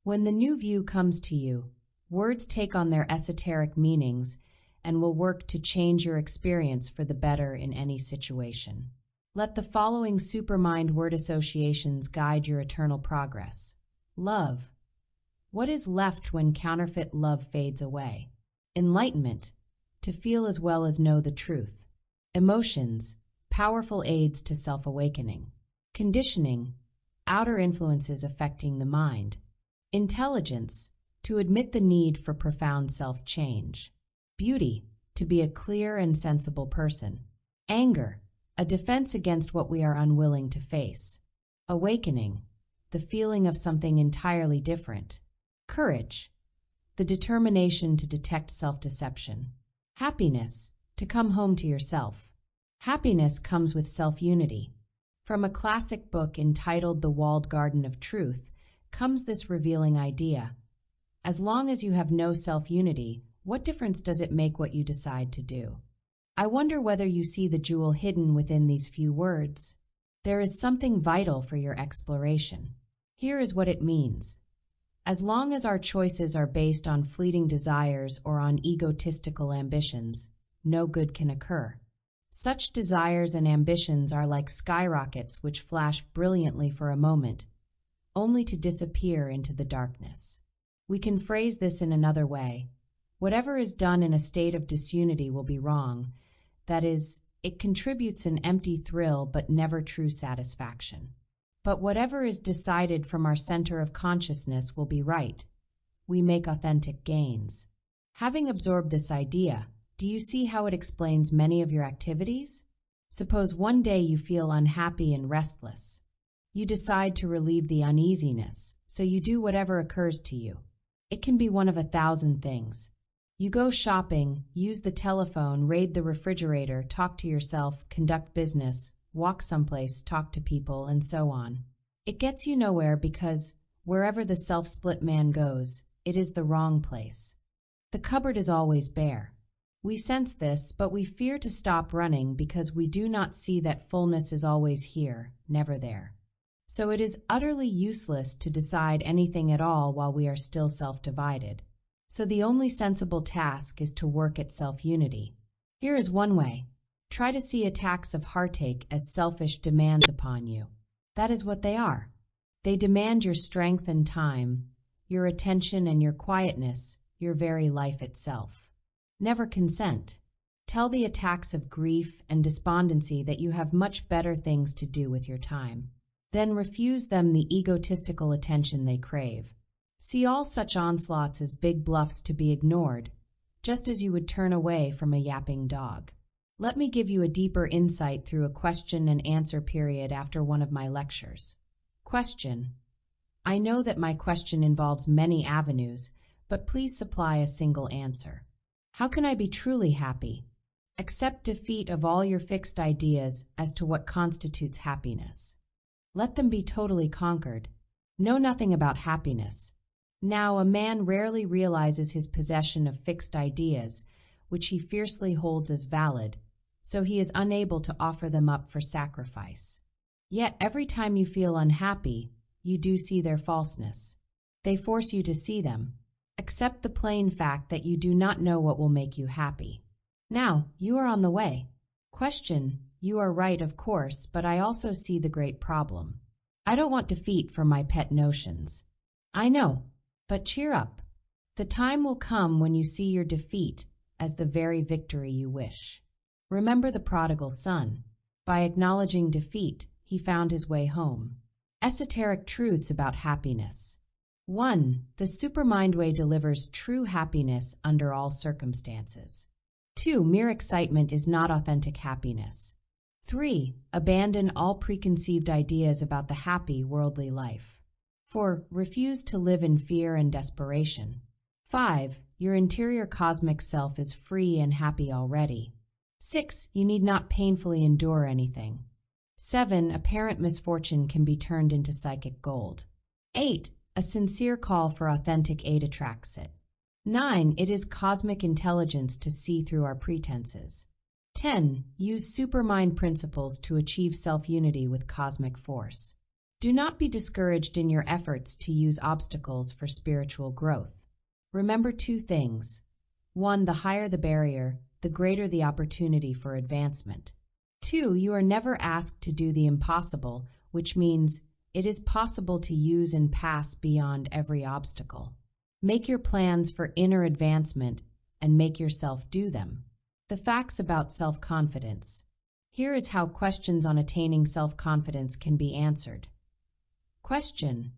When the new view comes to you, words take on their esoteric meanings and will work to change your experience for the better in any situation. Let the following Supermind word associations guide your eternal progress. Love. What is left when counterfeit love fades away? Enlightenment. To feel as well as know the truth. Emotions. Powerful aids to self-awakening. Conditioning. Outer influences affecting the mind. Intelligence. To admit the need for profound self-change. Beauty. To be a clear and sensible person. Anger. A defense against what we are unwilling to face. Awakening. The feeling of something entirely different. Courage. The determination to detect self-deception. Happiness. To come home to yourself. Happiness comes with self-unity. From a classic book entitled The Walled Garden of Truth comes this revealing idea. As long as you have no self-unity, what difference does it make what you decide to do? I wonder whether you see the jewel hidden within these few words. There is something vital for your exploration. Here is what it means. As long as our choices are based on fleeting desires or on egotistical ambitions, no good can occur. Such desires and ambitions are like skyrockets which flash brilliantly for a moment, only to disappear into the darkness. We can phrase this in another way. Whatever is done in a state of disunity will be wrong. That is, it contributes an empty thrill but never true satisfaction. But whatever is decided from our center of consciousness will be right. We make authentic gains. Having absorbed this idea, do you see how it explains many of your activities? Suppose one day you feel unhappy and restless. You decide to relieve the uneasiness, so you do whatever occurs to you. It can be one of 1,000 things. You go shopping, use the telephone, raid the refrigerator, talk to yourself, conduct business, walk someplace, talk to people, and so on. It gets you nowhere because wherever the self-split man goes, it is the wrong place. The cupboard is always bare. We sense this, but we fear to stop running because we do not see that fullness is always here, never there. So it is utterly useless to decide anything at all while we are still self-divided. So the only sensible task is to work at self-unity. Here is one way. Try to see attacks of heartache as selfish demands upon you. That is what they are. They demand your strength and time, your attention and your quietness, your very life itself. Never consent. Tell the attacks of grief and despondency that you have much better things to do with your time. Then refuse them the egotistical attention they crave. See all such onslaughts as big bluffs to be ignored, just as you would turn away from a yapping dog. Let me give you a deeper insight through a question and answer period after one of my lectures. Question. I know that my question involves many avenues, but please supply a single answer. How can I be truly happy? Accept defeat of all your fixed ideas as to what constitutes happiness. Let them be totally conquered. Know nothing about happiness. Now, a man rarely realizes his possession of fixed ideas, which he fiercely holds as valid, so he is unable to offer them up for sacrifice. Yet every time you feel unhappy, you do see their falseness. They force you to see them. Accept the plain fact that you do not know what will make you happy. Now, you are on the way. Question. You are right, of course, but I also see the great problem. I don't want defeat for my pet notions. I know, but cheer up. The time will come when you see your defeat as the very victory you wish. Remember the prodigal son. By acknowledging defeat, he found his way home. Esoteric truths about happiness. 1. The Supermind Way delivers true happiness under all circumstances. 2. Mere excitement is not authentic happiness. 3. Abandon all preconceived ideas about the happy worldly life. 4. Refuse to live in fear and desperation. 5. Your interior cosmic self is free and happy already. 6. You need not painfully endure anything. 7. Apparent misfortune can be turned into psychic gold. 8. A sincere call for authentic aid attracts it. 9. It is cosmic intelligence to see through our pretenses. 10. Use supermind principles to achieve self-unity with cosmic force. Do not be discouraged in your efforts to use obstacles for spiritual growth. Remember 2 things. 1. The higher the barrier, the greater the opportunity for advancement. 2. You are never asked to do the impossible, which means it is possible to use and pass beyond every obstacle. Make your plans for inner advancement and make yourself do them. The facts about self-confidence. Here is how questions on attaining self-confidence can be answered. Question.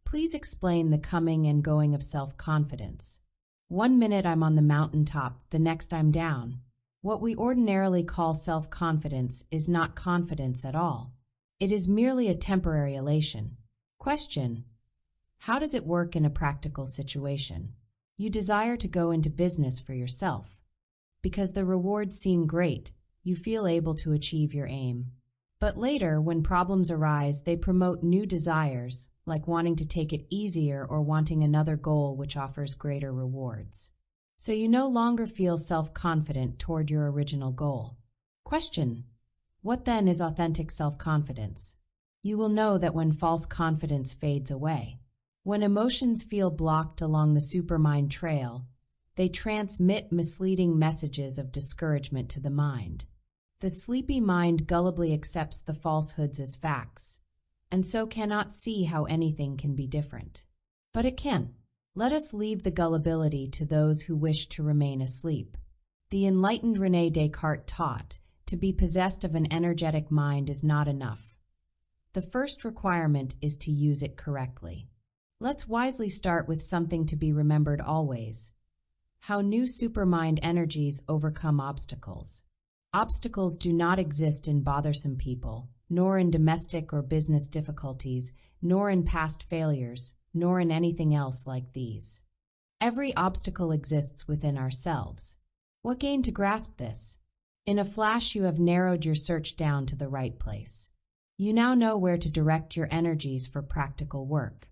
Please explain the coming and going of self-confidence. 1 minute I'm on the mountaintop, the next I'm down. What we ordinarily call self-confidence is not confidence at all. It is merely a temporary elation. Question. How does it work in a practical situation? You desire to go into business for yourself. Because the rewards seem great, you feel able to achieve your aim. But later, when problems arise, they promote new desires, like wanting to take it easier or wanting another goal which offers greater rewards. So you no longer feel self-confident toward your original goal. Question. What then is authentic self-confidence? You will know that when false confidence fades away. When emotions feel blocked along the supermind trail, they transmit misleading messages of discouragement to the mind. The sleepy mind gullibly accepts the falsehoods as facts, and so cannot see how anything can be different. But it can. Let us leave the gullibility to those who wish to remain asleep. The enlightened René Descartes taught, to be possessed of an energetic mind is not enough. The first requirement is to use it correctly. Let's wisely start with something to be remembered always. How new supermind energies overcome obstacles. Obstacles do not exist in bothersome people, nor in domestic or business difficulties, nor in past failures, nor in anything else like these. Every obstacle exists within ourselves. What gain to grasp this? In a flash you have narrowed your search down to the right place. You now know where to direct your energies for practical work.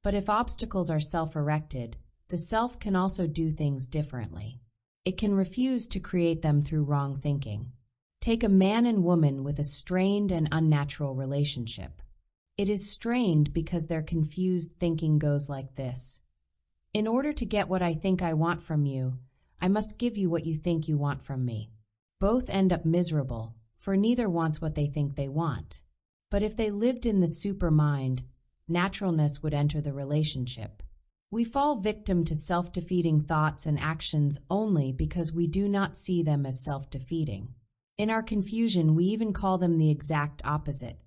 But if obstacles are self-erected, the self can also do things differently. It can refuse to create them through wrong thinking. Take a man and woman with a strained and unnatural relationship. It is strained because their confused thinking goes like this. In order to get what I think I want from you, I must give you what you think you want from me. Both end up miserable, for neither wants what they think they want. But if they lived in the supermind, naturalness would enter the relationship. We fall victim to self-defeating thoughts and actions only because we do not see them as self-defeating. In our confusion, we even call them the exact opposite,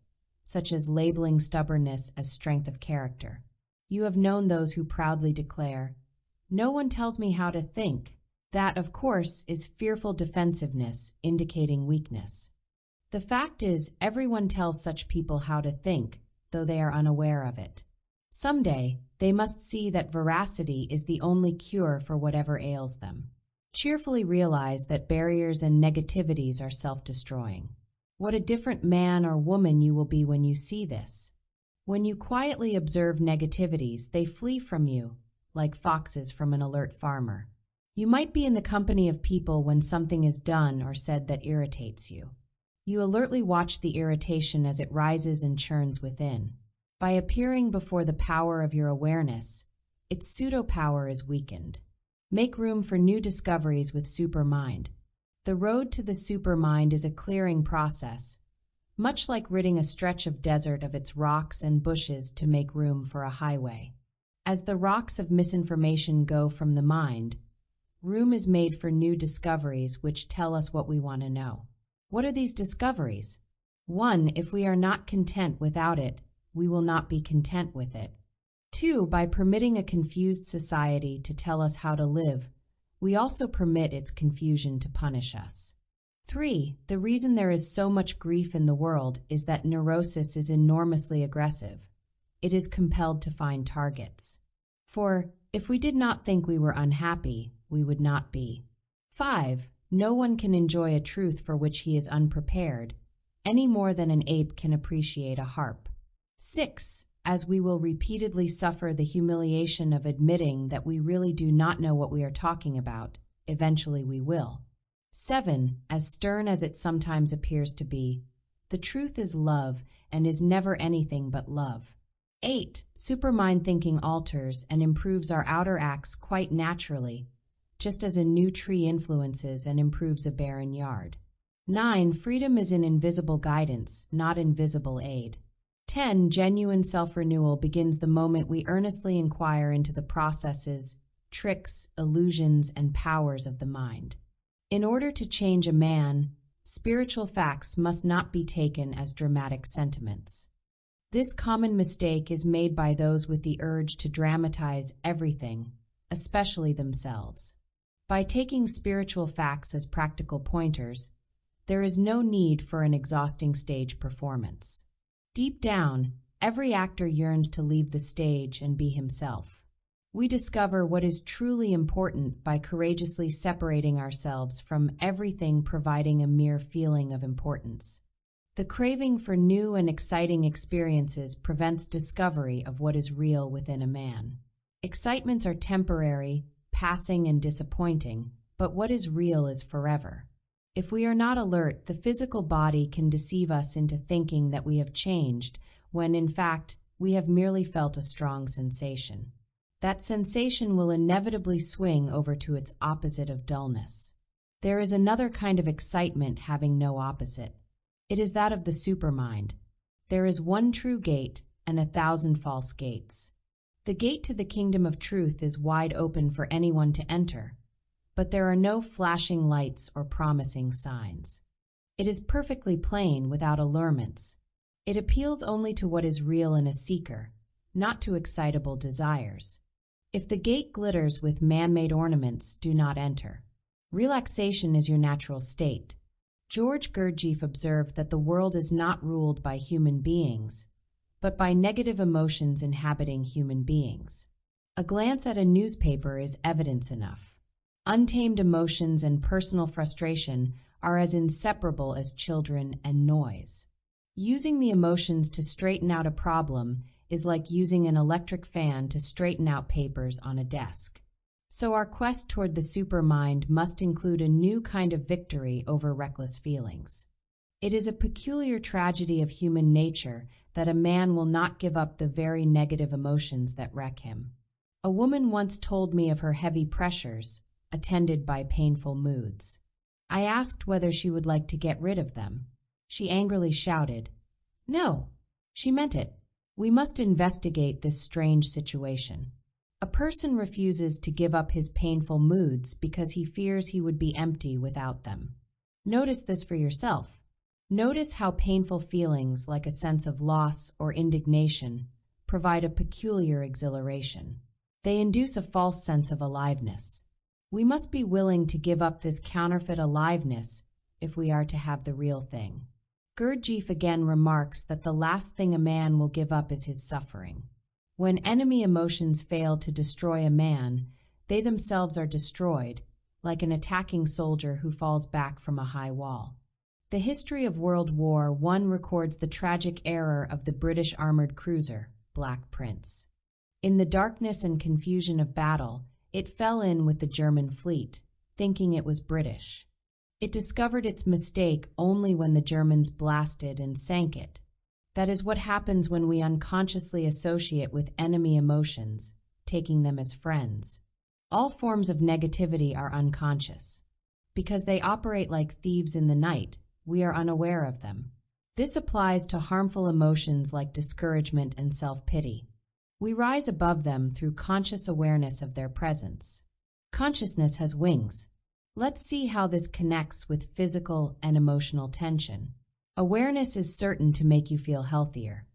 such as labeling stubbornness as strength of character. You have known those who proudly declare, "No one tells me how to think." That, of course, is fearful defensiveness, indicating weakness. The fact is, everyone tells such people how to think, though they are unaware of it. Someday, they must see that veracity is the only cure for whatever ails them. Cheerfully realize that barriers and negativities are self-destroying. What a different man or woman you will be when you see this. When you quietly observe negativities, they flee from you, like foxes from an alert farmer. You might be in the company of people when something is done or said that irritates you. You alertly watch the irritation as it rises and churns within. By appearing before the power of your awareness, its pseudo-power is weakened. Make room for new discoveries with Supermind. The road to the Supermind is a clearing process. much like ridding a stretch of desert of its rocks and bushes to make room for a highway. As the rocks of misinformation go from the mind, room is made for new discoveries which tell us what we want to know. What are these discoveries? 1. If we are not content without it, we will not be content with it. 2. By permitting a confused society to tell us how to live, we also permit its confusion to punish us. 3. The reason there is so much grief in the world is that neurosis is enormously aggressive. It is compelled to find targets. 4. If we did not think we were unhappy, we would not be. 5. No one can enjoy a truth for which he is unprepared, any more than an ape can appreciate a harp. 6. As we will repeatedly suffer the humiliation of admitting that we really do not know what we are talking about, eventually we will. 7. As stern as it sometimes appears to be, the truth is love and is never anything but love. 8. Supermind thinking alters and improves our outer acts quite naturally, just as a new tree influences and improves a barren yard. 9. Freedom is in invisible guidance, not invisible aid. 10. Genuine self-renewal begins the moment we earnestly inquire into the processes, tricks, illusions, and powers of the mind. In order to change a man, spiritual facts must not be taken as dramatic sentiments. This common mistake is made by those with the urge to dramatize everything, especially themselves. By taking spiritual facts as practical pointers, there is no need for an exhausting stage performance. Deep down, every actor yearns to leave the stage and be himself. We discover what is truly important by courageously separating ourselves from everything providing a mere feeling of importance. The craving for new and exciting experiences prevents discovery of what is real within a man. Excitements are temporary, passing, and disappointing, but what is real is forever. If we are not alert, the physical body can deceive us into thinking that we have changed, when in fact, we have merely felt a strong sensation. That sensation will inevitably swing over to its opposite of dullness. There is another kind of excitement having no opposite. It is that of the supermind. There is one true gate and 1,000 false gates. The gate to the kingdom of truth is wide open for anyone to enter, but there are no flashing lights or promising signs. It is perfectly plain without allurements. It appeals only to what is real in a seeker, not to excitable desires. If the gate glitters with man-made ornaments, do not enter. Relaxation is your natural state. George Gurdjieff observed that the world is not ruled by human beings, but by negative emotions inhabiting human beings. A glance at a newspaper is evidence enough. Untamed emotions and personal frustration are as inseparable as children and noise. Using the emotions to straighten out a problem is like using an electric fan to straighten out papers on a desk. So our quest toward the supermind must include a new kind of victory over reckless feelings. It is a peculiar tragedy of human nature that a man will not give up the very negative emotions that wreck him. A woman once told me of her heavy pressures, attended by painful moods. I asked whether she would like to get rid of them. She angrily shouted, "No." She meant it. We must investigate this strange situation. A person refuses to give up his painful moods because he fears he would be empty without them. Notice this for yourself. Notice how painful feelings like a sense of loss or indignation provide a peculiar exhilaration. They induce a false sense of aliveness. We must be willing to give up this counterfeit aliveness if we are to have the real thing. Gurdjieff again remarks that the last thing a man will give up is his suffering. When enemy emotions fail to destroy a man, they themselves are destroyed, like an attacking soldier who falls back from a high wall. The history of World War I records the tragic error of the British armored cruiser, Black Prince. In the darkness and confusion of battle, it fell in with the German fleet, thinking it was British. It discovered its mistake only when the Germans blasted and sank it. That is what happens when we unconsciously associate with enemy emotions, taking them as friends. All forms of negativity are unconscious. Because they operate like thieves in the night, we are unaware of them. This applies to harmful emotions like discouragement and self-pity. We rise above them through conscious awareness of their presence. Consciousness has wings. Let's see how this connects with physical and emotional tension. Awareness is certain to make you feel healthier.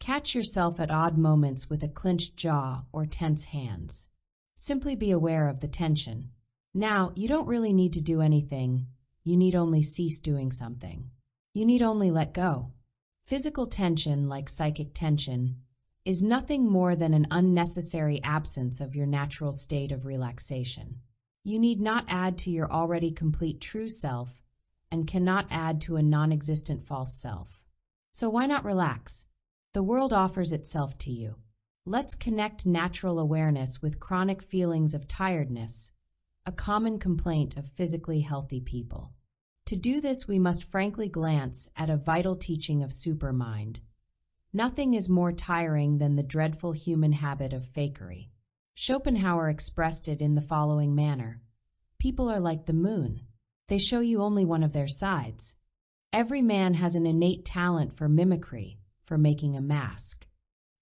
Catch yourself at odd moments with a clenched jaw or tense hands. Simply be aware of the tension. Now, you don't really need to do anything. You need only cease doing something. You need only let go. Physical tension, like psychic tension, is nothing more than an unnecessary absence of your natural state of relaxation. You need not add to your already complete true self and cannot add to a non-existent false self. So why not relax? The world offers itself to you. Let's connect natural awareness with chronic feelings of tiredness, a common complaint of physically healthy people. To do this, we must frankly glance at a vital teaching of Supermind. Nothing is more tiring than the dreadful human habit of fakery. Schopenhauer expressed it in the following manner. People are like the moon. They show you only one of their sides. Every man has an innate talent for mimicry, for making a mask,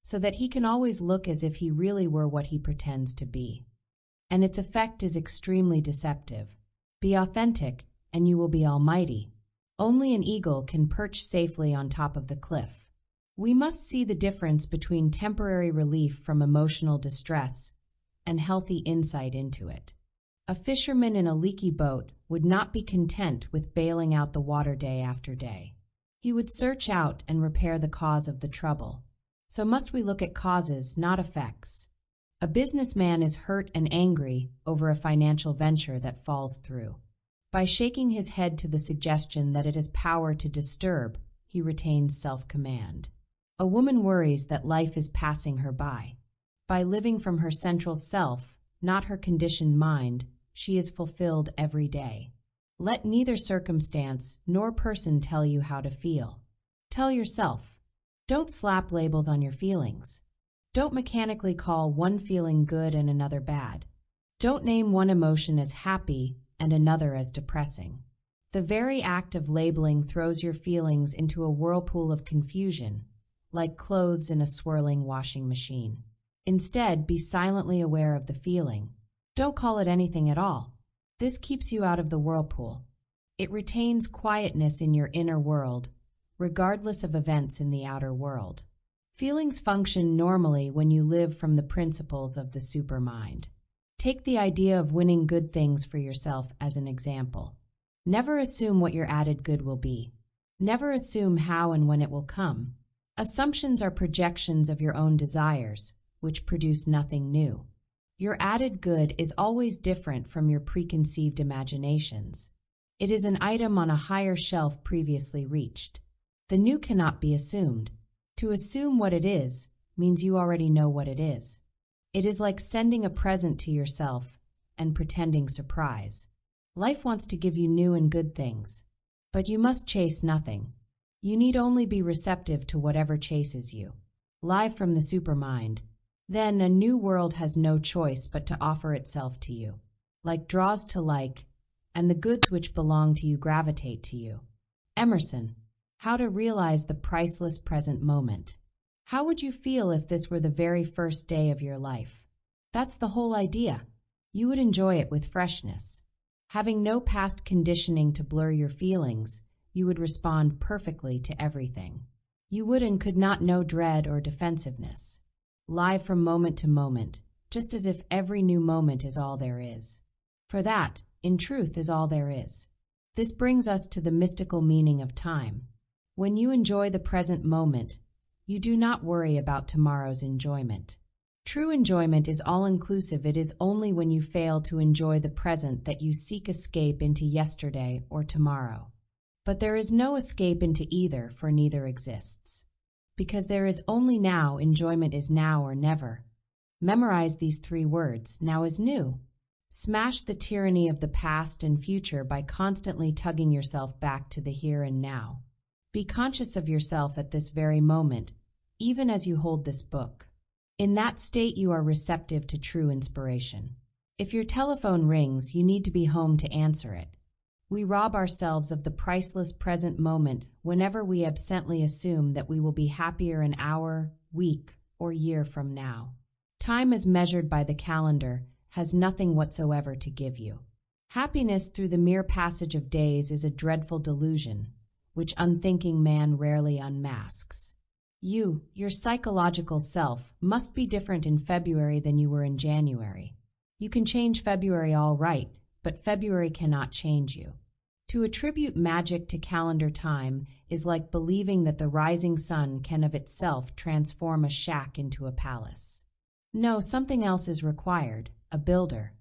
so that he can always look as if he really were what he pretends to be. And its effect is extremely deceptive. Be authentic, and you will be almighty. Only an eagle can perch safely on top of the cliff. We must see the difference between temporary relief from emotional distress and healthy insight into it. A fisherman in a leaky boat would not be content with bailing out the water day after day. He would search out and repair the cause of the trouble. So must we look at causes, not effects. A businessman is hurt and angry over a financial venture that falls through. By shaking his head to the suggestion that it has power to disturb, he retains self-command. A woman worries that life is passing her by. By living from her central self, not her conditioned mind, she is fulfilled every day. Let neither circumstance nor person tell you how to feel. Tell yourself. Don't slap labels on your feelings. Don't mechanically call one feeling good and another bad. Don't name one emotion as happy and another as depressing. The very act of labeling throws your feelings into a whirlpool of confusion, like clothes in a swirling washing machine. Instead, be silently aware of the feeling. Don't call it anything at all. This keeps you out of the whirlpool. It retains quietness in your inner world, regardless of events in the outer world. Feelings function normally when you live from the principles of the supermind. Take the idea of winning good things for yourself as an example. Never assume what your added good will be. Never assume how and when it will come. Assumptions are projections of your own desires, which produce nothing new. Your added good is always different from your preconceived imaginations. It is an item on a higher shelf previously reached. The new cannot be assumed. To assume what it is means you already know what it is. It is like sending a present to yourself and pretending surprise. Life wants to give you new and good things, but you must chase nothing. You need only be receptive to whatever chases you. Live from the supermind. Then a new world has no choice but to offer itself to you. Like draws to like, and the goods which belong to you gravitate to you. Emerson. How to realize the priceless present moment. How would you feel if this were the very first day of your life? That's the whole idea. You would enjoy it with freshness. Having no past conditioning to blur your feelings, you would respond perfectly to everything. You would and could not know dread or defensiveness. Live from moment to moment, just as if every new moment is all there is. For that, in truth, is all there is. This brings us to the mystical meaning of time. When you enjoy the present moment, you do not worry about tomorrow's enjoyment. True enjoyment is all-inclusive. It is only when you fail to enjoy the present that you seek escape into yesterday or tomorrow. But there is no escape into either, for neither exists. Because there is only now, enjoyment is now or never. Memorize these 3 words, now is new. Smash the tyranny of the past and future by constantly tugging yourself back to the here and now. Be conscious of yourself at this very moment, even as you hold this book. In that state, you are receptive to true inspiration. If your telephone rings, you need to be home to answer it. We rob ourselves of the priceless present moment whenever we absently assume that we will be happier an hour, week, or year from now. Time as measured by the calendar has nothing whatsoever to give you. Happiness through the mere passage of days is a dreadful delusion, which unthinking man rarely unmasks. You, your psychological self, must be different in February than you were in January. You can change February all right, but February cannot change you. To attribute magic to calendar time is like believing that the rising sun can of itself transform a shack into a palace. No, something else is required, a builder.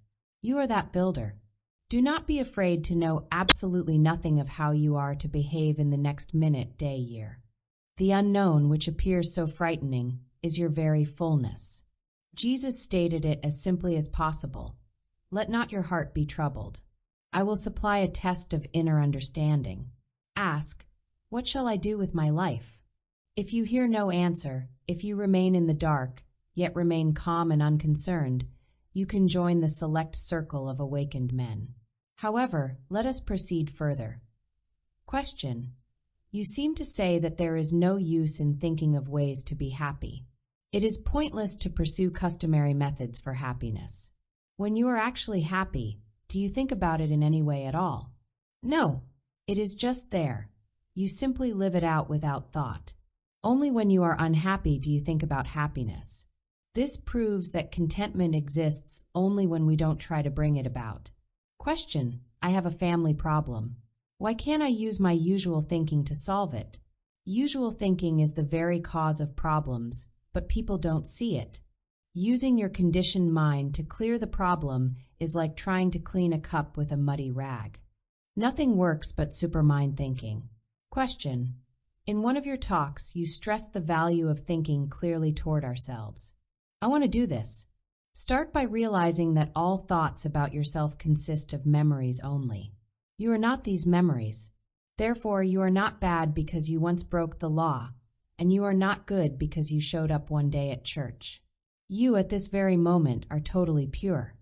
You are that builder. Do not be afraid to know absolutely nothing of how you are to behave in the next minute, day, year. The unknown, which appears so frightening, is your very fullness. Jesus stated it as simply as possible. Let not your heart be troubled. I will supply a test of inner understanding. Ask, what shall I do with my life? If you hear no answer, if you remain in the dark, yet remain calm and unconcerned, you can join the select circle of awakened men. However, let us proceed further. Question. You seem to say that there is no use in thinking of ways to be happy. It is pointless to pursue customary methods for happiness. When you are actually happy, do you think about it in any way at all? No, it is just there. You simply live it out without thought. Only when you are unhappy do you think about happiness. This proves that contentment exists only when we don't try to bring it about. Question. I have a family problem. Why can't I use my usual thinking to solve it? Usual thinking is the very cause of problems, but people don't see it. Using your conditioned mind to clear the problem is like trying to clean a cup with a muddy rag. Nothing works but supermind thinking. Question. In one of your talks, you stressed the value of thinking clearly toward ourselves. I want to do this. Start by realizing that all thoughts about yourself consist of memories only. You are not these memories. Therefore, you are not bad because you once broke the law, and you are not good because you showed up one day at church. You, at this very moment, are totally pure.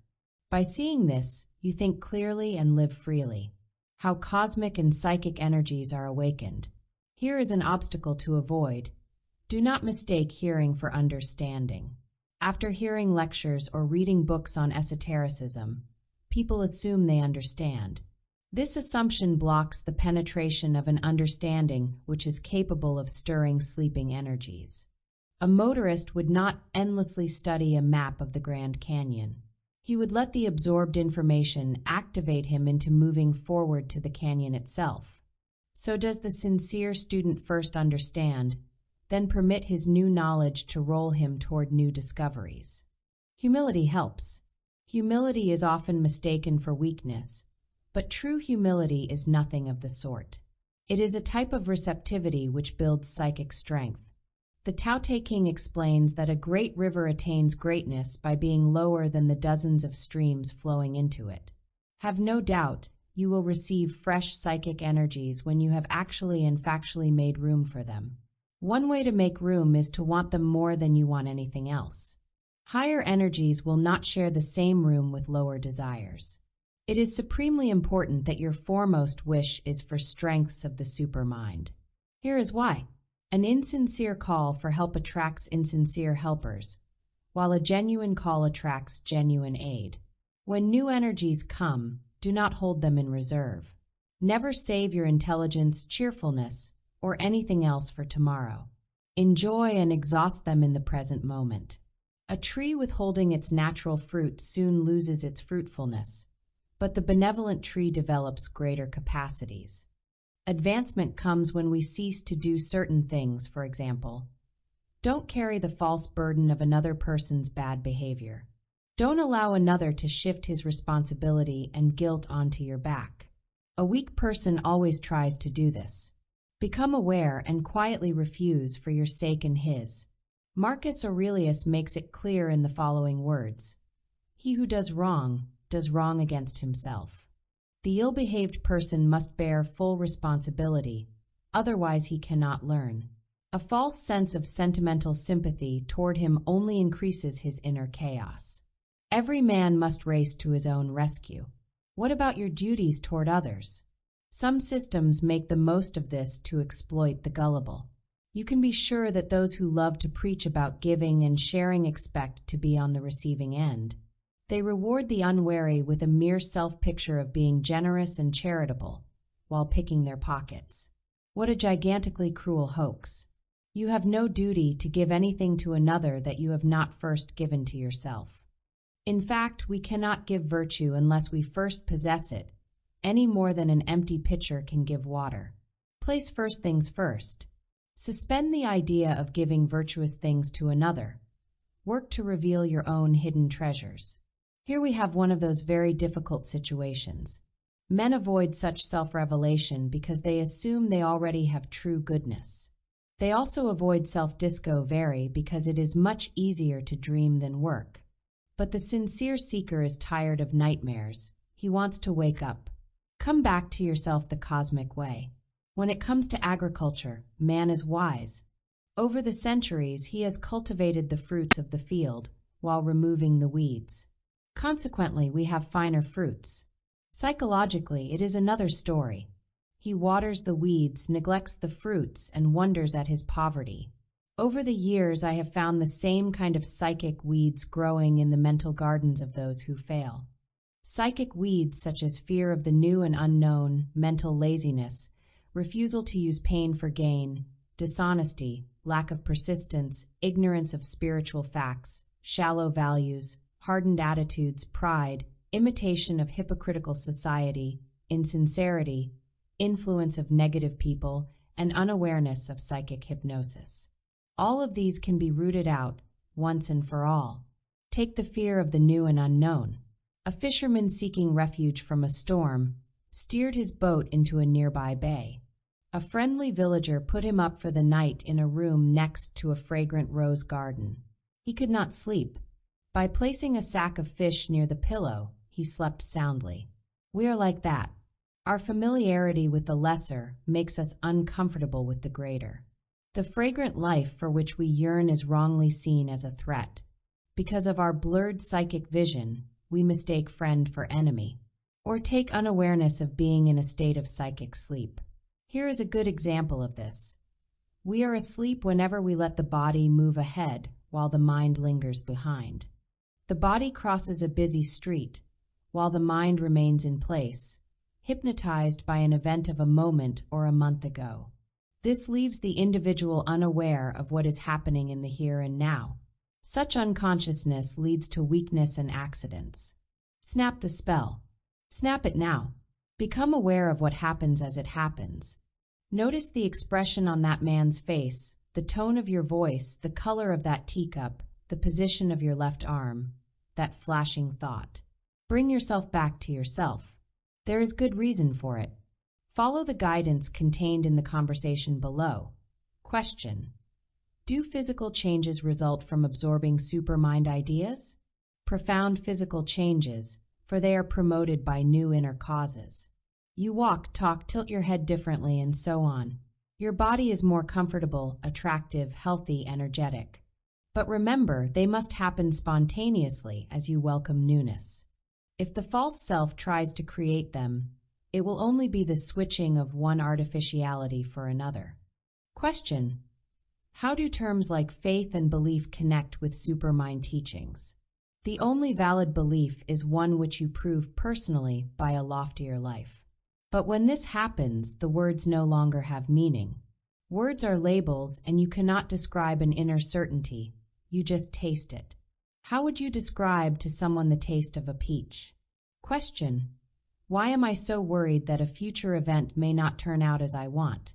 By seeing this, you think clearly and live freely. How cosmic and psychic energies are awakened. Here is an obstacle to avoid. Do not mistake hearing for understanding. After hearing lectures or reading books on esotericism, people assume they understand. This assumption blocks the penetration of an understanding which is capable of stirring sleeping energies. A motorist would not endlessly study a map of the Grand Canyon. He would let the absorbed information activate him into moving forward to the canyon itself. So does the sincere student first understand, then permit his new knowledge to roll him toward new discoveries. Humility helps. Humility is often mistaken for weakness, but true humility is nothing of the sort. It is a type of receptivity which builds psychic strength. The Tao Te King explains that a great river attains greatness by being lower than the dozens of streams flowing into it. Have no doubt, you will receive fresh psychic energies when you have actually and factually made room for them. One way to make room is to want them more than you want anything else. Higher energies will not share the same room with lower desires. It is supremely important that your foremost wish is for strengths of the supermind. Here is why. An insincere call for help attracts insincere helpers, while a genuine call attracts genuine aid. When new energies come, do not hold them in reserve. Never save your intelligence, cheerfulness, or anything else for tomorrow. Enjoy and exhaust them in the present moment. A tree withholding its natural fruit soon loses its fruitfulness, but the benevolent tree develops greater capacities. Advancement comes when we cease to do certain things, for example. Don't carry the false burden of another person's bad behavior. Don't allow another to shift his responsibility and guilt onto your back. A weak person always tries to do this. Become aware and quietly refuse for your sake and his. Marcus Aurelius makes it clear in the following words. He who does wrong against himself. The ill-behaved person must bear full responsibility, otherwise he cannot learn. A false sense of sentimental sympathy toward him only increases his inner chaos. Every man must race to his own rescue. What about your duties toward others? Some systems make the most of this to exploit the gullible. You can be sure that those who love to preach about giving and sharing expect to be on the receiving end. They reward the unwary with a mere self-picture of being generous and charitable, while picking their pockets. What a gigantically cruel hoax. You have no duty to give anything to another that you have not first given to yourself. In fact, we cannot give virtue unless we first possess it, any more than an empty pitcher can give water. Place first things first. Suspend the idea of giving virtuous things to another. Work to reveal your own hidden treasures. Here we have one of those very difficult situations. Men avoid such self-revelation because they assume they already have true goodness. They also avoid self-disco very because it is much easier to dream than work. But the sincere seeker is tired of nightmares. He wants to wake up. Come back to yourself the cosmic way. When it comes to agriculture, man is wise. Over the centuries, he has cultivated the fruits of the field while removing the weeds. Consequently, we have finer fruits. Psychologically, it is another story. He waters the weeds, neglects the fruits, and wonders at his poverty. Over the years, I have found the same kind of psychic weeds growing in the mental gardens of those who fail. Psychic weeds such as fear of the new and unknown, mental laziness, refusal to use pain for gain, dishonesty, lack of persistence, ignorance of spiritual facts, shallow values, hardened attitudes, pride, imitation of hypocritical society, insincerity, influence of negative people, and unawareness of psychic hypnosis. All of these can be rooted out, once and for all. Take the fear of the new and unknown. A fisherman seeking refuge from a storm steered his boat into a nearby bay. A friendly villager put him up for the night in a room next to a fragrant rose garden. He could not sleep. By placing a sack of fish near the pillow, he slept soundly. We are like that. Our familiarity with the lesser makes us uncomfortable with the greater. The fragrant life for which we yearn is wrongly seen as a threat. Because of our blurred psychic vision, we mistake friend for enemy, or take unawareness of being in a state of psychic sleep. Here is a good example of this. We are asleep whenever we let the body move ahead while the mind lingers behind. The body crosses a busy street, while the mind remains in place, hypnotized by an event of a moment or a month ago. This leaves the individual unaware of what is happening in the here and now. Such unconsciousness leads to weakness and accidents. Snap the spell. Snap it now. Become aware of what happens as it happens. Notice the expression on that man's face, the tone of your voice, the color of that teacup, the position of your left arm, that flashing thought. Bring yourself back to yourself. There is good reason for it. Follow the guidance contained in the conversation below. Question: do physical changes result from absorbing supermind ideas? Profound physical changes, for they are promoted by new inner causes. You walk, talk, tilt your head differently, and so on. Your body is more comfortable, attractive, healthy, energetic. But remember, they must happen spontaneously as you welcome newness. If the false self tries to create them, it will only be the switching of one artificiality for another. Question: how do terms like faith and belief connect with Supermind teachings? The only valid belief is one which you prove personally by a loftier life. But when this happens, the words no longer have meaning. Words are labels, and you cannot describe an inner certainty. You just taste it. How would you describe to someone the taste of a peach? Question: why am I so worried that a future event may not turn out as I want?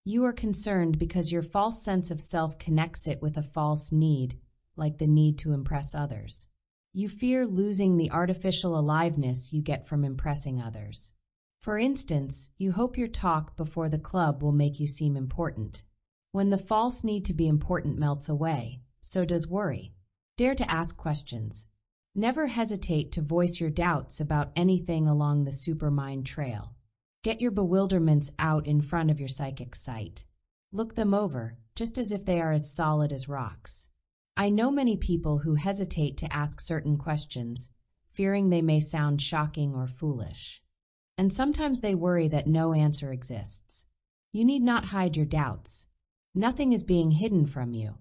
You are concerned because your false sense of self connects it with a false need, like the need to impress others. You fear losing the artificial aliveness you get from impressing others. For instance, you hope your talk before the club will make you seem important. When the false need to be important melts away, so does worry. Dare to ask questions. Never hesitate to voice your doubts about anything along the Supermind trail. Get your bewilderments out in front of your psychic sight. Look them over, just as if they are as solid as rocks. I know many people who hesitate to ask certain questions, fearing they may sound shocking or foolish. and sometimes they worry that no answer exists. You need not hide your doubts. Nothing is being hidden from you.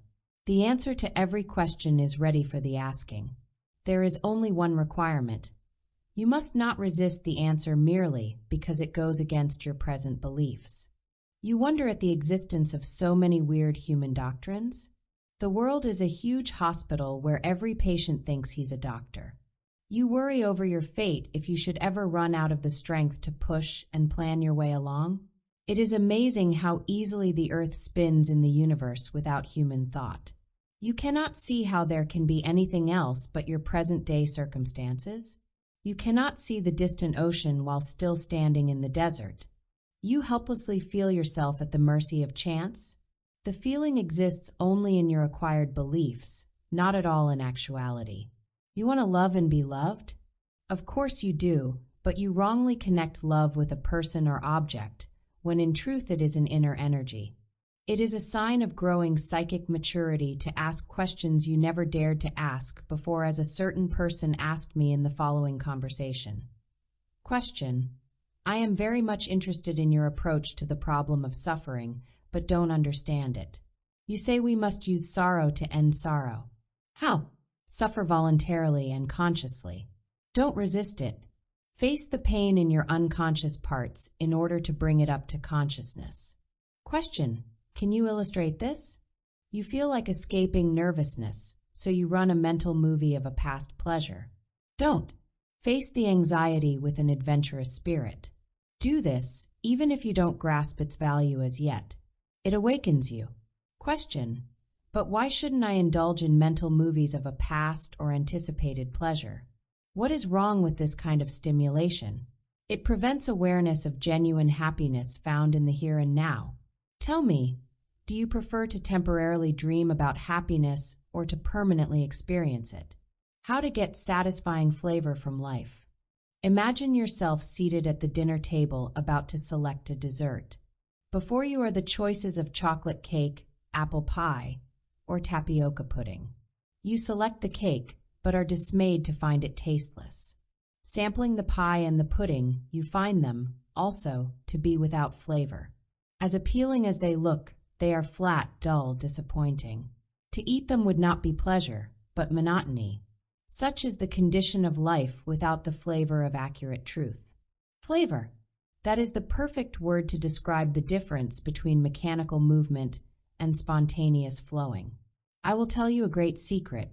The answer to every question is ready for the asking. There is only one requirement. You must not resist the answer merely because it goes against your present beliefs. You wonder at the existence of so many weird human doctrines? The world is a huge hospital where every patient thinks he's a doctor. You worry over your fate if you should ever run out of the strength to push and plan your way along. It is amazing how easily the earth spins in the universe without human thought. You cannot see how there can be anything else but your present-day circumstances. You cannot see the distant ocean while still standing in the desert. You helplessly feel yourself at the mercy of chance. The feeling exists only in your acquired beliefs, not at all in actuality. You want to love and be loved? Of course you do, but you wrongly connect love with a person or object, when in truth it is an inner energy. It is a sign of growing psychic maturity to ask questions you never dared to ask before, as a certain person asked me in the following conversation. Question: I am very much interested in your approach to the problem of suffering, but don't understand it. You say we must use sorrow to end sorrow. How? Suffer voluntarily and consciously. Don't resist it. Face the pain in your unconscious parts in order to bring it up to consciousness. Question: can you illustrate this? You feel like escaping nervousness, so you run a mental movie of a past pleasure. Don't. Face the anxiety with an adventurous spirit. Do this, even if you don't grasp its value as yet. It awakens you. Question: but why shouldn't I indulge in mental movies of a past or anticipated pleasure? What is wrong with this kind of stimulation? It prevents awareness of genuine happiness found in the here and now. Tell me, do you prefer to temporarily dream about happiness or to permanently experience it? How to get satisfying flavor from life. Imagine yourself seated at the dinner table about to select a dessert. Before you are the choices of chocolate cake, apple pie, or tapioca pudding. You select the cake, but are dismayed to find it tasteless. Sampling the pie and the pudding, you find them, also, to be without flavor. As appealing as they look, they are flat, dull, disappointing. To eat them would not be pleasure, but monotony. Such is the condition of life without the flavor of accurate truth. Flavor. That is the perfect word to describe the difference between mechanical movement and spontaneous flowing. I will tell you a great secret.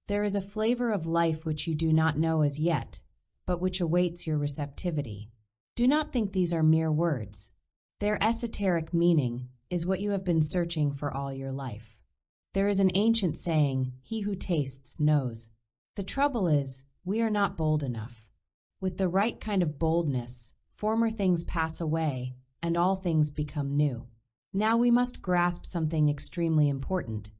There is a flavor of life which you do not know as yet, but which awaits your receptivity. Do not think these are mere words. Their esoteric meaning is what you have been searching for all your life. There is an ancient saying, "He who tastes knows." The trouble is, we are not bold enough. With the right kind of boldness, former things pass away and all things become new. Now we must grasp something extremely important.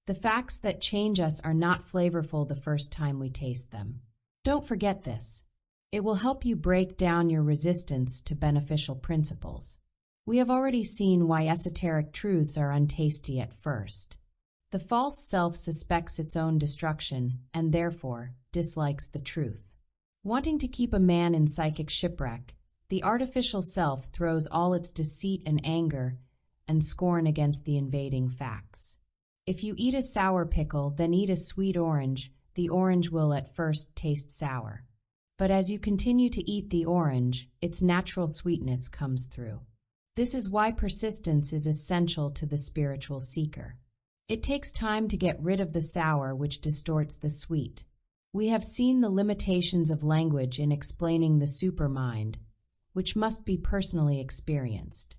The facts that change us are not flavorful the first time we taste them. Don't forget this. It will help you break down your resistance to beneficial principles. We have already seen why esoteric truths are untasty at first. The false self suspects its own destruction and therefore dislikes the truth. Wanting to keep a man in psychic shipwreck, the artificial self throws all its deceit and anger and scorn against the invading facts. If you eat a sour pickle, then eat a sweet orange, the orange will at first taste sour. But as you continue to eat the orange, its natural sweetness comes through. This is why persistence is essential to the spiritual seeker. It takes time to get rid of the sour which distorts the sweet. We have seen the limitations of language in explaining the supermind, which must be personally experienced.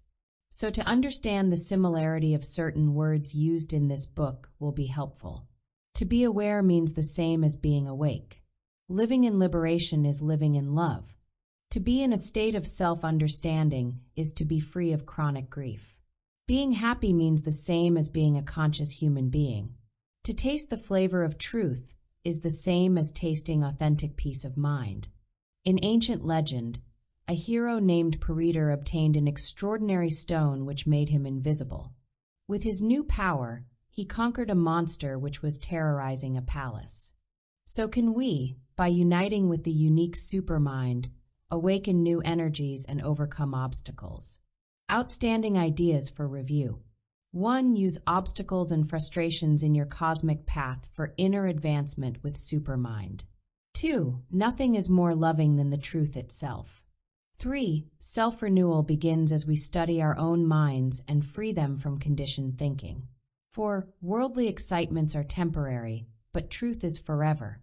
So to understand the similarity of certain words used in this book will be helpful. To be aware means the same as being awake. Living in liberation is living in love. To be in a state of self-understanding is to be free of chronic grief. Being happy means the same as being a conscious human being. To taste the flavor of truth is the same as tasting authentic peace of mind. In ancient legend, a hero named Peredur obtained an extraordinary stone which made him invisible. With his new power, he conquered a monster which was terrorizing a palace. So can we, by uniting with the unique supermind, awaken new energies, and overcome obstacles. Outstanding ideas for review. 1. Use obstacles and frustrations in your cosmic path for inner advancement with Supermind. 2. Nothing is more loving than the truth itself. 3. Self-renewal begins as we study our own minds and free them from conditioned thinking. 4. Worldly excitements are temporary, but truth is forever.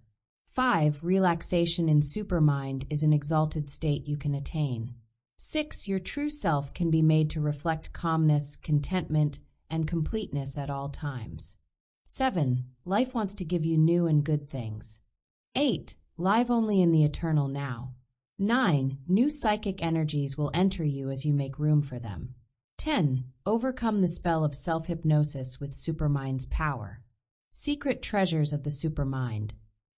5. Relaxation in Supermind is an exalted state you can attain. 6. Your true self can be made to reflect calmness, contentment, and completeness at all times. 7. Life wants to give you new and good things. 8. Live only in the eternal now. 9. New psychic energies will enter you as you make room for them. 10. Overcome the spell of self-hypnosis with Supermind's power. Secret treasures of the Supermind.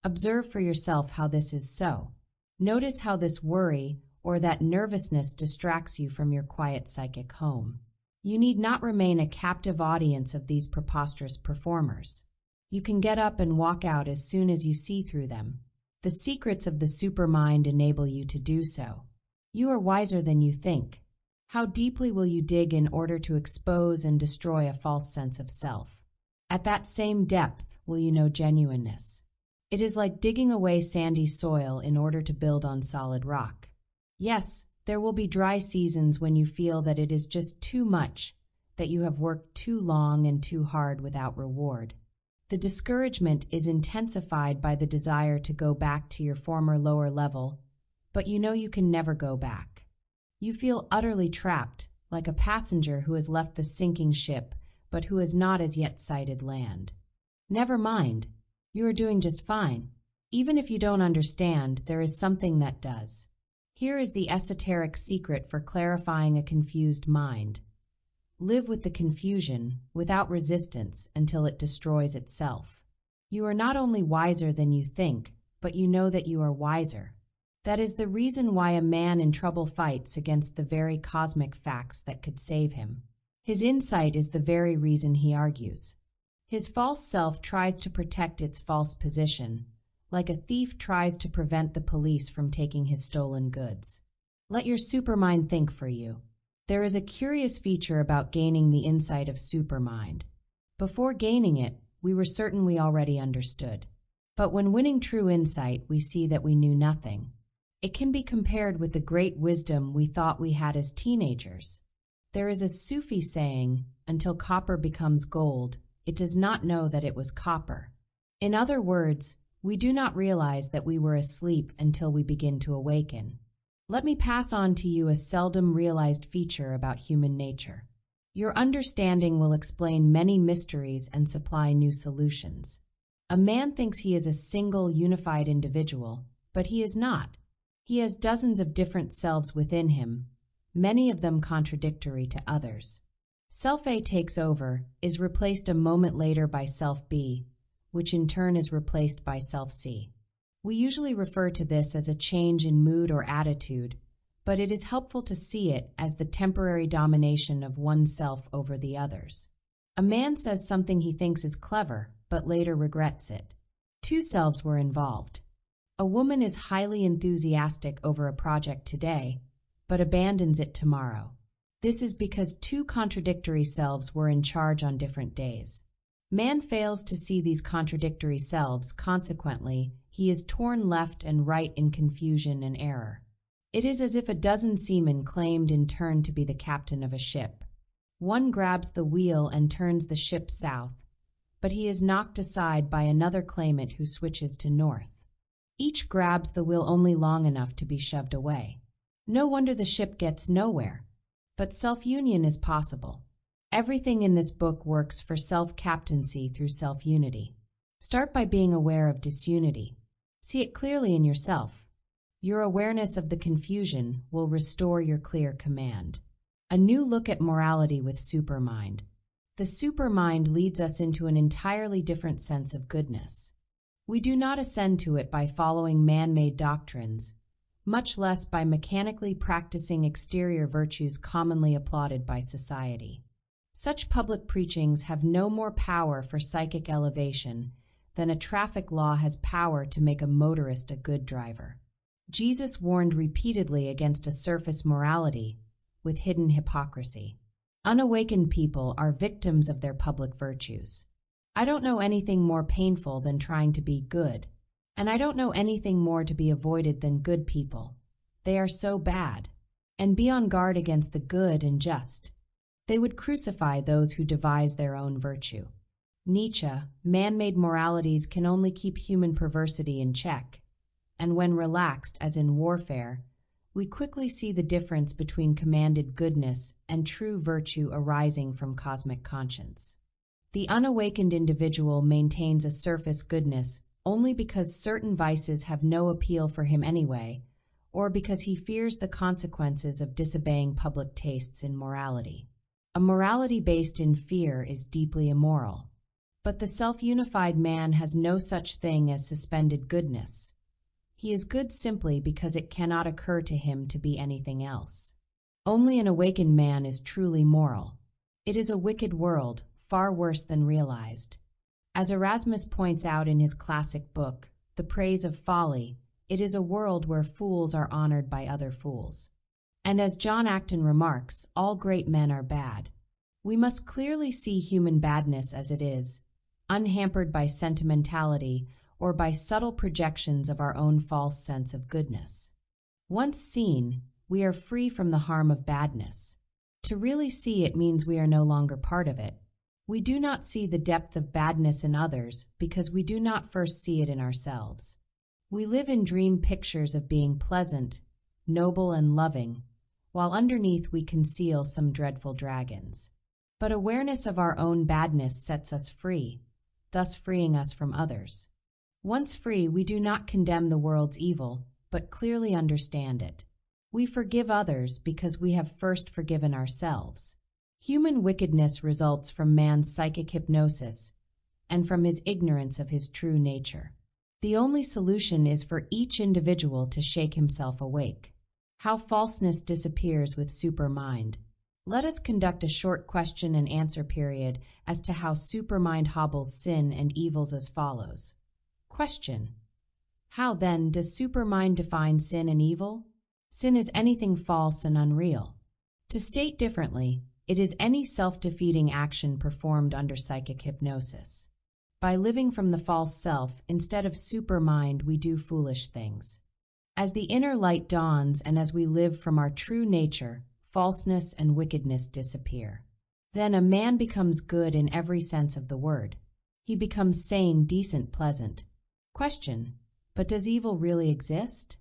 Observe for yourself how this is so. Notice how this worry or that nervousness distracts you from your quiet psychic home. You need not remain a captive audience of these preposterous performers. You can get up and walk out as soon as you see through them. The secrets of the Supermind enable you to do so. You are wiser than you think. How deeply will you dig in order to expose and destroy a false sense of self? At that same depth will you know genuineness. It is like digging away sandy soil in order to build on solid rock. Yes, there will be dry seasons when you feel that it is just too much, that you have worked too long and too hard without reward. The discouragement is intensified by the desire to go back to your former lower level, but you know you can never go back. You feel utterly trapped, like a passenger who has left the sinking ship, but who has not as yet sighted land. Never mind, you are doing just fine. Even if you don't understand, there is something that does. Here is the esoteric secret for clarifying a confused mind. Live with the confusion, without resistance, until it destroys itself. You are not only wiser than you think, but you know that you are wiser. That is the reason why a man in trouble fights against the very cosmic facts that could save him. His insight is the very reason he argues. His false self tries to protect its false position, like a thief tries to prevent the police from taking his stolen goods. Let your Supermind think for you. There is a curious feature about gaining the insight of Supermind. Before gaining it, we were certain we already understood. But when winning true insight, we see that we knew nothing. It can be compared with the great wisdom we thought we had as teenagers. There is a Sufi saying, until copper becomes gold, it does not know that it was copper. In other words, we do not realize that we were asleep until we begin to awaken. Let me pass on to you a seldom realized feature about human nature. Your understanding will explain many mysteries and supply new solutions. A man thinks he is a single, unified individual, but he is not. He has dozens of different selves within him, many of them contradictory to others. Self A takes over, is replaced a moment later by Self B, which in turn is replaced by Self C. We usually refer to this as a change in mood or attitude, but it is helpful to see it as the temporary domination of one self over the others. A man says something he thinks is clever, but later regrets it. Two selves were involved. A woman is highly enthusiastic over a project today, but abandons it tomorrow. This is because two contradictory selves were in charge on different days. Man fails to see these contradictory selves, consequently, he is torn left and right in confusion and error. It is as if a dozen seamen claimed in turn to be the captain of a ship. One grabs the wheel and turns the ship south, but he is knocked aside by another claimant who switches to north. Each grabs the wheel only long enough to be shoved away. No wonder the ship gets nowhere. But self-union is possible. Everything in this book works for self-captaincy through self-unity. Start by being aware of disunity. See it clearly in yourself. Your awareness of the confusion will restore your clear command. A new look at morality with Supermind. The Supermind leads us into an entirely different sense of goodness. We do not ascend to it by following man-made doctrines, much less by mechanically practicing exterior virtues commonly applauded by society. Such public preachings have no more power for psychic elevation than a traffic law has power to make a motorist a good driver. Jesus warned repeatedly against a surface morality with hidden hypocrisy. Unawakened people are victims of their public virtues. I don't know anything more painful than trying to be good, and I don't know anything more to be avoided than good people. They are so bad. And be on guard against the good and just. They would crucify those who devise their own virtue. Nietzsche, man-made moralities can only keep human perversity in check, and when relaxed, as in warfare, we quickly see the difference between commanded goodness and true virtue arising from cosmic conscience. The unawakened individual maintains a surface goodness only because certain vices have no appeal for him anyway, or because he fears the consequences of disobeying public tastes in morality. A morality based in fear is deeply immoral. But the self-unified man has no such thing as suspended goodness. He is good simply because it cannot occur to him to be anything else. Only an awakened man is truly moral. It is a wicked world, far worse than realized. As Erasmus points out in his classic book, The Praise of Folly, it is a world where fools are honored by other fools. And as John Acton remarks, all great men are bad. We must clearly see human badness as it is, unhampered by sentimentality or by subtle projections of our own false sense of goodness. Once seen, we are free from the harm of badness. To really see it means we are no longer part of it. We do not see the depth of badness in others because we do not first see it in ourselves. We live in dream pictures of being pleasant, noble, and loving, while underneath we conceal some dreadful dragons. But awareness of our own badness sets us free, thus freeing us from others. Once free, we do not condemn the world's evil, but clearly understand it. We forgive others because we have first forgiven ourselves. Human wickedness results from man's psychic hypnosis and from his ignorance of his true nature. The only solution is for each individual to shake himself awake. How falseness disappears with Supermind. Let us conduct a short question and answer period as to how Supermind hobbles sin and evils as follows. Question: how then does Supermind define sin and evil? Sin is anything false and unreal. To state differently, it is any self-defeating action performed under psychic hypnosis. By living from the false self, instead of Supermind, we do foolish things. As the inner light dawns and as we live from our true nature, falseness and wickedness disappear. Then a man becomes good in every sense of the word. He becomes sane, decent, pleasant. Question: but does evil really exist?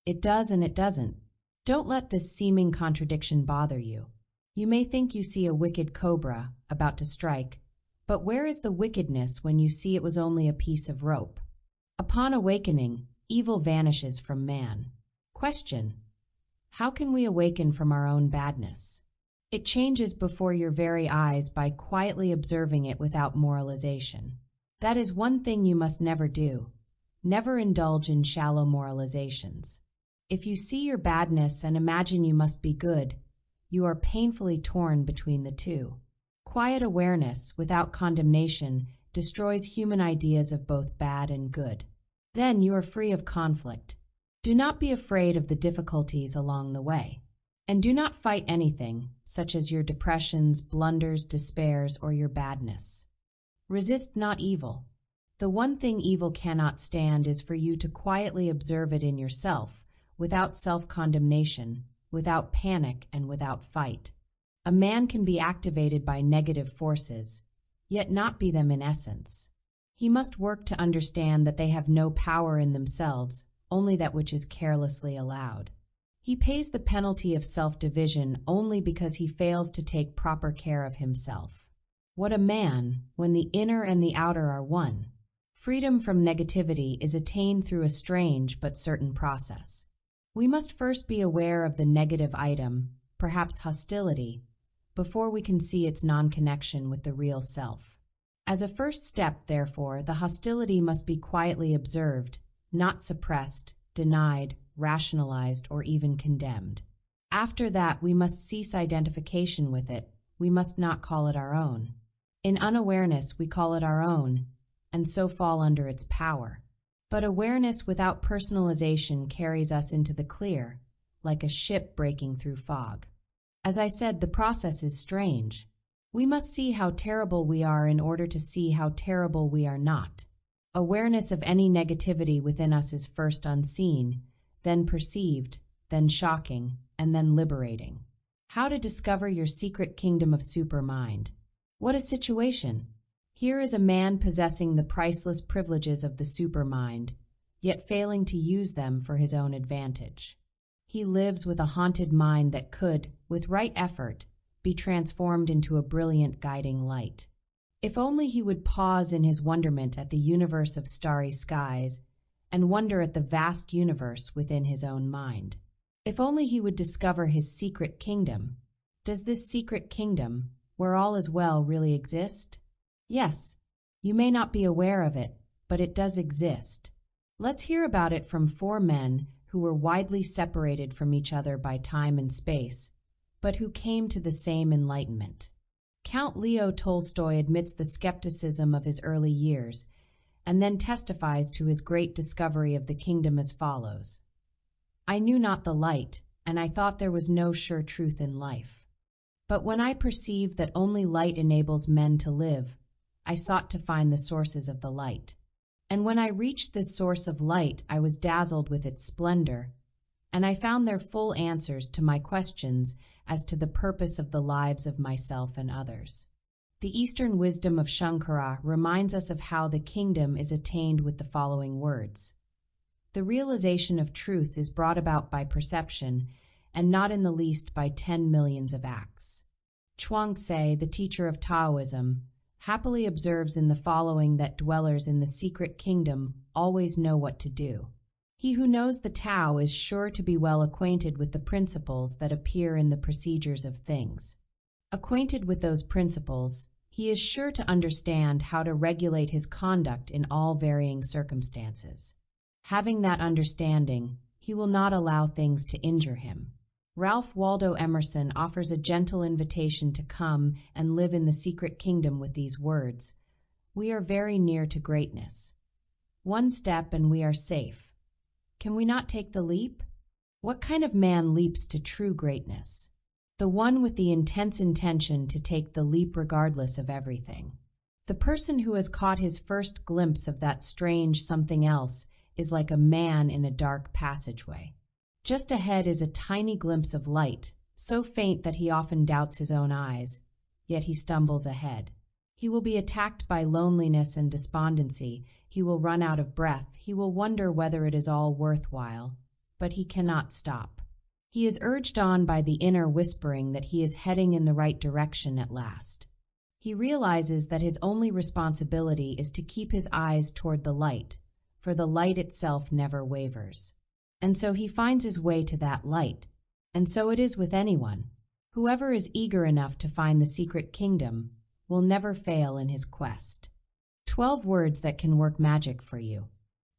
It does and it doesn't. Don't let this seeming contradiction bother you. You may think you see a wicked cobra about to strike, but where is the wickedness when you see it was only a piece of rope? Upon awakening, evil vanishes from man. Question: how can we awaken from our own badness? It changes before your very eyes by quietly observing it without moralization. That is one thing you must never do. Never indulge in shallow moralizations. If you see your badness and imagine you must be good, you are painfully torn between the two. Quiet awareness, without condemnation, destroys human ideas of both bad and good. Then you are free of conflict. Do not be afraid of the difficulties along the way. And do not fight anything, such as your depressions, blunders, despairs, or your badness. Resist not evil. The one thing evil cannot stand is for you to quietly observe it in yourself, without self-condemnation, without panic, and without fight. A man can be activated by negative forces, yet not be them in essence. He must work to understand that they have no power in themselves, only that which is carelessly allowed. He pays the penalty of self-division only because he fails to take proper care of himself. What a man, when the inner and the outer are one! Freedom from negativity is attained through a strange but certain process. We must first be aware of the negative item, perhaps hostility, before we can see its non-connection with the real self. As a first step, therefore, the hostility must be quietly observed, not suppressed, denied, rationalized, or even condemned. After that, we must cease identification with it. We must not call it our own. In unawareness, we call it our own, and so fall under its power. But awareness without personalization carries us into the clear, like a ship breaking through fog. As I said, the process is strange. We must see how terrible we are in order to see how terrible we are not. Awareness of any negativity within us is first unseen, then perceived, then shocking, and then liberating. How to discover your secret kingdom of supermind. What a situation! Here is a man possessing the priceless privileges of the supermind, yet failing to use them for his own advantage. He lives with a haunted mind that could, with right effort, be transformed into a brilliant guiding light. If only he would pause in his wonderment at the universe of starry skies and wonder at the vast universe within his own mind. If only he would discover his secret kingdom. Does this secret kingdom, where all is well, really exist? Yes. You may not be aware of it, but it does exist. Let's hear about it from 4 men who were widely separated from each other by time and space, but who came to the same enlightenment. Count Leo Tolstoy admits the skepticism of his early years, and then testifies to his great discovery of the kingdom as follows. I knew not the light, and I thought there was no sure truth in life. But when I perceived that only light enables men to live, I sought to find the sources of the light. And when I reached this source of light, I was dazzled with its splendor, and I found there full answers to my questions as to the purpose of the lives of myself and others. The Eastern wisdom of Shankara reminds us of how the kingdom is attained with the following words. The realization of truth is brought about by perception, and not in the least by 10 millions of acts. Chuang-Tzu, the teacher of Taoism, happily observes in the following that dwellers in the secret kingdom always know what to do. He who knows the Tao is sure to be well acquainted with the principles that appear in the procedures of things. Acquainted with those principles, he is sure to understand how to regulate his conduct in all varying circumstances. Having that understanding, he will not allow things to injure him. Ralph Waldo Emerson offers a gentle invitation to come and live in the secret kingdom with these words. We are very near to greatness. One step and we are safe. Can we not take the leap? What kind of man leaps to true greatness? The one with the intense intention to take the leap regardless of everything. The person who has caught his first glimpse of that strange something else is like a man in a dark passageway. Just ahead is a tiny glimpse of light, so faint that he often doubts his own eyes, yet he stumbles ahead. He will be attacked by loneliness and despondency, he will run out of breath, he will wonder whether it is all worthwhile, but he cannot stop. He is urged on by the inner whispering that he is heading in the right direction at last. He realizes that his only responsibility is to keep his eyes toward the light, for the light itself never wavers. And so he finds his way to that light. And so it is with anyone. Whoever is eager enough to find the secret kingdom will never fail in his quest. 12 words that can work magic for you.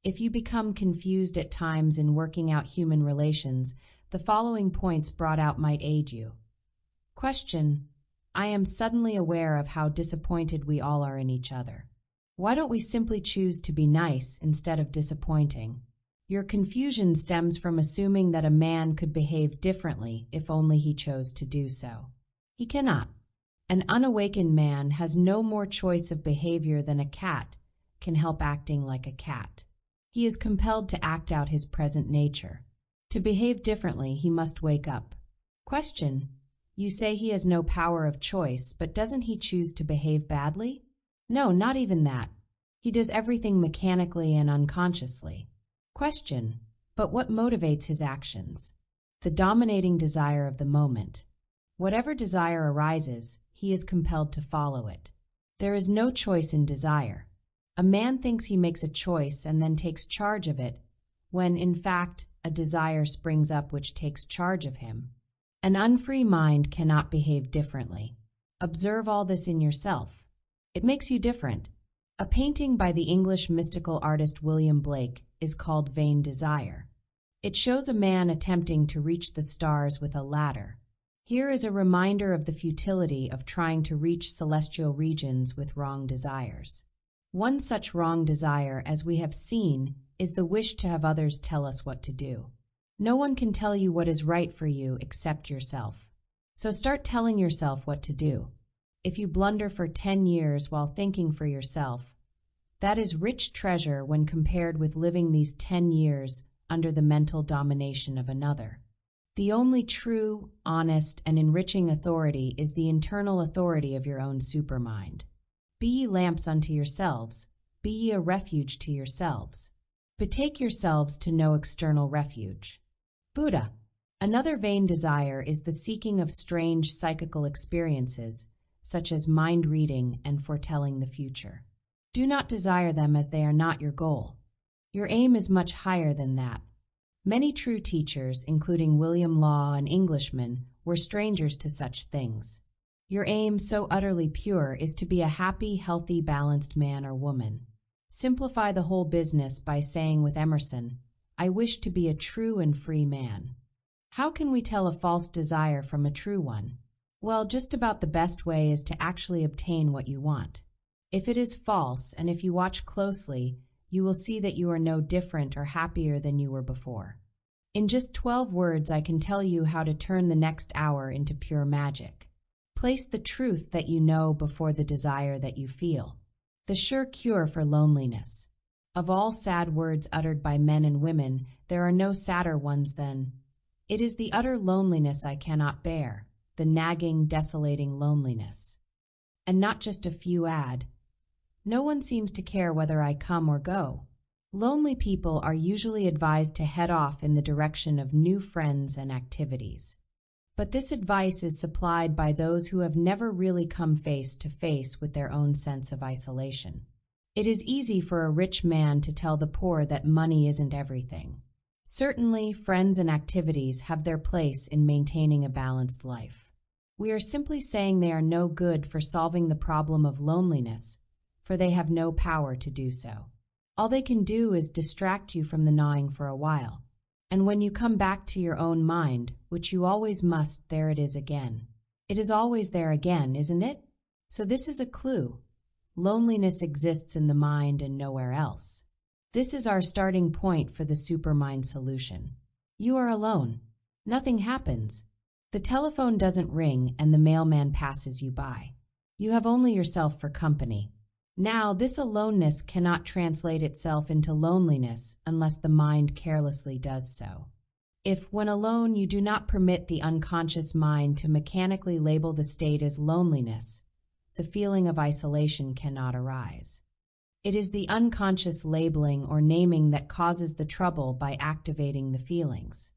If you become confused at times in working out human relations, the following points brought out might aid you. Question: I am suddenly aware of how disappointed we all are in each other. Why don't we simply choose to be nice instead of disappointing? Your confusion stems from assuming that a man could behave differently if only he chose to do so. He cannot. An unawakened man has no more choice of behavior than a cat can help acting like a cat. He is compelled to act out his present nature. To behave differently, he must wake up. Question: you say he has no power of choice, but doesn't he choose to behave badly? No, not even that. He does everything mechanically and unconsciously. Question: but what motivates his actions? The dominating desire of the moment. Whatever desire arises, he is compelled to follow it. There is no choice in desire. A man thinks he makes a choice and then takes charge of it, when, in fact, a desire springs up which takes charge of him. An unfree mind cannot behave differently. Observe all this in yourself. It makes you different. A painting by the English mystical artist William Blake is called Vain Desire. It shows a man attempting to reach the stars with a ladder. Here is a reminder of the futility of trying to reach celestial regions with wrong desires. One such wrong desire, as we have seen, is the wish to have others tell us what to do. No one can tell you what is right for you except yourself. So start telling yourself what to do. If you blunder for 10 years while thinking for yourself, that is rich treasure when compared with living these 10 years under the mental domination of another. The only true, honest, and enriching authority is the internal authority of your own supermind. Be ye lamps unto yourselves, be ye a refuge to yourselves. Betake yourselves to no external refuge. Buddha. Another vain desire is the seeking of strange psychical experiences, such as mind reading and foretelling the future. Do not desire them, as they are not your goal. Your aim is much higher than that. Many true teachers, including William Law and Englishmen, were strangers to such things. Your aim, so utterly pure, is to be a happy, healthy, balanced man or woman. Simplify the whole business by saying with Emerson, "I wish to be a true and free man." How can we tell a false desire from a true one? Well, just about the best way is to actually obtain what you want. If it is false, and if you watch closely, you will see that you are no different or happier than you were before. In just 12 words, I can tell you how to turn the next hour into pure magic. Place the truth that you know before the desire that you feel. The sure cure for loneliness. Of all sad words uttered by men and women, there are no sadder ones than, "It is the utter loneliness I cannot bear," the nagging, desolating loneliness. And not just a few add, "No one seems to care whether I come or go." Lonely people are usually advised to head off in the direction of new friends and activities. But this advice is supplied by those who have never really come face to face with their own sense of isolation. It is easy for a rich man to tell the poor that money isn't everything. Certainly, friends and activities have their place in maintaining a balanced life. We are simply saying they are no good for solving the problem of loneliness, for they have no power to do so. All they can do is distract you from the gnawing for a while. And when you come back to your own mind, which you always must, there it is again. It is always there again, isn't it? So this is a clue. Loneliness exists in the mind and nowhere else. This is our starting point for the Supermind solution. You are alone. Nothing happens. The telephone doesn't ring and the mailman passes you by. You have only yourself for company. Now, this aloneness cannot translate itself into loneliness unless the mind carelessly does so. If, when alone, you do not permit the unconscious mind to mechanically label the state as loneliness, the feeling of isolation cannot arise. It is the unconscious labeling or naming that causes the trouble by activating the feelings.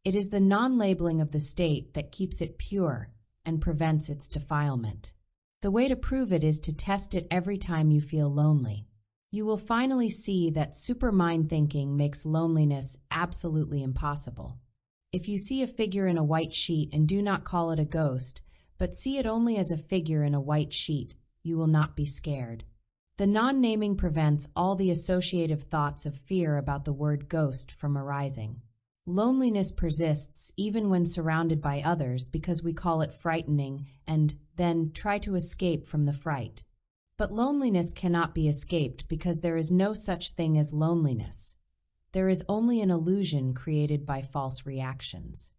It is the non-labeling of the state that keeps it pure and prevents its defilement. The way to prove it is to test it every time you feel lonely. You will finally see that supermind thinking makes loneliness absolutely impossible. If you see a figure in a white sheet and do not call it a ghost, but see it only as a figure in a white sheet, you will not be scared. The non-naming prevents all the associative thoughts of fear about the word ghost from arising. Loneliness persists even when surrounded by others because we call it frightening and then try to escape from the fright. But loneliness cannot be escaped because there is no such thing as loneliness. There is only an illusion created by false reactions.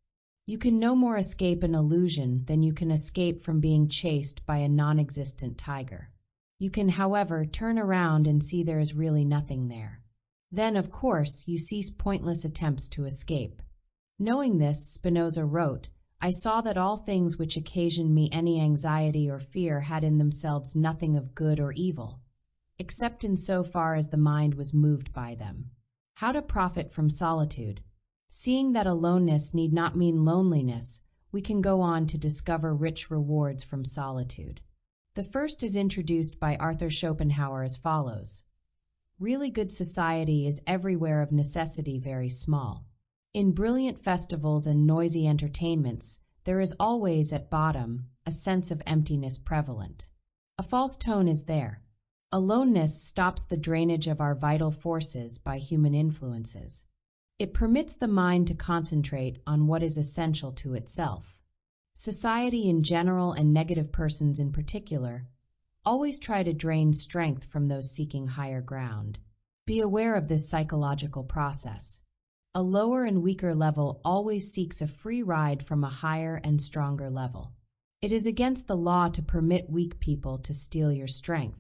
You can no more escape an illusion than you can escape from being chased by a non-existent tiger. You can, however, turn around and see there is really nothing there. Then, of course, you cease pointless attempts to escape. Knowing this, Spinoza wrote, "I saw that all things which occasioned me any anxiety or fear had in themselves nothing of good or evil, except in so far as the mind was moved by them." How to profit from solitude? Seeing that aloneness need not mean loneliness, we can go on to discover rich rewards from solitude. The first is introduced by Arthur Schopenhauer as follows. Really good society is everywhere of necessity very small. In brilliant festivals and noisy entertainments, there is always at bottom a sense of emptiness prevalent. A false tone is there. Aloneness stops the drainage of our vital forces by human influences. It permits the mind to concentrate on what is essential to itself. Society in general and negative persons in particular always try to drain strength from those seeking higher ground. Be aware of this psychological process. A lower and weaker level always seeks a free ride from a higher and stronger level. It is against the law to permit weak people to steal your strength.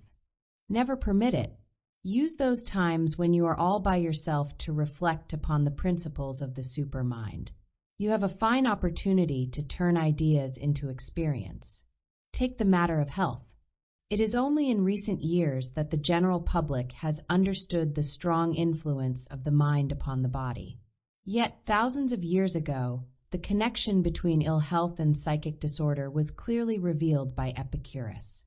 Never permit it. Use those times when you are all by yourself to reflect upon the principles of the supermind. You have a fine opportunity to turn ideas into experience. Take the matter of health. It is only in recent years that the general public has understood the strong influence of the mind upon the body. Yet, thousands of years ago, the connection between ill health and psychic disorder was clearly revealed by Epicurus.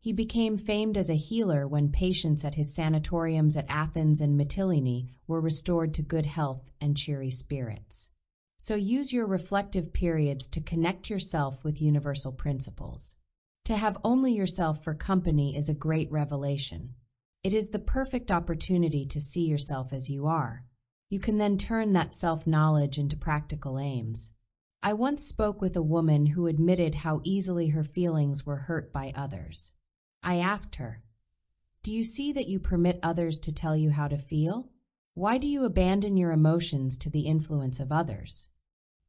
He became famed as a healer when patients at his sanatoriums at Athens and Mytilene were restored to good health and cheery spirits. So use your reflective periods to connect yourself with universal principles. To have only yourself for company is a great revelation. It is the perfect opportunity to see yourself as you are. You can then turn that self-knowledge into practical aims. I once spoke with a woman who admitted how easily her feelings were hurt by others. I asked her, "Do you see that you permit others to tell you how to feel? Why do you abandon your emotions to the influence of others?"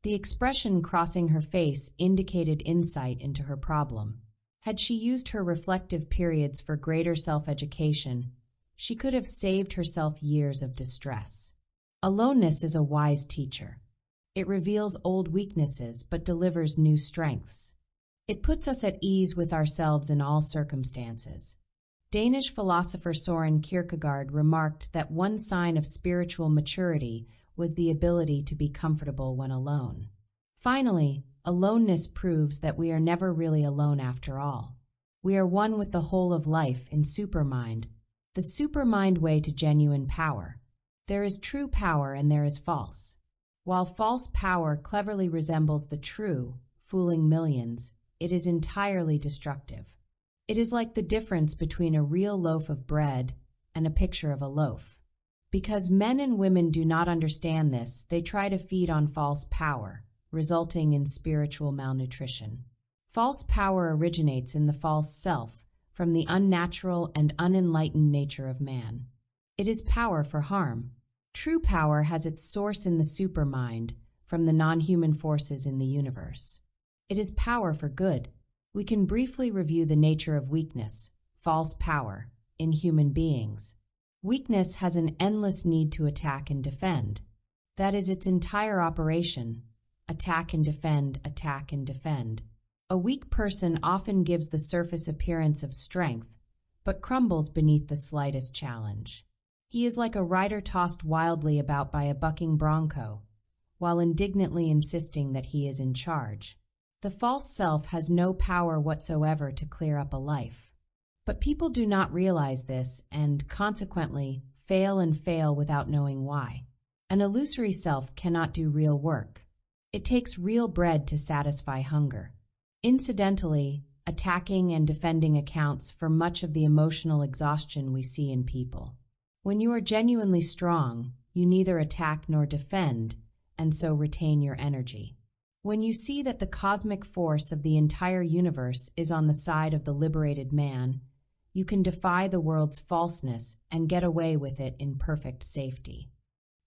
The expression crossing her face indicated insight into her problem. Had she used her reflective periods for greater self-education, she could have saved herself years of distress. Aloneness is a wise teacher. It reveals old weaknesses but delivers new strengths. It puts us at ease with ourselves in all circumstances. Danish philosopher Søren Kierkegaard remarked that one sign of spiritual maturity was the ability to be comfortable when alone. Finally, aloneness proves that we are never really alone after all. We are one with the whole of life in Supermind, the Supermind way to genuine power. There is true power and there is false. While false power cleverly resembles the true, fooling millions, it is entirely destructive. It is like the difference between a real loaf of bread and a picture of a loaf. Because men and women do not understand this, they try to feed on false power, resulting in spiritual malnutrition. False power originates in the false self, from the unnatural and unenlightened nature of man. It is power for harm. True power has its source in the supermind, from the non-human forces in the universe. It is power for good. We can briefly review the nature of weakness, false power, in human beings. Weakness has an endless need to attack and defend. That is its entire operation. Attack and defend, attack and defend. A weak person often gives the surface appearance of strength, but crumbles beneath the slightest challenge. He is like a rider tossed wildly about by a bucking bronco, while indignantly insisting that he is in charge. The false self has no power whatsoever to clear up a life. But people do not realize this and, consequently, fail and fail without knowing why. An illusory self cannot do real work. It takes real bread to satisfy hunger. Incidentally, attacking and defending accounts for much of the emotional exhaustion we see in people. When you are genuinely strong, you neither attack nor defend, and so retain your energy. When you see that the cosmic force of the entire universe is on the side of the liberated man, you can defy the world's falseness and get away with it in perfect safety.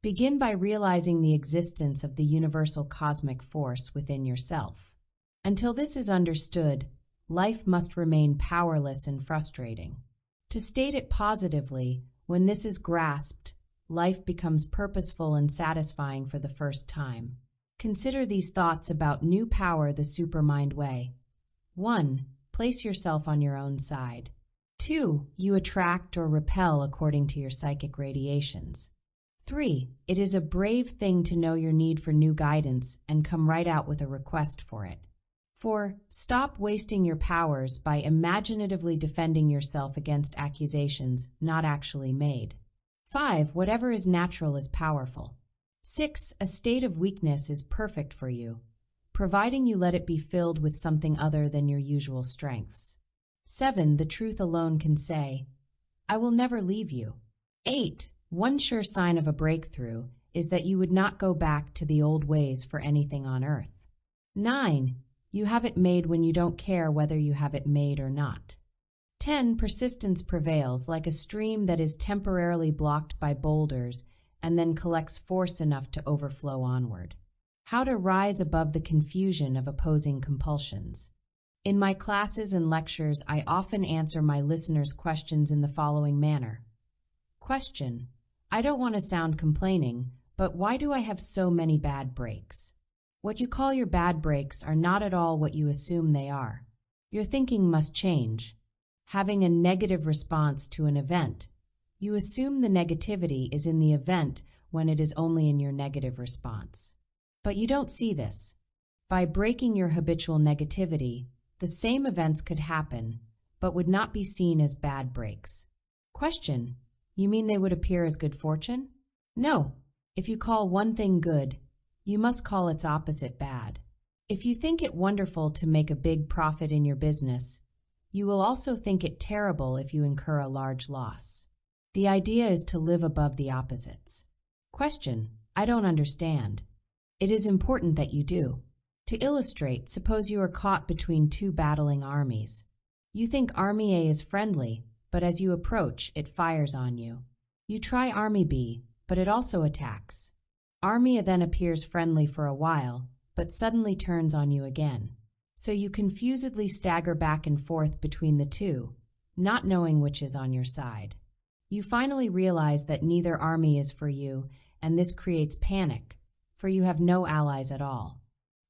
Begin by realizing the existence of the universal cosmic force within yourself. Until this is understood, life must remain powerless and frustrating. To state it positively, when this is grasped, life becomes purposeful and satisfying for the first time. Consider these thoughts about new power the Supermind way. 1. Place yourself on your own side. 2. You attract or repel according to your psychic radiations. 3. It is a brave thing to know your need for new guidance and come right out with a request for it. 4. Stop wasting your powers by imaginatively defending yourself against accusations not actually made. 5. Whatever is natural is powerful. 6. A state of weakness is perfect for you, providing you let it be filled with something other than your usual strengths. 7. The truth alone can say, "I will never leave you." 8. One sure sign of a breakthrough is that you would not go back to the old ways for anything on earth. 9. You have it made when you don't care whether you have it made or not. 10. Persistence prevails, like a stream that is temporarily blocked by boulders and then collects force enough to overflow onward. How to rise above the confusion of opposing compulsions. In my classes and lectures, I often answer my listeners' questions in the following manner. Question: I don't want to sound complaining, but why do I have so many bad breaks? What you call your bad breaks are not at all what you assume they are. Your thinking must change. Having a negative response to an event, you assume the negativity is in the event when it is only in your negative response. But you don't see this. By breaking your habitual negativity, the same events could happen, but would not be seen as bad breaks. Question: you mean they would appear as good fortune? No. If you call one thing good, you must call its opposite bad. If you think it wonderful to make a big profit in your business, you will also think it terrible if you incur a large loss. The idea is to live above the opposites. Question: I don't understand. It is important that you do. To illustrate, suppose you are caught between two battling armies. You think Army A is friendly, but as you approach, it fires on you. You try Army B, but it also attacks. Army A then appears friendly for a while, but suddenly turns on you again. So you confusedly stagger back and forth between the two, not knowing which is on your side. You finally realize that neither army is for you, and this creates panic, for you have no allies at all.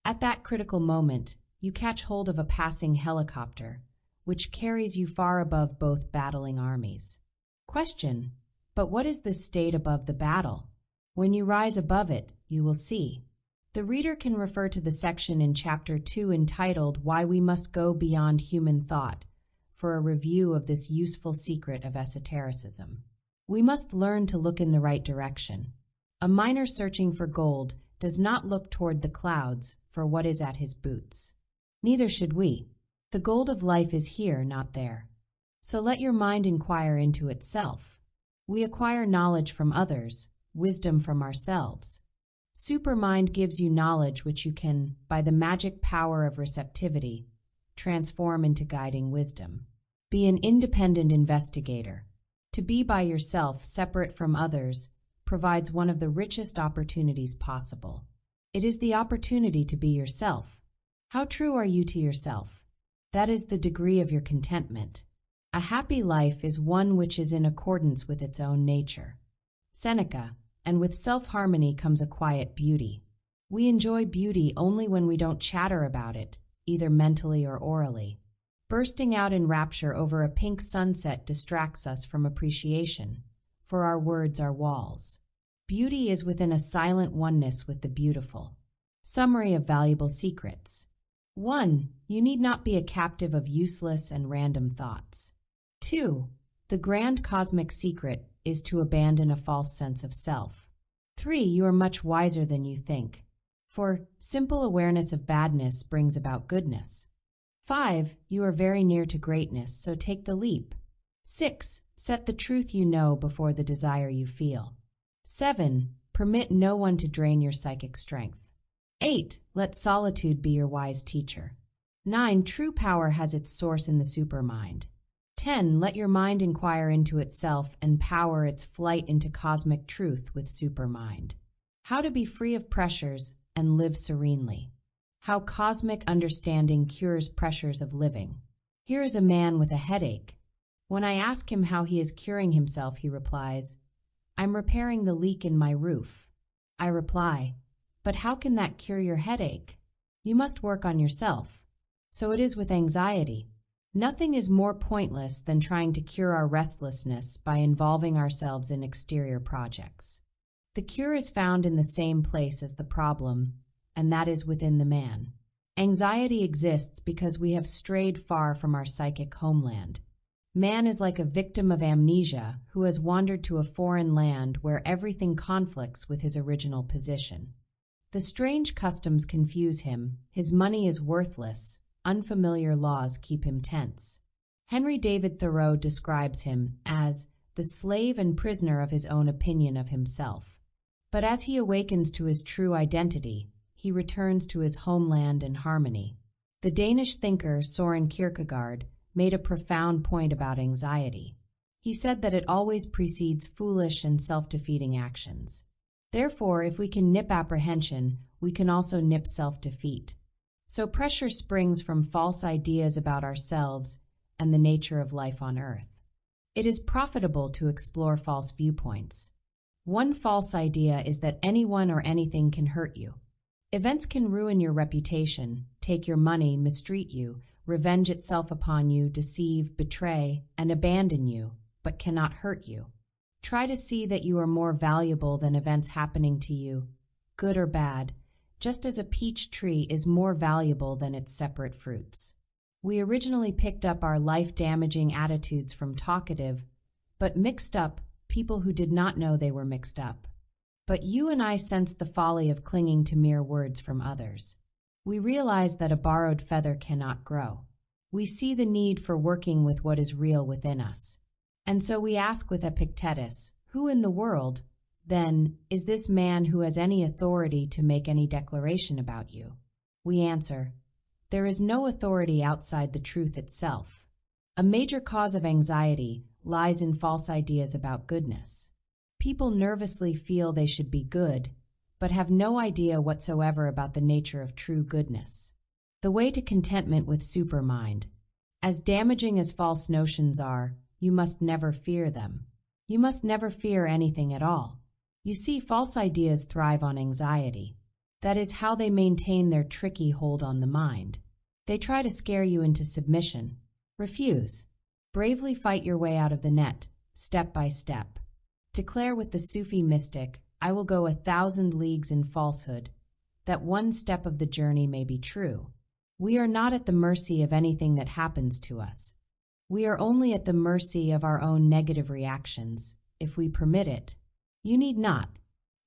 At that critical moment, you catch hold of a passing helicopter, which carries you far above both battling armies. Question: but what is this state above the battle? When you rise above it, you will see. The reader can refer to the section in Chapter 2 entitled Why We Must Go Beyond Human Thought for a review of this useful secret of esotericism. We must learn to look in the right direction. A miner searching for gold does not look toward the clouds for what is at his boots. Neither should we. The gold of life is here, not there. So let your mind inquire into itself. We acquire knowledge from others, wisdom from ourselves. Supermind gives you knowledge which you can, by the magic power of receptivity, transform into guiding wisdom. Be an independent investigator. To be by yourself, separate from others, provides one of the richest opportunities possible. It is the opportunity to be yourself. How true are you to yourself? That is the degree of your contentment. A happy life is one which is in accordance with its own nature. Seneca: and with self-harmony comes a quiet beauty. We enjoy beauty only when we don't chatter about it, either mentally or orally. Bursting out in rapture over a pink sunset distracts us from appreciation, for our words are walls. Beauty is within a silent oneness with the beautiful. Summary of valuable secrets. 1. You need not be a captive of useless and random thoughts. 2. The grand cosmic secret is to abandon a false sense of self. 3. You are much wiser than you think, for simple awareness of badness brings about goodness. 5. You are very near to greatness, so take the leap. 6. Set the truth you know before the desire you feel. 7. Permit no one to drain your psychic strength. 8. Let solitude be your wise teacher. 9. True power has its source in the supermind. 10. Let your mind inquire into itself and power its flight into cosmic truth with supermind. How to be free of pressures and live serenely. How cosmic understanding cures pressures of living. Here is a man with a headache. When I ask him how he is curing himself, he replies, "I'm repairing the leak in my roof." I reply, "But how can that cure your headache? You must work on yourself." So it is with anxiety. Nothing is more pointless than trying to cure our restlessness by involving ourselves in exterior projects. The cure is found in the same place as the problem, and that is within the man. Anxiety exists because we have strayed far from our psychic homeland. Man is like a victim of amnesia who has wandered to a foreign land where everything conflicts with his original position. The strange customs confuse him, his money is worthless, unfamiliar laws keep him tense. Henry David Thoreau describes him as the slave and prisoner of his own opinion of himself. But as he awakens to his true identity, he returns to his homeland and harmony. The Danish thinker Soren Kierkegaard made a profound point about anxiety. He said that it always precedes foolish and self-defeating actions. Therefore, if we can nip apprehension, we can also nip self-defeat. So pressure springs from false ideas about ourselves and the nature of life on Earth. It is profitable to explore false viewpoints. One false idea is that anyone or anything can hurt you. Events can ruin your reputation, take your money, mistreat you, revenge itself upon you, deceive, betray, and abandon you, but cannot hurt you. Try to see that you are more valuable than events happening to you, good or bad, just as a peach tree is more valuable than its separate fruits. We originally picked up our life-damaging attitudes from talkative, but mixed up, people who did not know they were mixed up. But you and I sensed the folly of clinging to mere words from others. We realize that a borrowed feather cannot grow. We see the need for working with what is real within us. And so we ask with Epictetus, who in the world, then, is this man who has any authority to make any declaration about you? We answer, there is no authority outside the truth itself. A major cause of anxiety lies in false ideas about goodness. People nervously feel they should be good, but have no idea whatsoever about the nature of true goodness. The way to contentment with Supermind. As damaging as false notions are, you must never fear them. You must never fear anything at all. You see, false ideas thrive on anxiety. That is how they maintain their tricky hold on the mind. They try to scare you into submission. Refuse. Bravely fight your way out of the net, step by step. Declare with the Sufi mystic, I will go 1,000 leagues in falsehood, that one step of the journey may be true. We are not at the mercy of anything that happens to us. We are only at the mercy of our own negative reactions, if we permit it. You need not.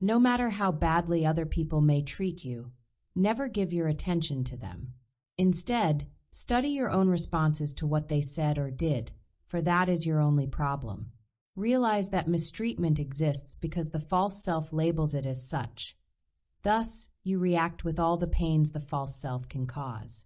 No matter how badly other people may treat you, never give your attention to them. Instead, study your own responses to what they said or did, for that is your only problem. Realize that mistreatment exists because the false self labels it as such. Thus, you react with all the pains the false self can cause.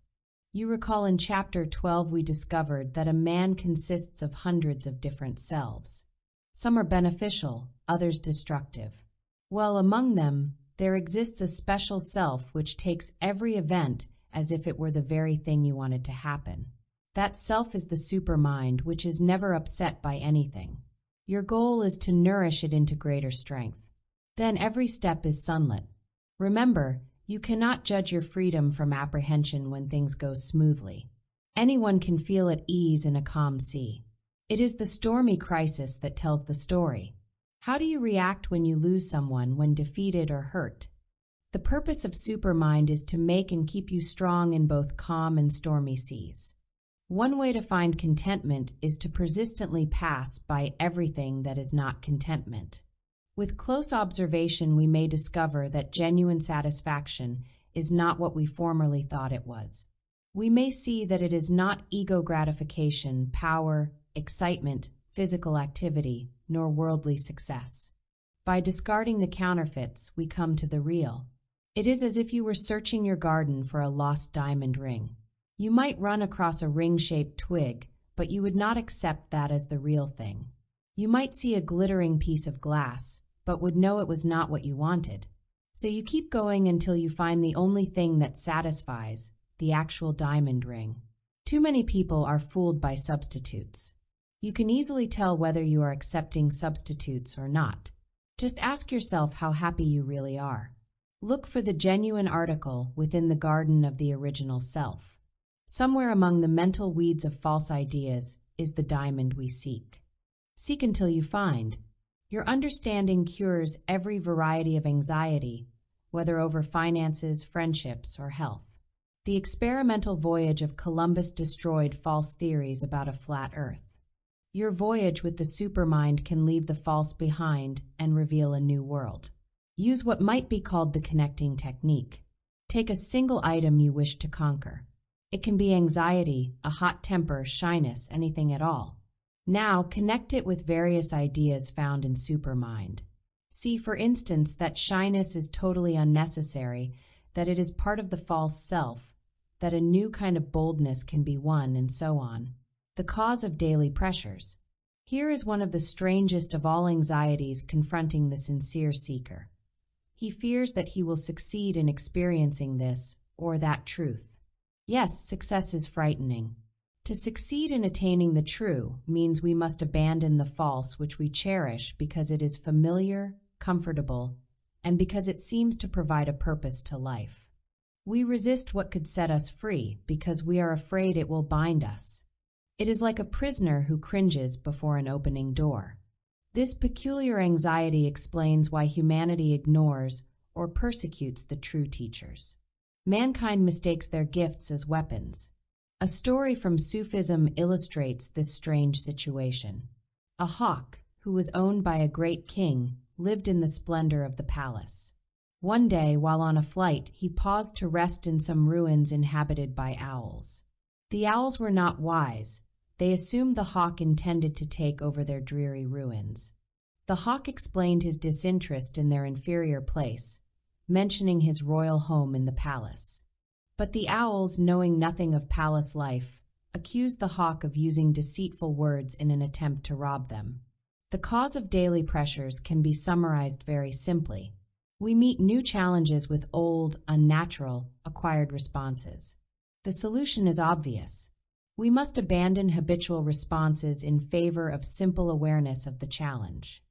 You recall in Chapter 12 we discovered that a man consists of hundreds of different selves. Some are beneficial, others destructive. Well, among them, there exists a special self which takes every event as if it were the very thing you wanted to happen. That self is the supermind, which is never upset by anything. Your goal is to nourish it into greater strength. Then every step is sunlit. Remember, you cannot judge your freedom from apprehension when things go smoothly. Anyone can feel at ease in a calm sea. It is the stormy crisis that tells the story. How do you react when you lose someone, when defeated or hurt? The purpose of Supermind is to make and keep you strong in both calm and stormy seas. One way to find contentment is to persistently pass by everything that is not contentment. With close observation, we may discover that genuine satisfaction is not what we formerly thought it was. We may see that it is not ego gratification, power, excitement, physical activity, nor worldly success. By discarding the counterfeits, we come to the real. It is as if you were searching your garden for a lost diamond ring. You might run across a ring-shaped twig, but you would not accept that as the real thing. You might see a glittering piece of glass, but would know it was not what you wanted. So you keep going until you find the only thing that satisfies, the actual diamond ring. Too many people are fooled by substitutes. You can easily tell whether you are accepting substitutes or not. Just ask yourself how happy you really are. Look for the genuine article within the garden of the original self. Somewhere among the mental weeds of false ideas is the diamond we seek. Seek until you find. Your understanding cures every variety of anxiety, whether over finances, friendships, or health. The experimental voyage of Columbus destroyed false theories about a flat Earth. Your voyage with the Supermind can leave the false behind and reveal a new world. Use what might be called the connecting technique. Take a single item you wish to conquer. It can be anxiety, a hot temper, shyness, anything at all. Now, connect it with various ideas found in Supermind. See, for instance, that shyness is totally unnecessary, that it is part of the false self, that a new kind of boldness can be won, and so on. The cause of daily pressures. Here is one of the strangest of all anxieties confronting the sincere seeker. He fears that he will succeed in experiencing this or that truth. Yes, success is frightening. To succeed in attaining the true means we must abandon the false which we cherish because it is familiar, comfortable, and because it seems to provide a purpose to life. We resist what could set us free because we are afraid it will bind us. It is like a prisoner who cringes before an opening door. This peculiar anxiety explains why humanity ignores or persecutes the true teachers. Mankind mistakes their gifts as weapons. A story from Sufism illustrates this strange situation. A hawk, who was owned by a great king, lived in the splendor of the palace. One day, while on a flight, he paused to rest in some ruins inhabited by owls. The owls were not wise. They assumed the hawk intended to take over their dreary ruins. The hawk explained his disinterest in their inferior place, mentioning his royal home in the palace. But the owls, knowing nothing of palace life, accused the hawk of using deceitful words in an attempt to rob them. The cause of daily pressures can be summarized very simply. We meet new challenges with old, unnatural, acquired responses. The solution is obvious. We must abandon habitual responses in favor of simple awareness of the challenge.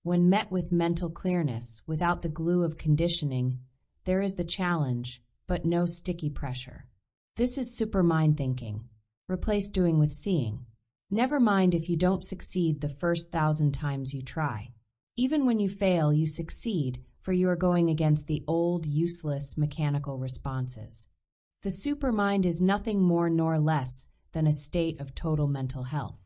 When met with mental clearness, without the glue of conditioning, there is the challenge, but no sticky pressure. This is supermind thinking. Replace doing with seeing. Never mind if you don't succeed the first 1,000 times you try. Even when you fail, you succeed, for you are going against the old, useless, mechanical responses. The supermind is nothing more nor less than a state of total mental health.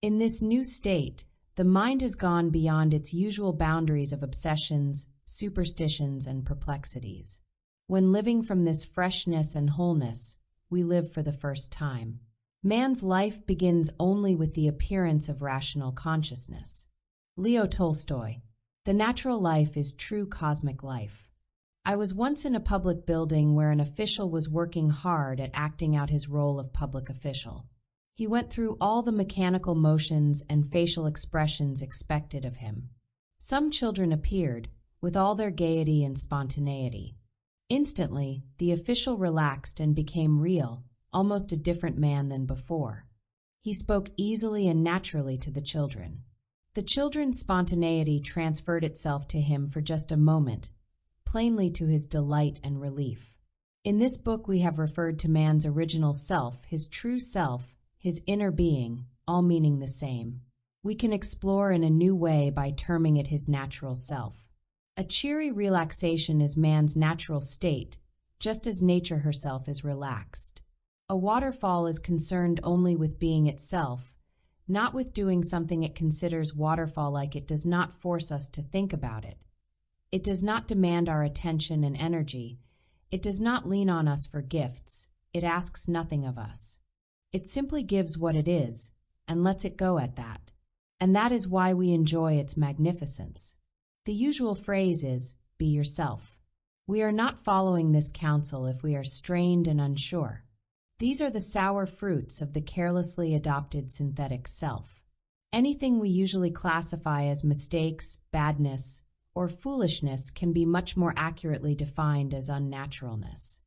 In this new state, the mind has gone beyond its usual boundaries of obsessions, superstitions, and perplexities. When living from this freshness and wholeness, we live for the first time. Man's life begins only with the appearance of rational consciousness. Leo Tolstoy. The natural life is true cosmic life. I was once in a public building where an official was working hard at acting out his role of public official. He went through all the mechanical motions and facial expressions expected of him. Some children appeared, with all their gaiety and spontaneity. Instantly, the official relaxed and became real, almost a different man than before. He spoke easily and naturally to the children. The children's spontaneity transferred itself to him for just a moment, plainly to his delight and relief. In this book we have referred to man's original self, his true self, his inner being, all meaning the same. We can explore in a new way by terming it his natural self. A cheery relaxation is man's natural state, just as nature herself is relaxed. A waterfall is concerned only with being itself, not with doing something it considers waterfall-like. It does not force us to think about it. It does not demand our attention and energy. It does not lean on us for gifts. It asks nothing of us. It simply gives what it is, and lets it go at that. And that is why we enjoy its magnificence. The usual phrase is, be yourself. We are not following this counsel if we are strained and unsure. These are the sour fruits of the carelessly adopted synthetic self. Anything we usually classify as mistakes, badness, or foolishness can be much more accurately defined as unnaturalness.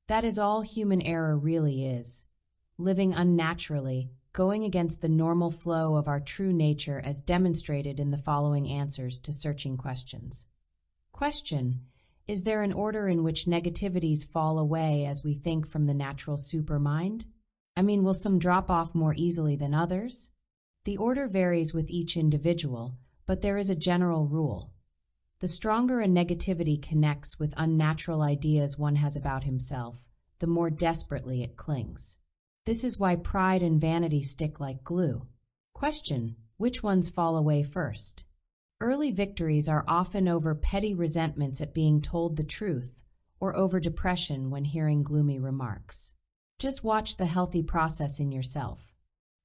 That is all human error really is. Living unnaturally, going against the normal flow of our true nature as demonstrated in the following answers to searching questions. Question: is there an order in which negativities fall away as we think from the natural supermind? Will some drop off more easily than others? The order varies with each individual, but there is a general rule. The stronger a negativity connects with unnatural ideas one has about himself, the more desperately it clings. This is why pride and vanity stick like glue. Question: which ones fall away first? Early victories are often over petty resentments at being told the truth, or over depression when hearing gloomy remarks. Just watch the healthy process in yourself.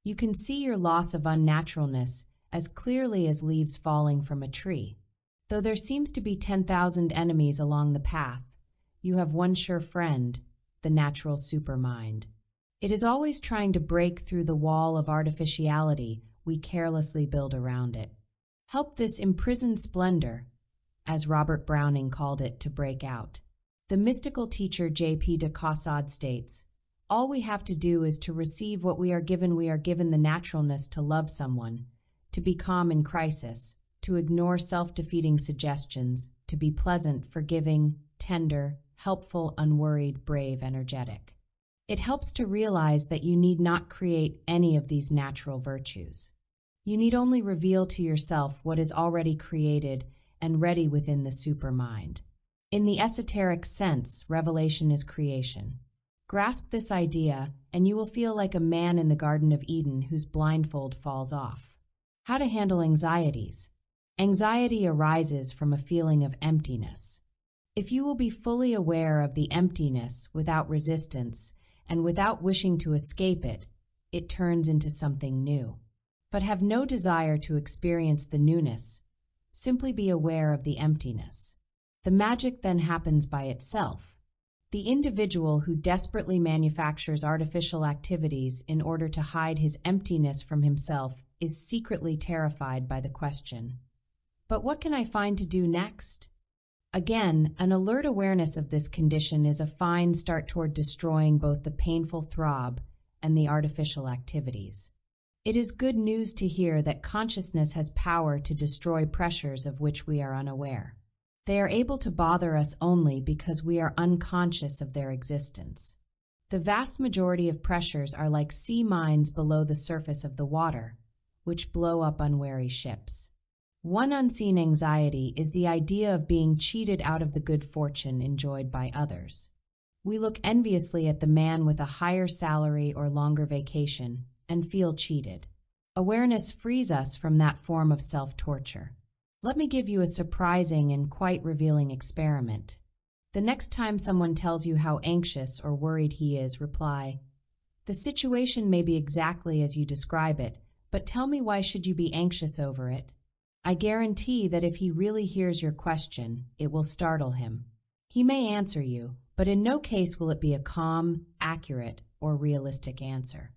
You can see your loss of unnaturalness as clearly as leaves falling from a tree. Though there seems to be 10,000 enemies along the path, you have one sure friend, the natural supermind. It is always trying to break through the wall of artificiality we carelessly build around it. Help this imprisoned splendor, as Robert Browning called it, to break out. The mystical teacher J.P. de Caussade states, "All we have to do is to receive what we are given. We are given the naturalness to love someone, to be calm in crisis, to ignore self-defeating suggestions, to be pleasant, forgiving, tender, helpful, unworried, brave, energetic." It helps to realize that you need not create any of these natural virtues. You need only reveal to yourself what is already created and ready within the supermind. In the esoteric sense, revelation is creation. Grasp this idea, and you will feel like a man in the Garden of Eden whose blindfold falls off. How to handle anxieties. Anxiety arises from a feeling of emptiness. If you will be fully aware of the emptiness without resistance and without wishing to escape it, it turns into something new. But have no desire to experience the newness. Simply be aware of the emptiness. The magic then happens by itself. The individual who desperately manufactures artificial activities in order to hide his emptiness from himself is secretly terrified by the question, "But what can I find to do next?" Again, an alert awareness of this condition is a fine start toward destroying both the painful throb and the artificial activities. It is good news to hear that consciousness has power to destroy pressures of which we are unaware. They are able to bother us only because we are unconscious of their existence. The vast majority of pressures are like sea mines below the surface of the water, which blow up unwary ships. One unseen anxiety is the idea of being cheated out of the good fortune enjoyed by others. We look enviously at the man with a higher salary or longer vacation and feel cheated. Awareness frees us from that form of self-torture. Let me give you a surprising and quite revealing experiment. The next time someone tells you how anxious or worried he is, reply, "The situation may be exactly as you describe it, but tell me, why should you be anxious over it?" I guarantee that if he really hears your question, it will startle him. He may answer you, but in no case will it be a calm, accurate, or realistic answer.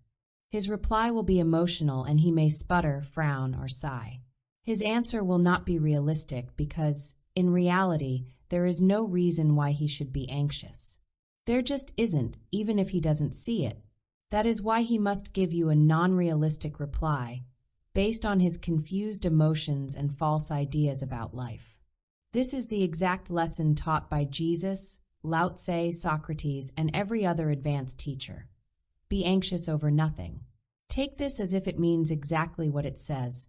His reply will be emotional, and he may sputter, frown, or sigh. His answer will not be realistic because, in reality, there is no reason why he should be anxious. There just isn't, even if he doesn't see it. That is why he must give you a non-realistic reply, based on his confused emotions and false ideas about life. This is the exact lesson taught by Jesus, Lao Tse, Socrates, and every other advanced teacher. Be anxious over nothing. Take this as if it means exactly what it says.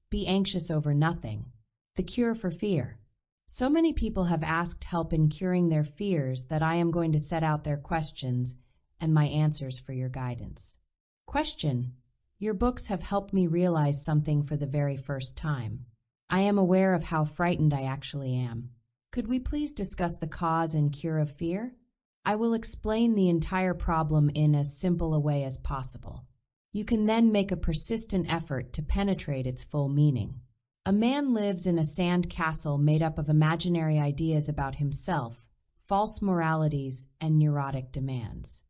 Be anxious over nothing. The cure for fear. So many people have asked help in curing their fears that I am going to set out their questions and my answers for your guidance. Question: Your books have helped me realize something for the very first time. I am aware of how frightened I actually am. Could we please discuss the cause and cure of fear? I will explain the entire problem in as simple a way as possible. You can then make a persistent effort to penetrate its full meaning. A man lives in a sand castle made up of imaginary ideas about himself, false moralities, and neurotic demands.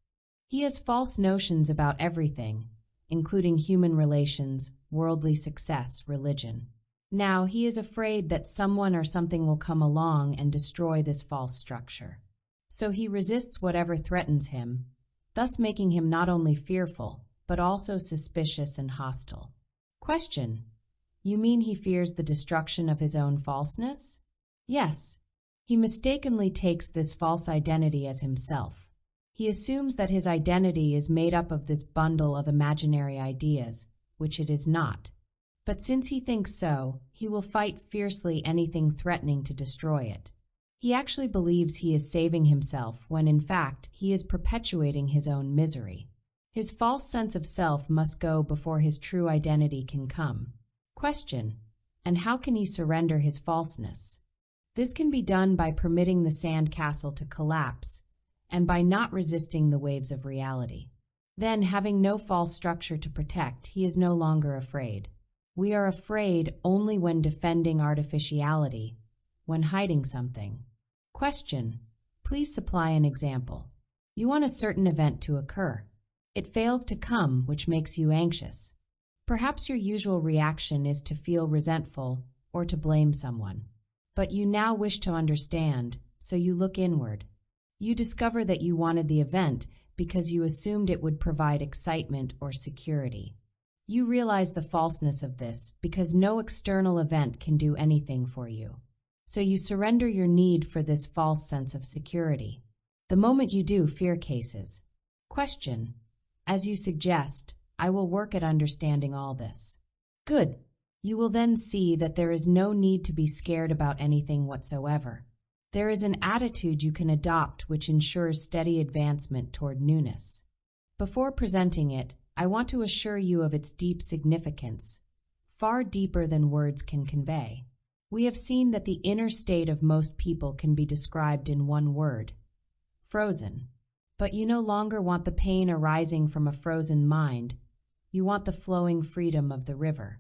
He has false notions about everything, including human relations, worldly success, religion. Now, he is afraid that someone or something will come along and destroy this false structure. So he resists whatever threatens him, thus making him not only fearful, but also suspicious and hostile. Question: You mean he fears the destruction of his own falseness? Yes. He mistakenly takes this false identity as himself. He assumes that his identity is made up of this bundle of imaginary ideas, which it is not. But since he thinks so, he will fight fiercely anything threatening to destroy it. He actually believes he is saving himself when, in fact, he is perpetuating his own misery. His false sense of self must go before his true identity can come. Question: And how can he surrender his falseness? This can be done by permitting the sand castle to collapse and by not resisting the waves of reality. Then, having no false structure to protect, he is no longer afraid. We are afraid only when defending artificiality, when hiding something. Question: Please supply an example. You want a certain event to occur. It fails to come, which makes you anxious. Perhaps your usual reaction is to feel resentful or to blame someone. But you now wish to understand, so you look inward. You discover that you wanted the event because you assumed it would provide excitement or security. You realize the falseness of this because no external event can do anything for you. So you surrender your need for this false sense of security. The moment you do, fear cases. Question: as you suggest, I will work at understanding all this. Good. You will then see that there is no need to be scared about anything whatsoever. There is an attitude you can adopt which ensures steady advancement toward newness. Before presenting it, I want to assure you of its deep significance, far deeper than words can convey. We have seen that the inner state of most people can be described in one word: frozen. But you no longer want the pain arising from a frozen mind. You want the flowing freedom of the river.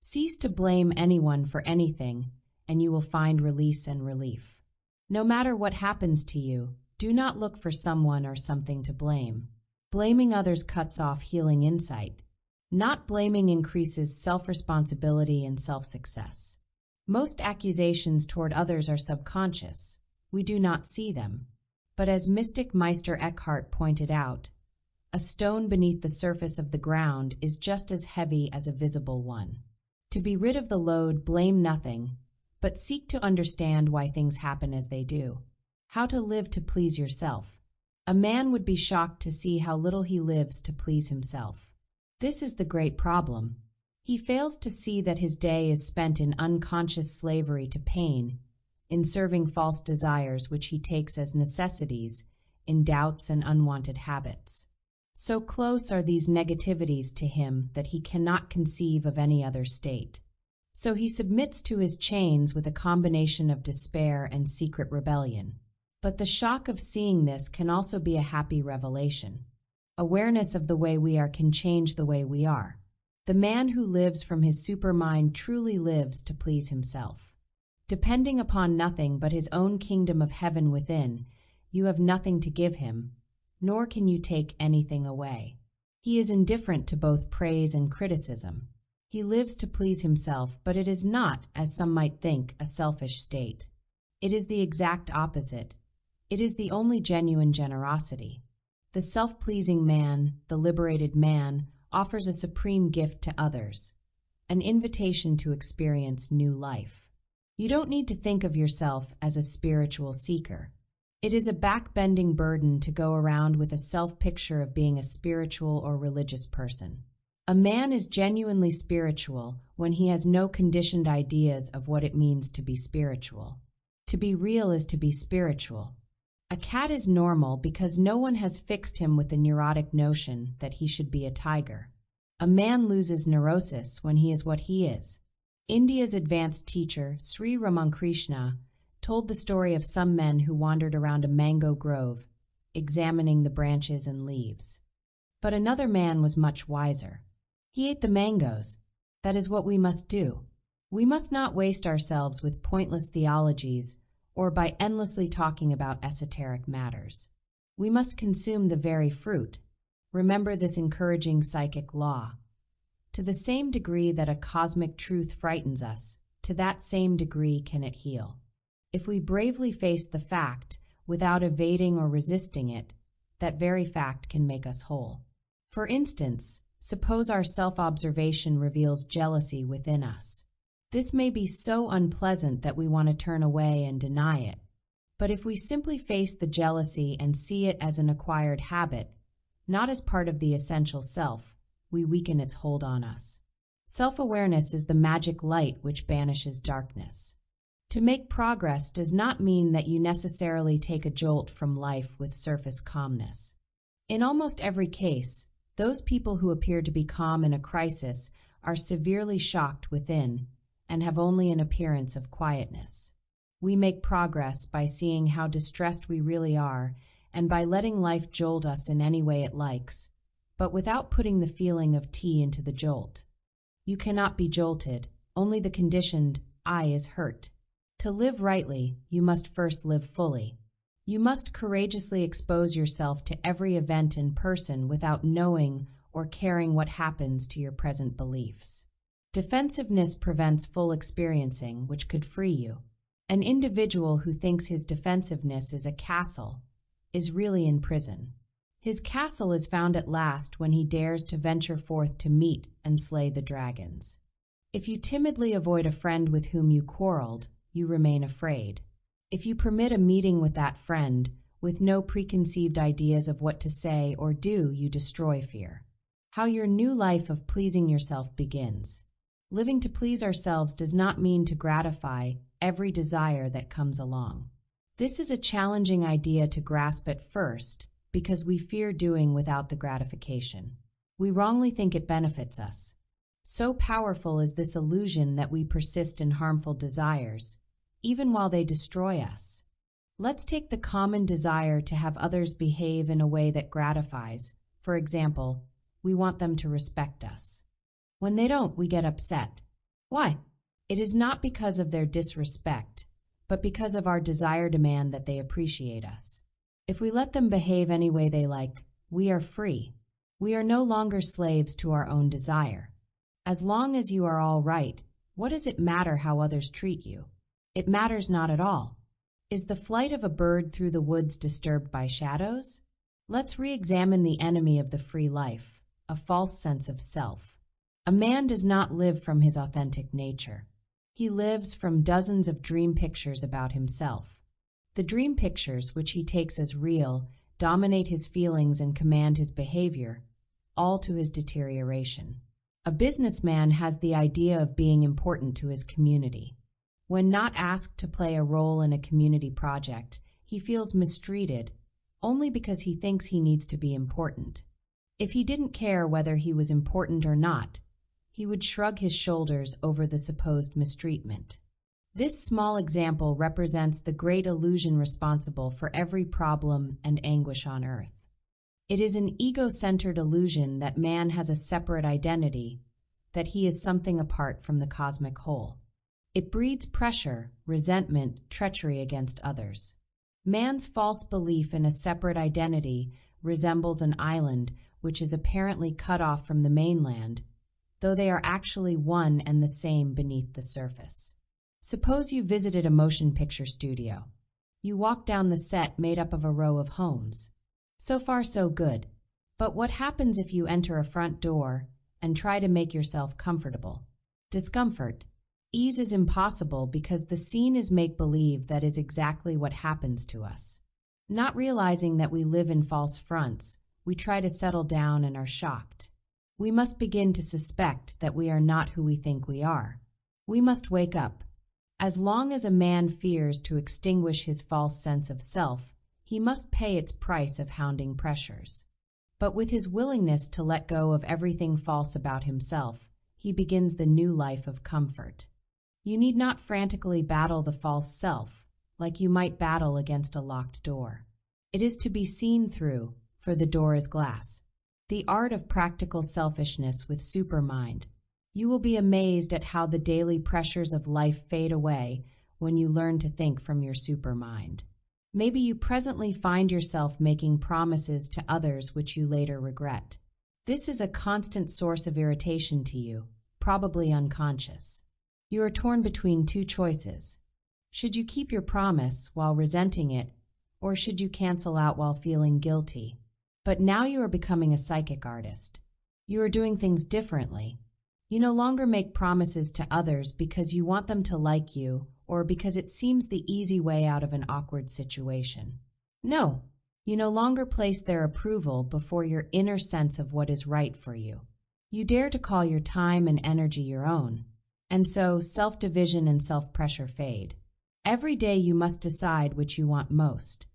Cease to blame anyone for anything, and you will find release and relief. No matter what happens to you, do not look for someone or something to blame. Blaming others cuts off healing insight. Not blaming increases self-responsibility and self-success. Most accusations toward others are subconscious. We do not see them. But as mystic Meister Eckhart pointed out, a stone beneath the surface of the ground is just as heavy as a visible one. To be rid of the load, blame nothing, but seek to understand why things happen as they do. How to live to please yourself. A man would be shocked to see how little he lives to please himself. This is the great problem. He fails to see that his day is spent in unconscious slavery to pain, in serving false desires which he takes as necessities, in doubts and unwanted habits. So close are these negativities to him that he cannot conceive of any other state. So he submits to his chains with a combination of despair and secret rebellion. But the shock of seeing this can also be a happy revelation. Awareness of the way we are can change the way we are. The man who lives from his supermind truly lives to please himself. Depending upon nothing but his own kingdom of heaven within, you have nothing to give him, nor can you take anything away. He is indifferent to both praise and criticism. He lives to please himself, but it is not, as some might think, a selfish state. It is the exact opposite. It is the only genuine generosity. The self-pleasing man, the liberated man, offers a supreme gift to others, an invitation to experience new life. You don't need to think of yourself as a spiritual seeker. It is a back-bending burden to go around with a self-picture of being a spiritual or religious person. A man is genuinely spiritual when he has no conditioned ideas of what it means to be spiritual. To be real is to be spiritual. A cat is normal because no one has fixed him with the neurotic notion that he should be a tiger. A man loses neurosis when he is what he is. India's advanced teacher, Sri Ramakrishna, told the story of some men who wandered around a mango grove, examining the branches and leaves. But another man was much wiser. He ate the mangoes. That is what we must do. We must not waste ourselves with pointless theologies or by endlessly talking about esoteric matters. We must consume the very fruit. Remember this encouraging psychic law. To the same degree that a cosmic truth frightens us, to that same degree can it heal. If we bravely face the fact, without evading or resisting it, that very fact can make us whole. For instance, suppose our self-observation reveals jealousy within us. This may be so unpleasant that we want to turn away and deny it. But if we simply face the jealousy and see it as an acquired habit, not as part of the essential self, we weaken its hold on us. Self-awareness is the magic light which banishes darkness. To make progress does not mean that you necessarily take a jolt from life with surface calmness. In almost every case, those people who appear to be calm in a crisis are severely shocked within and have only an appearance of quietness. We make progress by seeing how distressed we really are and by letting life jolt us in any way it likes, but without putting the feeling of tea into the jolt. You cannot be jolted, only the conditioned I is hurt. To live rightly, you must first live fully. You must courageously expose yourself to every event and person without knowing or caring what happens to your present beliefs. Defensiveness prevents full experiencing, which could free you. An individual who thinks his defensiveness is a castle is really in prison. His castle is found at last when he dares to venture forth to meet and slay the dragons. If you timidly avoid a friend with whom you quarreled, you remain afraid. If you permit a meeting with that friend, with no preconceived ideas of what to say or do, you destroy fear. How your new life of pleasing yourself begins. Living to please ourselves does not mean to gratify every desire that comes along. This is a challenging idea to grasp at first because we fear doing without the gratification. We wrongly think it benefits us. So powerful is this illusion that we persist in harmful desires, even while they destroy us. Let's take the common desire to have others behave in a way that gratifies. For example, we want them to respect us. When they don't, we get upset. Why? It is not because of their disrespect, but because of our desire demand that they appreciate us. If we let them behave any way they like, we are free. We are no longer slaves to our own desire. As long as you are all right, what does it matter how others treat you? It matters not at all. Is the flight of a bird through the woods disturbed by shadows? Let's re-examine the enemy of the free life, a false sense of self. A man does not live from his authentic nature. He lives from dozens of dream pictures about himself. The dream pictures, which he takes as real, dominate his feelings and command his behavior, all to his deterioration. A businessman has the idea of being important to his community. When not asked to play a role in a community project, he feels mistreated only because he thinks he needs to be important. If he didn't care whether he was important or not, he would shrug his shoulders over the supposed mistreatment. This small example represents the great illusion responsible for every problem and anguish on earth. It is an ego-centered illusion that man has a separate identity, that he is something apart from the cosmic whole. It breeds pressure, resentment, treachery against others. Man's false belief in a separate identity resembles an island which is apparently cut off from the mainland, though they are actually one and the same beneath the surface. Suppose you visited a motion picture studio. You walk down the set made up of a row of homes. So far, so good. But what happens if you enter a front door and try to make yourself comfortable? Discomfort. Ease is impossible because the scene is make-believe. That is exactly what happens to us. Not realizing that we live in false fronts, we try to settle down and are shocked. We must begin to suspect that we are not who we think we are. We must wake up. As long as a man fears to extinguish his false sense of self, he must pay its price of hounding pressures. But with his willingness to let go of everything false about himself, he begins the new life of comfort. You need not frantically battle the false self, like you might battle against a locked door. It is to be seen through, for the door is glass. The art of practical selfishness with Supermind. You will be amazed at how the daily pressures of life fade away when you learn to think from your supermind. Maybe you presently find yourself making promises to others which you later regret. This is a constant source of irritation to you, probably unconscious. You are torn between two choices. Should you keep your promise while resenting it, or should you cancel out while feeling guilty? But now you are becoming a psychic artist. You are doing things differently. You no longer make promises to others because you want them to like you or because it seems the easy way out of an awkward situation. No, you no longer place their approval before your inner sense of what is right for you. You dare to call your time and energy your own, and so self-division and self-pressure fade. Every day you must decide which you want most,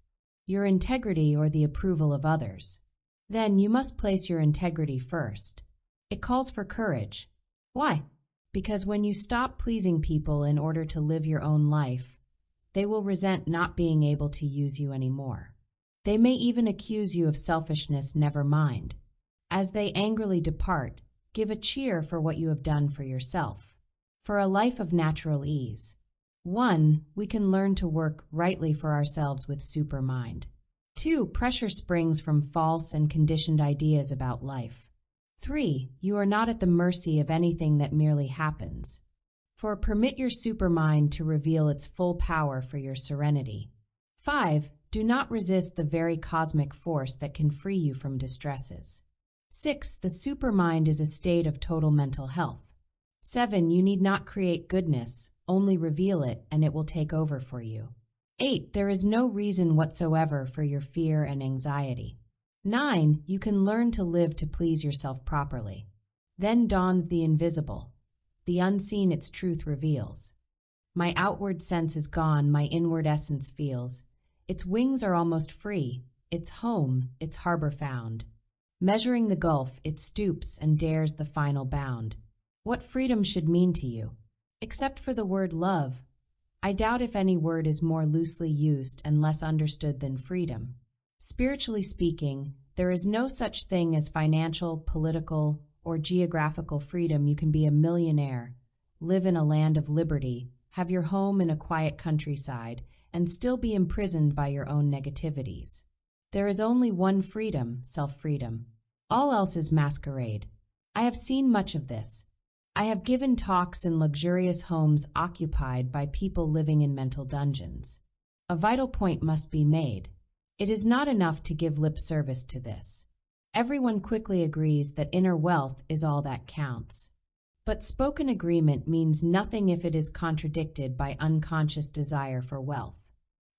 your integrity or the approval of others. Then you must place your integrity first. It calls for courage. Why? Because when you stop pleasing people in order to live your own life, they will resent not being able to use you anymore. They may even accuse you of selfishness, never mind. As they angrily depart, give a cheer for what you have done for yourself, for a life of natural ease. 1. We can learn to work rightly for ourselves with Supermind. 2. Pressure springs from false and conditioned ideas about life. 3. You are not at the mercy of anything that merely happens. 4. Permit your supermind to reveal its full power for your serenity. 5. Do not resist the very cosmic force that can free you from distresses. 6. The supermind is a state of total mental health. 7. You need not create goodness, only reveal it, and it will take over for you. 8. There is no reason whatsoever for your fear and anxiety. 9. You can learn to live to please yourself properly. Then dawns the invisible. The unseen its truth reveals. My outward sense is gone, my inward essence feels. Its wings are almost free, its home, its harbor found. Measuring the gulf, it stoops and dares the final bound. What freedom should mean to you? Except for the word love, I doubt if any word is more loosely used and less understood than freedom. Spiritually speaking, there is no such thing as financial, political, or geographical freedom. You can be a millionaire, live in a land of liberty, have your home in a quiet countryside, and still be imprisoned by your own negativities. There is only one freedom, self-freedom. All else is masquerade. I have seen much of this. I have given talks in luxurious homes occupied by people living in mental dungeons. A vital point must be made. It is not enough to give lip service to this. Everyone quickly agrees that inner wealth is all that counts. But spoken agreement means nothing if it is contradicted by unconscious desire for wealth.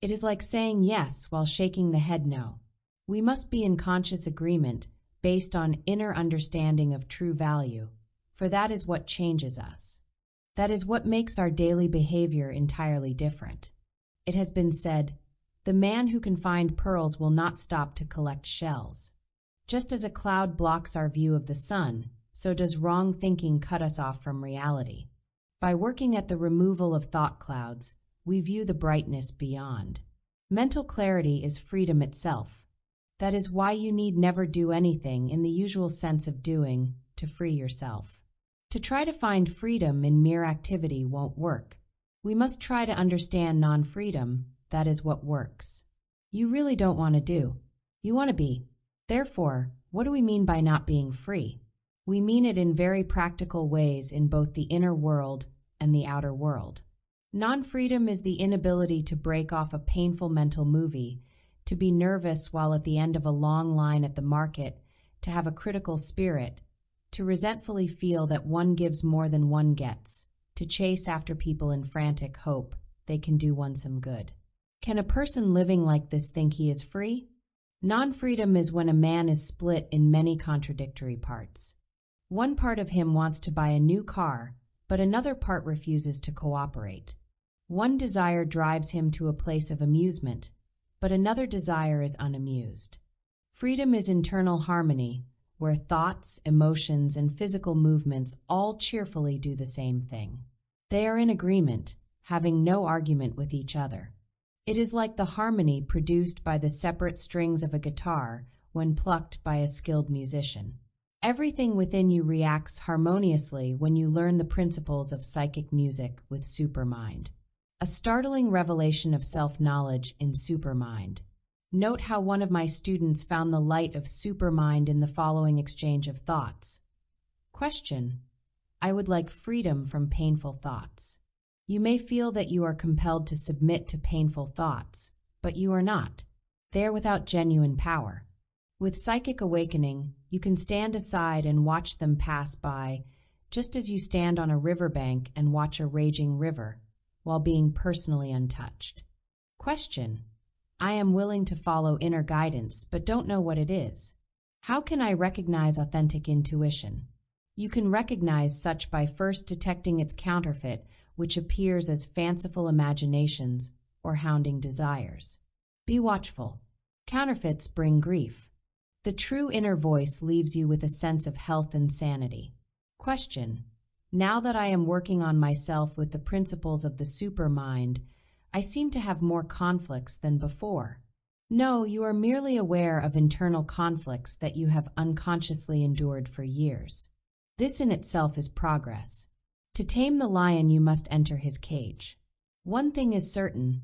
It is like saying yes while shaking the head no. We must be in conscious agreement based on inner understanding of true value, for that is what changes us. That is what makes our daily behavior entirely different. It has been said, the man who can find pearls will not stop to collect shells. Just as a cloud blocks our view of the sun, so does wrong thinking cut us off from reality. By working at the removal of thought clouds, we view the brightness beyond. Mental clarity is freedom itself. That is why you need never do anything in the usual sense of doing to free yourself. To try to find freedom in mere activity won't work. We must try to understand non-freedom. That is what works. You really don't want to do. You want to be. Therefore, what do we mean by not being free? We mean it in very practical ways in both the inner world and the outer world. Non-freedom is the inability to break off a painful mental movie, to be nervous while at the end of a long line at the market, to have a critical spirit, to resentfully feel that one gives more than one gets, to chase after people in frantic hope they can do one some good. Can a person living like this think he is free? Non-freedom is when a man is split in many contradictory parts. One part of him wants to buy a new car, but another part refuses to cooperate. One desire drives him to a place of amusement, but another desire is unamused. Freedom is internal harmony, where thoughts, emotions, and physical movements all cheerfully do the same thing. They are in agreement, having no argument with each other. It is like the harmony produced by the separate strings of a guitar when plucked by a skilled musician. Everything within you reacts harmoniously when you learn the principles of psychic music with Supermind. A startling revelation of self-knowledge in Supermind. Note how one of my students found the light of Supermind in the following exchange of thoughts. Question: I would like freedom from painful thoughts. You may feel that you are compelled to submit to painful thoughts, but you are not. They are without genuine power. With psychic awakening, you can stand aside and watch them pass by, just as you stand on a riverbank and watch a raging river, while being personally untouched. Question: I am willing to follow inner guidance, but don't know what it is. How can I recognize authentic intuition? You can recognize such by first detecting its counterfeit, which appears as fanciful imaginations or hounding desires. Be watchful. Counterfeits bring grief. The true inner voice leaves you with a sense of health and sanity. Question: now that I am working on myself with the principles of the Supermind, I seem to have more conflicts than before. No, you are merely aware of internal conflicts that you have unconsciously endured for years. This in itself is progress. To tame the lion, you must enter his cage. One thing is certain,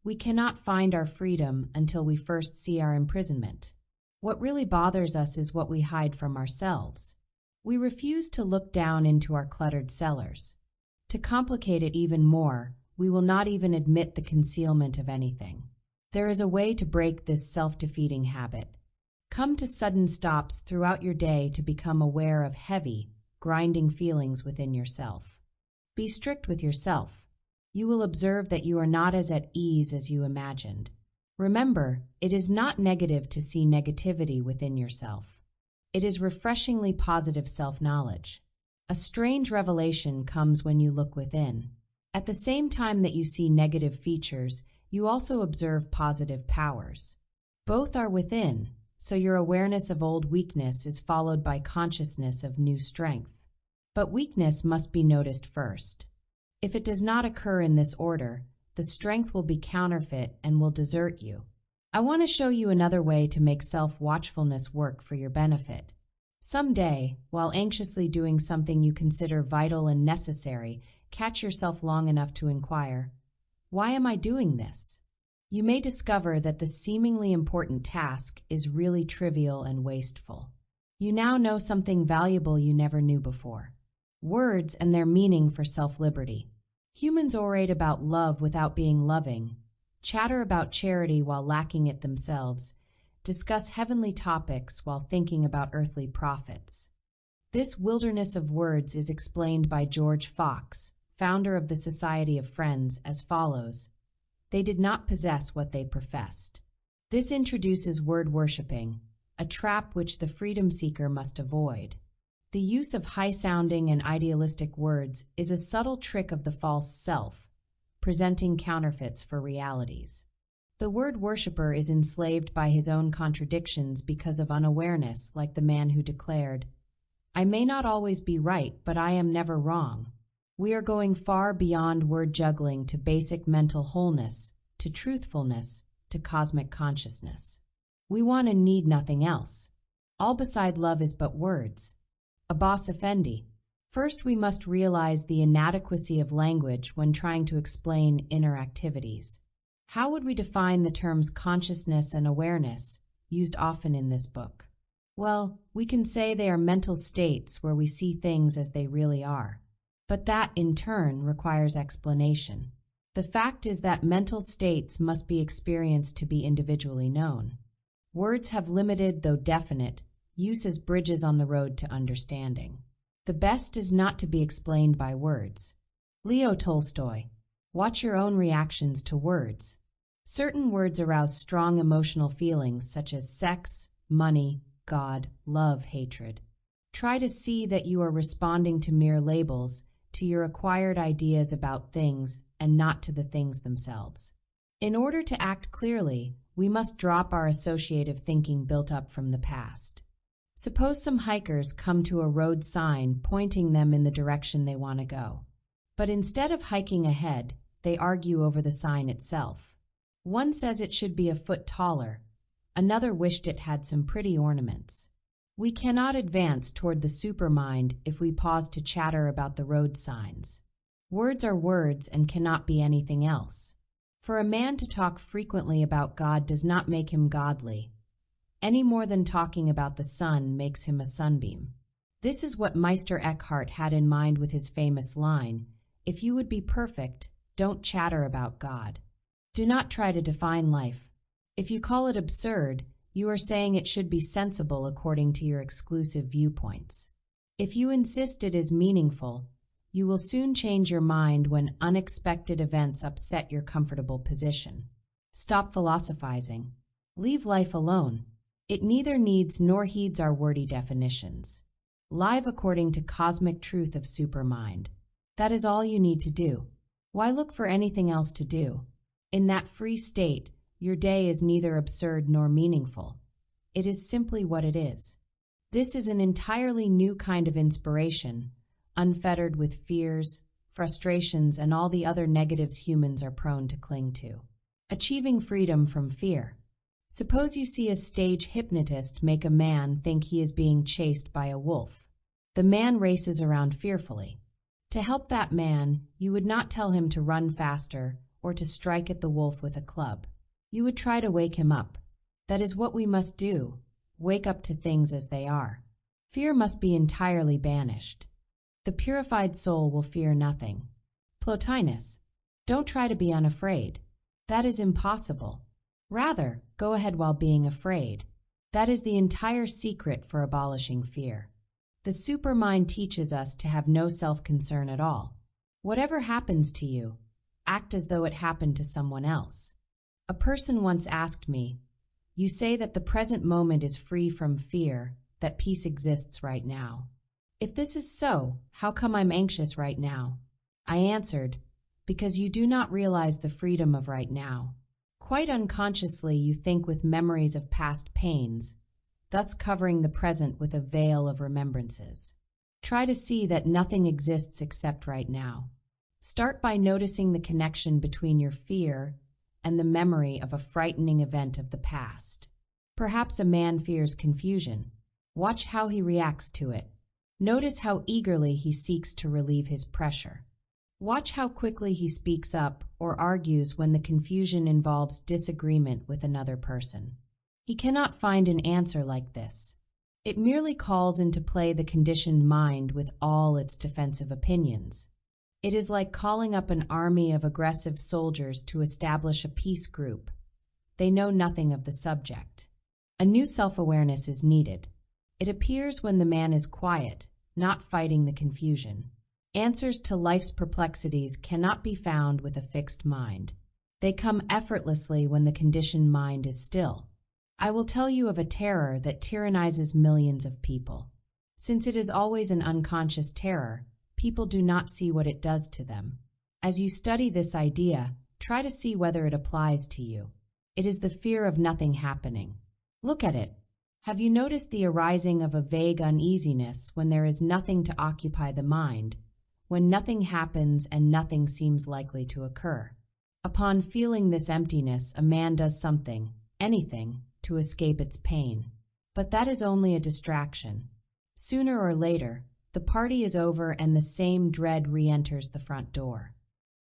we cannot find our freedom until we first see our imprisonment. What really bothers us is what we hide from ourselves. We refuse to look down into our cluttered cellars. To complicate it even more, we will not even admit the concealment of anything. There is a way to break this self-defeating habit. Come to sudden stops throughout your day to become aware of heavy, grinding feelings within yourself. Be strict with yourself. You will observe that you are not as at ease as you imagined. Remember, it is not negative to see negativity within yourself. It is refreshingly positive self-knowledge. A strange revelation comes when you look within. At the same time that you see negative features, you also observe positive powers. Both are within, so your awareness of old weakness is followed by consciousness of new strength. But weakness must be noticed first. If it does not occur in this order, the strength will be counterfeit and will desert you. I want to show you another way to make self-watchfulness work for your benefit. Someday, while anxiously doing something you consider vital and necessary, catch yourself long enough to inquire, "Why am I doing this?" You may discover that the seemingly important task is really trivial and wasteful. You now know something valuable you never knew before. Words and their meaning for self-liberty. Humans orate about love without being loving, chatter about charity while lacking it themselves, discuss heavenly topics while thinking about earthly profits. This wilderness of words is explained by George Fox, founder of the Society of Friends, as follows: they did not possess what they professed. This introduces word worshipping, a trap which the freedom seeker must avoid. The use of high-sounding and idealistic words is a subtle trick of the false self, presenting counterfeits for realities. The word worshipper is enslaved by his own contradictions because of unawareness, like the man who declared, "I may not always be right, but I am never wrong." We are going far beyond word juggling to basic mental wholeness, to truthfulness, to cosmic consciousness. We want and need nothing else. All beside love is but words. Abbas Effendi. First, we must realize the inadequacy of language when trying to explain inner activities. How would we define the terms consciousness and awareness, used often in this book? Well, we can say they are mental states where we see things as they really are. But that, in turn, requires explanation. The fact is that mental states must be experienced to be individually known. Words have limited, though definite, use as bridges on the road to understanding. The best is not to be explained by words. Leo Tolstoy. Watch your own reactions to words. Certain words arouse strong emotional feelings such as sex, money, God, love, hatred. Try to see that you are responding to mere labels, to your acquired ideas about things, and not to the things themselves. In order to act clearly, we must drop our associative thinking built up from the past. Suppose some hikers come to a road sign pointing them in the direction they want to go. But instead of hiking ahead, they argue over the sign itself. One says it should be a foot taller. Another wished it had some pretty ornaments. We cannot advance toward the supermind if we pause to chatter about the road signs. Words are words and cannot be anything else. For a man to talk frequently about God does not make him godly, any more than talking about the sun makes him a sunbeam. This is what Meister Eckhart had in mind with his famous line, "If you would be perfect, don't chatter about God." Do not try to define life. If you call it absurd, you are saying it should be sensible according to your exclusive viewpoints. If you insist it is meaningful, you will soon change your mind when unexpected events upset your comfortable position. Stop philosophizing. Leave life alone. It neither needs nor heeds our wordy definitions. Live according to cosmic truth of supermind. That is all you need to do. Why look for anything else to do? In that free state, your day is neither absurd nor meaningful. It is simply what it is. This is an entirely new kind of inspiration, unfettered with fears, frustrations, and all the other negatives humans are prone to cling to. Achieving freedom from fear. Suppose you see a stage hypnotist make a man think he is being chased by a wolf. The man races around fearfully. To help that man, you would not tell him to run faster or to strike at the wolf with a club. You would try to wake him up. That is what we must do, wake up to things as they are. Fear must be entirely banished. The purified soul will fear nothing. Plotinus, don't try to be unafraid. That is impossible. Rather, go ahead while being afraid. That is the entire secret for abolishing fear. The Supermind teaches us to have no self-concern at all. Whatever happens to you, act as though it happened to someone else. A person once asked me, "You say that the present moment is free from fear, that peace exists right now. If this is so, how come I'm anxious right now?" I answered, "Because you do not realize the freedom of right now. Quite unconsciously you think with memories of past pains, thus covering the present with a veil of remembrances. Try to see that nothing exists except right now. Start by noticing the connection between your fear and the memory of a frightening event of the past. Perhaps a man fears confusion. Watch how he reacts to it. Notice how eagerly he seeks to relieve his pressure. Watch how quickly he speaks up or argues when the confusion involves disagreement with another person. He cannot find an answer like this. It merely calls into play the conditioned mind with all its defensive opinions. It is like calling up an army of aggressive soldiers to establish a peace group. They know nothing of the subject. A new self-awareness is needed. It appears when the man is quiet, not fighting the confusion. Answers to life's perplexities cannot be found with a fixed mind. They come effortlessly when the conditioned mind is still. I will tell you of a terror that tyrannizes millions of people. Since it is always an unconscious terror, people do not see what it does to them. As you study this idea, try to see whether it applies to you. It is the fear of nothing happening. Look at it. Have you noticed the arising of a vague uneasiness when there is nothing to occupy the mind, when nothing happens and nothing seems likely to occur? Upon feeling this emptiness, a man does something, anything, to escape its pain. But that is only a distraction. Sooner or later, the party is over and the same dread re-enters the front door.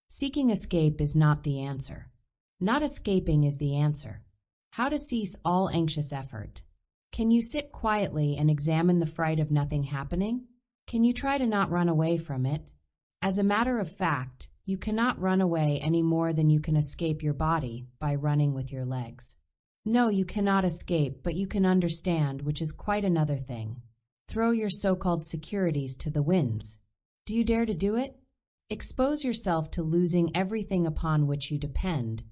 Seeking escape is not the answer. Not escaping is the answer. How to cease all anxious effort. Can you sit quietly and examine the fright of nothing happening? Can you try to not run away from it? As a matter of fact, you cannot run away any more than you can escape your body by running with your legs. No, you cannot escape, but you can understand, which is quite another thing. Throw your so-called securities to the winds. Do you dare to do it? Expose yourself to losing everything upon which you depend,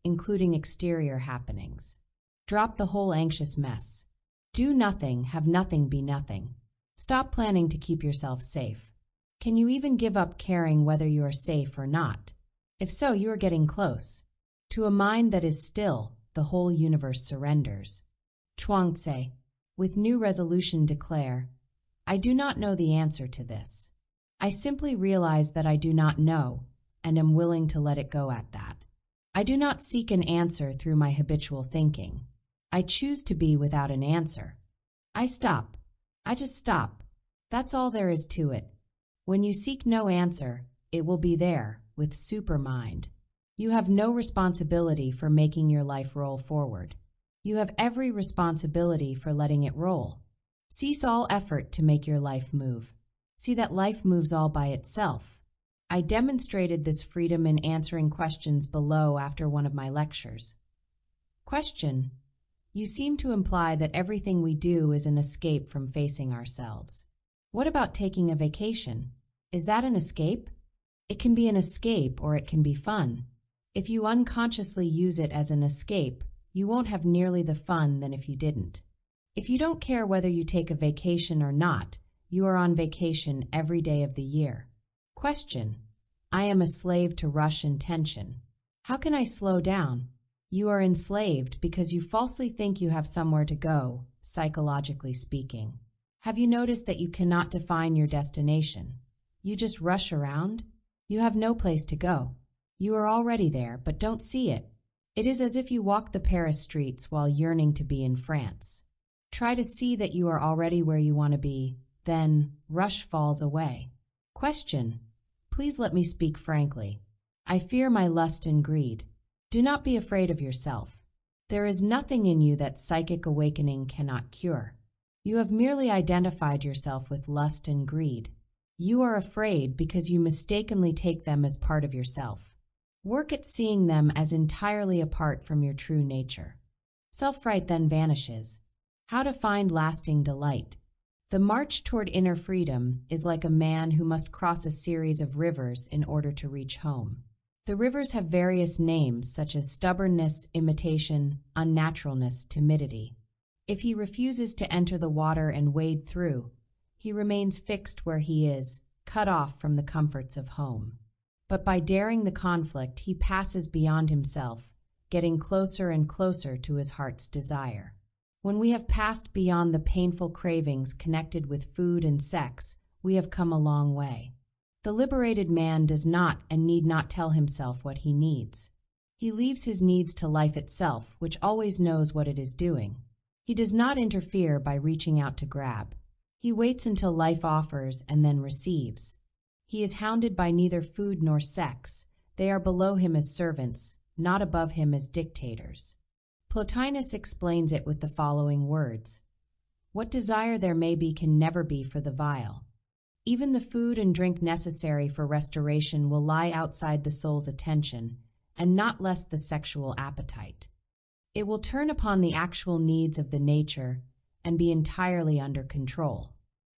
including exterior happenings. Drop the whole anxious mess. Do nothing, have nothing be nothing. Stop planning to keep yourself safe. Can you even give up caring whether you are safe or not? If so, you are getting close. To a mind that is still, the whole universe surrenders. Chuang-Tse, with new resolution declare, I do not know the answer to this. I simply realize that I do not know, and am willing to let it go at that. I do not seek an answer through my habitual thinking. I choose to be without an answer. I stop. I just stop. That's all there is to it. When you seek no answer, it will be there, with Supermind. You have no responsibility for making your life roll forward. You have every responsibility for letting it roll. Cease all effort to make your life move. See that life moves all by itself. I demonstrated this freedom in answering questions below after one of my lectures. Question: you seem to imply that everything we do is an escape from facing ourselves. What about taking a vacation? Is that an escape? It can be an escape or it can be fun. If you unconsciously use it as an escape, you won't have nearly the fun than if you didn't. If you don't care whether you take a vacation or not, you are on vacation every day of the year. Question: I am a slave to rush and tension. How can I slow down? You are enslaved because you falsely think you have somewhere to go, psychologically speaking. Have you noticed that you cannot define your destination? You just rush around? You have no place to go. You are already there, but don't see it. It is as if you walk the Paris streets while yearning to be in France. Try to see that you are already where you want to be, then rush falls away. Question: please let me speak frankly. I fear my lust and greed. Do not be afraid of yourself. There is nothing in you that psychic awakening cannot cure. You have merely identified yourself with lust and greed. You are afraid because you mistakenly take them as part of yourself. Work at seeing them as entirely apart from your true nature. Self-fright then vanishes. How to find lasting delight. The march toward inner freedom is like a man who must cross a series of rivers in order to reach home. The rivers have various names such as stubbornness, imitation, unnaturalness, timidity. If he refuses to enter the water and wade through, he remains fixed where he is, cut off from the comforts of home. But by daring the conflict, he passes beyond himself, getting closer and closer to his heart's desire. When we have passed beyond the painful cravings connected with food and sex, we have come a long way. The liberated man does not and need not tell himself what he needs. He leaves his needs to life itself, which always knows what it is doing. He does not interfere by reaching out to grab. He waits until life offers and then receives. He is hounded by neither food nor sex. They are below him as servants, not above him as dictators. Plotinus explains it with the following words: "What desire there may be can never be for the vile. Even the food and drink necessary for restoration will lie outside the soul's attention, and not less the sexual appetite. It will turn upon the actual needs of the nature and be entirely under control."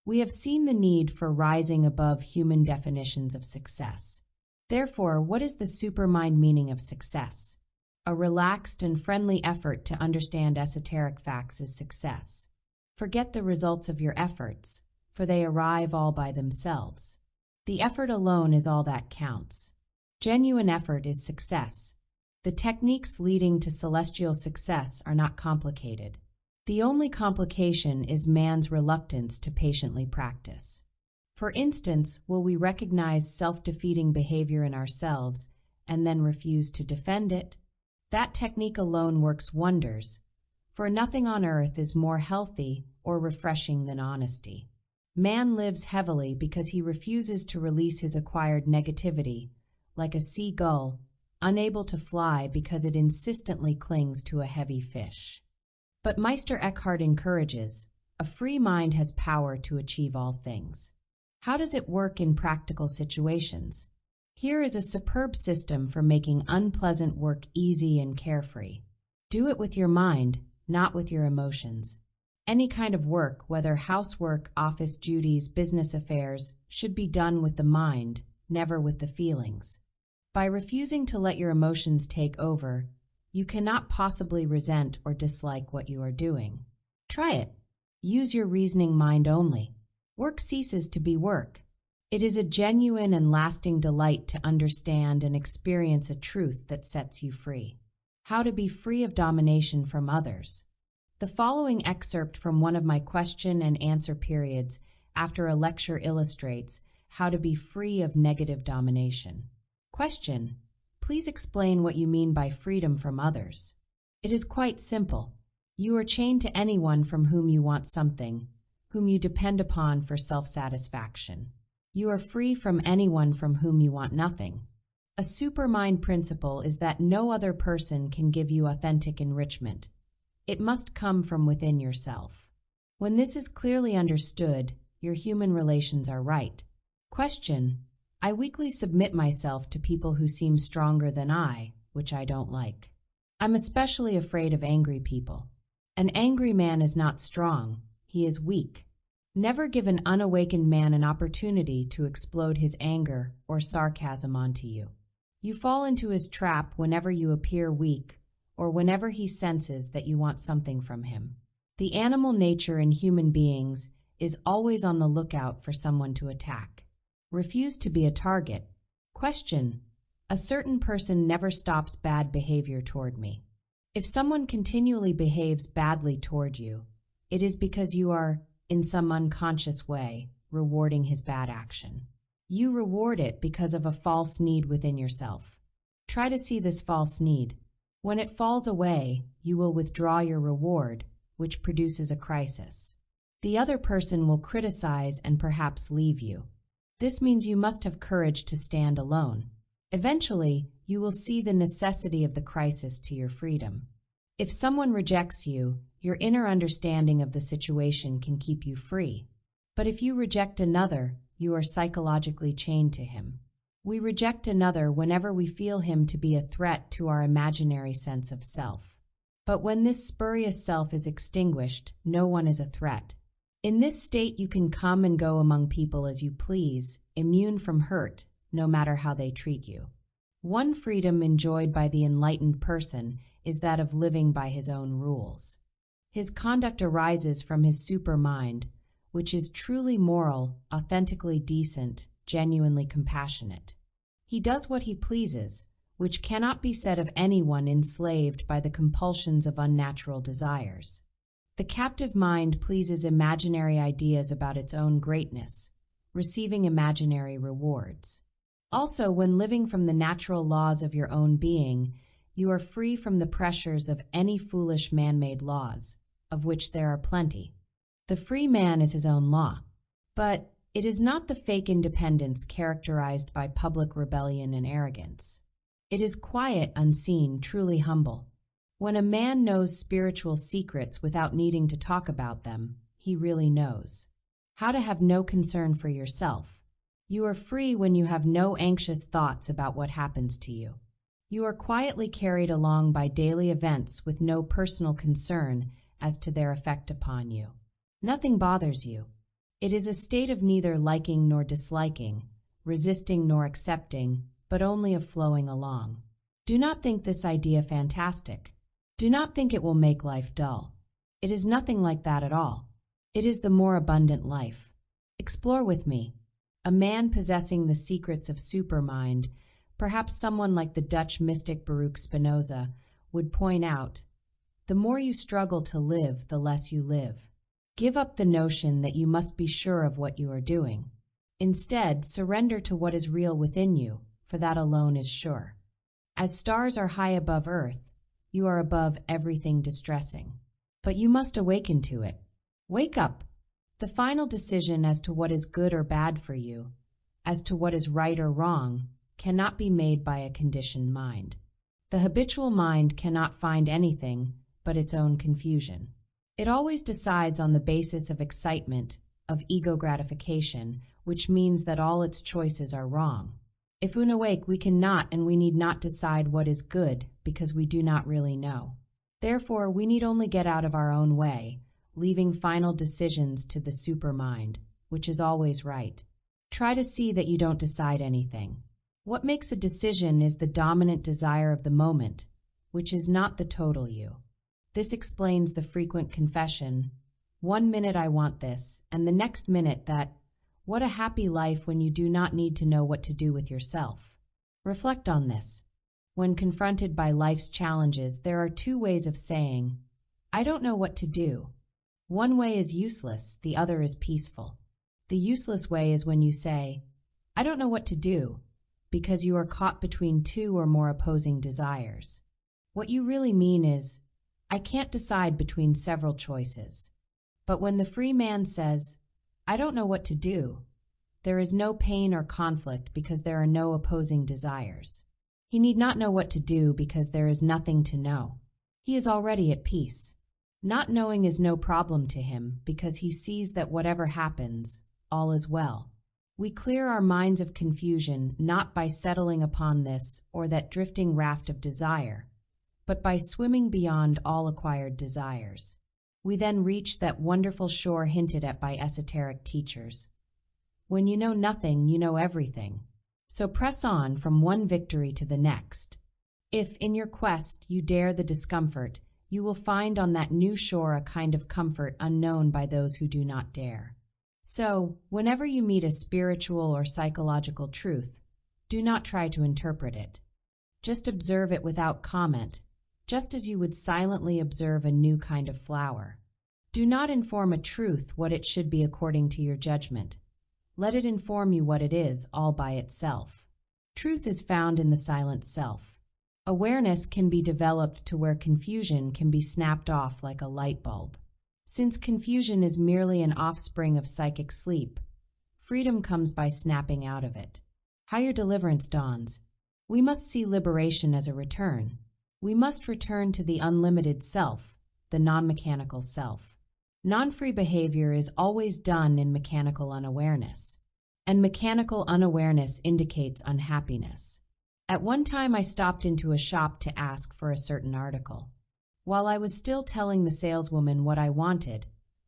We have seen the need for rising above human definitions of success. Therefore, what is the supermind meaning of success? A relaxed and friendly effort to understand esoteric facts is success. Forget the results of your efforts, for they arrive all by themselves. The effort alone is all that counts. Genuine effort is success. The techniques leading to celestial success are not complicated. The only complication is man's reluctance to patiently practice. For instance, will we recognize self-defeating behavior in ourselves and then refuse to defend it? That technique alone works wonders, for nothing on earth is more healthy or refreshing than honesty. Man lives heavily because he refuses to release his acquired negativity, like a seagull, unable to fly because it insistently clings to a heavy fish. But Meister Eckhart encourages, a free mind has power to achieve all things. How does it work in practical situations? Here is a superb system for making unpleasant work easy and carefree. Do it with your mind, not with your emotions. Any kind of work, whether housework, office duties, business affairs, should be done with the mind, never with the feelings. By refusing to let your emotions take over, you cannot possibly resent or dislike what you are doing. Try it. Use your reasoning mind only. Work ceases to be work. It is a genuine and lasting delight to understand and experience a truth that sets you free. How to be free of domination from others. The following excerpt from one of my question and answer periods after a lecture illustrates how to be free of negative domination. Question: please explain what you mean by freedom from others. It is quite simple. You are chained to anyone from whom you want something, whom you depend upon for self-satisfaction. You are free from anyone from whom you want nothing. A supermind principle is that no other person can give you authentic enrichment. It must come from within yourself. When this is clearly understood, your human relations are right. Question: I weakly submit myself to people who seem stronger than I, which I don't like. I'm especially afraid of angry people. An angry man is not strong, he is weak. Never give an unawakened man an opportunity to explode his anger or sarcasm onto you. You fall into his trap whenever you appear weak or whenever he senses that you want something from him. The animal nature in human beings is always on the lookout for someone to attack. Refuse to be a target. Question: a certain person never stops bad behavior toward me. If someone continually behaves badly toward you, it is because you are, in some unconscious way, rewarding his bad action. You reward it because of a false need within yourself. Try to see this false need. When it falls away, you will withdraw your reward, which produces a crisis. The other person will criticize and perhaps leave you. This means you must have courage to stand alone. Eventually, you will see the necessity of the crisis to your freedom. If someone rejects you, your inner understanding of the situation can keep you free. But if you reject another, you are psychologically chained to him. We reject another whenever we feel him to be a threat to our imaginary sense of self. But when this spurious self is extinguished, no one is a threat. In this state, you can come and go among people as you please, immune from hurt, no matter how they treat you. One freedom enjoyed by the enlightened person is that of living by his own rules. His conduct arises from his supermind, which is truly moral, authentically decent, genuinely compassionate. He does what he pleases, which cannot be said of anyone enslaved by the compulsions of unnatural desires. The captive mind pleases imaginary ideas about its own greatness, receiving imaginary rewards. Also, when living from the natural laws of your own being, you are free from the pressures of any foolish man-made laws, of which there are plenty. The free man is his own law. But it is not the fake independence characterized by public rebellion and arrogance. It is quiet, unseen, truly humble. When a man knows spiritual secrets without needing to talk about them, he really knows how to have no concern for yourself. You are free when you have no anxious thoughts about what happens to you. You are quietly carried along by daily events with no personal concern as to their effect upon you. Nothing bothers you. It is a state of neither liking nor disliking, resisting nor accepting, but only of flowing along. Do not think this idea fantastic. Do not think it will make life dull. It is nothing like that at all. It is the more abundant life. Explore with me. A man possessing the secrets of supermind, perhaps someone like the Dutch mystic Baruch Spinoza, would point out, the more you struggle to live, the less you live. Give up the notion that you must be sure of what you are doing. Instead, surrender to what is real within you, for that alone is sure. As stars are high above earth, you are above everything distressing. But you must awaken to it. Wake up! The final decision as to what is good or bad for you, as to what is right or wrong, cannot be made by a conditioned mind. The habitual mind cannot find anything but its own confusion. It always decides on the basis of excitement, of ego gratification, which means that all its choices are wrong. If unawake, we cannot and we need not decide what is good because we do not really know. Therefore, we need only get out of our own way, leaving final decisions to the supermind, which is always right. Try to see that you don't decide anything. What makes a decision is the dominant desire of the moment, which is not the total you. This explains the frequent confession, 1 minute I want this, and the next minute that, what a happy life when you do not need to know what to do with yourself. Reflect on this. When confronted by life's challenges, there are 2 ways of saying, I don't know what to do. One way is useless, the other is peaceful. The useless way is when you say, I don't know what to do, because you are caught between 2 or more opposing desires. What you really mean is, I can't decide between several choices. But when the free man says, I don't know what to do, there is no pain or conflict because there are no opposing desires. He need not know what to do because there is nothing to know. He is already at peace. Not knowing is no problem to him because he sees that whatever happens, all is well. We clear our minds of confusion not by settling upon this or that drifting raft of desire, but by swimming beyond all acquired desires. We then reach that wonderful shore hinted at by esoteric teachers. When you know nothing, you know everything. So press on from one victory to the next. If, in your quest, you dare the discomfort, you will find on that new shore a kind of comfort unknown by those who do not dare. So, whenever you meet a spiritual or psychological truth, do not try to interpret it. Just observe it without comment, just as you would silently observe a new kind of flower. Do not inform a truth what it should be according to your judgment. Let it inform you what it is all by itself. Truth is found in the silent self. Awareness can be developed to where confusion can be snapped off like a light bulb. Since confusion is merely an offspring of psychic sleep, freedom comes by snapping out of it. How your deliverance dawns. We must see liberation as a return. We must return to the unlimited self, the non-mechanical self. Non-free behavior is always done in mechanical unawareness, and mechanical unawareness indicates unhappiness. At one time, I stopped into a shop to ask for a certain article. While I was still telling the saleswoman what I wanted,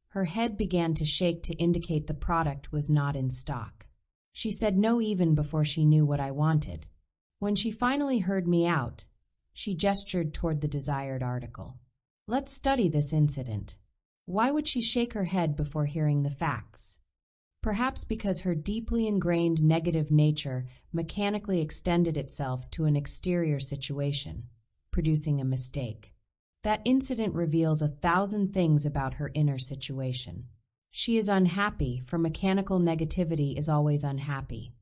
her head began to shake to indicate the product was not in stock. She said no even before she knew what I wanted. When she finally heard me out, she gestured toward the desired article. Let's study this incident. Why would she shake her head before hearing the facts? Perhaps because her deeply ingrained negative nature mechanically extended itself to an exterior situation, producing a mistake. That incident reveals 1,000 things about her inner situation. She is unhappy, for mechanical negativity is always unhappy.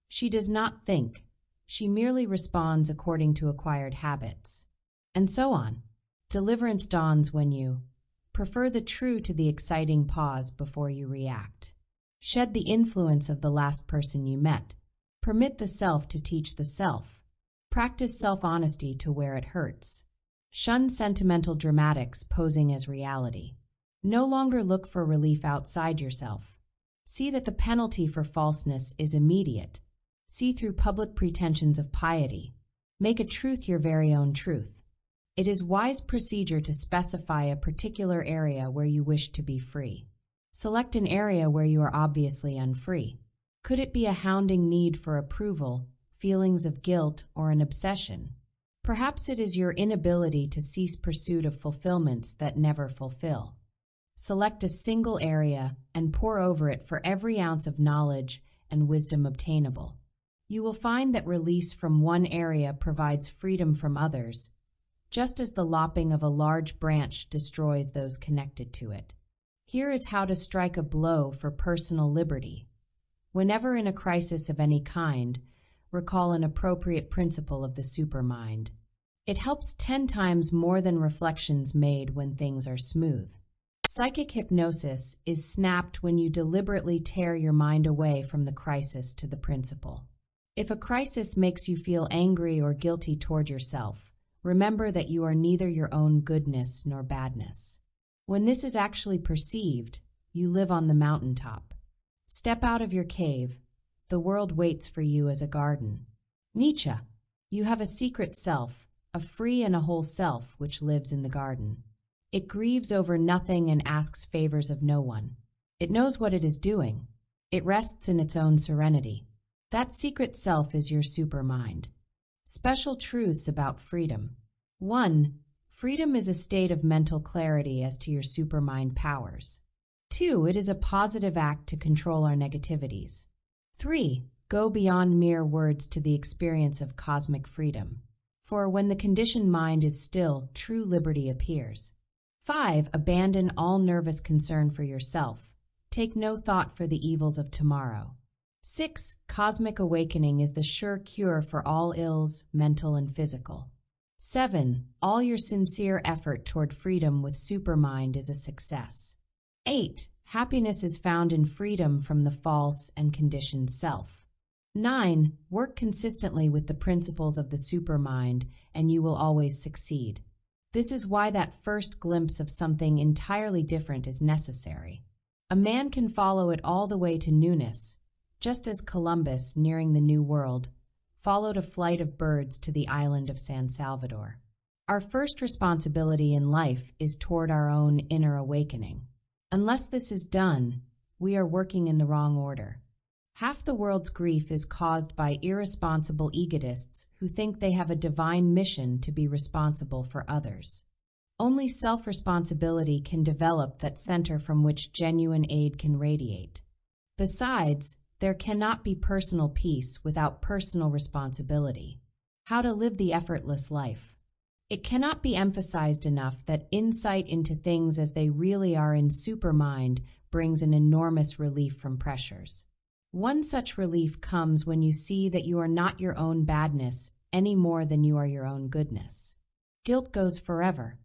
She does not think. She merely responds according to acquired habits. And so on. Deliverance dawns when you prefer the true to the exciting pause before you react. Shed the influence of the last person you met. Permit the self to teach the self. Practice self-honesty to where it hurts. Shun sentimental dramatics posing as reality. No longer look for relief outside yourself. See that the penalty for falseness is immediate. See through public pretensions of piety. Make a truth your very own truth. It is wise procedure to specify a particular area where you wish to be free. Select an area where you are obviously unfree. Could it be a hounding need for approval, feelings of guilt, or an obsession? Perhaps it is your inability to cease pursuit of fulfillments that never fulfill. Select a single area and pore over it for every ounce of knowledge and wisdom obtainable. You will find that release from one area provides freedom from others, just as the lopping of a large branch destroys those connected to it. Here is how to strike a blow for personal liberty. Whenever in a crisis of any kind, recall an appropriate principle of the supermind. It helps 10 times more than reflections made when things are smooth. Psychic hypnosis is snapped when you deliberately tear your mind away from the crisis to the principle. If a crisis makes you feel angry or guilty toward yourself, remember that you are neither your own goodness nor badness. When this is actually perceived, you live on the mountaintop. Step out of your cave. The world waits for you as a garden. Nietzsche, you have a secret self, a free and a whole self which lives in the garden. It grieves over nothing and asks favors of no one. It knows what it is doing. It rests in its own serenity. That secret self is your supermind. Special truths about freedom. 1. Freedom is a state of mental clarity as to your supermind powers. 2. It is a positive act to control our negativities. 3. Go beyond mere words to the experience of cosmic freedom. For when the conditioned mind is still, true liberty appears. 5. Abandon all nervous concern for yourself. Take no thought for the evils of tomorrow. 6. Cosmic awakening is the sure cure for all ills, mental and physical. 7. All your sincere effort toward freedom with supermind is a success. 8. Happiness is found in freedom from the false and conditioned self. 9. Work consistently with the principles of the supermind, and you will always succeed. This is why that first glimpse of something entirely different is necessary. A man can follow it all the way to newness, just as Columbus, nearing the New World, followed a flight of birds to the island of San Salvador. Our first responsibility in life is toward our own inner awakening. Unless this is done, we are working in the wrong order. Half the world's grief is caused by irresponsible egotists who think they have a divine mission to be responsible for others. Only self-responsibility can develop that center from which genuine aid can radiate. Besides, there cannot be personal peace without personal responsibility. How to live the effortless life. It cannot be emphasized enough that insight into things as they really are in supermind brings an enormous relief from pressures. One such relief comes when you see that you are not your own badness any more than you are your own goodness. Guilt goes forever.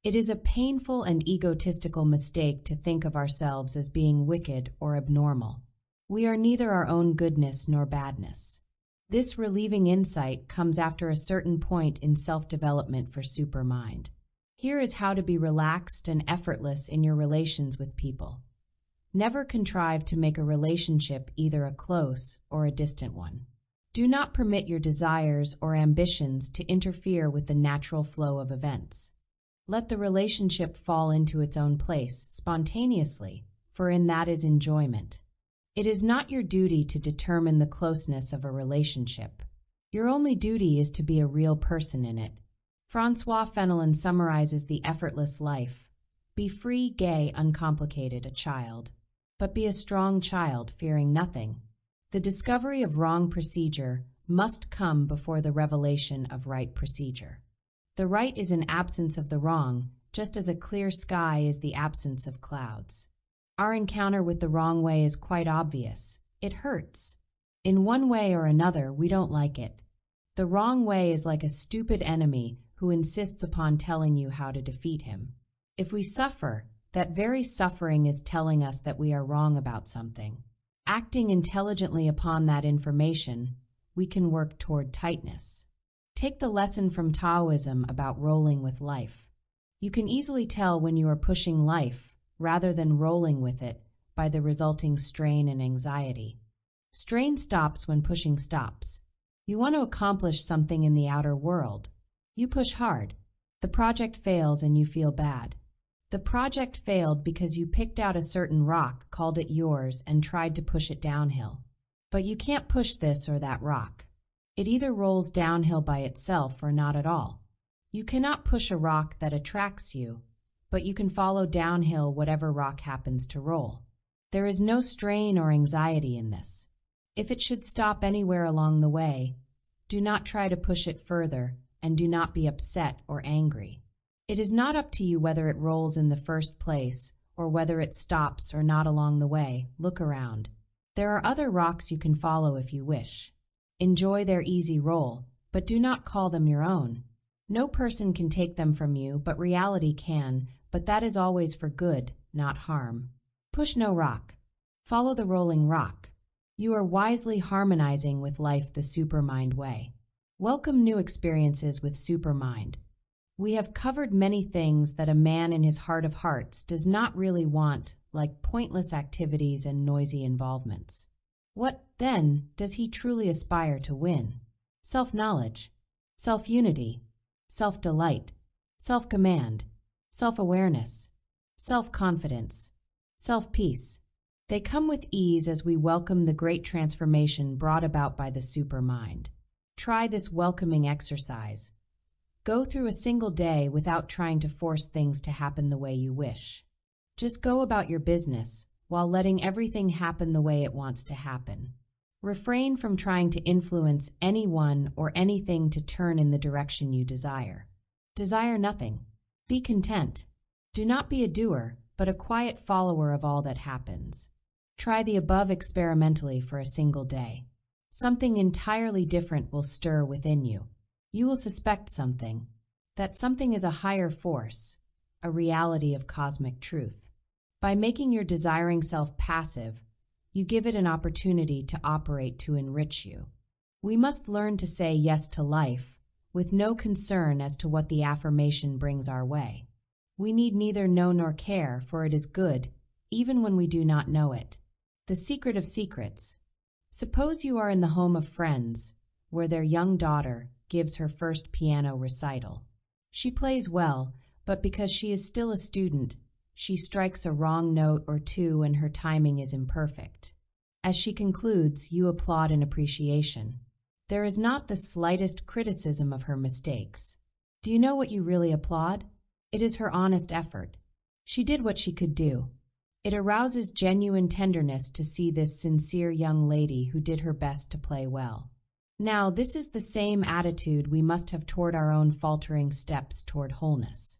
It is a painful and egotistical mistake to think of ourselves as being wicked or abnormal. We are neither our own goodness nor badness. This relieving insight comes after a certain point in self-development for Supermind. Here is how to be relaxed and effortless in your relations with people. Never contrive to make a relationship either a close or a distant one. Do not permit your desires or ambitions to interfere with the natural flow of events. Let the relationship fall into its own place, spontaneously, for in that is enjoyment. It is not your duty to determine the closeness of a relationship. Your only duty is to be a real person in it. François Fenelon summarizes the effortless life. Be free, gay, uncomplicated, a child. But be a strong child, fearing nothing. The discovery of wrong procedure must come before the revelation of right procedure. The right is an absence of the wrong, just as a clear sky is the absence of clouds. Our encounter with the wrong way is quite obvious. It hurts. In one way or another, we don't like it. The wrong way is like a stupid enemy who insists upon telling you how to defeat him. If we suffer, that very suffering is telling us that we are wrong about something. Acting intelligently upon that information, we can work toward tightness. Take the lesson from Taoism about rolling with life. You can easily tell when you are pushing life, rather than rolling with it, by the resulting strain and anxiety. Strain stops when pushing stops. You want to accomplish something in the outer world. You push hard. The project fails and you feel bad. The project failed because you picked out a certain rock, called it yours, and tried to push it downhill. But you can't push this or that rock. It either rolls downhill by itself or not at all. You cannot push a rock that attracts you, but you can follow downhill whatever rock happens to roll. There is no strain or anxiety in this. If it should stop anywhere along the way, do not try to push it further, and do not be upset or angry. It is not up to you whether it rolls in the first place, or whether it stops or not along the way. Look around. There are other rocks you can follow if you wish. Enjoy their easy roll, but do not call them your own. No person can take them from you, but reality can, but that is always for good, not harm. Push no rock. Follow the rolling rock. You are wisely harmonizing with life the Supermind way. Welcome new experiences with Supermind. We have covered many things that a man in his heart of hearts does not really want, like pointless activities and noisy involvements. What, then, does he truly aspire to win? Self-knowledge, self-unity, self-delight, self-command, self-awareness, self-confidence, self-peace. They come with ease as we welcome the great transformation brought about by the Supermind. Try this welcoming exercise. Go through a single day without trying to force things to happen the way you wish. Just go about your business while letting everything happen the way it wants to happen. Refrain from trying to influence anyone or anything to turn in the direction you desire. Desire nothing. Be content. Do not be a doer, but a quiet follower of all that happens. Try the above experimentally for a single day. Something entirely different will stir within you. You will suspect something. That something is a higher force, a reality of cosmic truth. By making your desiring self passive, you give it an opportunity to operate to enrich you. We must learn to say yes to life, with no concern as to what the affirmation brings our way. We need neither know nor care, for it is good, even when we do not know it. The secret of secrets. Suppose you are in the home of friends, where their young daughter gives her first piano recital. She plays well, but because she is still a student, she strikes a wrong note or two and her timing is imperfect. As she concludes, you applaud in appreciation. There is not the slightest criticism of her mistakes. Do you know what you really applaud? It is her honest effort. She did what she could do. It arouses genuine tenderness to see this sincere young lady who did her best to play well. Now, this is the same attitude we must have toward our own faltering steps toward wholeness.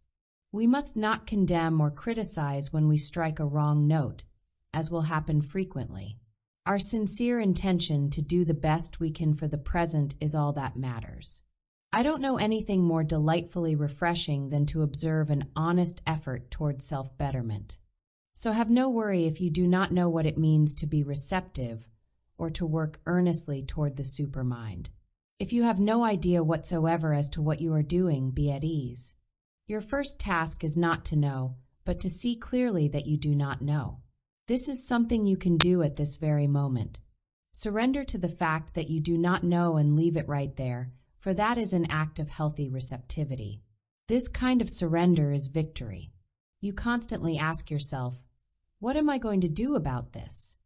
We must not condemn or criticize when we strike a wrong note, as will happen frequently. Our sincere intention to do the best we can for the present is all that matters. I don't know anything more delightfully refreshing than to observe an honest effort toward self-betterment. So have no worry if you do not know what it means to be receptive, or to work earnestly toward the supermind. If you have no idea whatsoever as to what you are doing, be at ease. Your first task is not to know, but to see clearly that you do not know. This is something you can do at this very moment. Surrender to the fact that you do not know and leave it right there, for that is an act of healthy receptivity. This kind of surrender is victory. You constantly ask yourself, what am I going to do about this?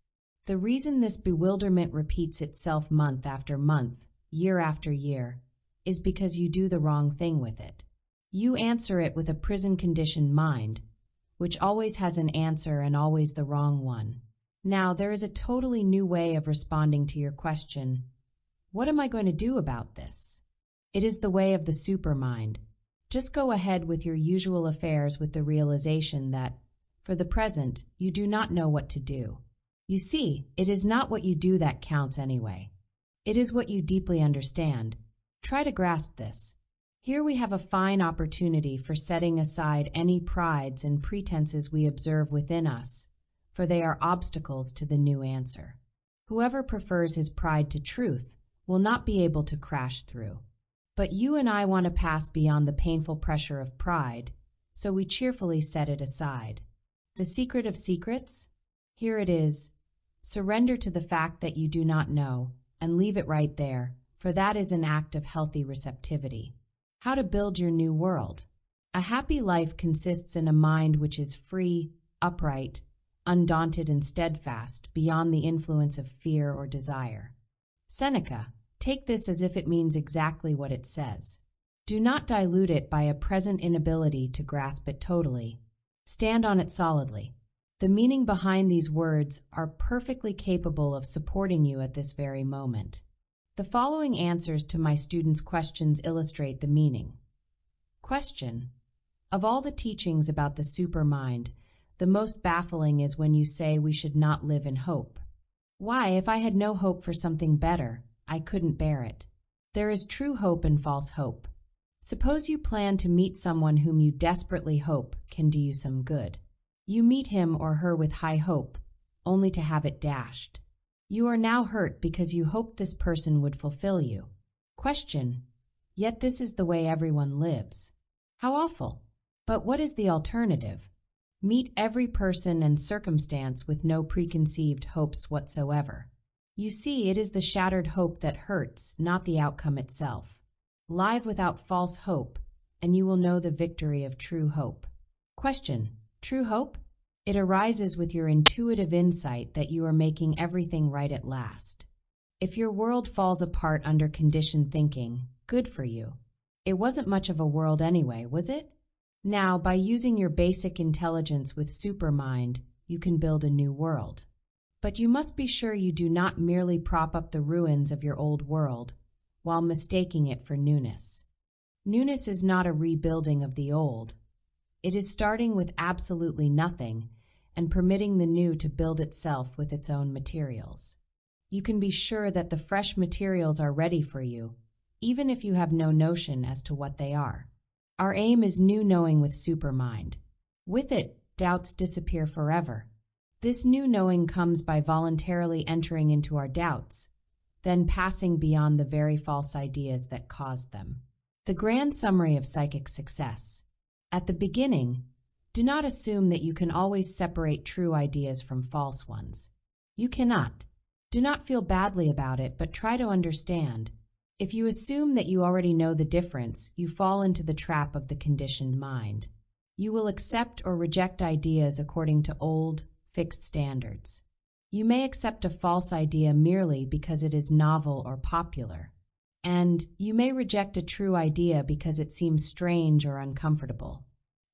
The reason this bewilderment repeats itself month after month, year after year, is because you do the wrong thing with it. You answer it with a prison-conditioned mind, which always has an answer and always the wrong one. Now, there is a totally new way of responding to your question, what am I going to do about this? It is the way of the supermind. Just go ahead with your usual affairs with the realization that, for the present, you do not know what to do. You see, it is not what you do that counts anyway. It is what you deeply understand. Try to grasp this. Here we have a fine opportunity for setting aside any prides and pretenses we observe within us, for they are obstacles to the new answer. Whoever prefers his pride to truth will not be able to crash through. But you and I want to pass beyond the painful pressure of pride, so we cheerfully set it aside. The secret of secrets? Here it is. Surrender to the fact that you do not know, and leave it right there, for that is an act of healthy receptivity. How to build your new world. A happy life consists in a mind which is free, upright, undaunted and steadfast, beyond the influence of fear or desire. Seneca, take this as if it means exactly what it says. Do not dilute it by a present inability to grasp it totally. Stand on it solidly. The meaning behind these words are perfectly capable of supporting you at this very moment. The following answers to my students' questions illustrate the meaning. Question: of all the teachings about the supermind, the most baffling is when you say we should not live in hope. Why, if I had no hope for something better, I couldn't bear it. There is true hope and false hope. Suppose you plan to meet someone whom you desperately hope can do you some good. You meet him or her with high hope, only to have it dashed. You are now hurt because you hoped this person would fulfill you. Question: yet this is the way everyone lives. How awful! But what is the alternative? Meet every person and circumstance with no preconceived hopes whatsoever. You see, it is the shattered hope that hurts, not the outcome itself. Live without false hope, and you will know the victory of true hope. Question: true hope? It arises with your intuitive insight that you are making everything right at last. If your world falls apart under conditioned thinking, good for you. It wasn't much of a world anyway, was it? Now, by using your basic intelligence with Supermind, you can build a new world. But you must be sure you do not merely prop up the ruins of your old world while mistaking it for newness. Newness is not a rebuilding of the old. It is starting with absolutely nothing and permitting the new to build itself with its own materials. You can be sure that the fresh materials are ready for you, even if you have no notion as to what they are. Our aim is new knowing with Supermind. With it, doubts disappear forever. This new knowing comes by voluntarily entering into our doubts, then passing beyond the very false ideas that caused them. The grand summary of psychic success. At the beginning, do not assume that you can always separate true ideas from false ones. You cannot. Do not feel badly about it, but try to understand. If you assume that you already know the difference, you fall into the trap of the conditioned mind. You will accept or reject ideas according to old, fixed standards. You may accept a false idea merely because it is novel or popular, and you may reject a true idea because it seems strange or uncomfortable.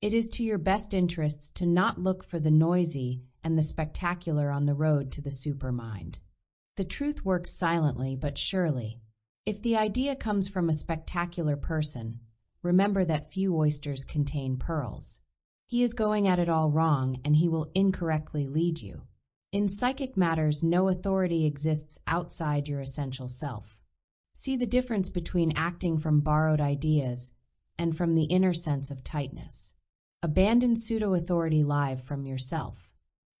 It is to your best interests to not look for the noisy and the spectacular on the road to the supermind. The truth works silently but surely. If the idea comes from a spectacular person, remember that few oysters contain pearls. He is going at it all wrong, and he will incorrectly lead you. In psychic matters, no authority exists outside your essential self. See the difference between acting from borrowed ideas and from the inner sense of tightness. Abandon pseudo-authority live from yourself.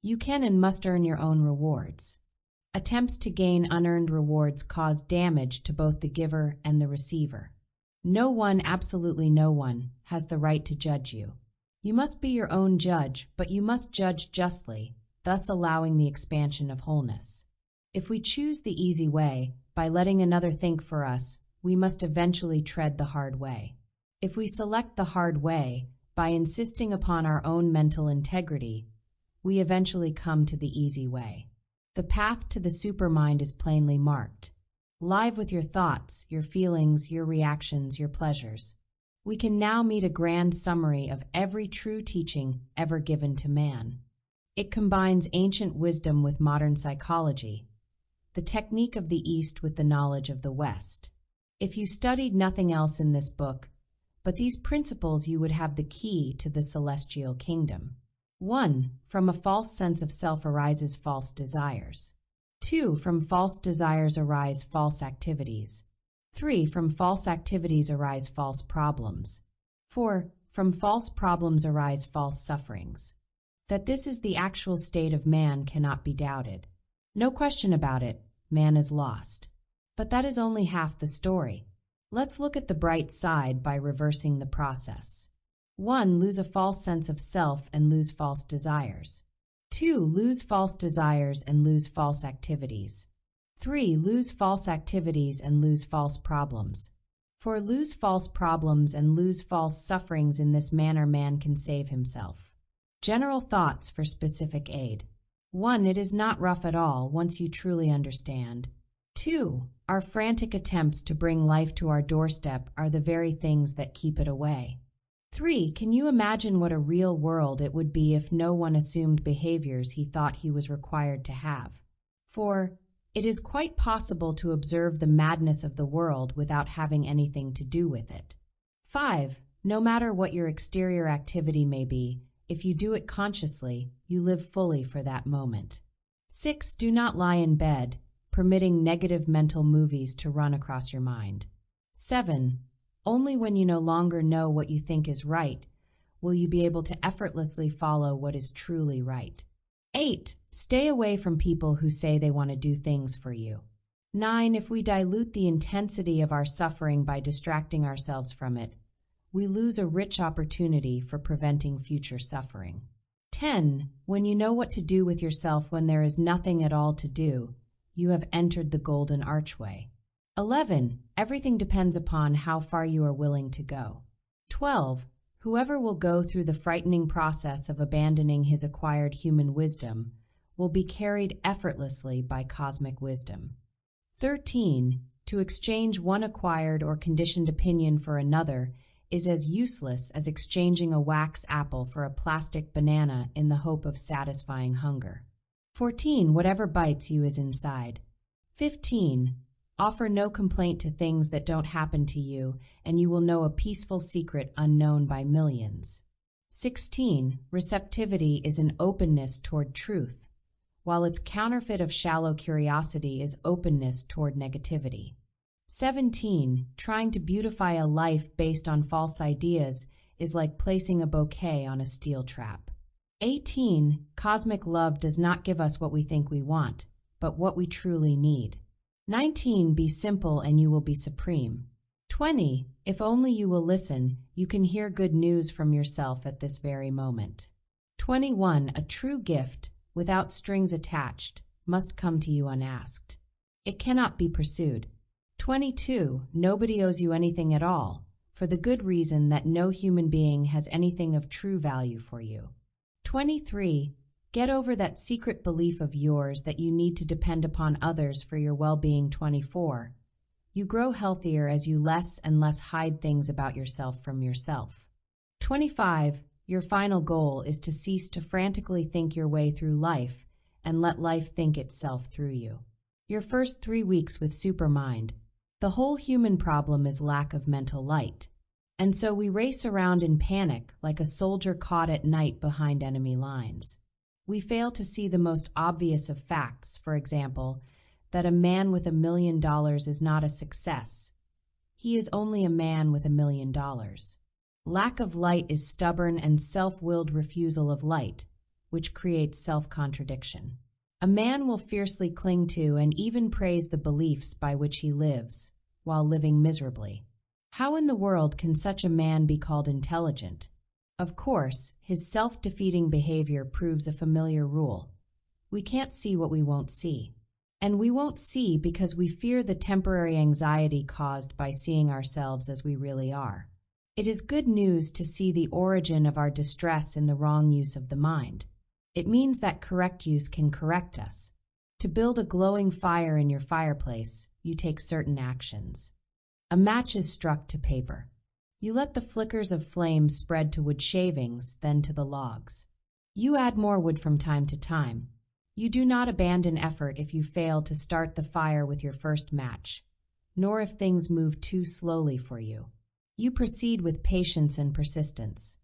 You can and must earn your own rewards. Attempts to gain unearned rewards cause damage to both the giver and the receiver. No one, absolutely no one, has the right to judge you. You must be your own judge, but you must judge justly, thus allowing the expansion of wholeness. If we choose the easy way, by letting another think for us, we must eventually tread the hard way. If we select the hard way, by insisting upon our own mental integrity, we eventually come to the easy way. The path to the supermind is plainly marked. Live with your thoughts, your feelings, your reactions, your pleasures. We can now meet a grand summary of every true teaching ever given to man. It combines ancient wisdom with modern psychology, the technique of the East with the knowledge of the West. If you studied nothing else in this book, but these principles, you would have the key to the celestial kingdom. 1. From a false sense of self arises false desires. 2. From false desires arise false activities. 3. From false activities arise false problems. 4. From false problems arise false sufferings. That this is the actual state of man cannot be doubted. No question about it, man is lost. But that is only half the story. Let's look at the bright side by reversing the process. 1. Lose a false sense of self and lose false desires. 2. Lose false desires and lose false activities. 3. Lose false activities and lose false problems. 4. Lose false problems and lose false sufferings. In this manner man can save himself. General thoughts for specific aid. 1. It is not rough at all once you truly understand. 2. Our frantic attempts to bring life to our doorstep are the very things that keep it away. 3. Can you imagine what a real world it would be if no one assumed behaviors he thought he was required to have? 4. It is quite possible to observe the madness of the world without having anything to do with it. 5. No matter what your exterior activity may be, if you do it consciously, you live fully for that moment. 6. Do not lie in bed, permitting negative mental movies to run across your mind. 7. Only when you no longer know what you think is right will you be able to effortlessly follow what is truly right. 8. Stay away from people who say they want to do things for you. 9. If we dilute the intensity of our suffering by distracting ourselves from it, we lose a rich opportunity for preventing future suffering. 10. When you know what to do with yourself when there is nothing at all to do, you have entered the golden archway. 11. Everything depends upon how far you are willing to go. 12. Whoever will go through the frightening process of abandoning his acquired human wisdom will be carried effortlessly by cosmic wisdom. 13. To exchange one acquired or conditioned opinion for another is as useless as exchanging a wax apple for a plastic banana in the hope of satisfying hunger. 14. Whatever bites you is inside. 15. Offer no complaint to things that don't happen to you, and you will know a peaceful secret unknown by millions. 16. Receptivity is an openness toward truth, while its counterfeit of shallow curiosity is openness toward negativity. 17. Trying to beautify a life based on false ideas is like placing a bouquet on a steel trap. 18. Cosmic love does not give us what we think we want, but what we truly need. 19. Be simple and you will be supreme. 20. If only you will listen, you can hear good news from yourself at this very moment. 21. A true gift, without strings attached, must come to you unasked. It cannot be pursued. 22. Nobody owes you anything at all, for the good reason that no human being has anything of true value for you. 23. Get over that secret belief of yours that you need to depend upon others for your well-being. 24. You grow healthier as you less and less hide things about yourself from yourself. 25. Your final goal is to cease to frantically think your way through life and let life think itself through you. Your first 3 weeks with Supermind. The whole human problem is lack of mental light. And so we race around in panic like a soldier caught at night behind enemy lines. We fail to see the most obvious of facts, for example, that a man with $1 million is not a success. He is only a man with $1 million. Lack of light is stubborn and self-willed refusal of light, which creates self-contradiction. A man will fiercely cling to and even praise the beliefs by which he lives, while living miserably. How in the world can such a man be called intelligent? Of course, his self-defeating behavior proves a familiar rule. We can't see what we won't see. And we won't see because we fear the temporary anxiety caused by seeing ourselves as we really are. It is good news to see the origin of our distress in the wrong use of the mind. It means that correct use can correct us. To build a glowing fire in your fireplace, you take certain actions. A match is struck to paper. You let the flickers of flame spread to wood shavings, then to the logs. You add more wood from time to time. You do not abandon effort if you fail to start the fire with your first match, nor if things move too slowly for you. You proceed with patience and persistence.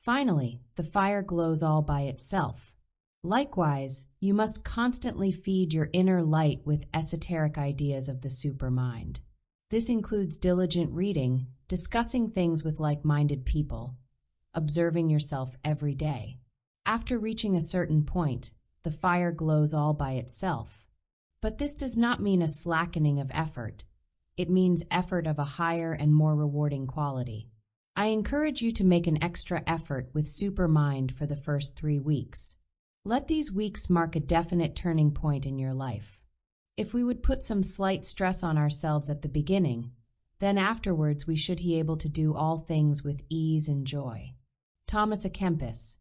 Finally, the fire glows all by itself. Likewise, you must constantly feed your inner light with esoteric ideas of the supermind. This includes diligent reading, discussing things with like-minded people, observing yourself every day. After reaching a certain point, the fire glows all by itself. But this does not mean a slackening of effort. It means effort of a higher and more rewarding quality. I encourage you to make an extra effort with Supermind for the first 3 weeks. Let these weeks mark a definite turning point in your life. If we would put some slight stress on ourselves at the beginning, then afterwards we should be able to do all things with ease and joy. Thomas A. Kempis.